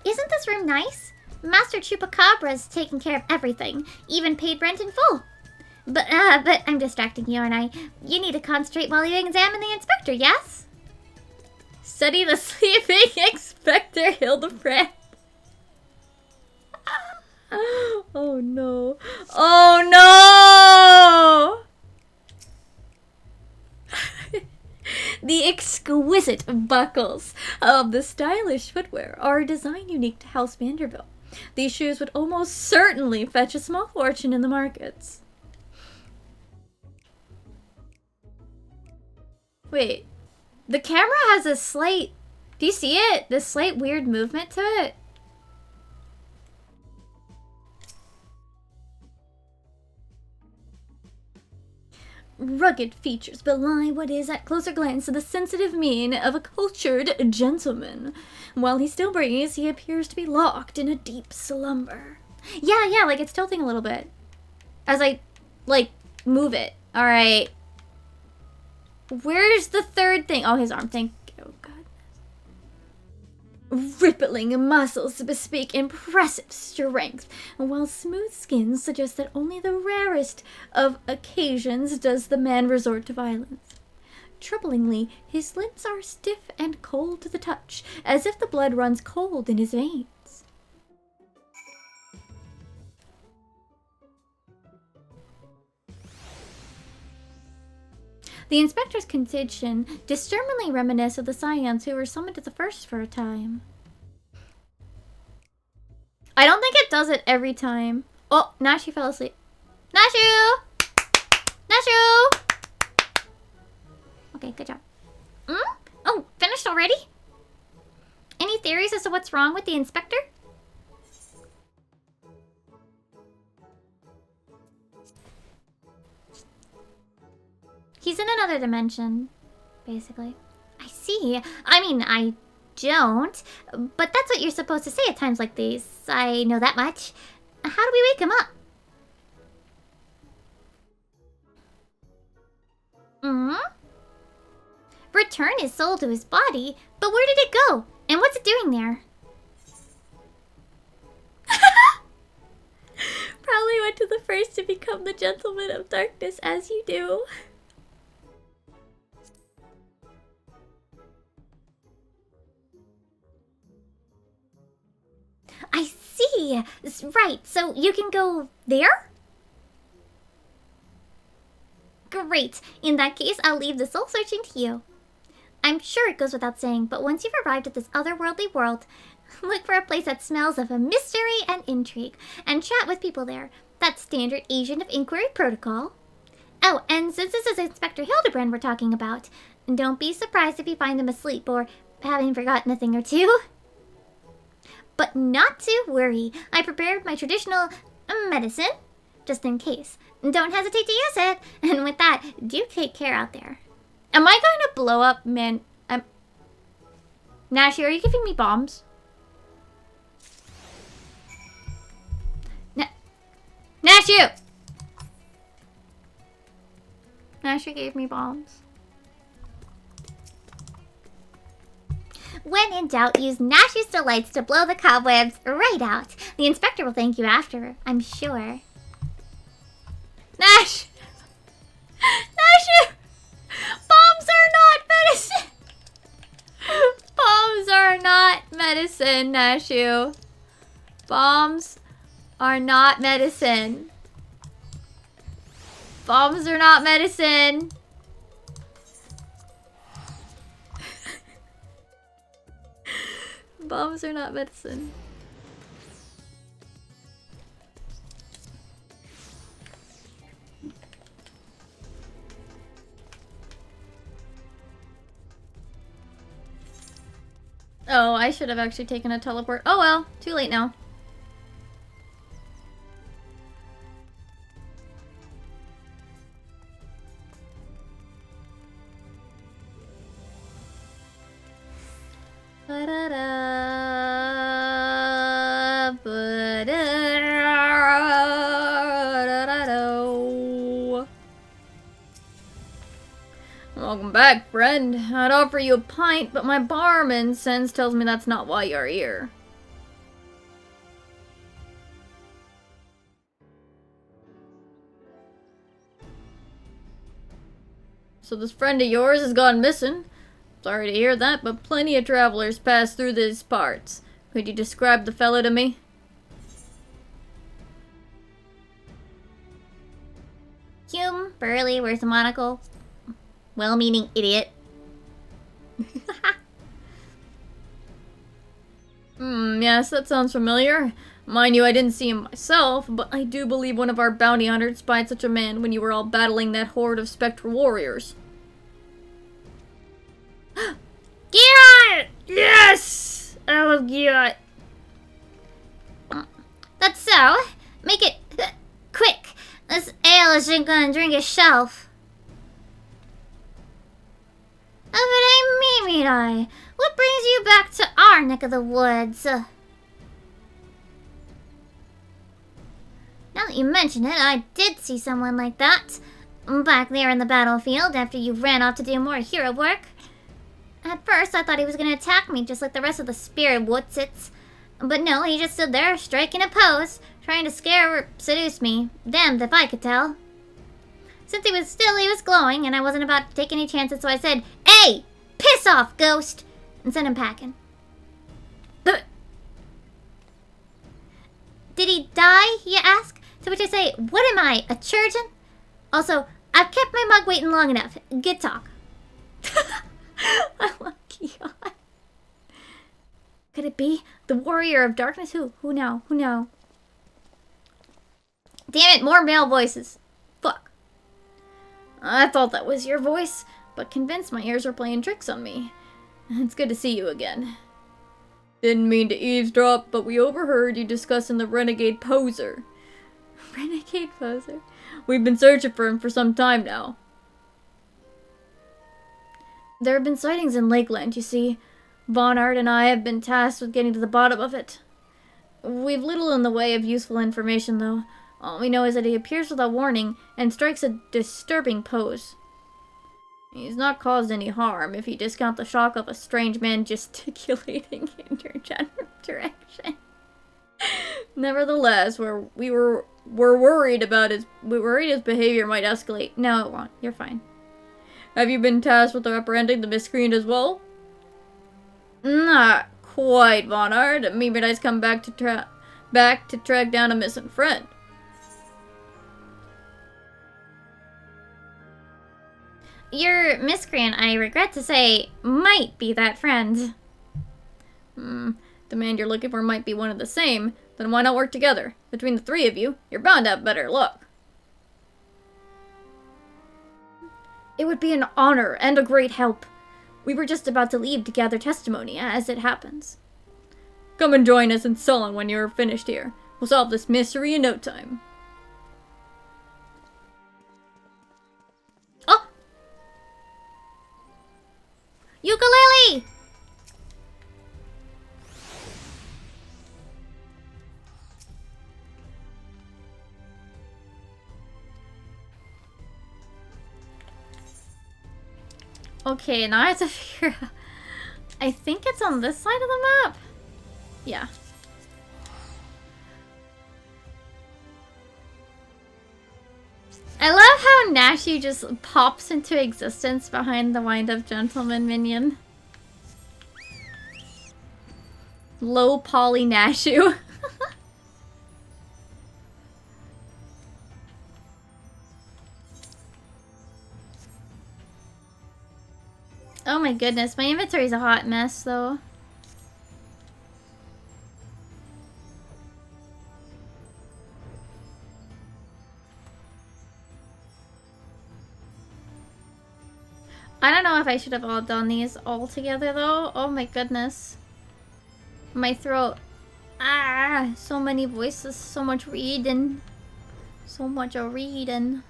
Isn't this room nice? Master Chupacabra's taking care of everything, even paid rent in full. But I'm distracting you, aren't I? You need to concentrate while you examine the inspector, yes? Study the sleeping Inspector Hildebrand. Oh no. Oh no! The exquisite buckles of the stylish footwear are a design unique to House Vanderbilt. These shoes would almost certainly fetch a small fortune in the markets. Wait, the camera has a slight... Do you see it? This slight weird movement to it? Rugged features belie what is at closer glance the sensitive mien of a cultured gentleman. While he still breathes, he appears to be locked in a deep slumber. Yeah, like it's tilting a little bit. As I, like, move it. Alright. Where's the third thing? Oh, his arm. Thank you. Oh, God. Rippling muscles bespeak impressive strength, while smooth skin suggests that only the rarest of occasions does the man resort to violence. Troublingly, his lips are stiff and cold to the touch, as if the blood runs cold in his veins. The inspector's condition disturbingly reminiscent of the Scions who were summoned to the First for a time. I don't think it does it every time. Oh, Nashu fell asleep. Nashu! Nashu! Okay, good job. Oh, finished already? Any theories as to what's wrong with the inspector? He's in another dimension, basically. I see. I mean, I don't, but that's what you're supposed to say at times like these. I know that much. How do we wake him up? Return his soul to his body? But where did it go? And what's it doing there? Probably went to the First to become the Gentleman of Darkness, as you do. I see. Right, so you can go there? Great. In that case, I'll leave the soul searching to you. I'm sure it goes without saying, but once you've arrived at this otherworldly world, look for a place that smells of a mystery and intrigue, and chat with people there. That's standard Agent of Inquiry protocol. Oh, and since this is Inspector Hildebrand we're talking about, don't be surprised if you find him asleep or having forgotten a thing or two. But not to worry, I prepared my traditional medicine, just in case. Don't hesitate to use it. And with that, do take care out there. Am I going to blow up, man? Nashu, are you giving me bombs? Nashu! Nasher gave me bombs. When in doubt, use Nash's Delights to blow the cobwebs right out. The inspector will thank you after, I'm sure. Nash! Nasher! Bombs are not medicine! Bombs are not medicine, Nashu. Bombs are not medicine. Bombs are not medicine. Bombs are not medicine. Oh, I should have actually taken a teleport. Oh well, too late now. Welcome back, friend. I'd offer you a pint, but my barman sense tells me that's not why you're here. So this friend of yours has gone missing. Sorry to hear that, but plenty of travelers pass through these parts. Could you describe the fellow to me? Hume, burly, wears a monocle. Well-meaning idiot. Yes, that sounds familiar. Mind you, I didn't see him myself, but I do believe one of our bounty hunters spied such a man when you were all battling that horde of spectral warriors. Geralt! Yes! I love Giot. That's so. Make it quick. This ale isn't gonna drink itself. Oh, but I mean, I. What brings you back to our neck of the woods? Now that you mention it, I did see someone like that. Back there in the battlefield after you ran off to do more hero work. At first, I thought he was gonna attack me just like the rest of the spirit Woodsits. But no, he just stood there, striking a pose, trying to scare or seduce me. Damned if I could tell. Since he was glowing, and I wasn't about to take any chances, so I said, "Hey! Piss off, ghost!" and sent him packing. Did he die, you ask? To which I say, what am I, a churchin? Also, I've kept my mug waiting long enough. Good talk. I love Keon. Could it be the warrior of darkness? Who now? Who now? Damn it, more male voices. Fuck. I thought that was your voice, but convinced my ears were playing tricks on me. It's good to see you again. Didn't mean to eavesdrop, but we overheard you discussing the renegade poser. Renegade poser? We've been searching for him for some time now. There have been sightings in Lakeland, you see. Vonard and I have been tasked with getting to the bottom of it. We've little in the way of useful information, though. All we know is that he appears without warning and strikes a disturbing pose. He's not caused any harm if you discount the shock of a strange man gesticulating in your general direction. Nevertheless, we were worried about his behavior might escalate. No, it won't. You're fine. Have you been tasked with apprehending the miscreant as well? Not quite, Vonard. Maybe I'd come back to track down a missing friend. Your miscreant, I regret to say, might be that friend. The man you're looking for might be one of the same. Then why not work together? Between the three of you, you're bound to have better luck. It would be an honor and a great help. We were just about to leave to gather testimony, as it happens. Come and join us in Sullen when you're finished here. We'll solve this mystery in no time. Oh! Ukulele! Okay, now I have to figure out. I think it's on this side of the map. Yeah. I love how Nashi just pops into existence behind the wind-up gentleman minion. Low poly Nashu. Oh my goodness, my inventory's a hot mess though. I don't know if I should have all done these all together though. Oh my goodness. My throat. Ah, so many voices, so much reading. So much reading.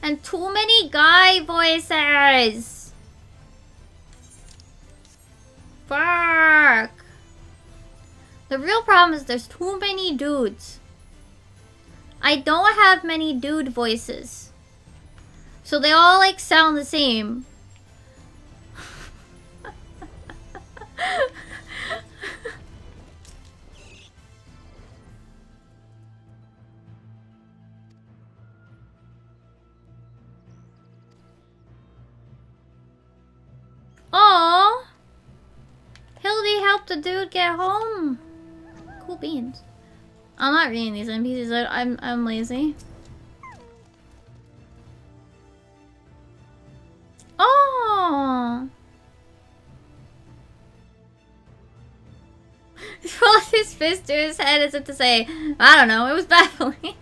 And too many guy voices. Fuck. The real problem is there's too many dudes. I don't have many dude voices. So they all like sound the same. Aww. Hildy helped the dude get home. Cool beans. I'm not reading these NPCs. I'm lazy. Oh. He rolled his fist to his head as if to say, I don't know, it was baffling.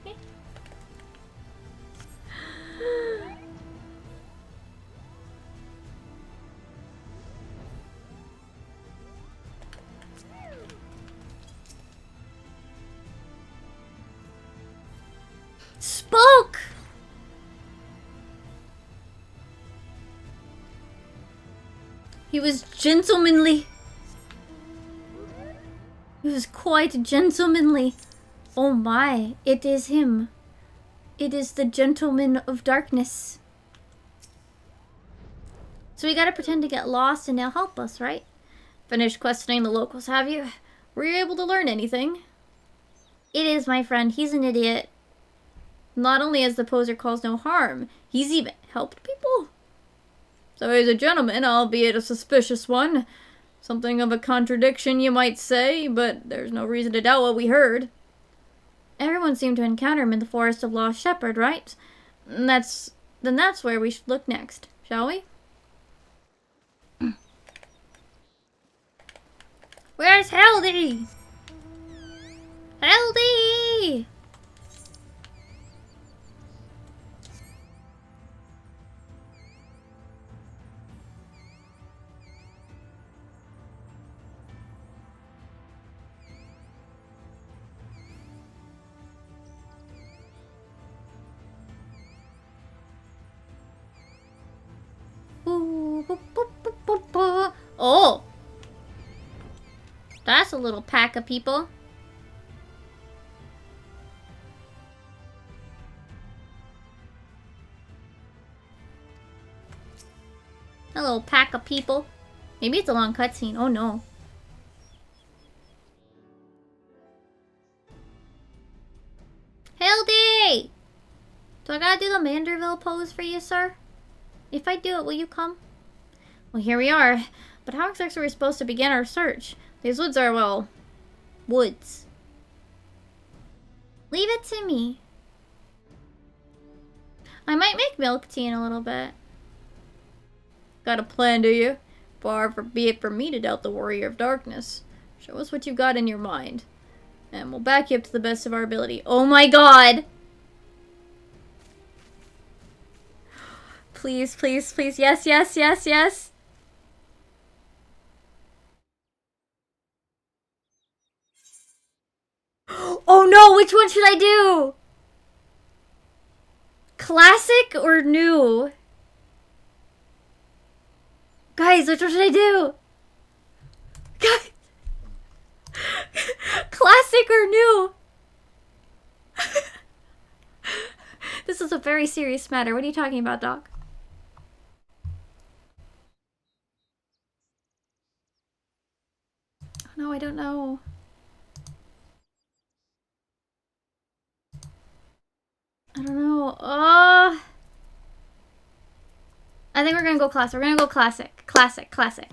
Spoke! He was gentlemanly. He was quite gentlemanly. Oh my, it is him. It is the gentleman of darkness. So we gotta pretend to get lost and he'll help us, right? Finished questioning the locals, have you? Were you able to learn anything? It is, my friend. He's an idiot. Not only has the poser caused no harm, he's even helped people. So he's a gentleman, albeit a suspicious one. Something of a contradiction, you might say, but there's no reason to doubt what we heard. Everyone seemed to encounter him in the Forest of Lost Shepherd, right? Then that's where we should look next, shall we? Where's Hildy? Hildy! Oh! That's a little pack of people. A little pack of people. Maybe it's a long cutscene. Oh no. Hildy! Do I gotta do the Manderville pose for you, sir? If I do it, will you come? Well, here we are. But how exactly are we supposed to begin our search? These woods are, well, woods. Leave it to me. I might make milk tea in a little bit. Got a plan, do you? Far be it from me to doubt the warrior of darkness. Show us what you've got in your mind. And we'll back you up to the best of our ability. Oh my god! Please, please, please. Yes, yes, yes, yes. Oh no, which one should I do? Classic or new? Guys, which one should I do? Guys. Classic or new? This is a very serious matter. What are you talking about, Doc? No, I don't know. I don't know. I think we're gonna go classic. We're gonna go classic. Classic. Classic.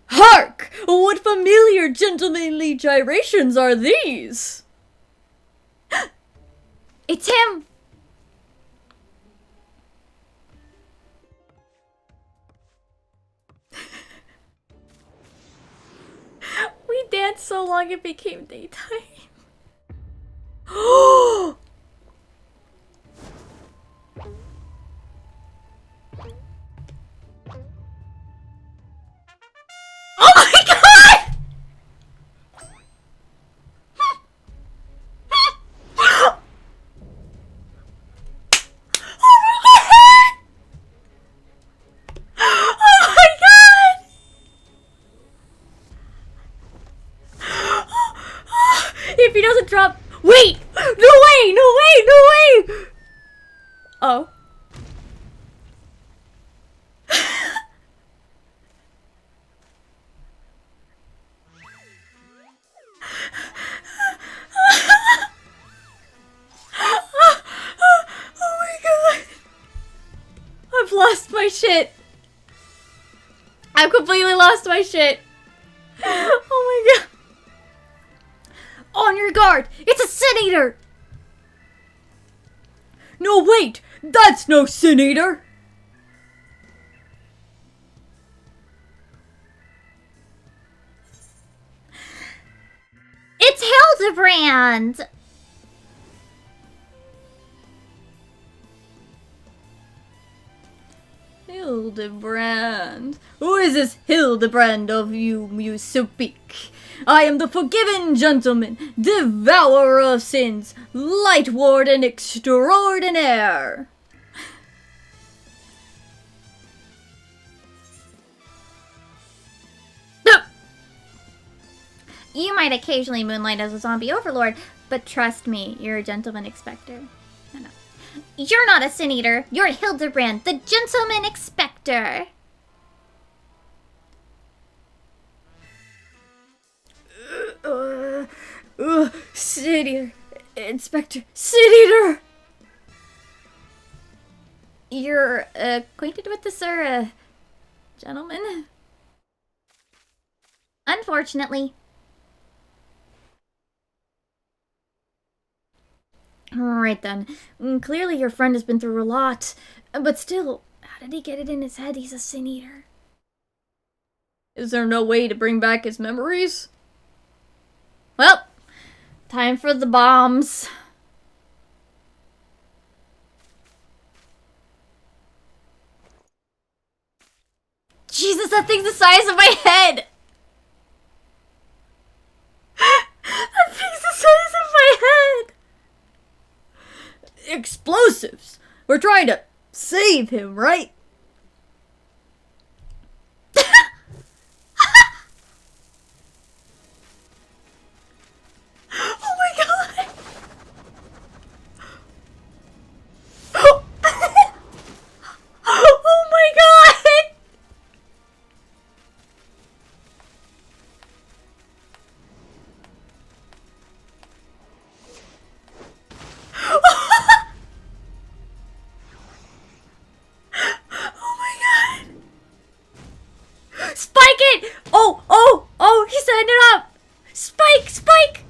Hark! What familiar gentlemanly gyrations are these? It's him! We danced so long it became daytime. Oh! Oh my god! Oh my god! If he doesn't drop... Wait! No way! No way! No way! Oh. Oh my god! I've lost my shit. I've completely lost my shit. Oh my god. On your guard! It's a Sin Eater! No, wait! That's no Sin Eater! It's Hildebrand! Hildebrand. Who is this Hildebrand of you speak? I am the forgiven gentleman, devourer of sins, light warden extraordinaire. You might occasionally moonlight as a zombie overlord, but trust me, you're a gentleman expector. No. You're not a Sin Eater. You're Hildebrand, the gentleman expector. Sin Eater. Inspector. Sin Eater! You're acquainted with the sir, gentleman? Unfortunately. Alright then. Clearly your friend has been through a lot. But still, how did he get it in his head he's a Sin Eater? Is there no way to bring back his memories? Well, time for the bombs. Jesus, that thing's the size of my head! That thing's the size of my head! Explosives! We're trying to save him, right? Oh my god! Oh my god! Oh my god! Spike it! Oh, he set it up! Spike!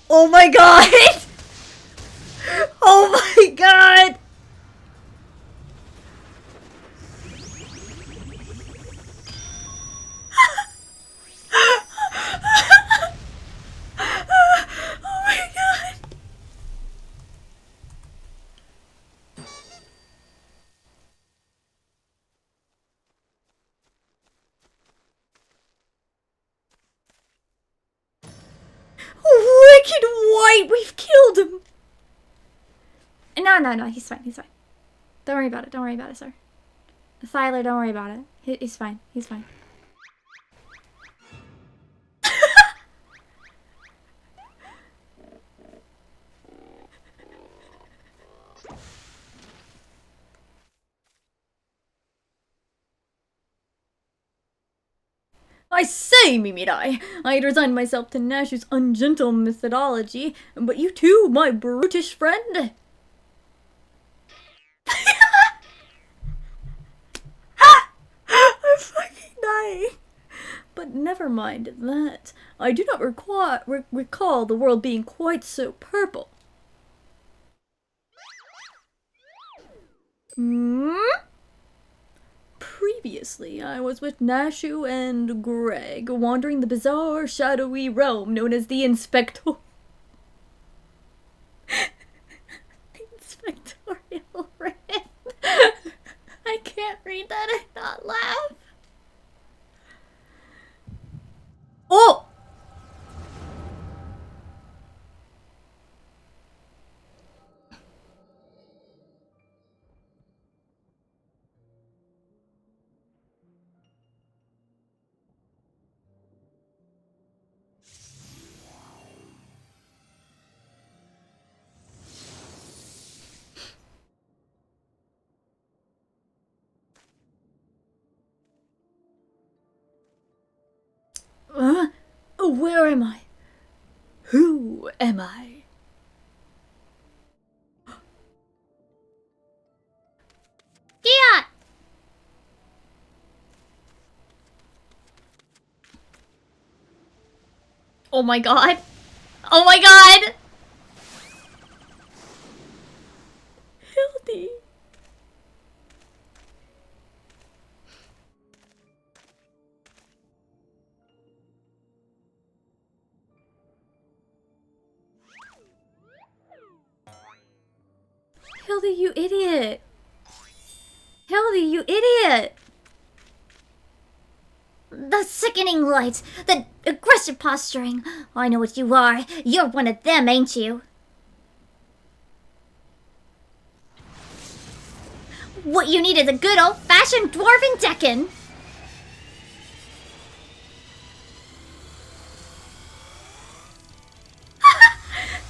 Oh my god! Oh my god! freaking white! We've killed him! No, he's fine, he's fine. Don't worry about it, sir. Thyler, don't worry about it. He's fine, he's fine. I say, Mimirai, I had resigned myself to Nashu's ungentle methodology, but you too, my brutish friend. I'm fucking dying. But never mind that. I do not recall the world being quite so purple. Previously, I was with Nashu and Greg, wandering the bizarre, shadowy realm known as the Inspector. Inspectorial Rift. I can't read that and not laugh. Oh! Where am I? Who am I? Gia! Oh my god! Oh my god! Hildy! Hildy, you idiot! Hildy, you idiot! The sickening lights, the aggressive posturing. I know what you are. You're one of them, ain't you? What you need is a good old-fashioned dwarven Decan.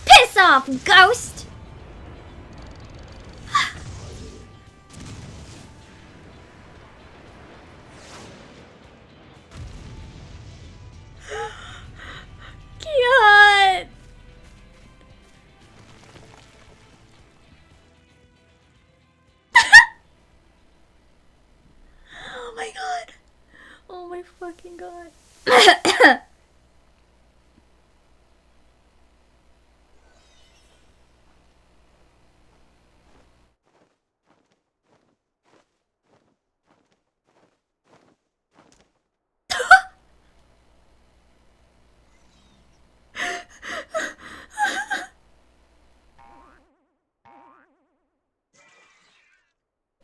Piss off, ghost! God! Oh my god! Oh my fucking god.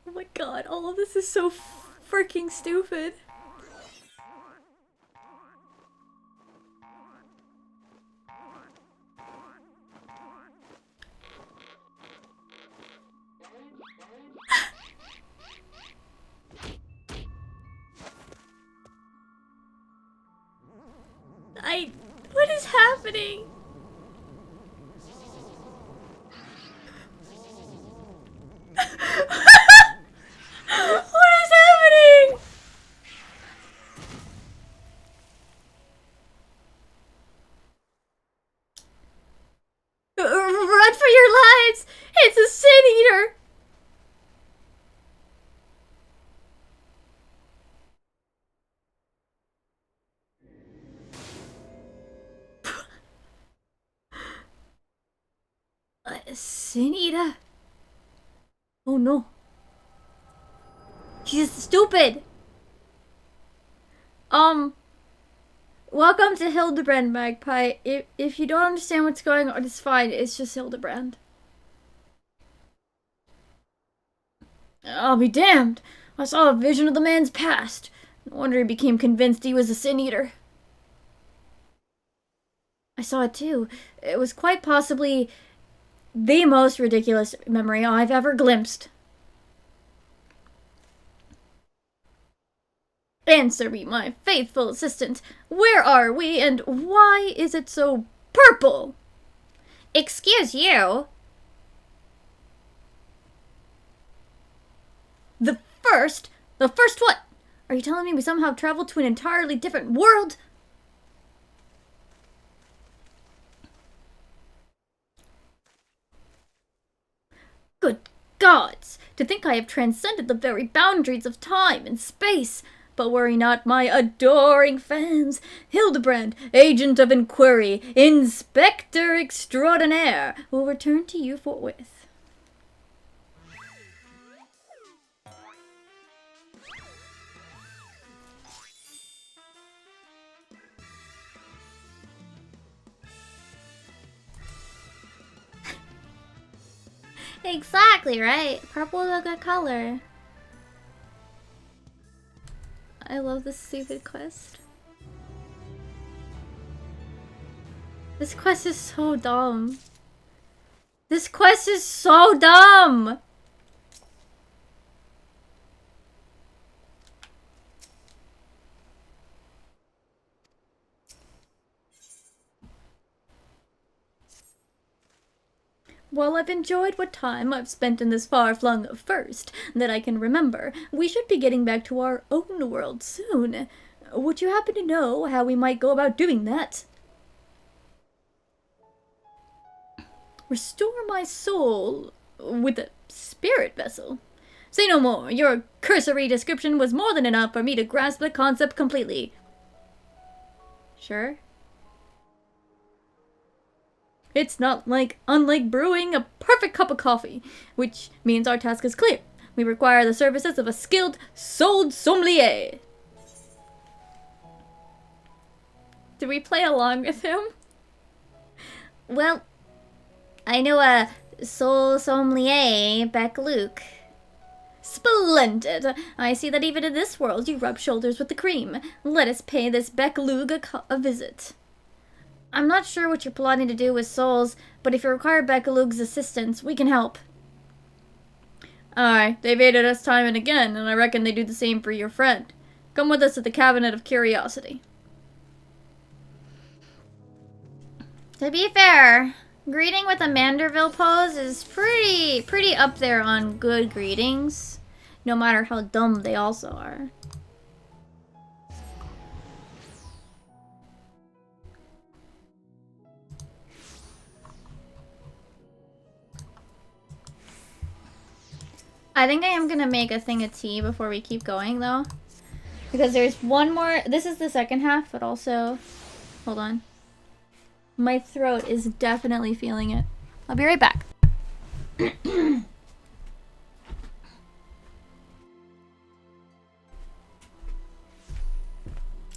Oh my god, all of this is so freaking stupid. What is happening? What is happening? Run for your lives! It's a sin eater! Sin eater? Oh no. He's stupid! Welcome to Hildebrand, Magpie. If you don't understand what's going on, it's fine. It's just Hildebrand. I'll be damned. I saw a vision of the man's past. No wonder he became convinced he was a sin eater. I saw it too. It was quite possibly the most ridiculous memory I've ever glimpsed. Answer me, my faithful assistant. Where are we, and why is it so purple? Excuse you. The first what? Are you telling me we somehow traveled to an entirely different world? Good gods! To think I have transcended the very boundaries of time and space! But worry not, my adoring fans. Hildebrand, agent of inquiry, inspector extraordinaire, will return to you forthwith. Exactly, right? Purple is a good color. I love this stupid quest. This quest is so dumb. This quest is so dumb! While I've enjoyed what time I've spent in this far-flung first that I can remember, we should be getting back to our own world soon. Would you happen to know how we might go about doing that? Restore my soul with a spirit vessel. Say no more. Your cursory description was more than enough for me to grasp the concept completely. Sure? It's not unlike brewing a perfect cup of coffee, which means our task is clear. We require the services of a skilled soul sommelier. Did we play along with him? Well, I know a soul sommelier, Beck Luke. Splendid! I see that even in this world you rub shoulders with the cream. Let us pay this Beck Luke a visit. I'm not sure what you're plotting to do with souls, but if you require Beckalug's assistance, we can help. Aye, they've aided us time and again, and I reckon they do the same for your friend. Come with us to the Cabinet of Curiosity. To be fair, greeting with a Manderville pose is pretty up there on good greetings, no matter how dumb they also are. I think I am gonna make a thing of tea before we keep going, though. Because there's one more... This is the second half, but also... Hold on. My throat is definitely feeling it. I'll be right back.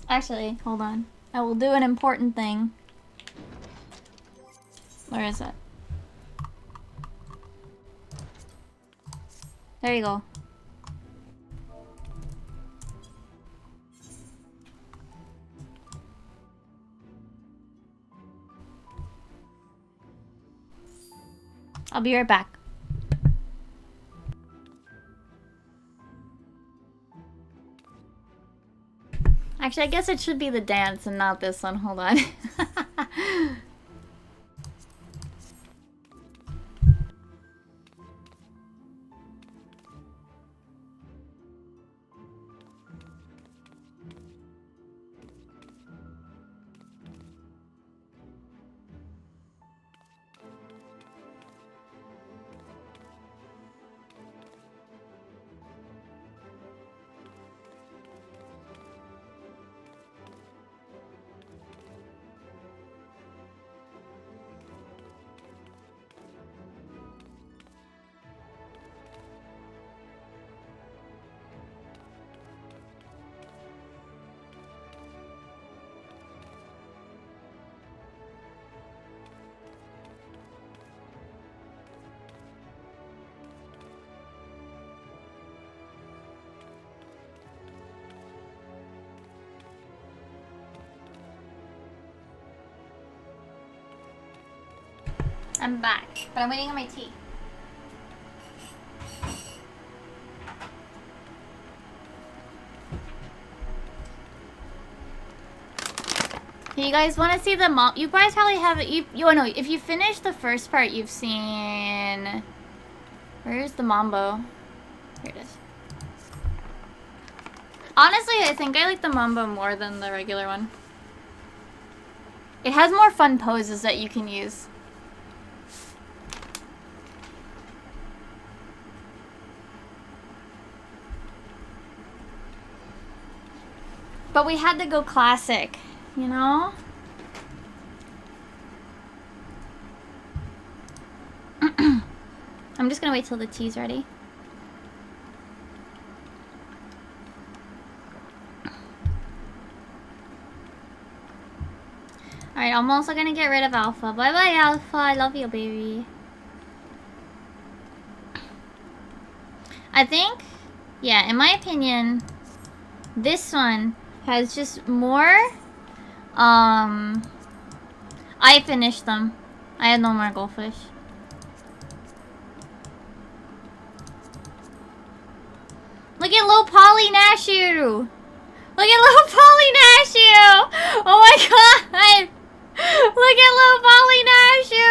Actually, hold on. I will do an important thing. Where is it? There you go. I'll be right back. Actually, I guess it should be the dance and not this one. Hold on. I'm back, but I'm waiting on my tea. You guys want to see the mom? You guys probably have it. You know, if you finish the first part, you've seen. Where's the Mambo? Here it is. Honestly, I think I like the Mambo more than the regular one. It has more fun poses that you can use. But we had to go classic, you know? I'm just gonna wait till the tea's ready. Alright, I'm also gonna get rid of Alpha. Bye bye, Alpha. I love you, baby. I think, yeah, in my opinion, this one has just more. I finished them. I had no more goldfish. Look at Low Poly Nashu! Look at Low Poly Nashu! Oh my god! Look at Low Poly Nashu!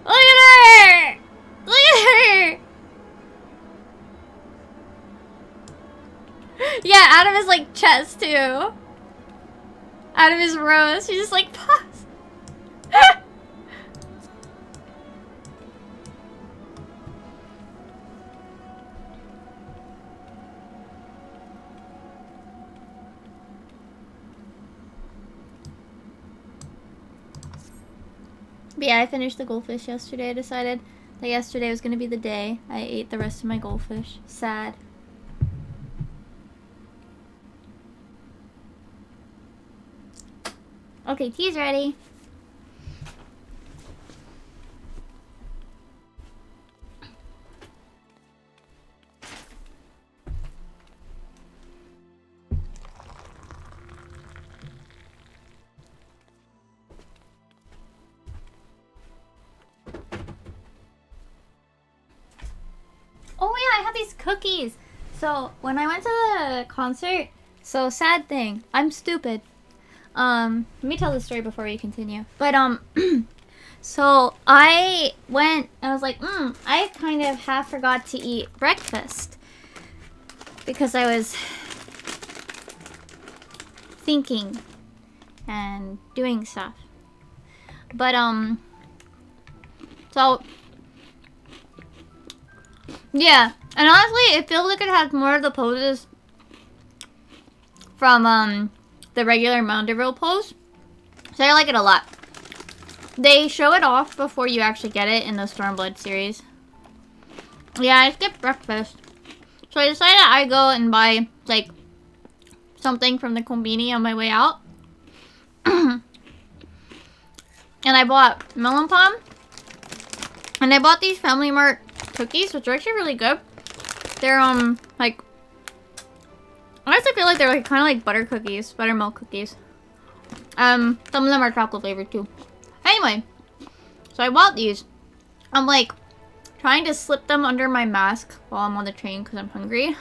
Look at her! Look at her! Yeah, out of his like chest too. Out of his rose. She's just like pause. But yeah, I finished the goldfish yesterday. I decided that yesterday was gonna be the day I ate the rest of my goldfish. Sad. Okay, tea's ready. Oh yeah, I have these cookies. So when I went to the concert, so sad thing, I'm stupid. Let me tell the story before we continue. But so I went, I was like, I kind of half forgot to eat breakfast because I was thinking and doing stuff. But so yeah, and honestly, it feels like it has more of the poses from the regular Mandeville pose, so I like it a lot. They show it off before you actually get it in the Stormblood series. Yeah, I skipped breakfast, so I decided I'd go and buy like something from the Konbini on my way out. And I bought melon palm, and I bought these Family Mart cookies, which are actually really good. They're like, I honestly feel like they're like kind of like butter cookies, buttermilk cookies. Some of them are chocolate flavored too. Anyway, so I bought these. I'm like trying to slip them under my mask while I'm on the train because I'm hungry,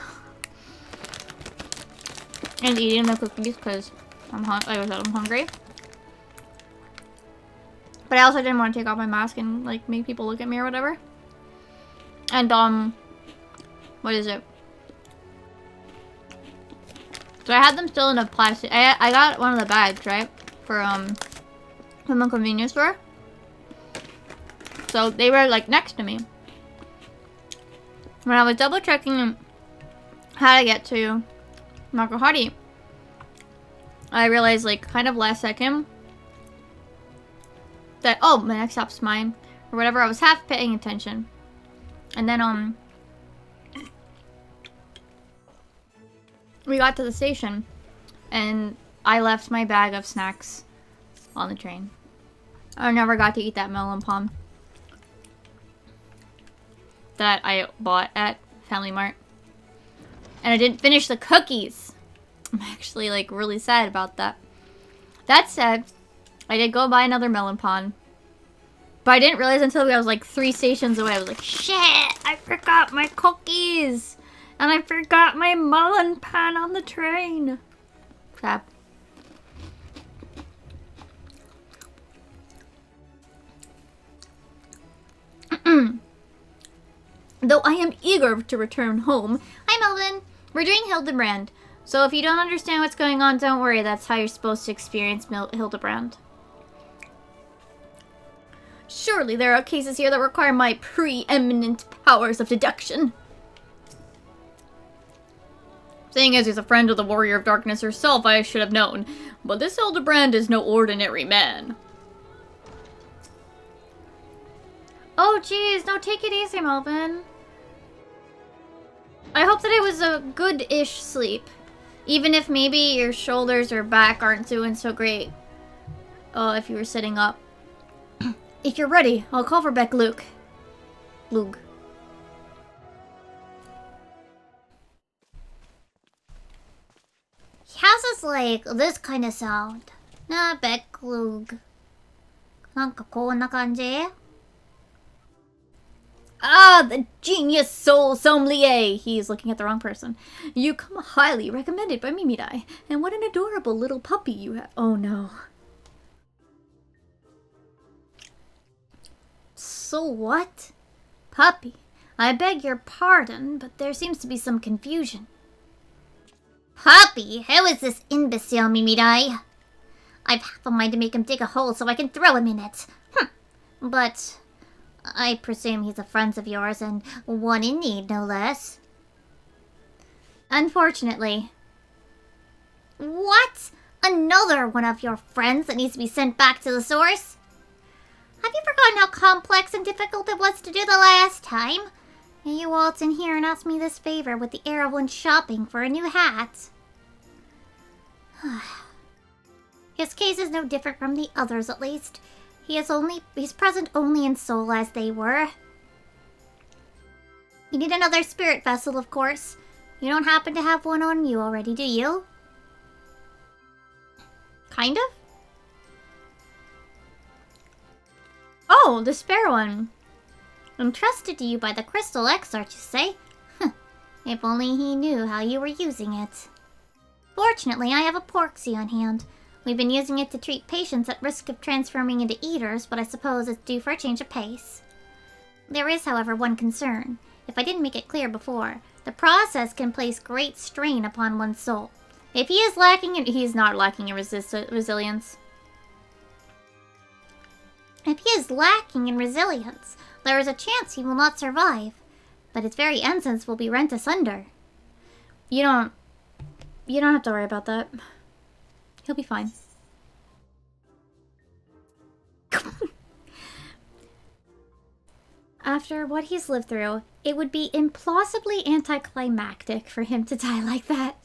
and eating the cookies because I'm hungry. But I also didn't want to take off my mask and like make people look at me or whatever. And what is it? So I had them still in a plastic. I got one of the bags, right? From the convenience store. So they were like next to me. When I was double checking how to get to Makuhari, I realized like kind of last second that, oh, my next stop's mine or whatever. I was half paying attention. And then we got to the station and I left my bag of snacks on the train. I never got to eat that melon palm that I bought at Family Mart. And I didn't finish the cookies. I'm actually like really sad about that. That said, I did go buy another melon palm But I didn't realize until I was like 3 stations away. I was like, shit, I forgot my cookies. And I forgot my mullen pan on the train. Crap. Though I am eager to return home. Hi, Melvin. We're doing Hildebrand. So if you don't understand what's going on, don't worry. That's how you're supposed to experience Hildebrand. Surely there are cases here that require my preeminent powers of deduction. Seeing as he's a friend of the Warrior of Darkness herself, I should have known. But this Hildebrand is no ordinary man. Oh, jeez. No, take it easy, Melvin. I hope that it was a good-ish sleep. Even if maybe your shoulders or back aren't doing so great. Oh, if you were sitting up. If you're ready, I'll call for back Luke. Luke. He has this, like, this kind of sound. Na, Becklug. なんかこんな感じ? Ah, the genius soul sommelier! He's looking at the wrong person. You come highly recommended by Mimirai. And what an adorable little puppy you have. Oh no. So what? Puppy. I beg your pardon, but there seems to be some confusion. Puppy? Who is this imbecile, Mimirai? I've half a mind to make him dig a hole so I can throw him in it. But I presume he's a friend of yours and one in need, no less. Unfortunately. What? Another one of your friends that needs to be sent back to the source? Have you forgotten how complex and difficult it was to do the last time? And you waltz in here and ask me this favor with the air of one shopping for a new hat. His case is no different from the others, at least. He's present only in soul as they were. You need another spirit vessel, of course. You don't happen to have one on you already, do you? Kind of? Oh, the spare one. Entrusted to you by the Crystal Exarch, you say? If only he knew how you were using it. Fortunately, I have a Porksy on hand. We've been using it to treat patients at risk of transforming into eaters, but I suppose it's due for a change of pace. There is, however, one concern. If I didn't make it clear before, the process can place great strain upon one's soul. If he is lacking in... He's not lacking in resilience. If he is lacking in resilience, there is a chance he will not survive. But its very essence will be rent asunder. You don't have to worry about that. He'll be fine. After what he's lived through, it would be implausibly anticlimactic for him to die like that.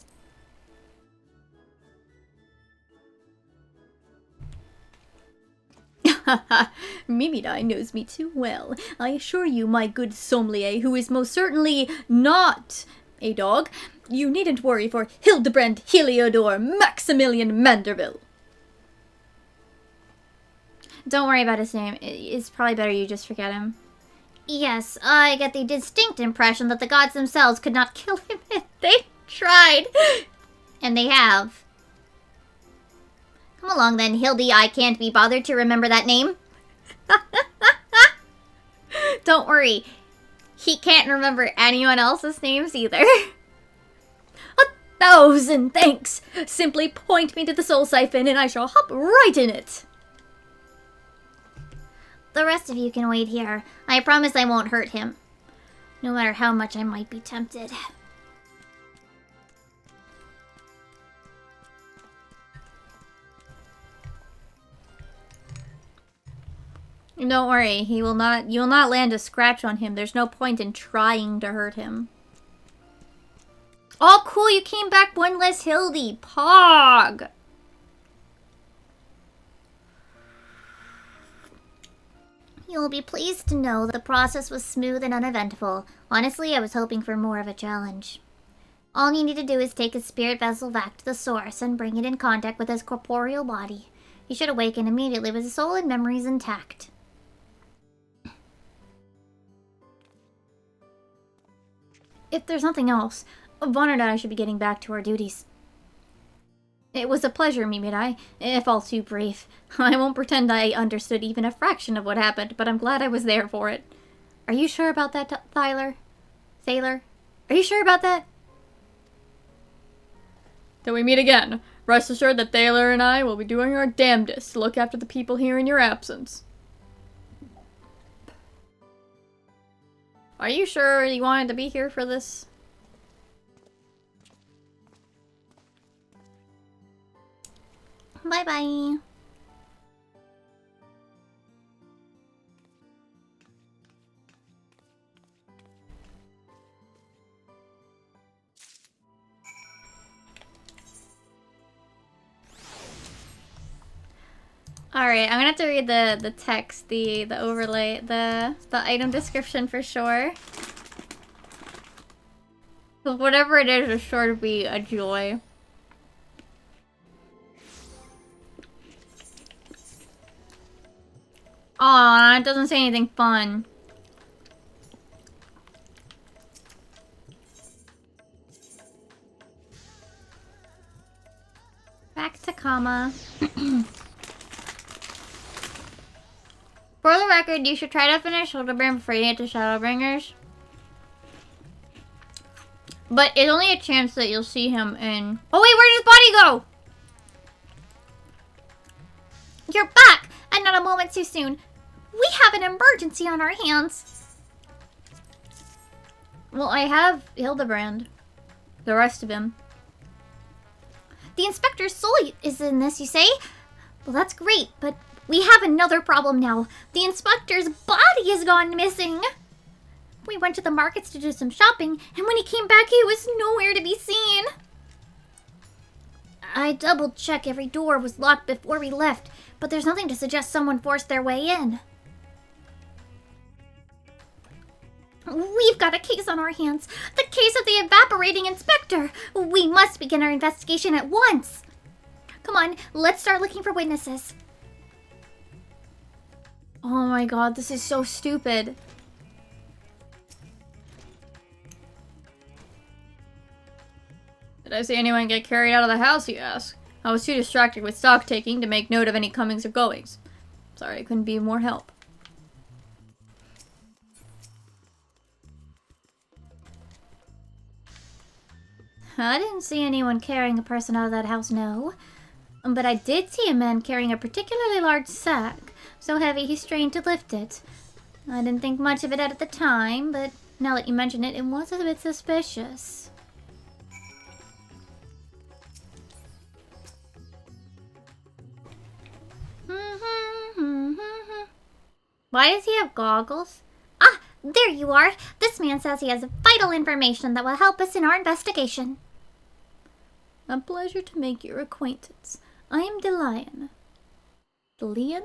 Mimidai knows me too well. I assure you, my good sommelier, who is most certainly not a dog, you needn't worry for Hildebrand Heliodor Maximilian Manderville. Don't worry about his name. It's probably better you just forget him. Yes, I get the distinct impression that the gods themselves could not kill him if they tried. And they have. Come along then, Hildy. I can't be bothered to remember that name. Don't worry. He can't remember anyone else's names either. 1,000 thanks! Simply point me to the soul siphon and I shall hop right in it. The rest of you can wait here. I promise I won't hurt him. No matter how much I might be tempted. Don't worry, you will not land a scratch on him. There's no point in trying to hurt him. Oh, cool, you came back one less Hildy. Pog! You will be pleased to know that the process was smooth and uneventful. Honestly, I was hoping for more of a challenge. All you need to do is take his spirit vessel back to the source and bring it in contact with his corporeal body. He should awaken immediately with his soul and memories intact. if there's nothing else, Vaughn and I should be getting back to our duties. It was a pleasure, Mimi and I, if all too brief. I won't pretend I understood even a fraction of what happened, but I'm glad I was there for it. Are you sure about that, Thaler? Are you sure about that? Till we meet again, rest assured that Thaler and I will be doing our damnedest to look after the people here in your absence. Are you sure you wanted to be here for this? Bye-bye. Alright, I'm gonna have to read the text, the overlay, the item description for sure. Whatever it is sure to be a joy. Aw, it doesn't say anything fun. Back to comma. For the record, you should try to finish Hildebrand before you get to Shadowbringers. But it's only a chance that you'll see him in... Oh wait, where did his body go? You're back! And not a moment too soon. We have an emergency on our hands. Well, I have Hildebrand. The rest of him. The inspector's soul is in this, you say? Well, that's great, but we have another problem now. The inspector's body has gone missing. We went to the markets to do some shopping, and when he came back, he was nowhere to be seen. I double-checked every door was locked before we left, but there's nothing to suggest someone forced their way in. We've got a case on our hands. The case of the evaporating inspector. We must begin our investigation at once. Come on, let's start looking for witnesses. Oh my god, this is so stupid. Did I see anyone get carried out of the house, you ask? I was too distracted with stock taking to make note of any comings or goings. Sorry I couldn't be of more help. I didn't see anyone carrying a person out of that house, no. But I did see a man carrying a particularly large sack, so heavy he strained to lift it. I didn't think much of it at the time, but now that you mention it, it was a bit suspicious. Why does he have goggles? Ah, there you are. This man says he has vital information that will help us in our investigation. A pleasure to make your acquaintance. I am DeLion. DeLion?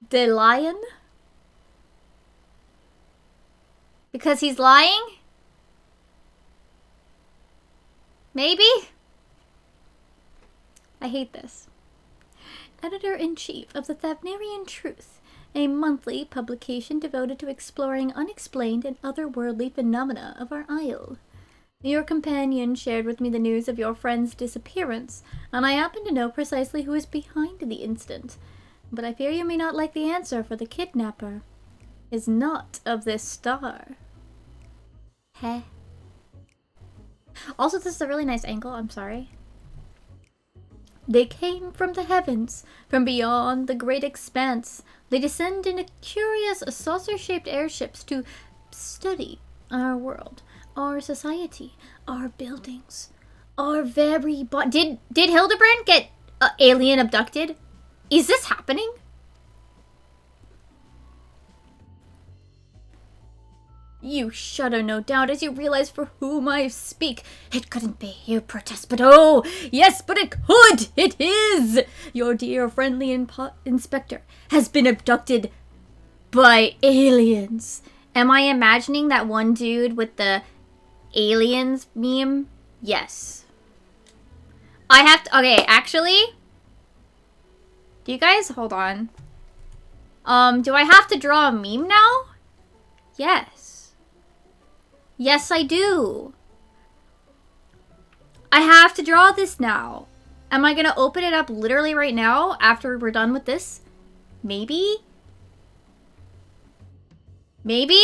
DeLion? Because he's lying? Maybe? I hate this. Editor-in-Chief of the Thavnarian Truth, a monthly publication devoted to exploring unexplained and otherworldly phenomena of our isle. Your companion shared with me the news of your friend's disappearance, and I happen to know precisely who is behind the incident. But I fear you may not like the answer, for the kidnapper is not of this star. Heh. Also, this is a really nice angle, I'm sorry. They came from the heavens, from beyond the great expanse. They descend in curious saucer-shaped airships to study our world, our society, our buildings, our very Did Hildebrand get alien abducted? Is this happening? You shudder, no doubt, as you realize for whom I speak. It couldn't be, you protest, but oh, yes, but it could! It is! Your dear friendly inspector has been abducted by aliens. Am I imagining that one dude with the aliens meme? Yes. I have to, okay, actually, do you guys, hold on. Do I have to draw a meme now? Yes. Yes, I do. I have to draw this now. Am I gonna open it up literally right now after we're done with this? Maybe? Maybe?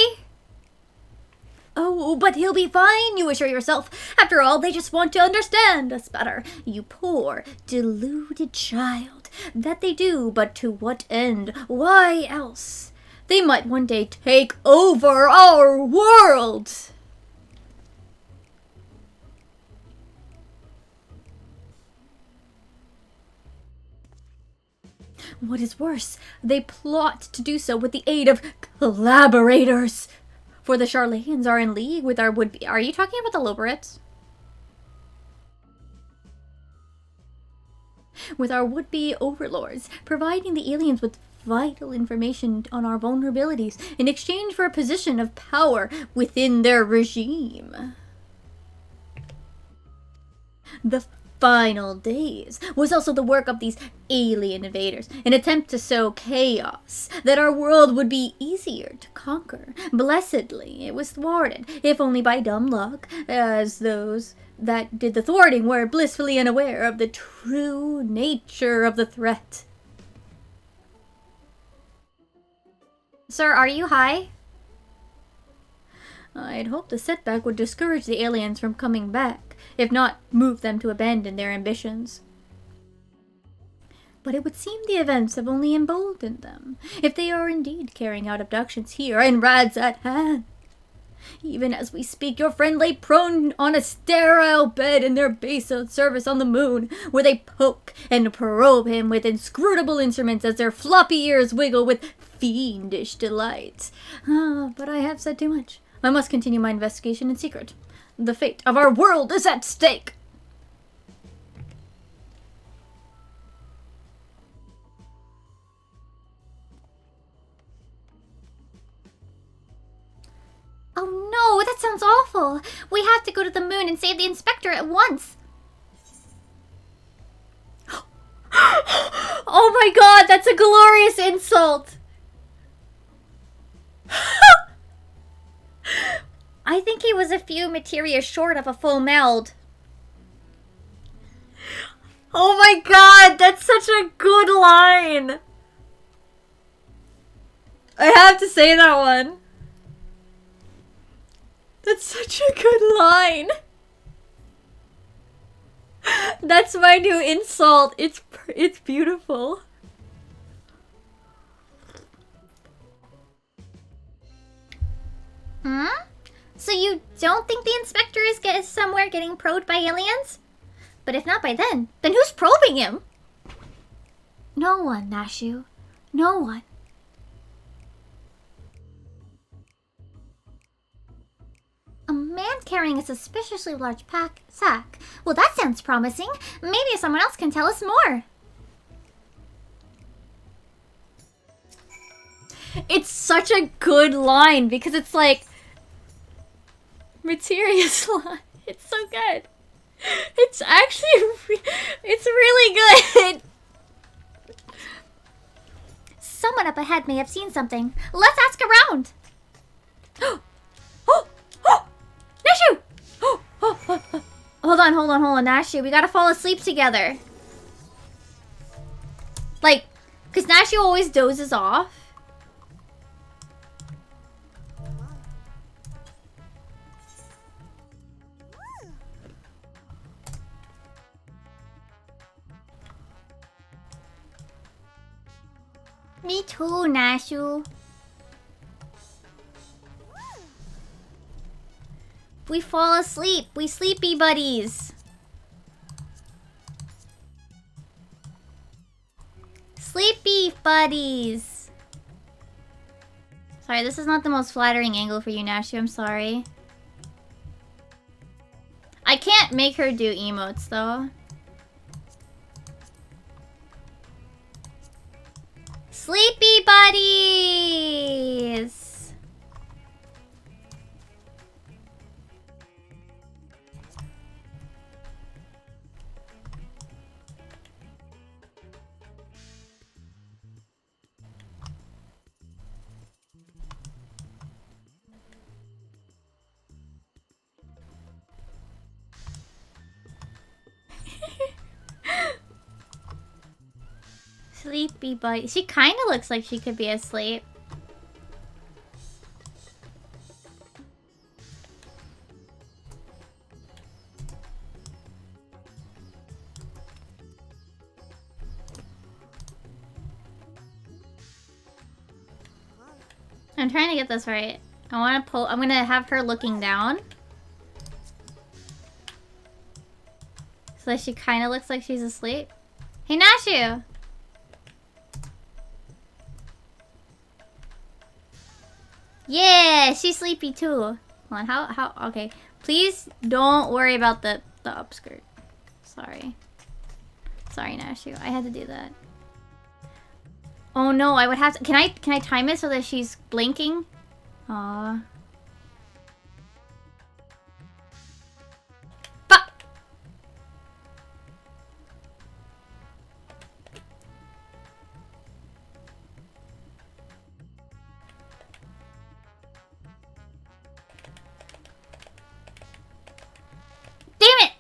Oh, but he'll be fine, you assure yourself. After all, they just want to understand us better. You poor, deluded child. That they do, but to what end? Why else? They might one day take over our world! What is worse, they plot to do so with the aid of collaborators. For the Charlatans are in league with our would-be... Are you talking about the Loberets? With our would-be overlords, providing the aliens with vital information on our vulnerabilities in exchange for a position of power within their regime. The final days was also the work of these alien invaders, an attempt to sow chaos, that our world would be easier to conquer. Blessedly, it was thwarted, if only by dumb luck, as those that did the thwarting were blissfully unaware of the true nature of the threat. Sir, are you high? I'd hoped the setback would discourage the aliens from coming back, if not move them to abandon their ambitions. But it would seem the events have only emboldened them, if they are indeed carrying out abductions here and Rad's at hand. Even as we speak, your friend lay prone on a sterile bed in their base of service on the moon, where they poke and probe him with inscrutable instruments as their floppy ears wiggle with fiendish delight. But I have said too much. I must continue my investigation in secret. The fate of our world is at stake! Oh no, that sounds awful. We have to go to the moon and save the inspector at once. Oh my god, that's a glorious insult! I think he was a few materia short of a full meld. Oh my god, that's such a good line! I have to say that one. That's such a good line. That's my new insult. It's beautiful. Hmm? So you don't think the inspector is somewhere getting probed by aliens? But if not by then who's probing him? No one, Nashu. No one. A man carrying a suspiciously large sack. Well, that sounds promising. Maybe someone else can tell us more. It's such a good line because it's like Materia's line. It's so good. It's actually it's really good. Someone up ahead may have seen something. Let's ask around. Nashu! Hold on, Nashu. We gotta fall asleep together. Like, because Nashu always dozes off. Me too, Nashu. We fall asleep. We sleepy buddies. Sleepy buddies. Sorry, this is not the most flattering angle for you, Nashu. I'm sorry. I can't make her do emotes, though. Sleepy buddies! Sleepy buddy. She kind of looks like she could be asleep. I'm trying to get this right. I want to pull. I'm gonna have her looking down, so that she kind of looks like she's asleep. Hey, Nashu. Yeah, she's sleepy too. Hold on, how? Okay, please don't worry about the upskirt. Sorry, Nashu. I had to do that. Oh no, I would have to. Can I time it so that she's blinking? Aww. Fuck! Damn it!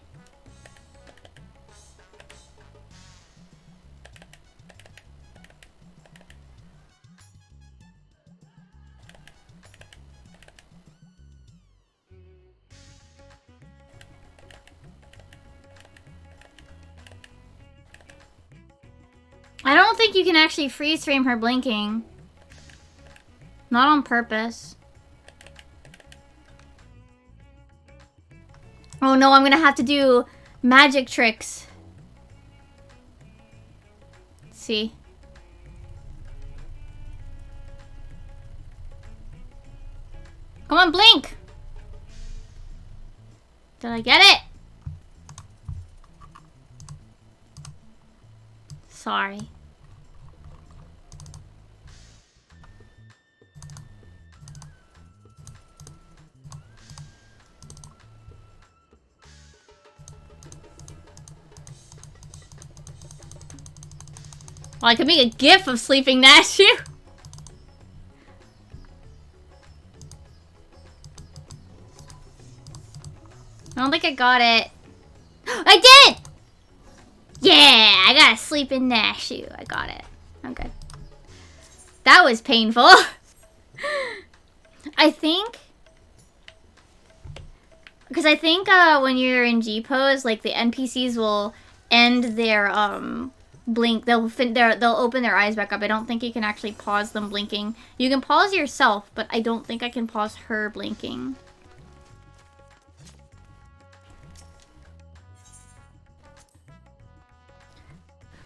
I don't think you can actually freeze frame her blinking. Not on purpose. Oh no, I'm gonna have to do magic tricks. Let's see. Come on, blink! Did I get it? Sorry. Well, I could make a gif of sleeping Nashu. I don't think I got it. I did! Yeah, I got a sleeping Nashu. I got it. I'm good. That was painful. I think... Because I think when you're in G pose, like the NPCs will end their blink. They'll open their eyes back up. I don't think you can actually pause them blinking. You can pause yourself, but I don't think I can pause her blinking.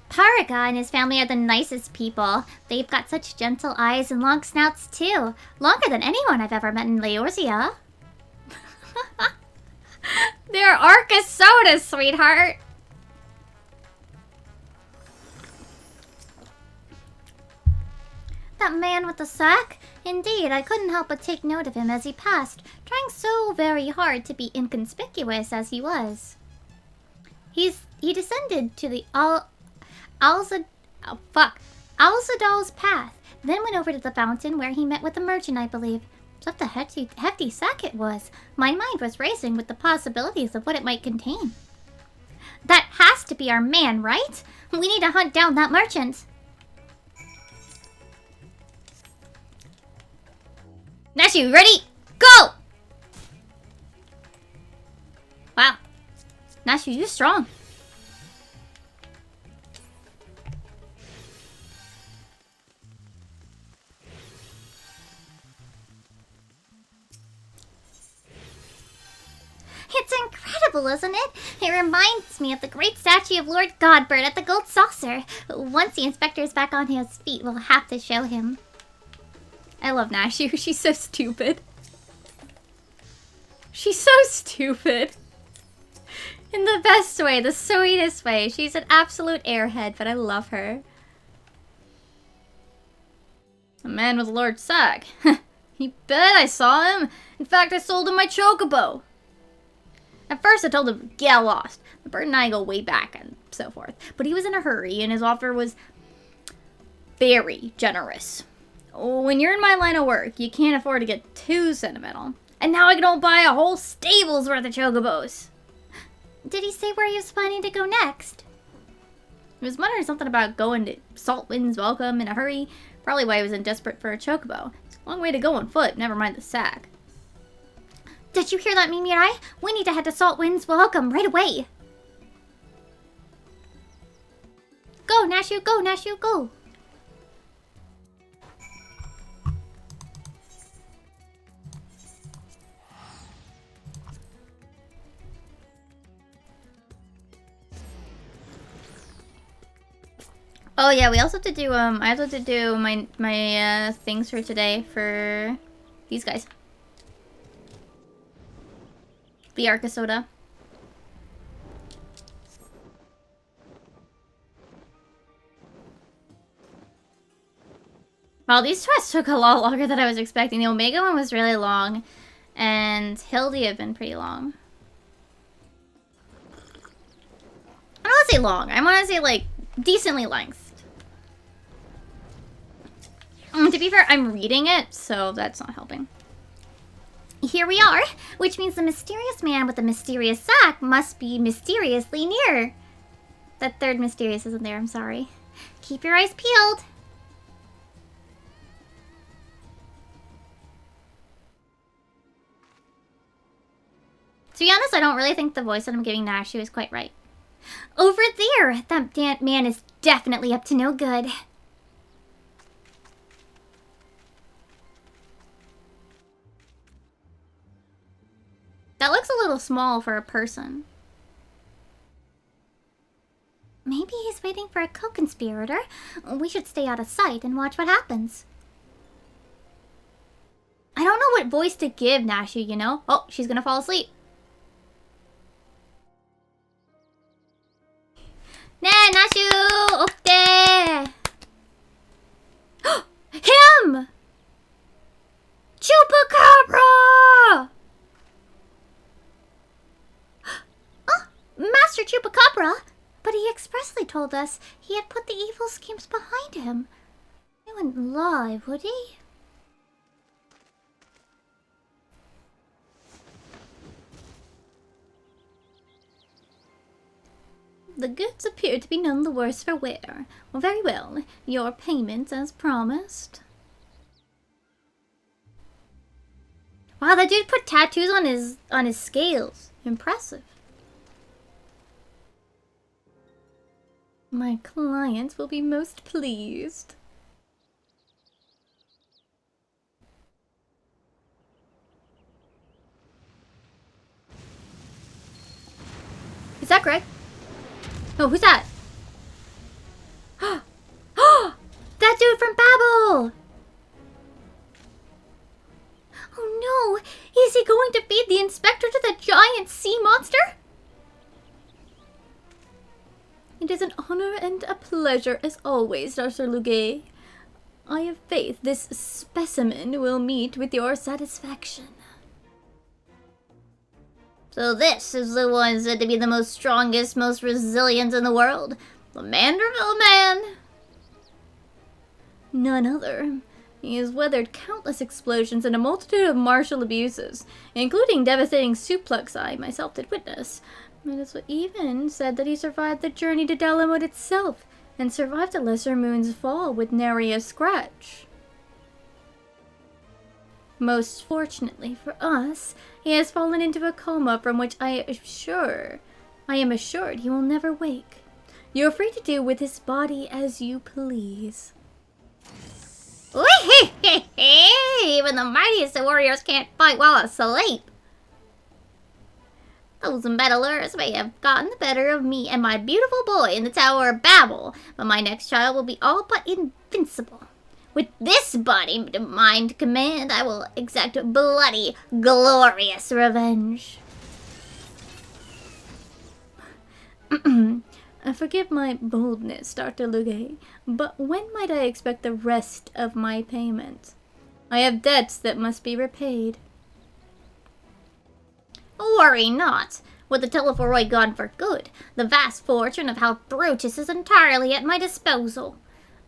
Paraga and his family are the nicest people. They've got such gentle eyes and long snouts too. Longer than anyone I've ever met in Leorzia. They're Arca sodas, sweetheart. That man with the sack? Indeed, I couldn't help but take note of him as he passed, trying so very hard to be inconspicuous as he was. He descended to the Alzadal's path, then went over to the fountain where he met with the merchant, I believe. Such a hefty sack it was. My mind was racing with the possibilities of what it might contain. That has to be our man, right? We need to hunt down that merchant. Nashu, ready? Go! Wow. Nashu, you're strong. It's incredible, isn't it? It reminds me of the great statue of Lord Godbird at the Gold Saucer. Once the inspector's back on his feet, we'll have to show him. I love Nashu. She's so stupid. She's so stupid. In the best way, the sweetest way. She's an absolute airhead, but I love her. A man with a large sack. You bet I saw him. In fact, I sold him my chocobo. At first, I told him, get lost. The bird and I go way back and so forth. But he was in a hurry, and his offer was very generous. When you're in my line of work, you can't afford to get too sentimental. And now I can all buy a whole stable's worth of chocobos. Did he say where he was planning to go next? He was muttering something about going to Salt Wind's Welcome in a hurry. Probably why he was in desperate for a chocobo. It's a long way to go on foot, never mind the sack. Did you hear that, Mimirai? We need to head to Salt Wind's Welcome right away. Go, Nashu, go, Nashu, go. Oh yeah, we also have to do I also have to do my things for today for these guys. The Arca Soda. Well, these quests took a lot longer than I was expecting. The Omega one was really long, and Hildy had been pretty long. I don't want to say long. I want to say, like, decently lengthed. To be fair, I'm reading it, so that's not helping. Here we are, which means the mysterious man with the mysterious sack must be mysteriously near. That third mysterious isn't there, I'm sorry. Keep your eyes peeled. To be honest, I don't really think the voice that I'm giving Nashu is quite right. Over there! That man is definitely up to no good. That looks a little small for a person. Maybe he's waiting for a co-conspirator. We should stay out of sight and watch what happens. I don't know what voice to give Nashu, you know? Oh, she's gonna fall asleep. 네, Nashu! Okay! Him! Chupacabra! Master Chupacabra! But he expressly told us he had put the evil schemes behind him. He wouldn't lie, would he? The goods appear to be none the worse for wear. Well, very well. Your payment as promised. Wow, that dude put tattoos on his scales. Impressive. My client will be most pleased. Is that Greg? No, who's that? That dude from Babel! Oh no! Is he going to feed the inspector to the giant sea monster? It is an honor and a pleasure as always, Dr. Lugue. I have faith this specimen will meet with your satisfaction. So this is the one said to be the most strongest, most resilient in the world. The Manderville Man. None other. He has weathered countless explosions and a multitude of martial abuses, including devastating suplex I myself did witness. It is even said that he survived the journey to Dalamud itself, and survived a Lesser Moon's fall with nary a scratch. Most fortunately for us, he has fallen into a coma from which I am assured he will never wake. You are free to do with his body as you please. Even the mightiest of warriors can't fight while asleep. Those meddlers may have gotten the better of me and my beautiful boy in the Tower of Babel, but my next child will be all but invincible. With this body to mind command, I will exact bloody, glorious revenge. Forgive my boldness, Dr. Lugue, but when might I expect the rest of my payment? I have debts that must be repaid. Worry not. With the Telephoroid gone for good, the vast fortune of House Brutus is entirely at my disposal.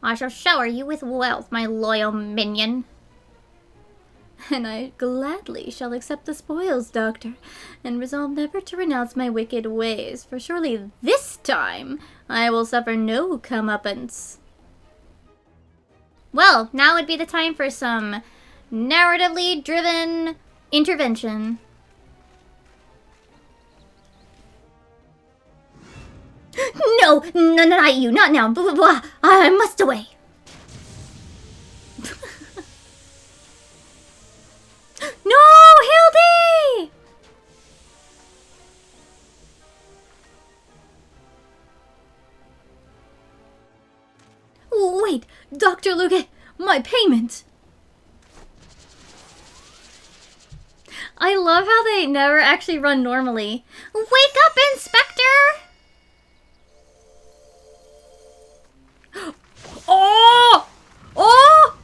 I shall shower you with wealth, my loyal minion. And I gladly shall accept the spoils, Doctor, and resolve never to renounce my wicked ways, for surely this time I will suffer no comeuppance. Well, now would be the time for some narratively driven intervention. No, no, not you, not now. Blah, blah, blah. I must away. No, Hildy! Wait, Dr. Luke, my payment! I love how they never actually run normally. Wake up, Inspector! Oh! Oh!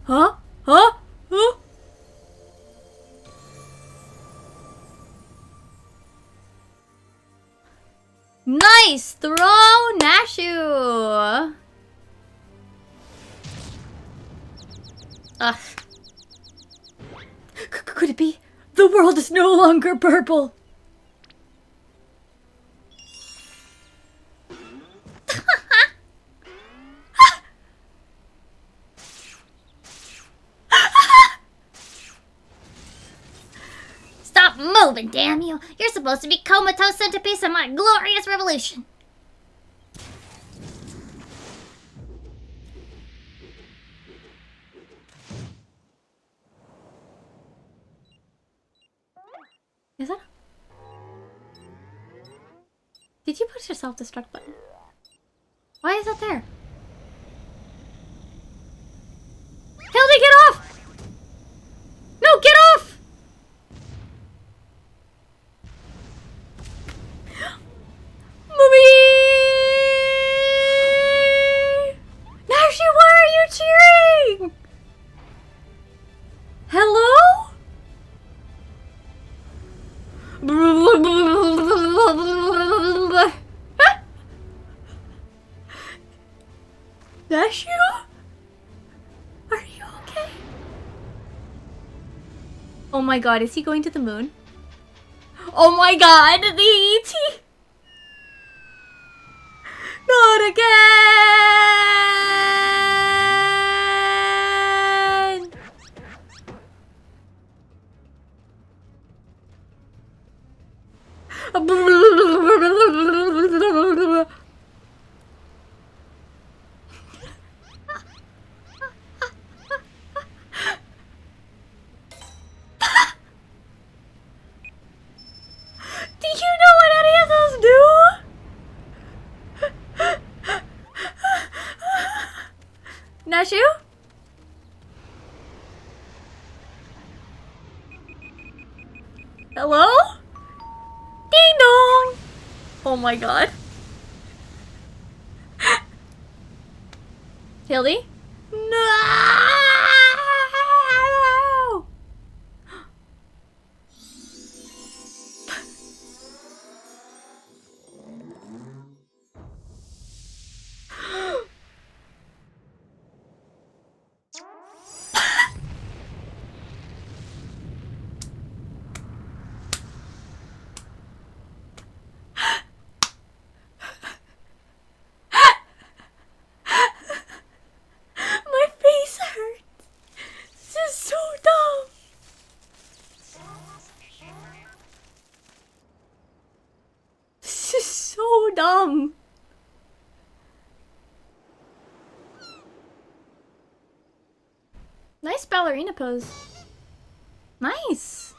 Huh? Huh? Huh? Nice throw, Nashu! Ugh. Could it be? The world is no longer purple! Stop moving, damn you! You're supposed to be comatose centerpiece of my glorious revolution. Is that? Did you push your self-destruct button? Why is that there? Hildy, get off! No, get off! Mommy! Nashi, why are you cheering? Hello? Nashi? Are you okay? Oh my god, is he going to the moon? Oh my god, the ET! Not again! Do you know what any of those do? Nashu? Hello? Ding dong! Oh my god. Hildy? No! My face hurts. This is so dumb. This is so dumb. Nice ballerina pose. Nice.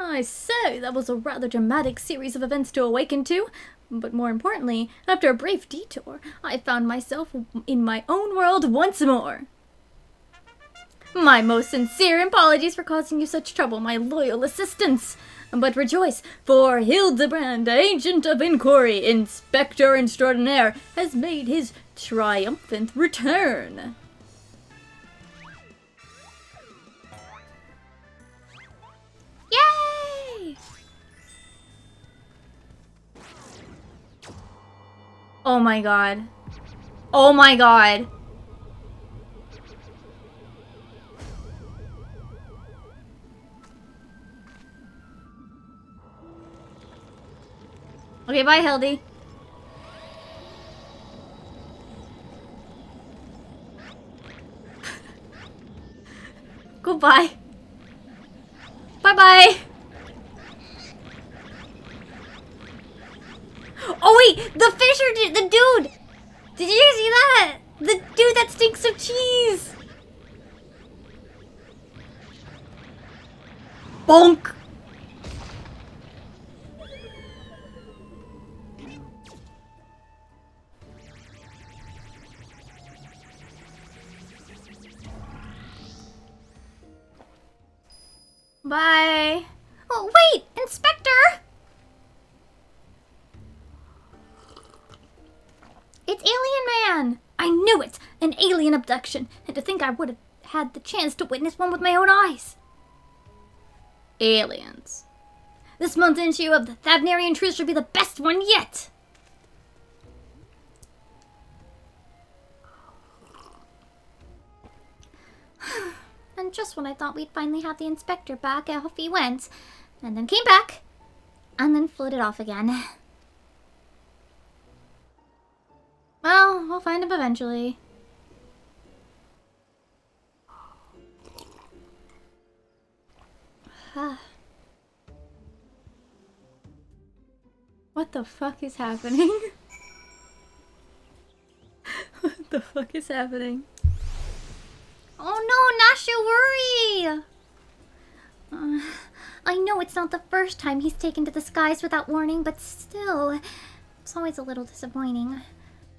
I say, that was a rather dramatic series of events to awaken to. But more importantly, after a brief detour, I found myself in my own world once more. My most sincere apologies for causing you such trouble, my loyal assistants. But rejoice, for Hildebrand, Agent of Inquiry, Inspector Extraordinaire, has made his triumphant return. Oh my god. Oh my god. Okay, bye, Hildy. Goodbye. Bye-bye. Oh wait, the fisher, the dude. Did you see that? The dude that stinks of cheese. Bonk. Bye. Oh, wait! Inspector! It's Alien Man! I knew it! An alien abduction! And to think I would have had the chance to witness one with my own eyes! Aliens. This month's issue of the Thavnarian Truth should be the best one yet! And just when I thought we'd finally have the inspector back, off he went. And then came back. And then floated off again. Well, we'll find him eventually. What the fuck is happening? What the fuck is happening? Oh no, Nashu, worry! I know it's not the first time he's taken to the skies without warning, but still, it's always a little disappointing.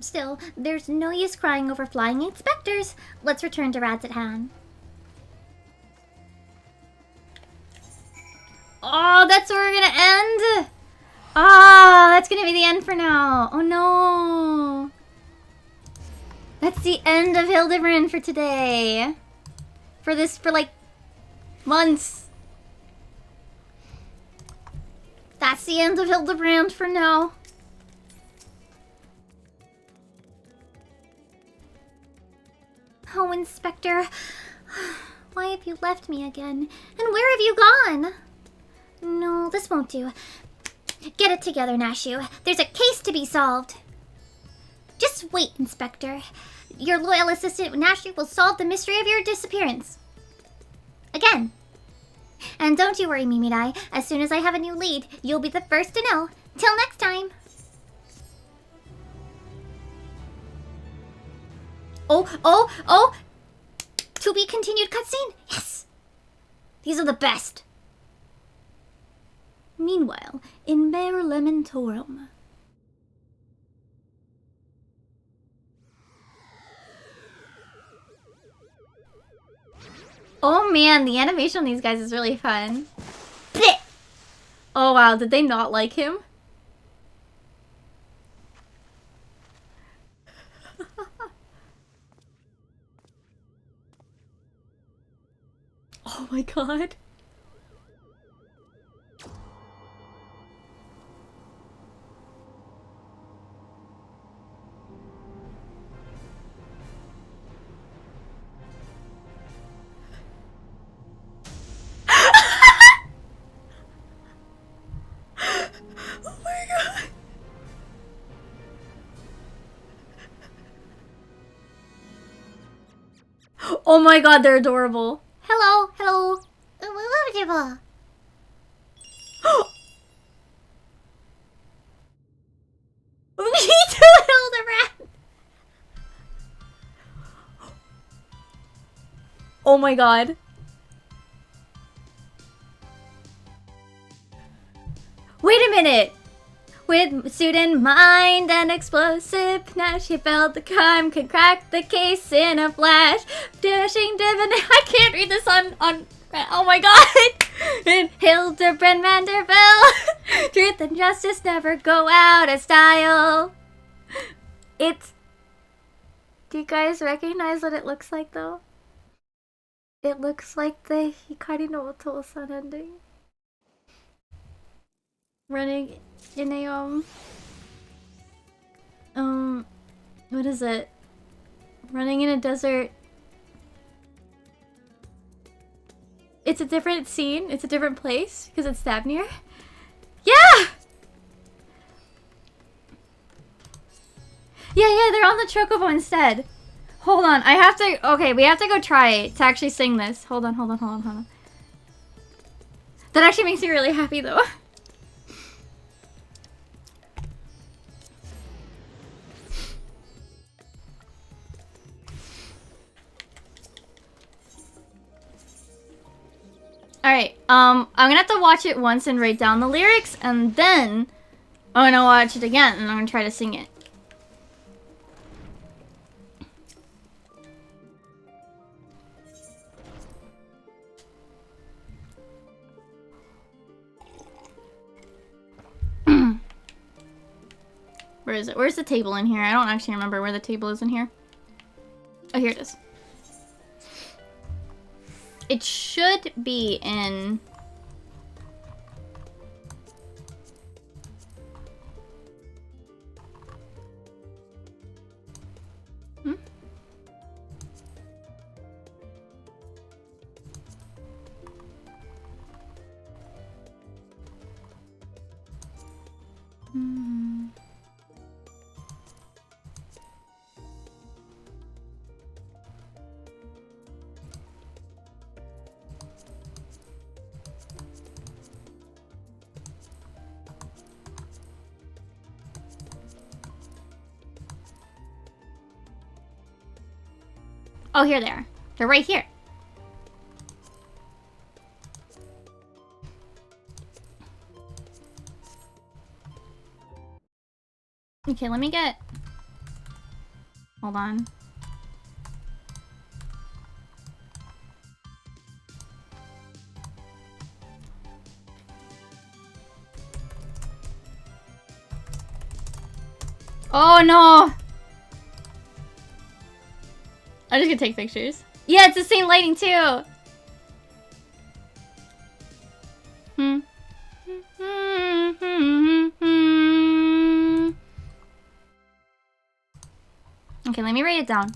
Still, there's no use crying over flying inspectors. Let's return to Rad's at hand. Oh, that's where we're gonna end? Ah, that's gonna be the end for now. Oh no. That's the end of Hildebrand for today. For like, months. That's the end of Hildebrand for now. Oh, Inspector. Why have you left me again? And where have you gone? No, this won't do. Get it together, Nashu. There's a case to be solved. Just wait, Inspector. Your loyal assistant, Nashu, will solve the mystery of your disappearance. Again. And don't you worry, Mimidai. As soon as I have a new lead, you'll be the first to know. Till next time. Oh! To be continued cutscene? Yes! These are the best. Meanwhile, in Mare Lementorum. Oh man, the animation on these guys is really fun. Oh wow, did they not like him? Oh my god. Oh my god. Oh my god, they're adorable. Hello. Me too, Hildebrand! Oh my god. Wait a minute! With suit in mind and explosive panache, he felt the crime could crack the case in a flash. Dashing divin, I can't read this on oh my god! In Hildebrand Vanderbilt, truth and justice never go out of style. It's... Do you guys recognize what it looks like though? It looks like the Hikari no Oto-san ending. Running in a What is it? Running in a desert. It's a different scene. It's a different place because it's Thavnir. Yeah! Yeah, they're on the Chocobo instead. Hold on, I have to... Okay, we have to go try to actually sing this. Hold on. That actually makes me really happy, though. Alright, I'm gonna have to watch it once and write down the lyrics, and then I'm gonna watch it again, and I'm gonna try to sing it. Where is it? Where's the table in here? I don't actually remember where the table is in here. Oh, here it is. It should be in... Hmm? Hmm. Oh, here they are. They're right here. Okay, let me get... Hold on. Oh no! I'm just gonna take pictures. Yeah, it's the same lighting too! Okay, let me write it down.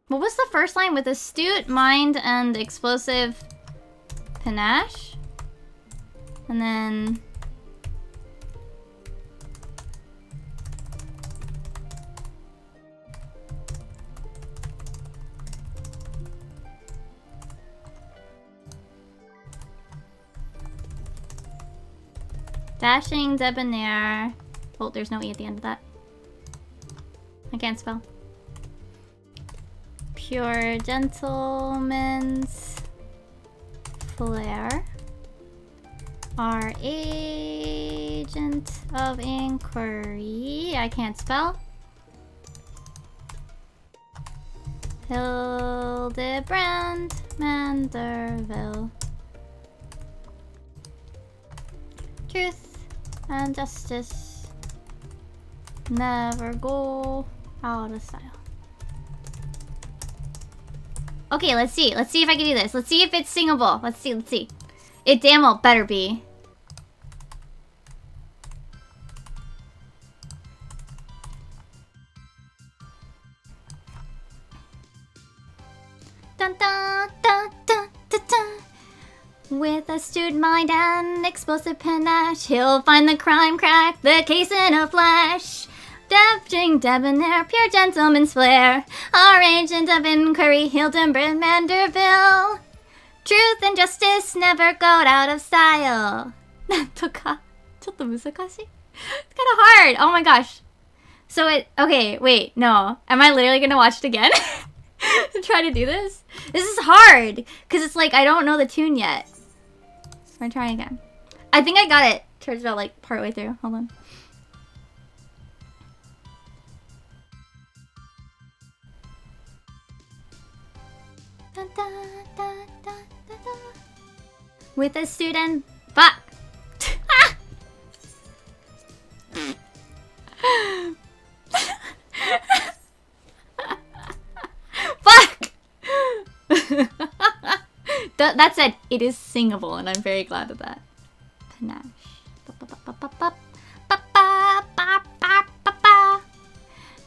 What was the first line? With astute mind and explosive panache? And then... Dashing, debonair. Oh, there's no E at the end of that. I can't spell. Pure gentleman's flair. Our agent of inquiry. I can't spell. Hildebrand Manderville. Truth and justice never go out of style. Okay, let's see. Let's see if I can do this. Let's see if it's singable. Let's see. It damn well better be. Dun dun dun dun dun dun. With astute mind and explosive panache, he'll find the crime, crack the case in a flash. Dashing, debonair, pure gentleman's flair. Our agent of inquiry, Hildebrand Manderville. Truth and justice never go out of style. なんとかちょっと難しい? It's kind of hard. Oh my gosh. So it... Okay, wait. No. Am I literally gonna watch it again? To try to do this? This is hard. Because it's like, I don't know the tune yet. So I'm trying again. I think I got it. Turns out like partway through. Hold on. Dun, dun, dun, dun, dun, dun. With a student... Fuck! Fuck! That said, it is singable, and I'm very glad of that.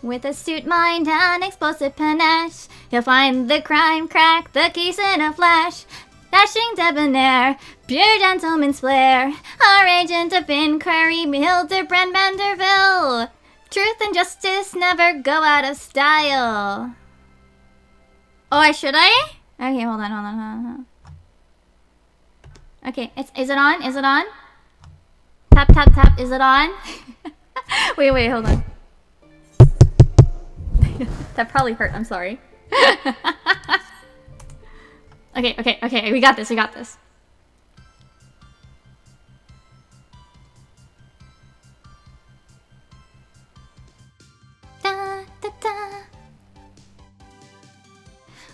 With astute mind and explosive panache, he'll find the crime, crack the case in a flash. Dashing debonair, pure gentleman's flair, our agent of inquiry, Hildebrand Vanderbilt. Truth and justice never go out of style. Oh, should I? Okay, hold on. Okay, is it on? Is it on? Tap, tap, tap, is it on? wait, hold on. That probably hurt, I'm sorry. Okay, we got this. Da, da, da.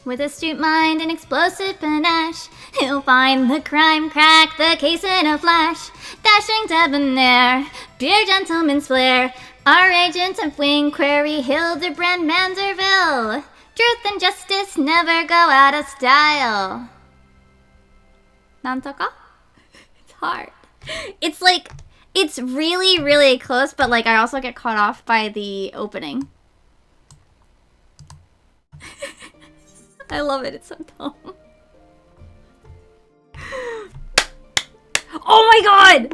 With astute mind and explosive panache, he'll find the crime, crack the case in a flash. Dashing debonair, pure gentleman's flair, our agent of inquiry, Hildebrand Manderville. Truth and justice never go out of style. Nantoka? It's hard. It's like, it's really, really close, but like I also get caught off by the opening. I love it, it's so dumb. Oh my god!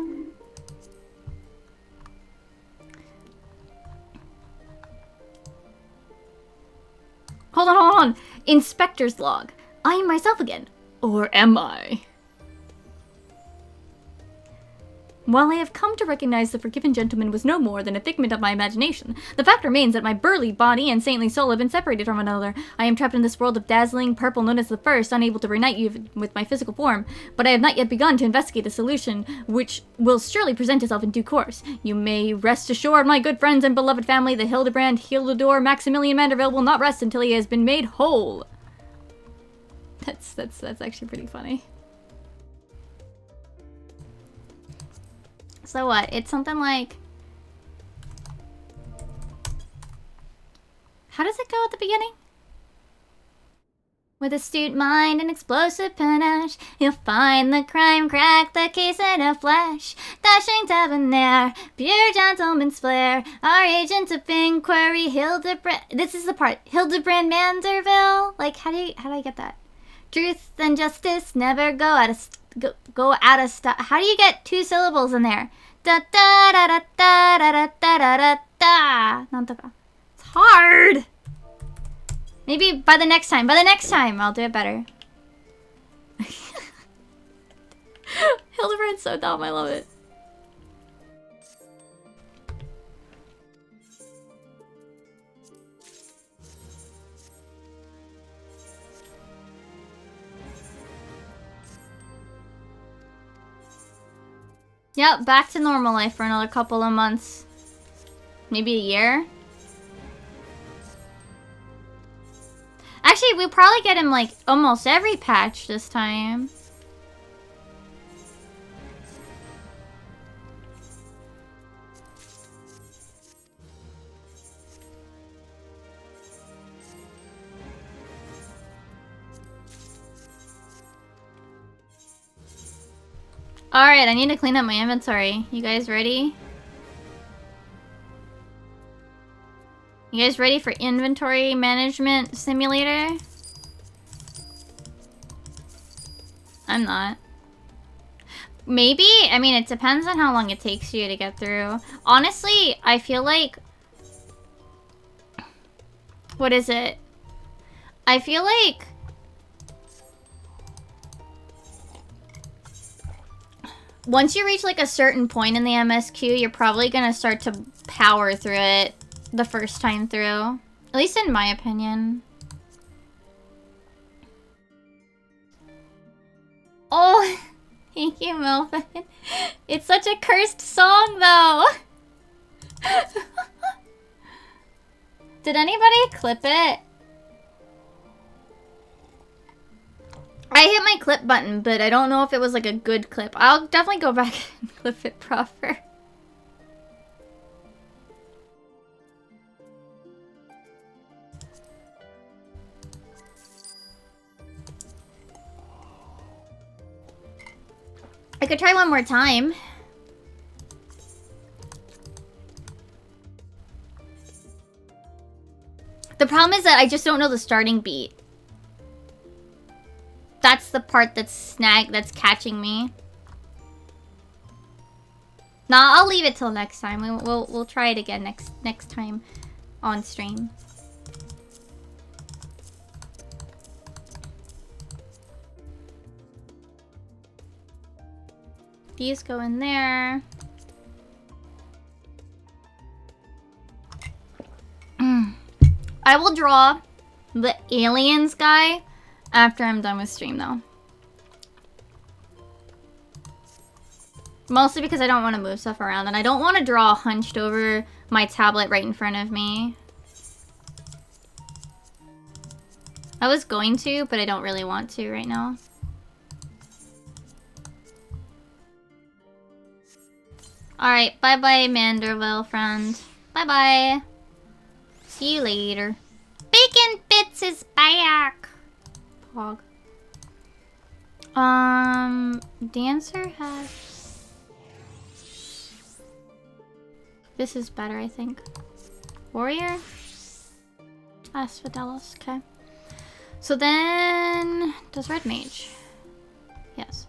Hold on. Inspector's log. I am myself again. Or am I? While I have come to recognize the forgiven gentleman was no more than a figment of my imagination, the fact remains that my burly body and saintly soul have been separated from one another. I am trapped in this world of dazzling purple known as the First, unable to reunite you with my physical form, but I have not yet begun to investigate a solution which will surely present itself in due course. You may rest assured, my good friends and beloved family, that Hildedor Maximilian Manderville will not rest until he has been made whole. That's actually pretty funny. So what? It's something like... How does it go at the beginning? With astute mind and explosive panache, he'll find the crime, crack the case in a flash. Dashing debonair, pure gentleman's flair, our agent of inquiry, Hildebrand... This is the part. Hildebrand Manderville? Like, how do I get that? Truth and justice never go out of... Go out of style. How do you get two syllables in there? Da da da da da da da da da da. It's hard. Maybe by the next time. I'll do it better. Hildebrand's so dumb. I love it. Yep, back to normal life for another couple of months. Maybe a year? Actually, we'll probably get him like almost every patch this time. Alright, I need to clean up my inventory. You guys ready? You guys ready for inventory management simulator? I'm not. Maybe? I mean, it depends on how long it takes you to get through. Honestly, I feel like... What is it? I feel like... Once you reach like a certain point in the MSQ, you're probably gonna start to power through it the first time through. At least in my opinion. Oh, thank you, Melvin. It's such a cursed song, though. Did anybody clip it? I hit my clip button, but I don't know if it was like a good clip. I'll definitely go back and clip it proper. I could try one more time. The problem is that I just don't know the starting beat. That's the part that's catching me. Nah, I'll leave it till next time. We'll try it again next time on stream. These go in there. I will draw the aliens guy after I'm done with stream though. Mostly because I don't want to move stuff around and I don't want to draw hunched over my tablet right in front of me. I was going to, but I don't really want to right now. Alright, bye-bye Manderville friend. Bye-bye. See you later. Bacon Bits is back! Pog. Dancer has... This is better, I think. Warrior? Asphodelos, okay. So then... Does Red Mage? Yes.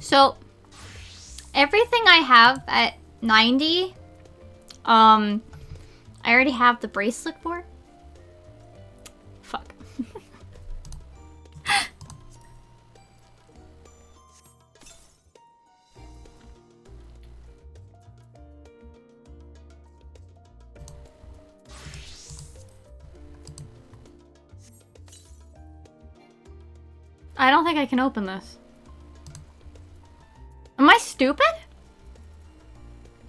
So, everything I have at 90, I already have the bracelet for. Fuck. I don't think I can open this. Am I stupid?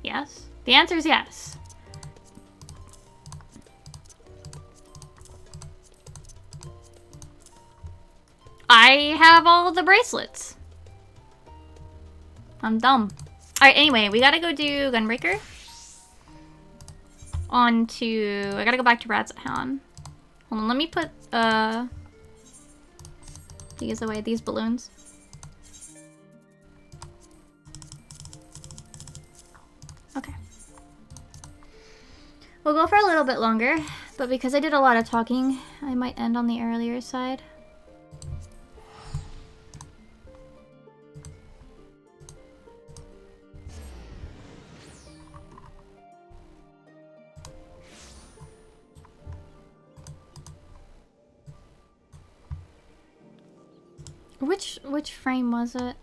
Yes. The answer is yes. I have all the bracelets. I'm dumb. Alright, anyway, we gotta go do Gunbreaker. I gotta go back to Rad's Hound. Hold on, let me put, these away, these balloons. Okay. We'll go for a little bit longer, but because I did a lot of talking, I might end on the earlier side. Which frame was it?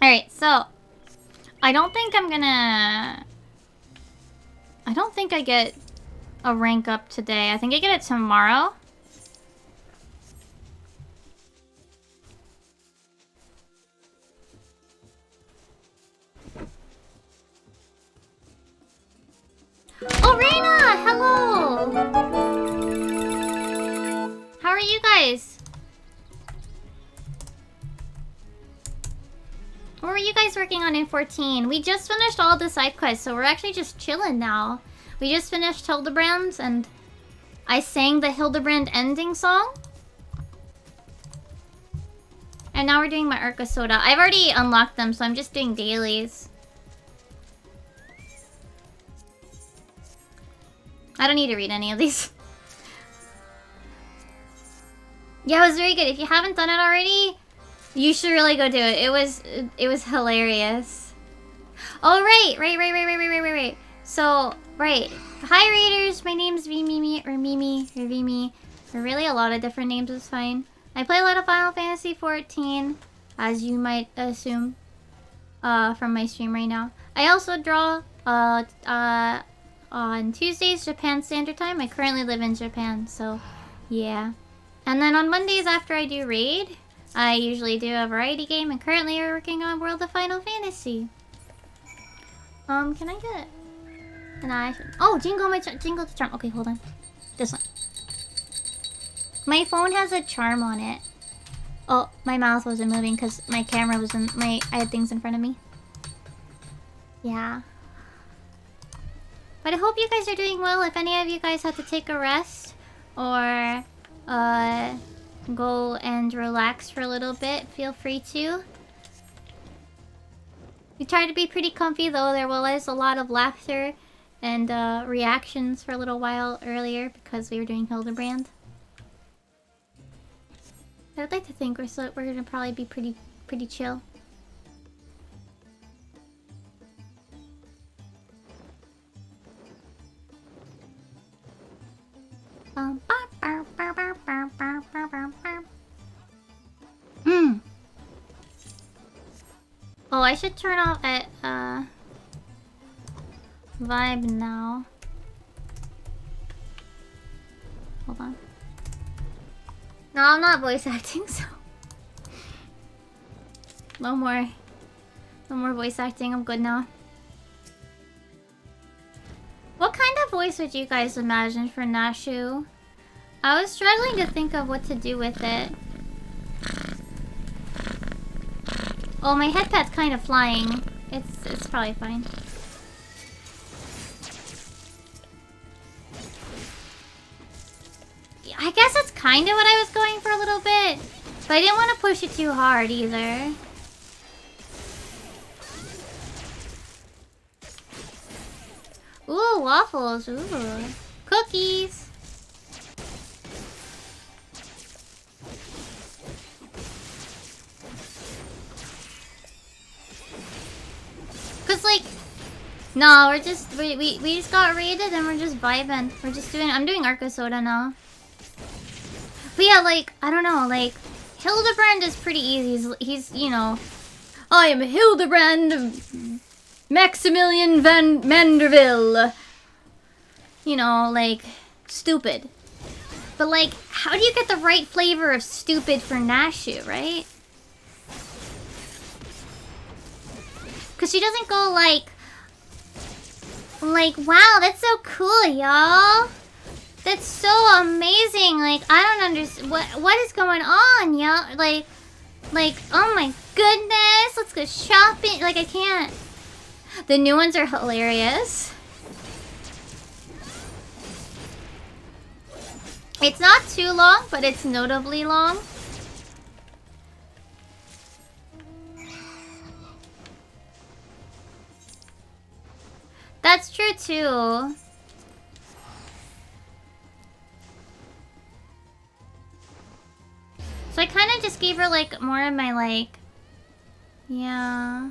Alright, so I don't think I get a rank up today. I think I get it tomorrow. Oh, Reina! Hello! How are you guys? What were you guys working on in 14? We just finished all the side quests, so we're actually just chilling now. We just finished Hildebrand, and I sang the Hildebrand ending song. And now we're doing my Urka Soda. I've already unlocked them, so I'm just doing dailies. I don't need to read any of these. Yeah, it was very good. If you haven't done it already, you should really go do it. It was hilarious. Oh, right. So, right. Hi, Raiders. My name's Mimi, or Vimi. Or really a lot of different names is fine. I play a lot of Final Fantasy 14, as you might assume, from my stream right now. I also draw, on Tuesdays, Japan Standard Time. I currently live in Japan, so, yeah. And then on Mondays after I do Raid, I usually do a variety game, and currently we're working on World of Final Fantasy. Can I get an eye? Oh, Jingle Jingle the Charm. Okay, hold on. This one. My phone has a charm on it. Oh, my mouth wasn't moving because my camera was in I had things in front of me. Yeah. But I hope you guys are doing well. If any of you guys have to take a rest or go and relax for a little bit, feel free to. We tried to be pretty comfy though. There was a lot of laughter and reactions for a little while earlier because we were doing Hildebrand. I'd like to think we're gonna probably be pretty chill. Oh, I should turn off at vibe now. Hold on. No, I'm not voice acting, so no more voice acting. I'm good now. What kind of voice would you guys imagine for Nashu? I was struggling to think of what to do with it. Oh, my headpad's kind of flying. It's probably fine. I guess that's kind of what I was going for a little bit, but I didn't want to push it too hard either. Ooh, waffles. Ooh. Cookies. Cause like, no, we just got raided and we're just vibing. I'm doing Arca Soda now. But yeah, like, I don't know, like, Hildebrand is pretty easy. He's, you know, I am Hildebrand Maximilian van Manderville. You know, like, stupid. But like, how do you get the right flavor of stupid for Nashu, right? Because she doesn't go like, wow, that's so cool, y'all. That's so amazing. Like, I don't understand. What is going on, y'all? Like, oh my goodness. Let's go shopping. Like, I can't. The new ones are hilarious. It's not too long, but it's notably long. That's true too. So I kind of just gave her like more of my like, yeah.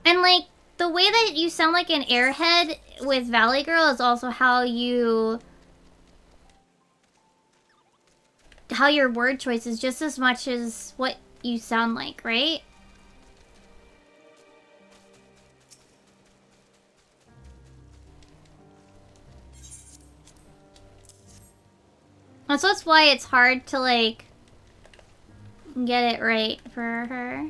And like the way that you sound like an airhead with Valley Girl is also how your word choice is just as much as what you sound like, right? And so that's why it's hard to like get it right for her.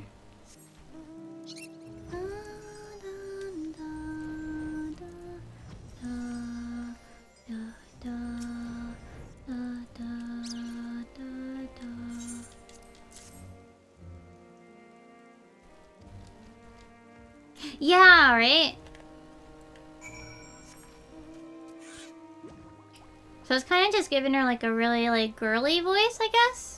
Yeah, right? So it's kind of just giving her like a really like girly voice, I guess.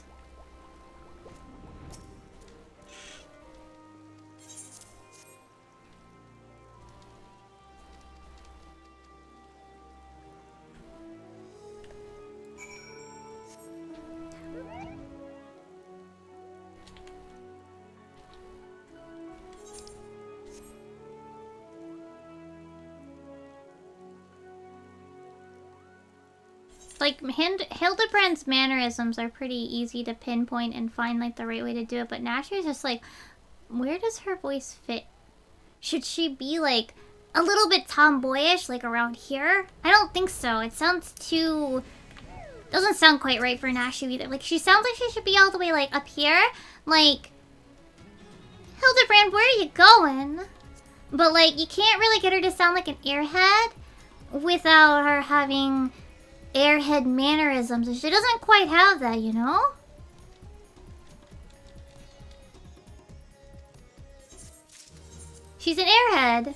Like, Hildebrand's mannerisms are pretty easy to pinpoint and find, like, the right way to do it. But Nashu is just like, where does her voice fit? Should she be, like, a little bit tomboyish, like around here? I don't think so. It sounds too... Doesn't sound quite right for Nashu either. Like, she sounds like she should be all the way, like, up here. Like, Hildebrand, where are you going? But, like, you can't really get her to sound like an airhead without her having airhead mannerisms. And she doesn't quite have that, you know? She's an airhead,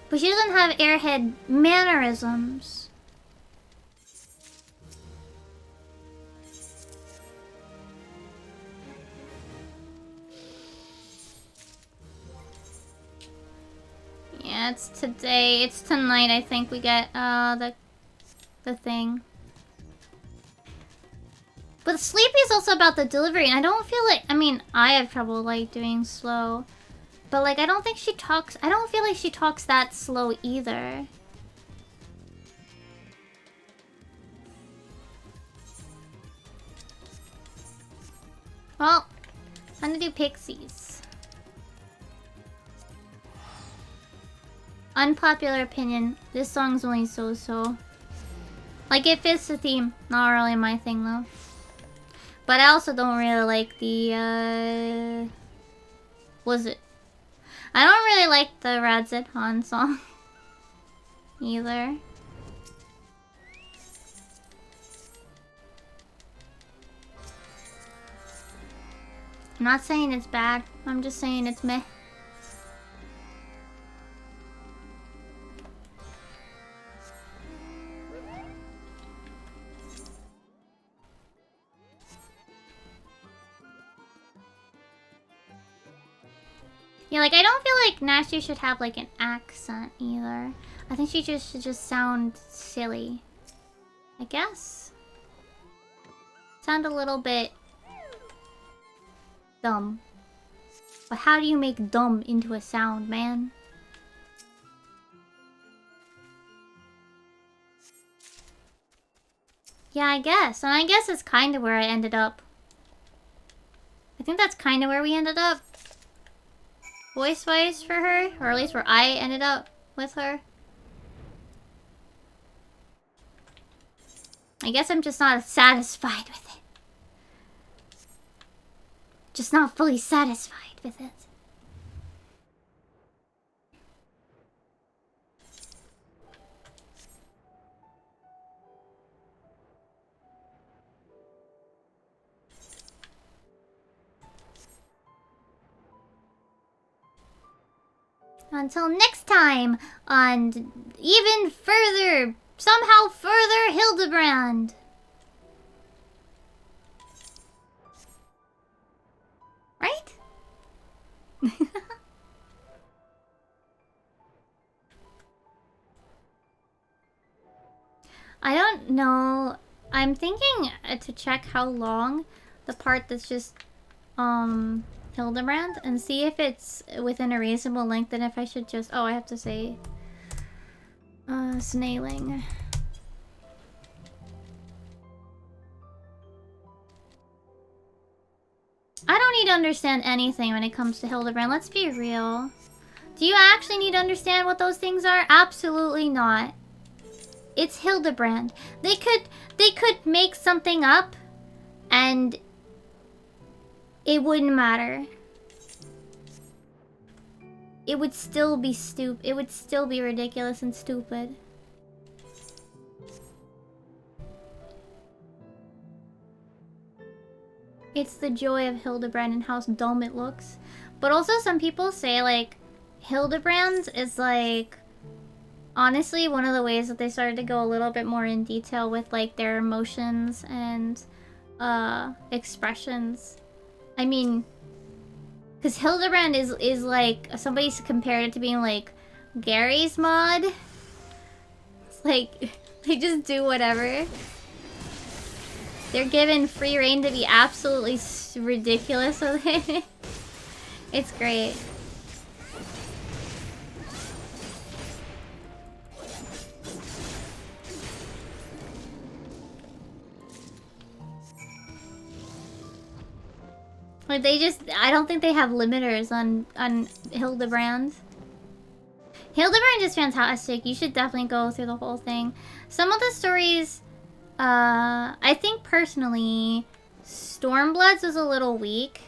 but she doesn't have airhead mannerisms. Yeah, it's today. It's tonight, I think we get the thing. But Sleepy is also about the delivery, and I don't feel like, I mean, I have trouble like doing slow. But like I don't think she talks, I don't feel like she talks that slow either. Well, I'm gonna do Pixies. Unpopular opinion, this song's only so-so. Like, it fits the theme. Not really my thing, though. But I also don't really like the, was it? I don't really like the Radzed Han song. Either. I'm not saying it's bad. I'm just saying it's meh. Yeah, like, I don't feel like Nasty should have, like, an accent, either. I think she just should just sound silly. I guess? Sound a little bit... dumb. But how do you make dumb into a sound, man? Yeah, I guess. And I guess it's kind of where I ended up. I think that's kind of where we ended up. Voice-wise for her, or at least where I ended up with her. I guess I'm just not satisfied with it. Just not fully satisfied with it. Until next time on even further, somehow further Hildebrand. Right? I don't know. I'm thinking to check how long the part that's just Hildebrand and see if it's within a reasonable length and if I should just... Oh, I have to say... snailing. I don't need to understand anything when it comes to Hildebrand. Let's be real. Do you actually need to understand what those things are? Absolutely not. It's Hildebrand. They could make something up and it wouldn't matter. It would still be stupid. It would still be ridiculous and stupid. It's the joy of Hildebrand and how dumb it looks. But also some people say like Hildebrand is like honestly one of the ways that they started to go a little bit more in detail with like their emotions and expressions. I mean, because Hildebrand is like, somebody's compared it to being like Gary's mod. It's like, they just do whatever. They're given free reign to be absolutely ridiculous with it. It's great. Like they just, I don't think they have limiters on Hildebrand. Hildebrand is fantastic. You should definitely go through the whole thing. Some of the stories, I think personally, Stormbloods was a little weak.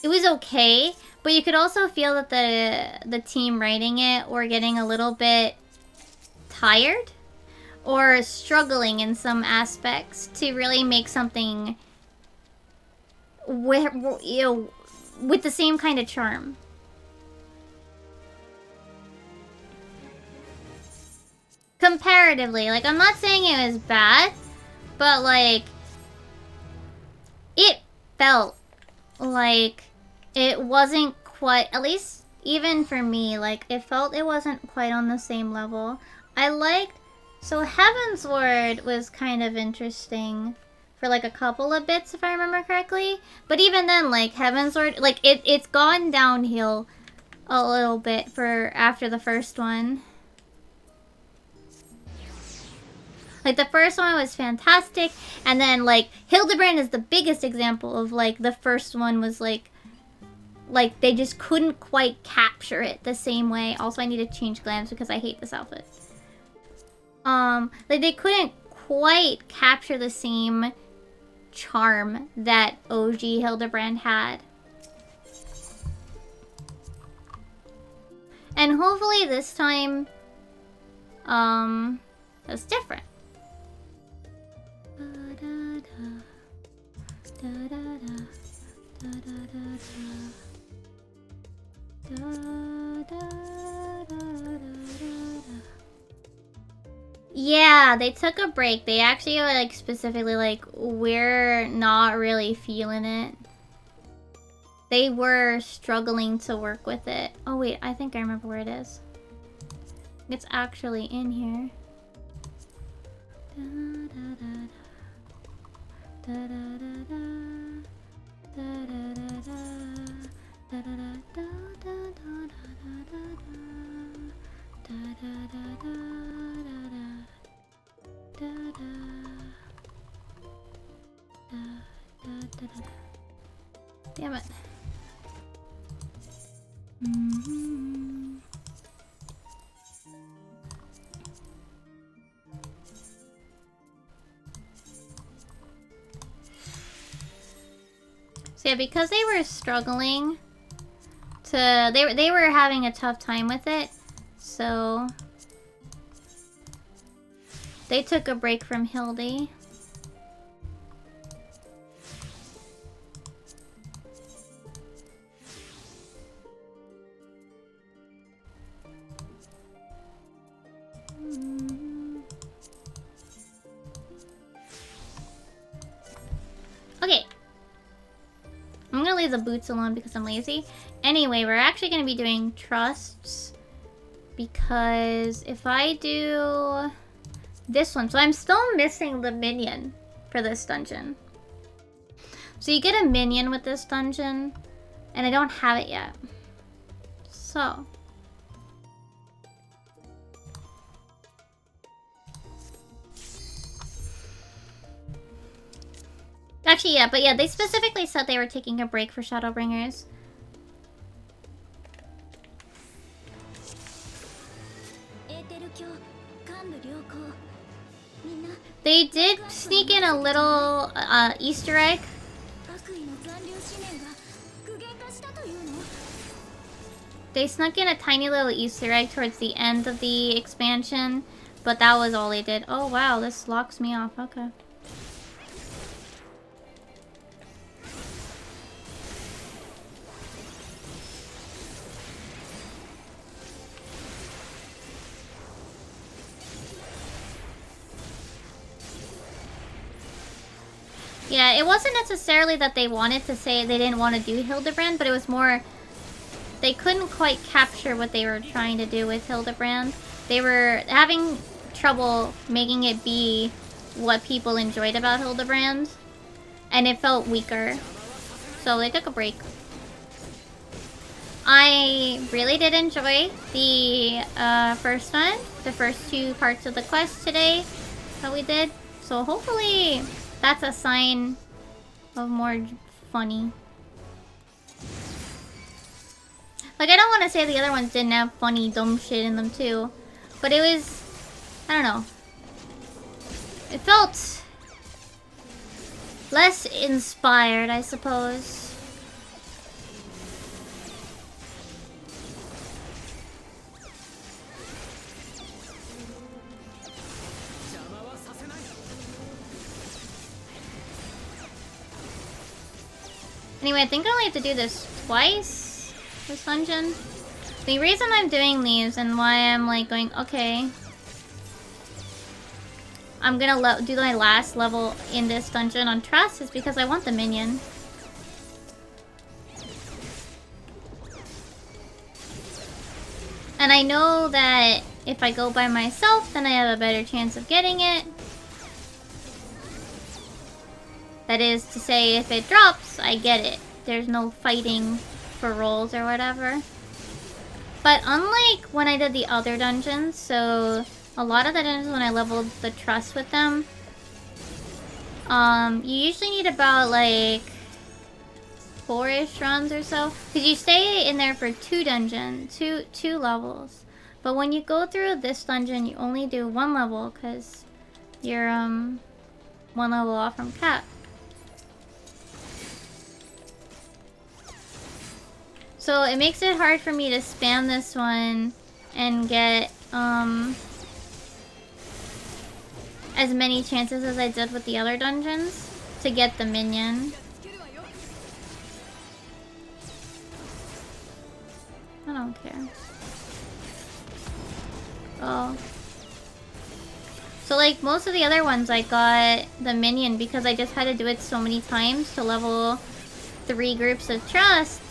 It was okay, but you could also feel that the team writing it were getting a little bit tired or struggling in some aspects to really make something with, you know, with the same kind of charm. Comparatively, like, I'm not saying it was bad, but like it felt like it wasn't quite, at least even for me, like it felt it wasn't quite on the same level. I liked, so Heaven's Word was kind of interesting for like a couple of bits if I remember correctly, but even then, like Heaven's Word, like it's gone downhill a little bit for after the first one. Like, the first one was fantastic, and then, like, Hildebrand is the biggest example of, like, the first one was, like, they just couldn't quite capture it the same way. Also, I need to change glands because I hate this outfit. Like, they couldn't quite capture the same charm that OG Hildebrand had. And hopefully this time, it's different. Yeah, they took a break. They actually like specifically like, we're not really feeling it. They were struggling to work with it. Oh wait, I think I remember where it is. It's actually in here. Damn it. So yeah, because they were struggling to, they were having a tough time with it, so they took a break from Hildy. Okay. I'm gonna leave the boots alone because I'm lazy. Anyway, we're actually gonna be doing trusts because if I do this one, so I'm still missing the minion for this dungeon. So you get a minion with this dungeon, and I don't have it yet. So actually, yeah, but yeah, they specifically said they were taking a break for Shadowbringers. They did sneak in a little Easter egg. They snuck in a tiny little Easter egg towards the end of the expansion, but that was all they did. Oh wow, this locks me off. Okay. Yeah, it wasn't necessarily that they wanted to say they didn't want to do Hildebrand, but it was more they couldn't quite capture what they were trying to do with Hildebrand. They were having trouble making it be what people enjoyed about Hildebrand, and it felt weaker. So they took a break. I really did enjoy the first one, the first two parts of the quest today that we did. So hopefully that's a sign of more funny. Like, I don't want to say the other ones didn't have funny, dumb shit in them too. But it was... I don't know. It felt... less inspired, I suppose. Anyway, I think I only have to do this twice, this dungeon. The reason I'm doing these and why I'm like going, okay, I'm gonna do my last level in this dungeon on Trust is because I want the minion. And I know that if I go by myself, then I have a better chance of getting it. That is to say, if it drops, I get it. There's no fighting for rolls or whatever. But unlike when I did the other dungeons, so a lot of the dungeons when I leveled the Trust with them, you usually need about like 4-ish runs or so. Because you stay in there for 2 dungeons, two levels. But when you go through this dungeon, you only do 1 level because you're 1 level off from cap. So it makes it hard for me to spam this one and get as many chances as I did with the other dungeons to get the minion. I don't care. Oh. So like most of the other ones I got the minion because I just had to do it so many times to level 3 groups of trusts.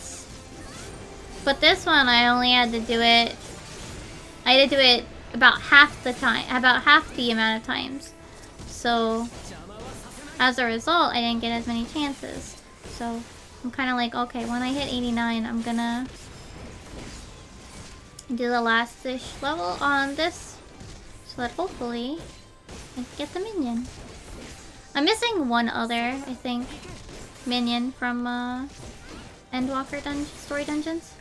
But this one, I only had to do it... I had to do it about half the time. About half the amount of times. So, as a result, I didn't get as many chances. So, I'm kind of like, okay, when I hit 89, I'm gonna... do the last-ish level on this. So that hopefully, I can get the minion. I'm missing one other, I think, minion from, Endwalker story dungeons.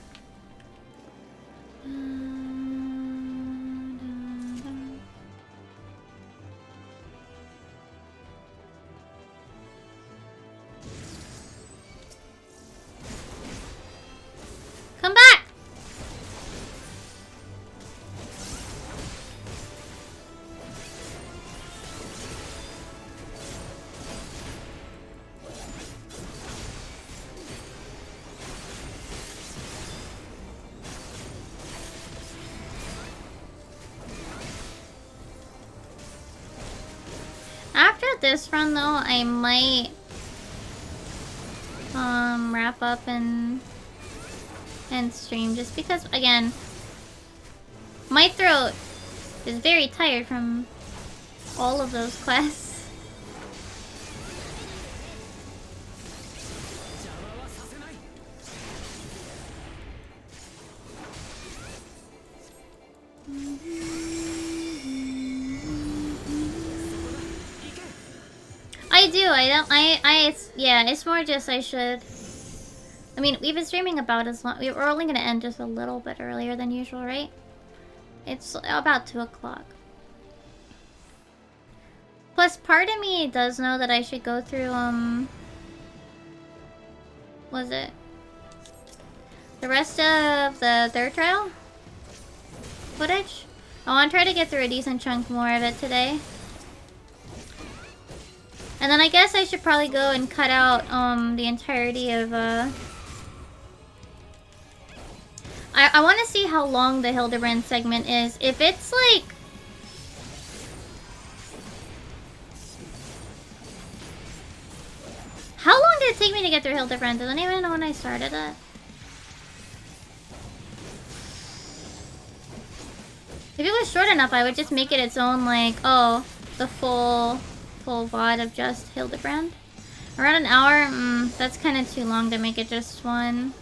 Come back! After this run though, I might wrap up and stream just because again my throat is very tired from all of those quests. I do, yeah, it's more just I should... I mean, we've been streaming about as long... We're only gonna end just a little bit earlier than usual, right? It's about 2 o'clock. Plus, part of me does know that I should go through, was it? The rest of the 3rd trial? Footage? I want to try to get through a decent chunk more of it today. And then I guess I should probably go and cut out the entirety of I want to see how long the Hildebrand segment is. If it's like how long did it take me to get through Hildebrand? Does anyone know when I started it? If it was short enough, I would just make it its own like, oh, the full VOD of just Hildebrand. Around an hour? That's kind of too long to make it just one.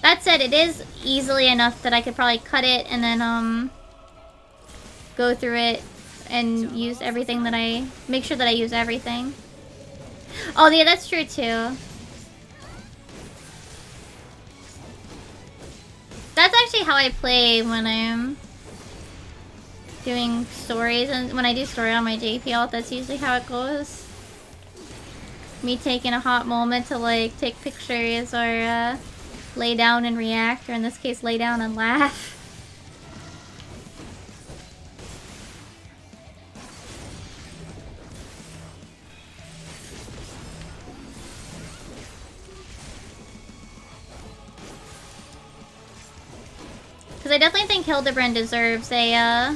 That said, it is easily enough that I could probably cut it and then go through it and use everything that I... Make sure that I use everything. Oh yeah, that's true too. actually how I play when I'm doing stories, and when I do story on my JP alt, that's usually how it goes. Me taking a hot moment to like take pictures or lay down and react, or in this case lay down and laugh. Because I definitely think Hildebrand deserves a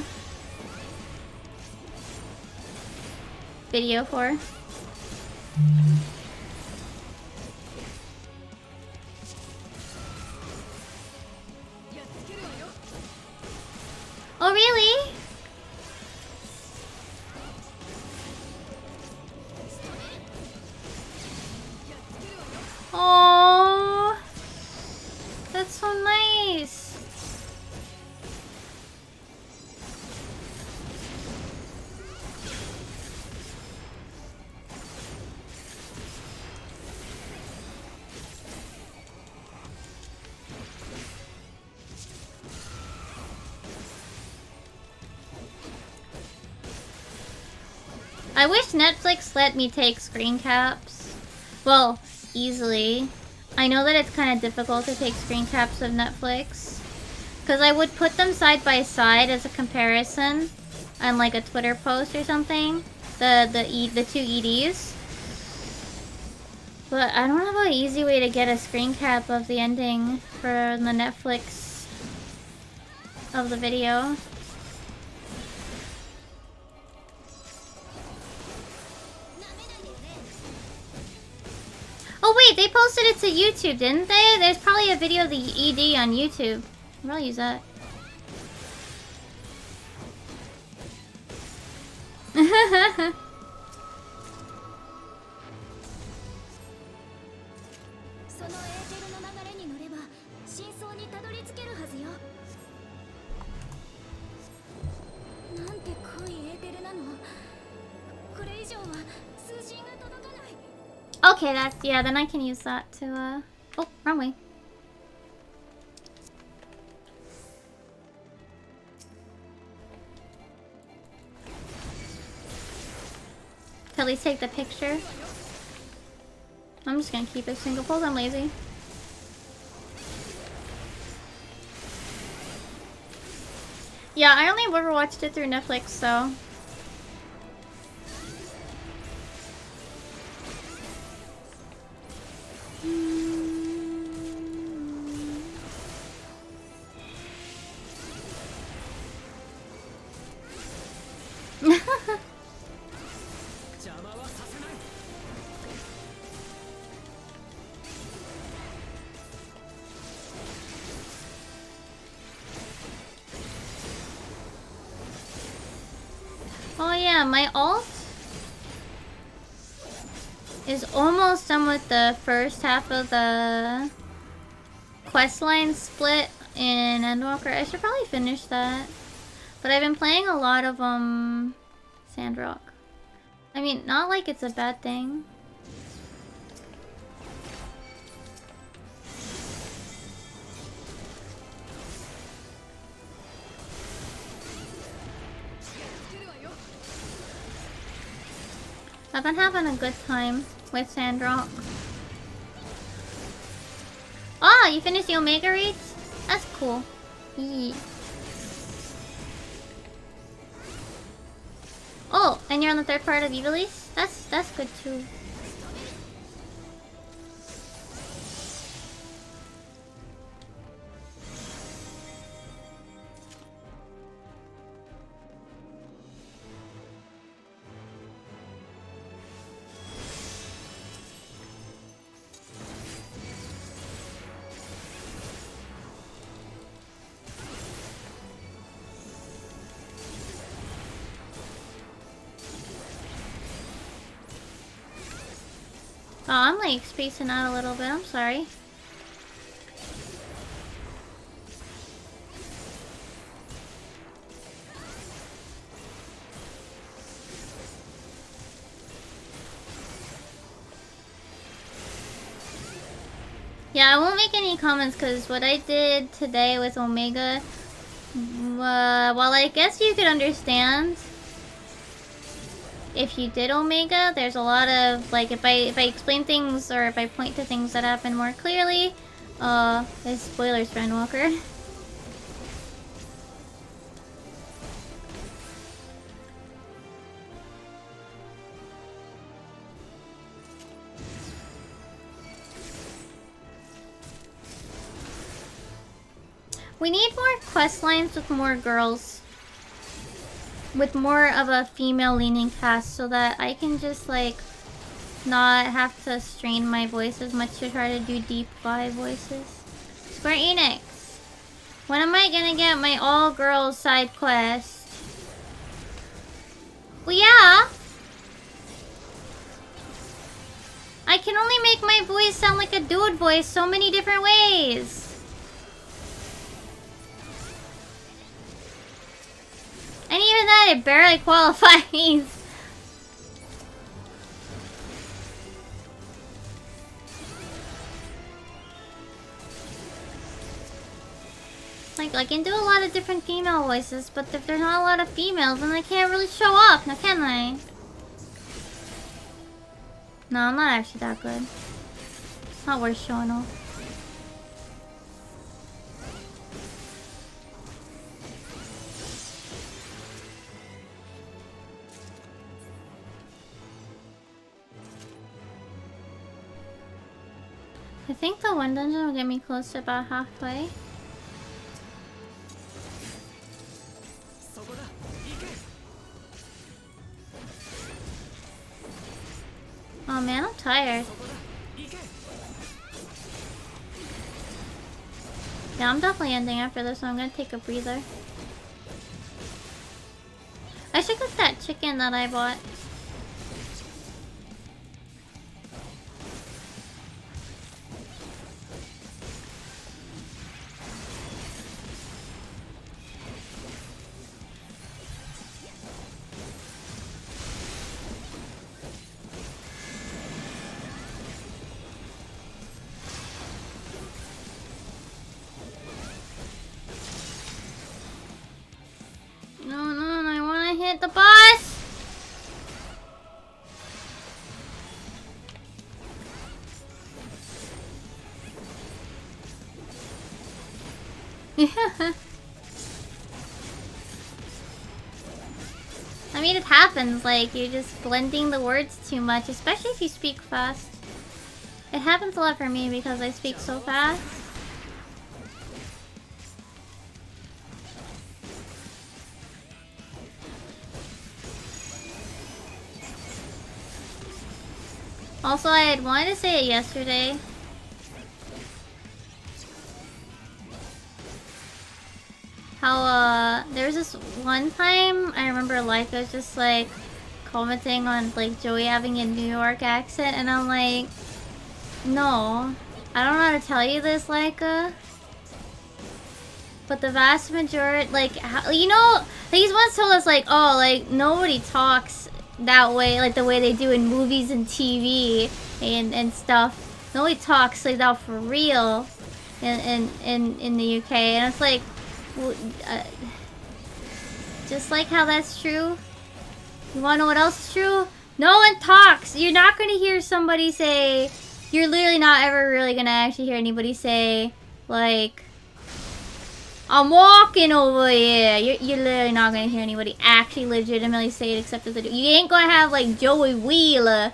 video for. Oh, really? Oh, that's so nice. I wish Netflix let me take screen caps. Well, easily. I know that it's kind of difficult to take screen caps of Netflix. Because I would put them side by side as a comparison on like a Twitter post or something. The two EDs. But I don't have an easy way to get a screen cap of the ending for the Netflix of the video. Oh wait, they posted it to YouTube, didn't they? There's probably a video of the ED on YouTube. I'll use that. Okay, that's, yeah, then I can use that to, oh, wrong way. To at least take the picture. I'm just gonna keep it single pose, I'm lazy. Yeah, I only ever watched it through Netflix, so... Oh yeah, my ult is almost done with the first half of the questline split in Endwalker. I should probably finish that. But I've been playing a lot of Sandrock. I mean, not like it's a bad thing. I've been having a good time with Sandrock. Oh, you finished the Omega raids? That's cool. Yee. Oh, and you're on the third part of E-Release? That's good too. Oh, I'm like spacing out a little bit, I'm sorry. Yeah, I won't make any comments because what I did today with Omega, while I guess you could understand if you did Omega, there's a lot of, like, if I explain things or if I point to things that happen more clearly, there's spoilers for Endwalker. We need more quest lines with more girls. With more of a female-leaning cast so that I can just, like, not have to strain my voice as much to try to do deep vibe voices. Square Enix! When am I gonna get my all-girls side quest? Well, yeah! I can only make my voice sound like a dude voice so many different ways! And even that, it barely qualifies. Like, I can do a lot of different female voices, but if there's not a lot of females, then I can't really show up, now can I? No, I'm not actually that good. It's not worth showing off. I think the one dungeon will get me close to about halfway. Oh man, I'm tired. Yeah, I'm definitely ending after this, so I'm gonna take a breather. I should cook that chicken that I bought. No, I wanna hit the boss! I mean, it happens, like, you're just blending the words too much, especially if you speak fast. It happens a lot for me because I speak so fast. Also, I had wanted to say it yesterday. How, there was this one time, I remember Leica was just, like, commenting on, like, Joey having a New York accent, and I'm like, no, I don't know how to tell you this, Leica. But the vast majority, like, you know, he's once told us, like, oh, like, nobody talks that way, like the way they do in movies and TV and stuff. Nobody talks like that for real in the UK, and it's like, just like how that's true. You wanna know what else is true? No one talks. You're not gonna hear somebody say. You're literally not ever really gonna actually hear anybody say, like, I'm walking over here. You're literally not gonna hear anybody actually legitimately say it except as they do. You ain't gonna have like Joey Wheeler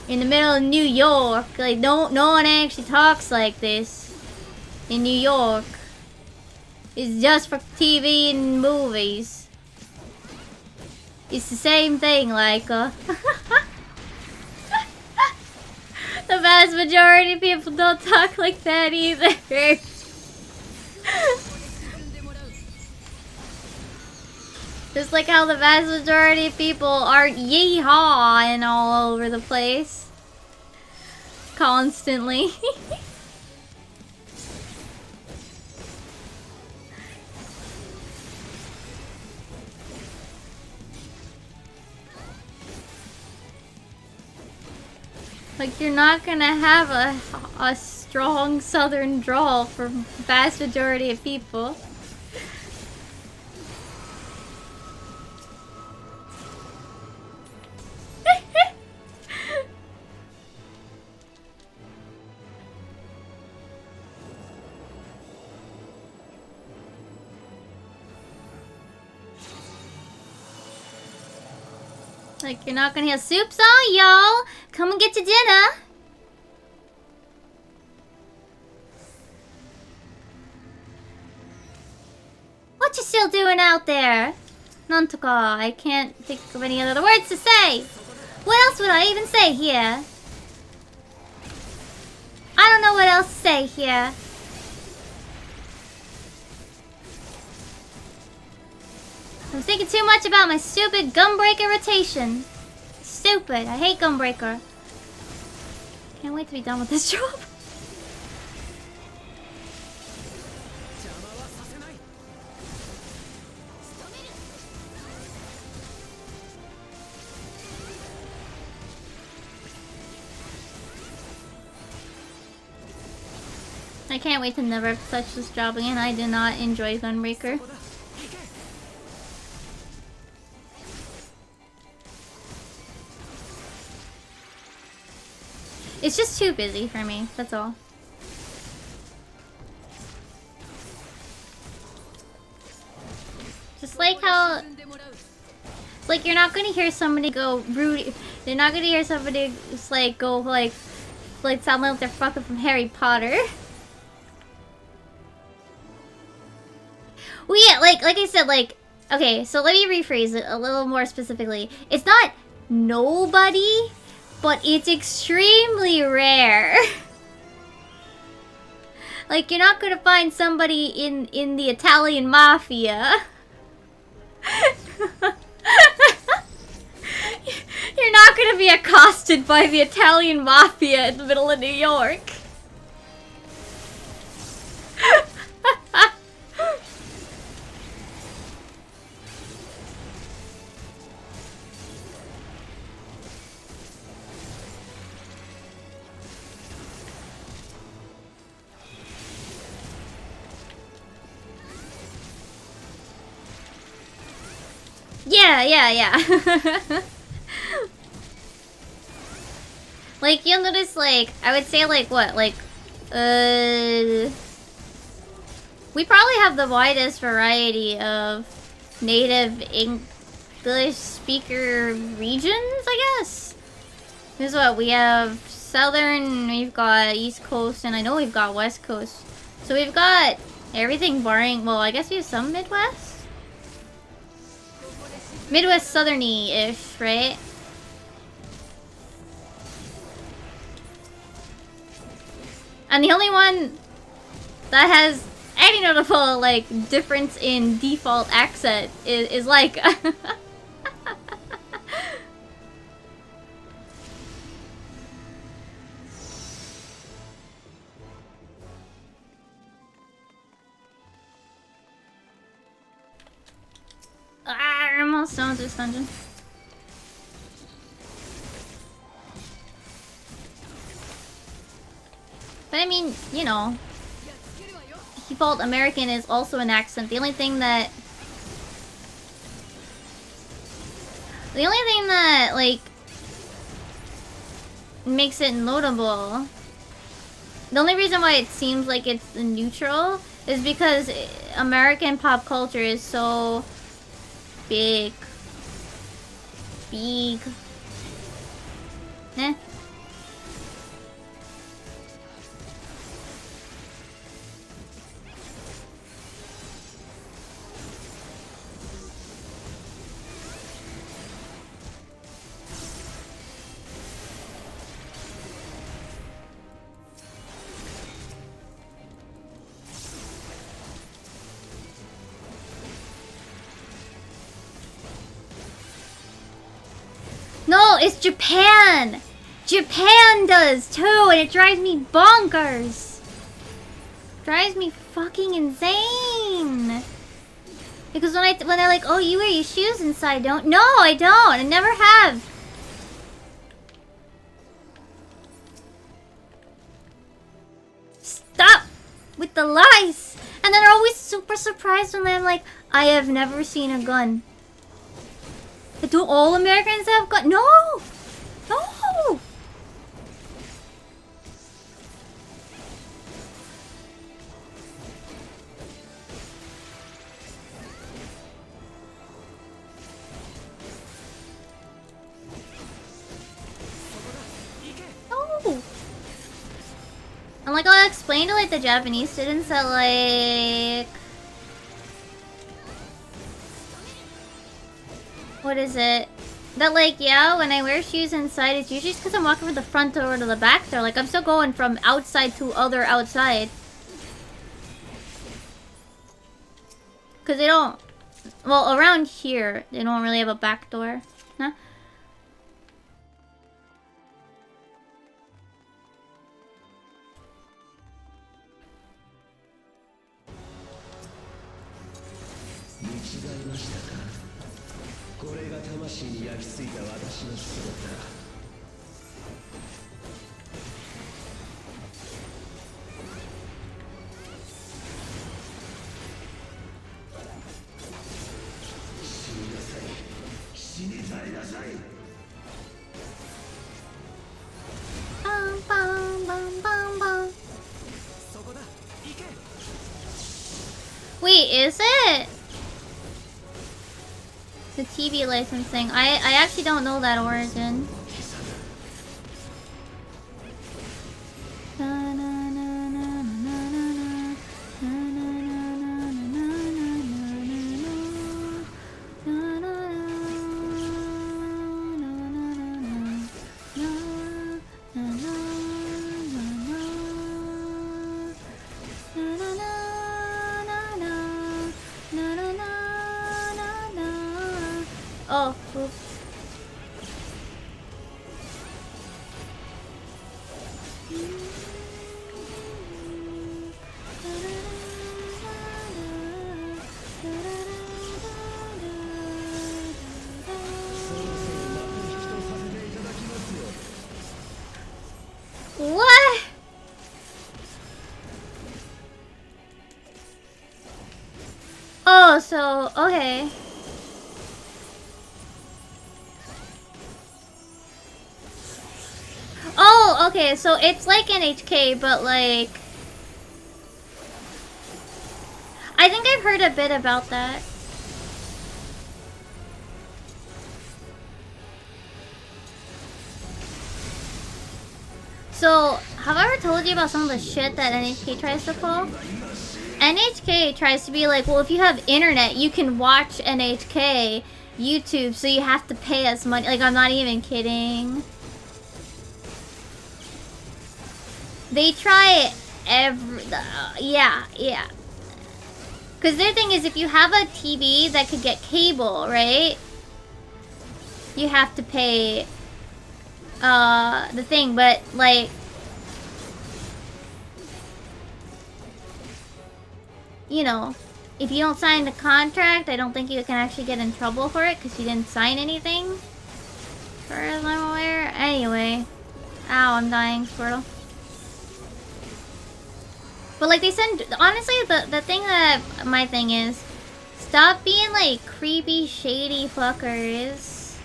in the middle of New York. Like no one actually talks like this in New York. It's just for TV and movies. It's the same thing, like The vast majority of people don't talk like that either. Just like how the vast majority of people aren't yeehaw and all over the place. Constantly. Like, you're not gonna have a strong southern drawl for vast majority of people. Like, you're not gonna have soups on, y'all! Come and get your dinner! What you still doing out there? Nantoka, I can't think of any other words to say! What else would I even say here? I don't know what else to say here. I'm thinking too much about my stupid Gunbreaker rotation. Stupid. I hate Gunbreaker. Can't wait to be done with this job. I can't wait to never touch this job again. I did not enjoy Gunbreaker. It's just too busy for me, that's all. Just like how... It's like you're not gonna hear somebody go rude. You're not gonna hear somebody just like go like sound like they're fucking from Harry Potter. Well, yeah, like I said, like, okay, so let me rephrase it a little more specifically. It's not nobody, but it's extremely rare. Like, you're not gonna find somebody in the Italian Mafia. You're not gonna be accosted by the Italian Mafia in the middle of New York. Yeah. Like, you'll notice, like, I would say, like, what, like, we probably have the widest variety of native English speaker regions, I guess. This is what, we have Southern, we've got East Coast, and I know we've got West Coast. So we've got everything barring, well, I guess we have some Midwest? Midwest Southerny-ish, right? And the only one that has any notable, like, difference in default accent is like... I'm almost done with this dungeon. But I mean, you know, default American is also an accent. The only thing that, like, makes it notable, the only reason why it seems like it's neutral is because American pop culture is so big. Eh? No, it's Japan! Japan does too, and it drives me bonkers! Drives me fucking insane! Because when they're like, oh, you wear your shoes inside, don't? No, I don't! I never have! the lies. And then they're always super surprised when I'm like, I have never seen a gun. Do all Americans have guns? No! No! No! And like I'll explain to like the Japanese students that like what is it? That like yeah, when I wear shoes inside it's usually just because I'm walking from the front door to the back door. Like I'm still going from outside to other outside. Cause they don't well around here they don't really have a back door. Huh? Bum, bum, bum, bum, bum. Wait, is it? The TV licensing. I actually don't know that origin. Oh, oops. What? Oh, so, okay. Oh, okay, so it's like NHK, but like... I think I've heard a bit about that. So, have I ever told you about some of the shit that NHK tries to pull? NHK tries to be like, well, if you have internet, you can watch NHK YouTube, so you have to pay us money. Like, I'm not even kidding. They try yeah. Because their thing is, if you have a TV that could get cable, right? You have to pay the thing, but like, you know, if you don't sign the contract, I don't think you can actually get in trouble for it because you didn't sign anything. As far as I'm aware. Anyway. Ow, I'm dying, Squirtle. But like they send, honestly, the thing that my thing is, stop being like creepy, shady fuckers.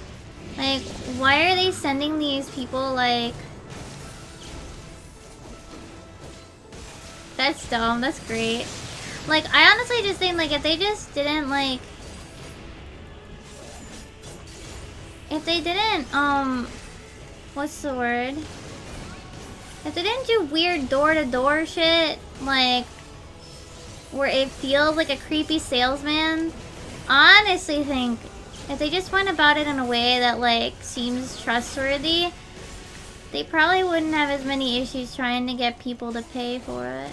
Like, why are they sending these people like... That's dumb, that's great. Like, I honestly just think like if they just didn't like... If they didn't, what's the word? If they didn't do weird door-to-door shit, like, where it feels like a creepy salesman, I honestly think if they just went about it in a way that, like, seems trustworthy, they probably wouldn't have as many issues trying to get people to pay for it.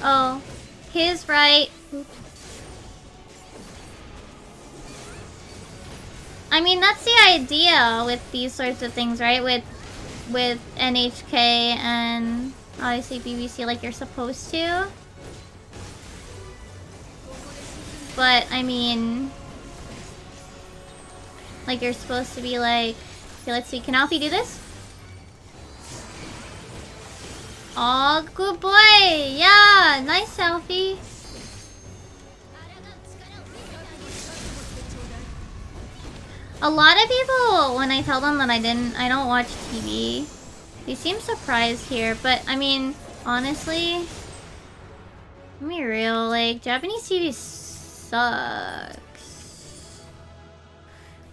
Oh, he's right. I mean, that's the idea with these sorts of things, right? With NHK and obviously BBC, like you're supposed to. but I mean, like you're supposed to be like, okay, let's see, can Alfie do this? Oh, good boy! Yeah, nice Alfie. A lot of people, when I tell them that I don't watch TV, they seem surprised here, but I mean, honestly, let me be real, like, Japanese TV sucks.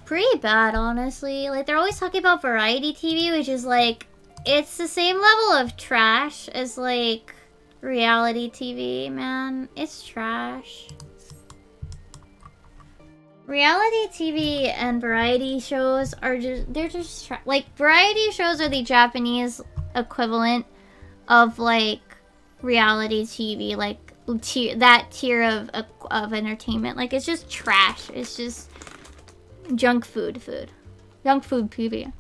Pretty bad, honestly. Like, they're always talking about variety TV, which is like, it's the same level of trash as, like, reality TV, man. It's trash. Reality TV and variety shows are they're just like, variety shows are the Japanese equivalent of, like, reality TV, like, that tier of entertainment. Like, it's just trash. It's just junk food. Junk food TV.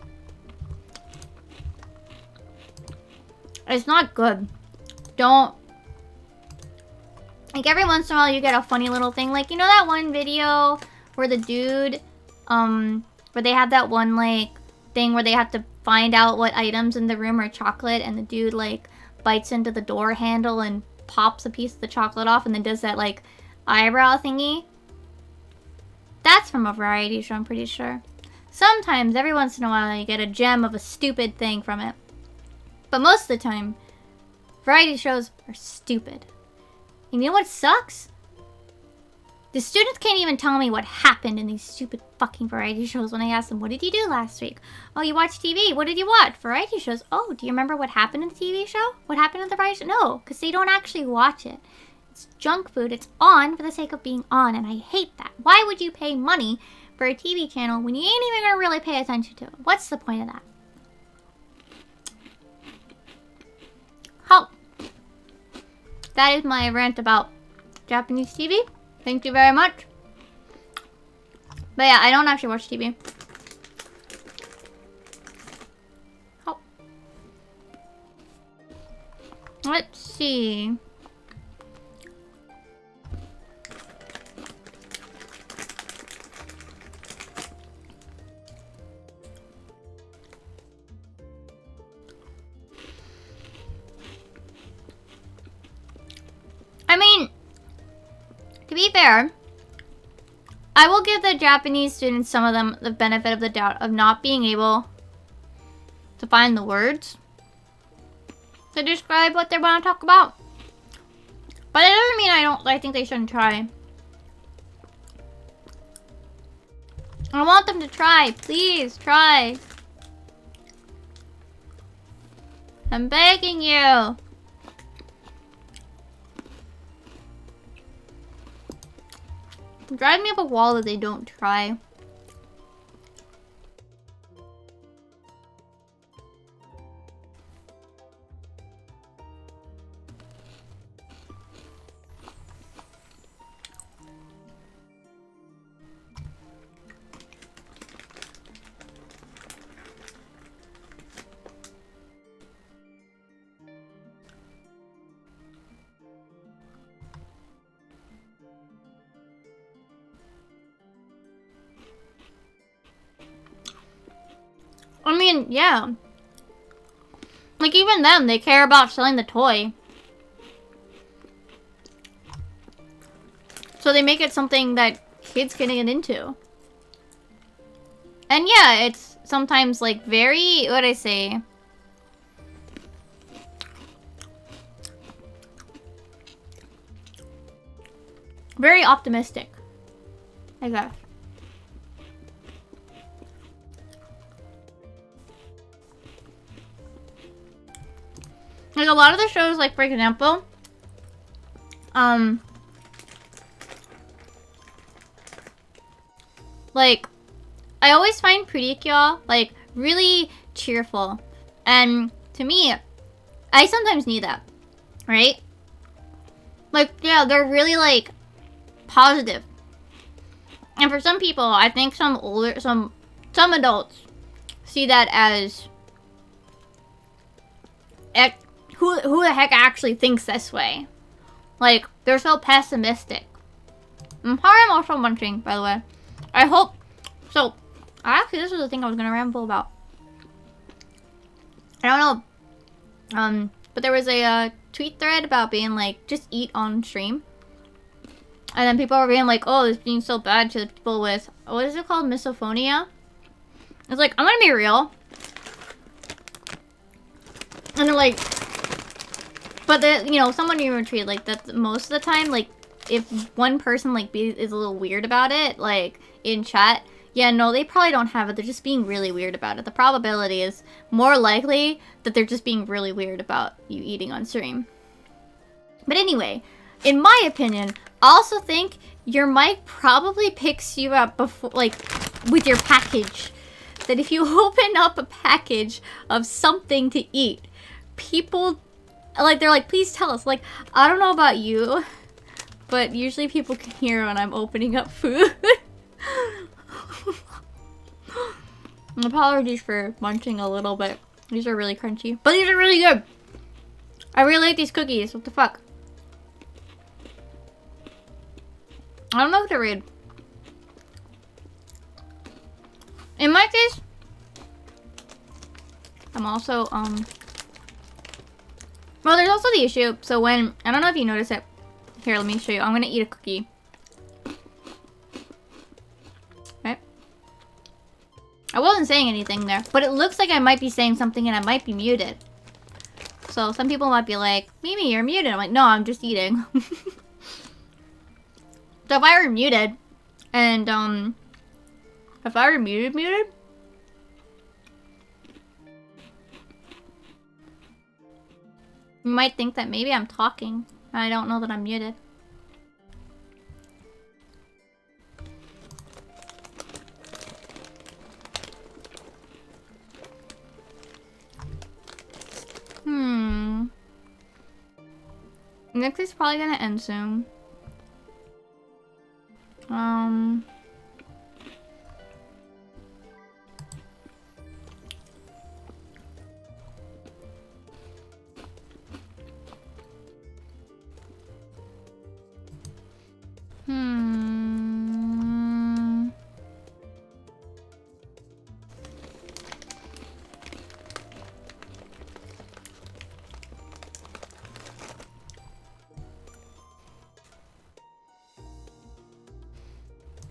It's not good. Don't. Like, every once in a while you get a funny little thing. Like, you know that one video where the dude, where they have that one, like, thing where they have to find out what items in the room are chocolate, and the dude, like, bites into the door handle and pops a piece of the chocolate off and then does that, like, eyebrow thingy? That's from a variety show, I'm pretty sure. Sometimes, every once in a while, you get a gem of a stupid thing from it. But most of the time, variety shows are stupid. And you know what sucks? The students can't even tell me what happened in these stupid fucking variety shows when I ask them, what did you do last week? Oh, you watched TV. What did you watch? Variety shows. Oh, do you remember what happened in the TV show? What happened in the variety show? No, because they don't actually watch it. It's junk food. It's on for the sake of being on, and I hate that. Why would you pay money for a TV channel when you ain't even going to really pay attention to it? What's the point of that? Oh. That is my rant about Japanese TV. Thank you very much. But yeah, I don't actually watch TV. Oh. Let's see. I mean, to be fair, I will give the Japanese students, some of them, the benefit of the doubt of not being able to find the words to describe what they want to talk about. But it doesn't mean I think they shouldn't try. I want them to try. Please, try. I'm begging you. Drive me up a wall that they don't try. I mean, yeah. Like, even them, they care about selling the toy. So they make it something that kids can get into. And yeah, it's sometimes, like, very, what'd I say? Very optimistic, I guess. Like, a lot of the shows, like, for example, like, I always find Purikyo, like, really cheerful. And to me, I sometimes need that, right? Like, yeah, they're really, like, positive. And for some people, I think some adults see that as, who the heck actually thinks this way? Like, they're so pessimistic. I'm sorry I'm also munching, by the way. I hope... So, actually, this is the thing I was gonna ramble about. I don't know. But there was a tweet thread about being like, just eat on stream. And then people were being like, oh, this being so bad to the people with, what is it called? Misophonia? It's like, I'm gonna be real. And they're like, but the, you know, someone even tweeted like that most of the time, like, if one person like is a little weird about it, like in chat, yeah, no, they probably don't have it. They're just being really weird about it. The probability is more likely that they're just being really weird about you eating on stream. But anyway, in my opinion, I also think your mic probably picks you up before, like, with your package. That if you open up a package of something to eat, people, like, they're like, please tell us. Like, I don't know about you, but usually people can hear when I'm opening up food. Apologies for munching a little bit. These are really crunchy. But these are really good. I really like these cookies. What the fuck? I don't know what to read. In my case, I'm also, well, there's also the issue. So when, I don't know if you notice it. Here, let me show you. I'm gonna eat a cookie. Right? I wasn't saying anything there, but it looks like I might be saying something and I might be muted. So some people might be like, Mimi, you're muted. I'm like, no, I'm just eating. So if I were muted, and, if I were muted, you might think that maybe I'm talking, and I don't know that I'm muted. Next is probably gonna end soon.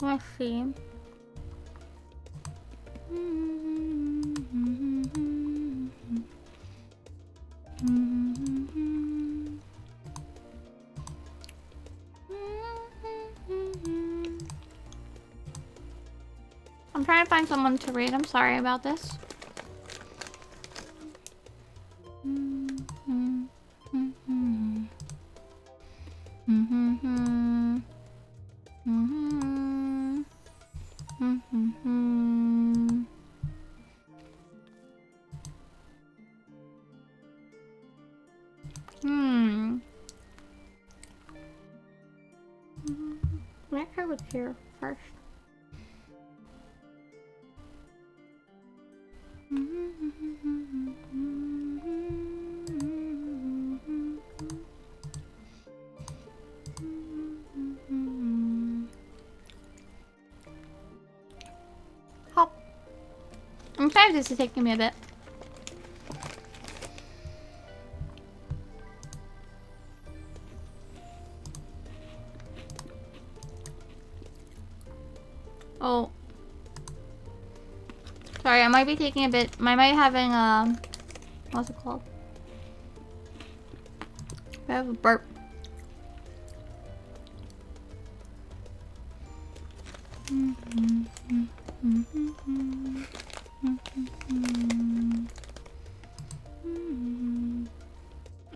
Let's see. I'm trying to find someone to read. I'm sorry about this. Let's start with here first. Hop. I'm sorry this is taking me a bit. Oh. Sorry, I might be taking a bit. I might be having, what's it called? I have a burp.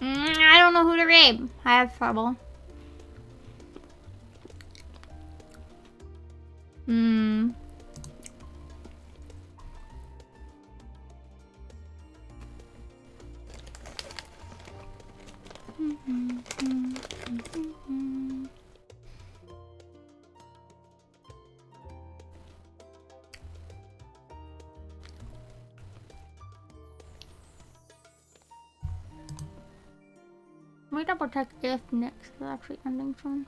I don't know who to read. I have trouble. Let me double check if next is actually ending soon.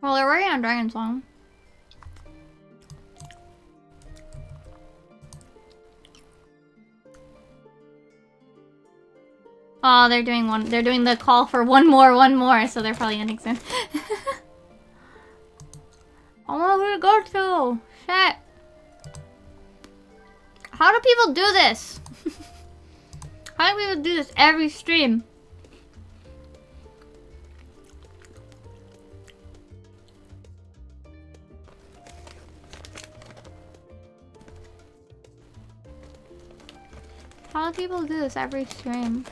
Well, they're already on Dragon Song. Oh, they're doing one. They're doing the call for one more. So they're probably ending soon. I don't know who to go to. Shit. How do people do this? How do people do this every stream? How do people do this every stream?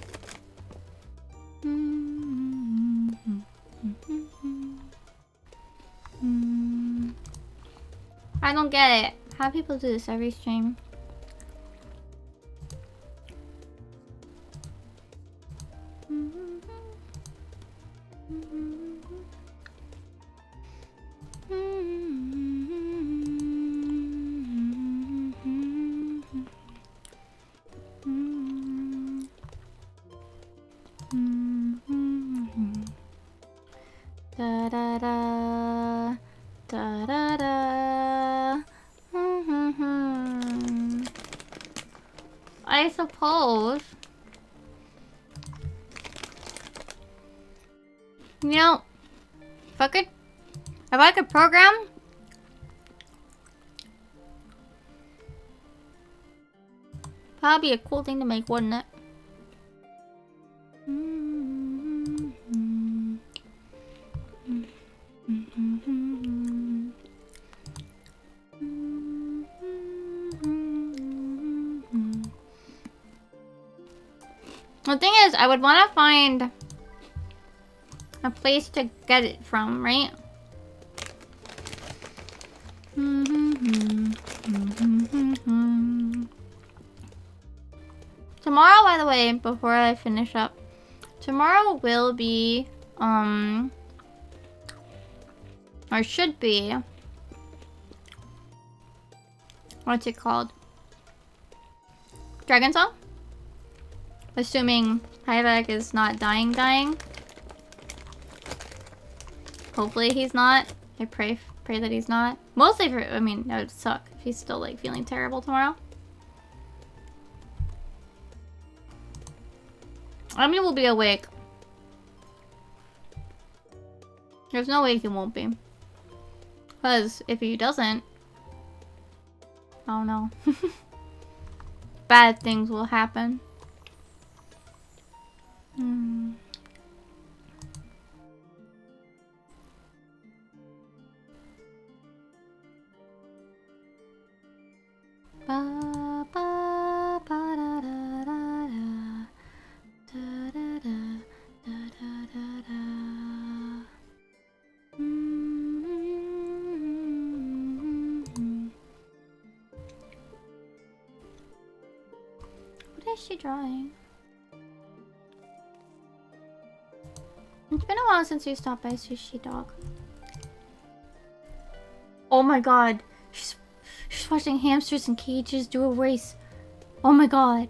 I don't get it. How do people do this every stream? Da da da da da da. I suppose. You know, if I could program. That'd be a cool thing to make, wouldn't it? The thing is, I would want to find a place to get it from, right? Tomorrow, by the way, before I finish up, tomorrow will be, or should be, what's it called? Dragon Song? Assuming Tyvek is not dying. Hopefully he's not. I pray that he's not. Mostly for, I mean, that would suck if he's still like feeling terrible tomorrow. I mean, we'll be awake. There's no way he won't be. Because if he doesn't, I don't know. Bad things will happen. Ba, ba, ba, da, da, da, da, da, da, da, da, da. What is she drawing? It's been a while since we stopped by Sushi Dog. Oh my god. She's watching hamsters in cages do a race. Oh my god.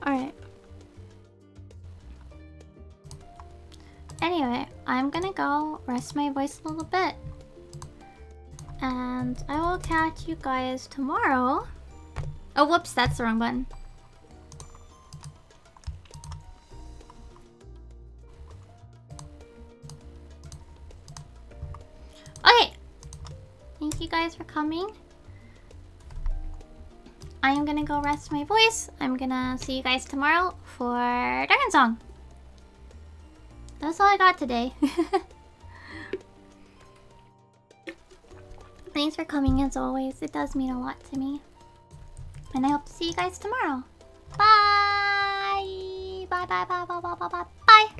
Alright. Anyway, I'm gonna go rest my voice a little bit. And I will catch you guys tomorrow. Oh, whoops, that's the wrong button. Okay. Thank you guys for coming. I am gonna go rest my voice. I'm gonna see you guys tomorrow for Dragon Song. That's all I got today. Thanks for coming as always. It does mean a lot to me. And I hope to see you guys tomorrow. Bye! Bye, bye, bye, bye, bye, bye, bye, bye.